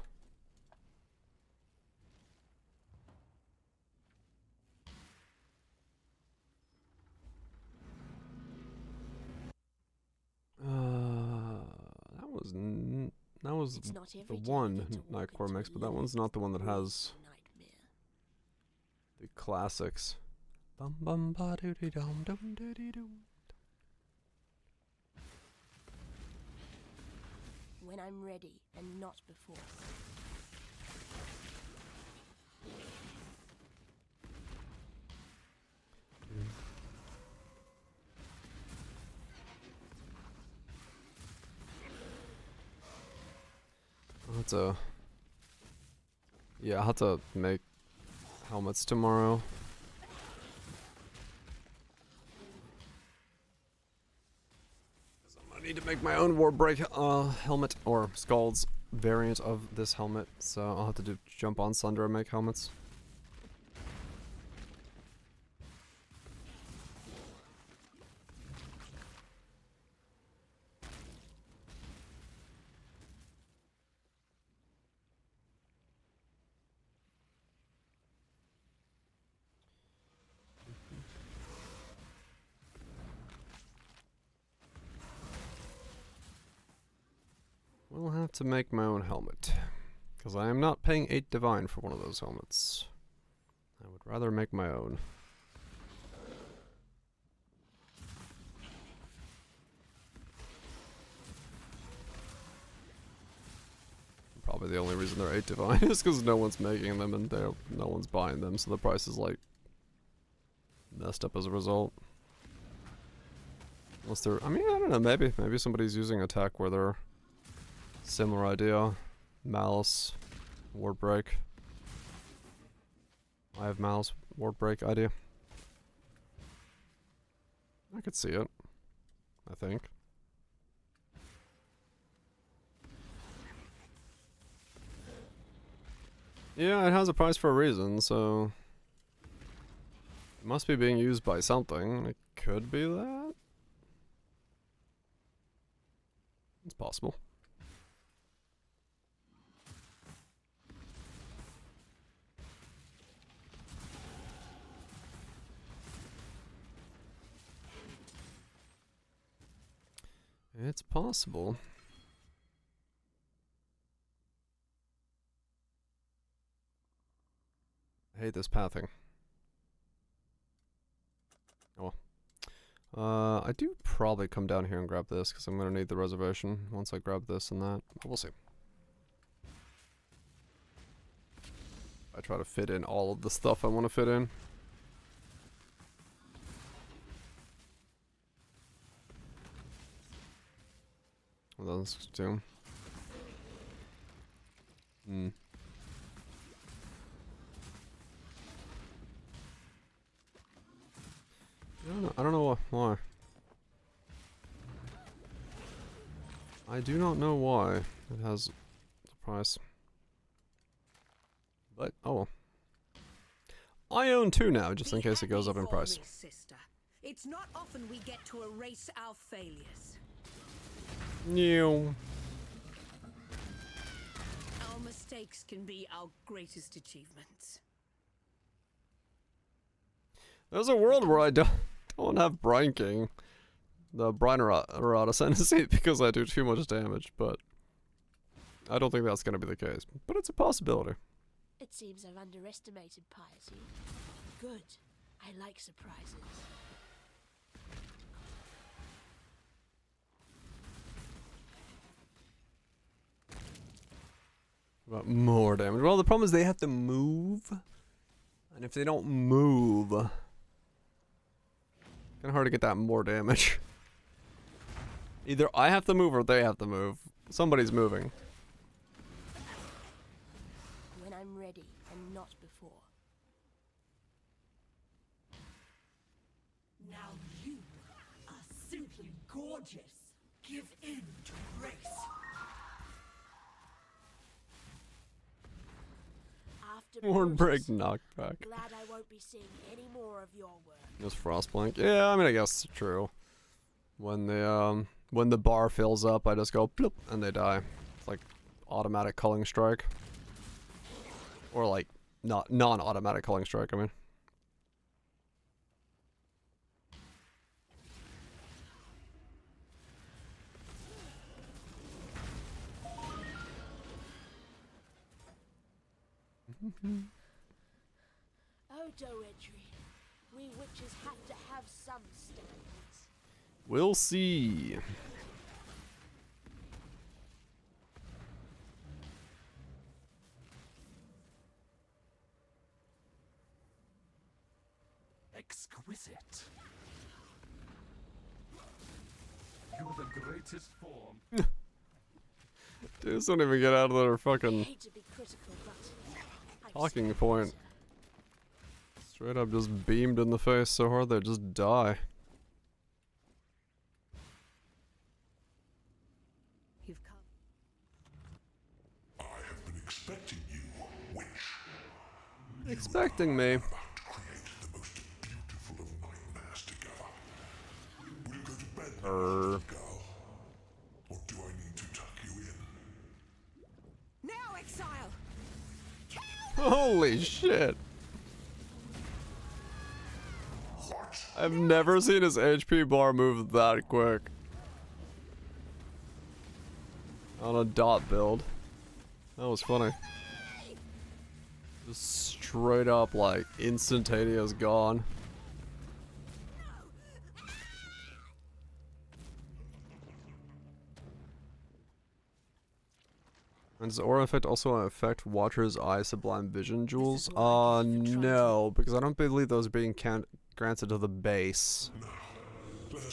That was the one Nightcore mix, but that one's not the one that has the classics. Bum bum ba doo dee dum dum doo dee doo. When I'm ready and not before. Yeah, I'll have to make helmets tomorrow. I need to make my own Warbreak helmet, or Scald's variant of this helmet, so I'll have to jump on Sunder and make helmets. We'll have to make my own helmet. Because I am not paying 8 divine for one of those helmets. I would rather make my own. Probably the only reason they're 8 divine is because no one's making them and no one's buying them, so the price is like messed up as a result. Unless they're, I mean, I don't know, maybe somebody's using a tech where they're similar idea. Malice, ward break. I have malice, ward break idea. I could see it, I think. Yeah, it has a price for a reason, so it must be being used by something. It could be that. It's possible. It's possible. I hate this pathing. Oh well. I do probably come down here and grab this because I'm going to need the reservation once I grab this and that. But we'll see. I try to fit in all of the stuff I want to fit in. Well, let's do. I don't know why. I do not know why it has the price. But, oh well. I own 2 now, just in case it goes up in price. Sister. It's not often we get to erase our failures. New. Our mistakes can be our greatest achievements. There's a world where I don't have Brine King, the Brine Errata Ascendancy, because I do too much damage, but I don't think that's going to be the case. But it's a possibility. It seems I've underestimated piety. Good. I like surprises. About more damage. Well, the problem is they have to move. And if they don't move, kind of hard to get that more damage. Either I have to move or they have to move. Somebody's moving. When I'm ready and not before. Now you are simply gorgeous. Give in to grace. Ward break knockback. Glad I won't be seeing any more of your work. Just Frostblink. Yeah, I mean, I guess it's true. When the bar fills up, I just go bloop and they die. It's like automatic culling strike. Or like not non-automatic culling strike, I mean. Oh, Doetry. We witches have to have some standards. We'll see. Exquisite. You're the greatest form. Dudes don't even get out of their fucking I hate to be critical, but talking point. Straight up just beamed in the face so hard they just die. You've come. I have been expecting you, witch. Expecting me. About to create the most beautiful of nightmares together. Will you go to bed now, girl? Or do I need to tuck you in? Now, exile! Holy shit. I've never seen his HP bar move that quick. On a dot build. That was funny. Just straight up like instantaneous gone. And does Aura Effect also affect Watcher's Eye Sublime Vision jewels? No, because I don't believe those are being granted to the base.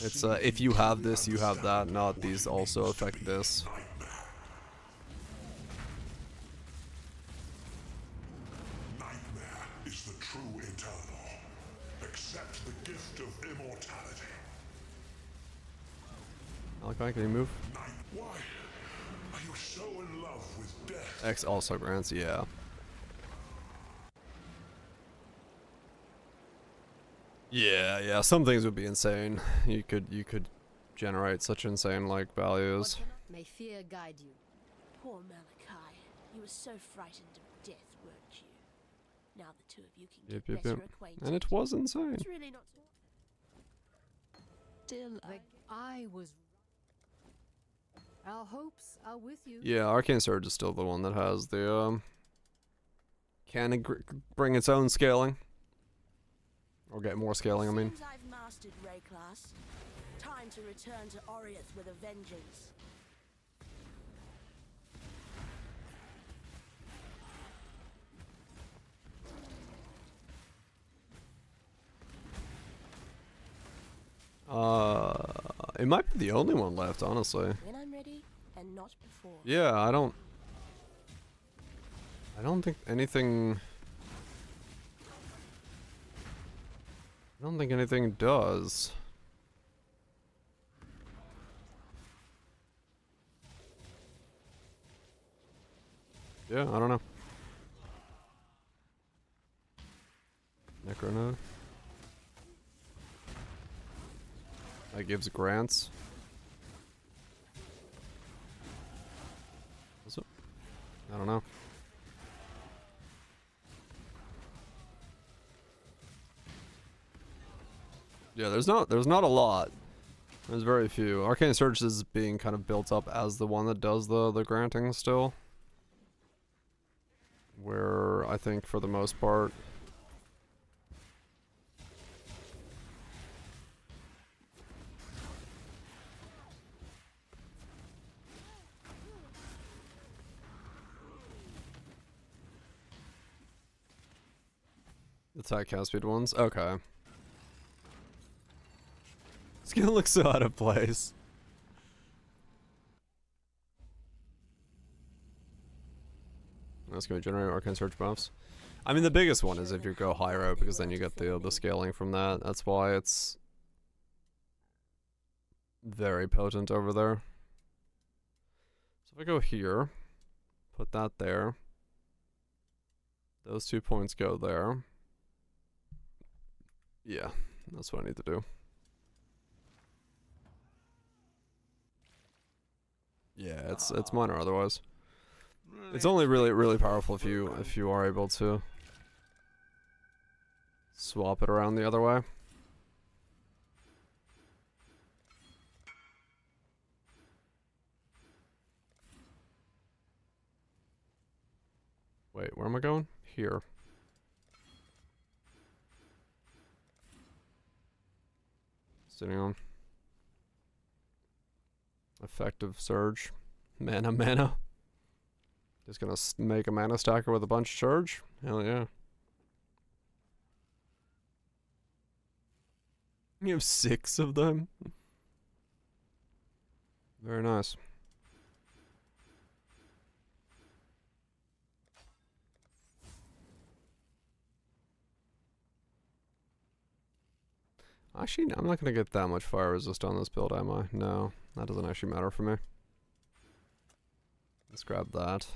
It's if you have this, you have that, not these also affect this. Nightmare is the true eternal. Accept the gift of immortality. Malachi, can you move? Why are you so in love with death? X also grants, yeah. Yeah, some things would be insane. You could generate such insane like values. May fear guide you. Poor Malachi. You were so frightened of death, weren't you? Now the two of you can get better acquainted. And it was insane. It's really not Still, I was. Our hopes are with you. Yeah, Arcane Surge is still the one that has the can bring its own scaling. Or get more scaling, I mean. Seems I've mastered Ray class. Time to return to Oriath with a vengeance. It might be the only one left, honestly. When I'm ready, and not before. Yeah, I don't think anything. I don't think anything does. Yeah, I don't know. Necronode. That gives grants. Is it? I don't know. Yeah, there's not a lot. There's very few. Arcane Surge is being kind of built up as the one that does the granting still. Where I think for the most part attack cast speed ones? Okay. Skill looks so out of place. That's going to generate Arcane Surge buffs. I mean, the biggest one is if you go higher out, because then you get the scaling from that. That's why it's very potent over there. So if I go here, put that there. Those 2 points go there. Yeah, that's what I need to do. Yeah, it's minor otherwise. It's only really powerful if you are able to swap it around the other way. Wait, where am I going? Here. Sitting on effective surge. Mana. Just gonna make a mana stacker with a bunch of surge? Hell yeah. You have 6 of them? Very nice. Actually, I'm not gonna get that much fire resist on this build, am I? No, that doesn't actually matter for me. Let's grab that.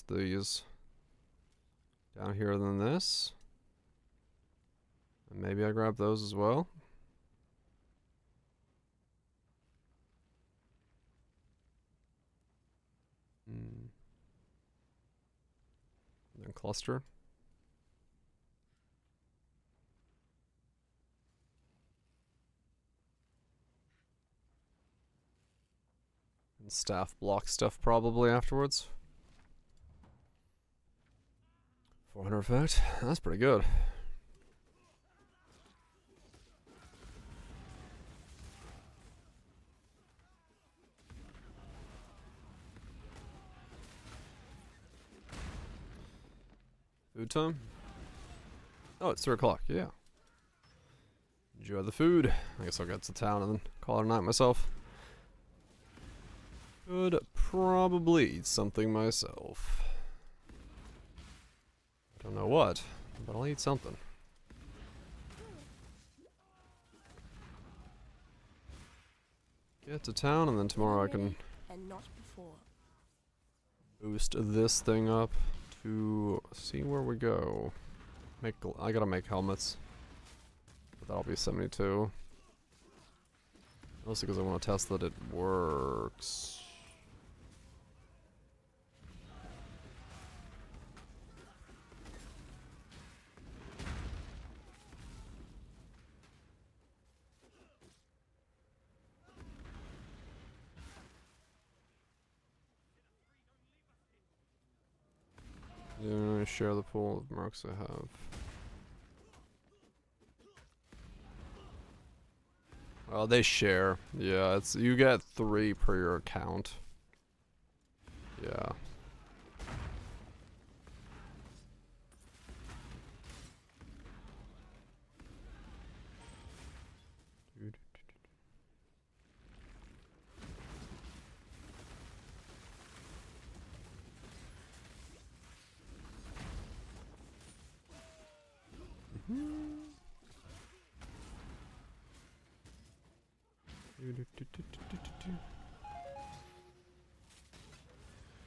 These. Down here than this. And maybe I grab those as well. And then cluster. And staff block stuff probably afterwards. 400 effect. That's pretty good. Food time? Oh, it's 3 o'clock, yeah. Enjoy the food. I guess I'll get to town and then call it a night myself. Could probably eat something myself. I don't know what, but I'll eat something. Get to town and then tomorrow I can And not before. boost this thing up to see where we go. I gotta make helmets. But that'll be 72. Mostly because I want to test that it works. Yeah, share the pool of marks I have. Oh, they share. Yeah, it's you get 3 per your account. Yeah.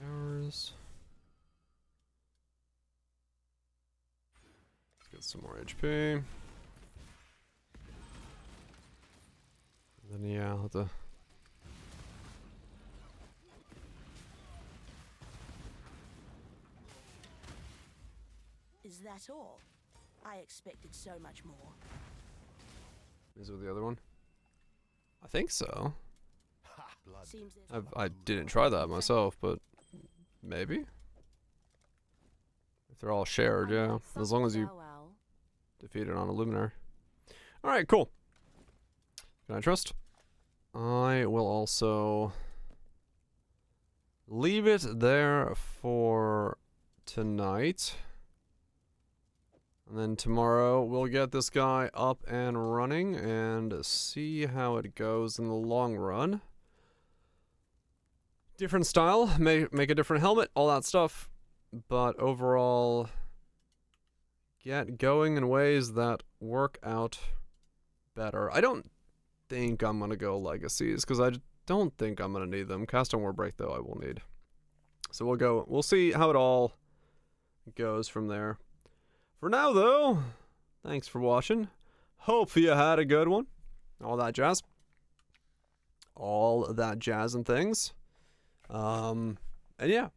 Hours. Let's get some more HP. And then yeah, I'll have to. Is that all? I expected so much more. Is it the other one? I think so. Seems I didn't try that myself, but maybe. If they're all shared, yeah. As long as you defeat it on a luminary. Alright, cool. Can I trust? I will also leave it there for tonight. And then tomorrow we'll get this guy up and running and see how it goes in the long run. Different style, make a different helmet, all that stuff. But overall, get going in ways that work out better. I don't think I'm going to go legacies because I don't think I'm going to need them. Cast on War Break, though, I will need. So we'll see how it all goes from there. For now, though, thanks for watching. Hope you had a good one. All that jazz. All that jazz and things. And yeah,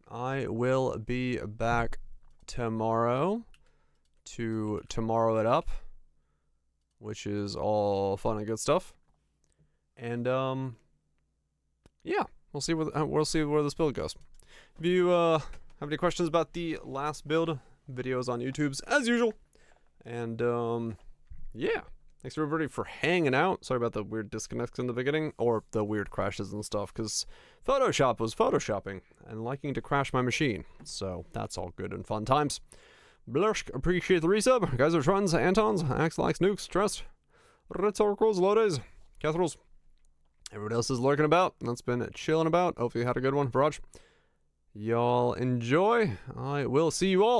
I will be back tomorrow to tomorrow it up, which is all fun and good stuff. And yeah, we'll see where this build goes. If you have any questions about the last build, videos on YouTube's as usual. And yeah, thanks everybody for hanging out. Sorry about the weird disconnects in the beginning, or the weird crashes and stuff, because Photoshop was photoshopping and liking to crash my machine. So that's all good and fun times. Blusk, appreciate the resub. Guys are Truns, Antons, Axe likes nukes, Trust, Ritz Oracles, Lodes, Cathrals. Everyone else is lurking about. That's been chilling about. Hopefully you had a good one. Viraj, y'all enjoy. I will see you all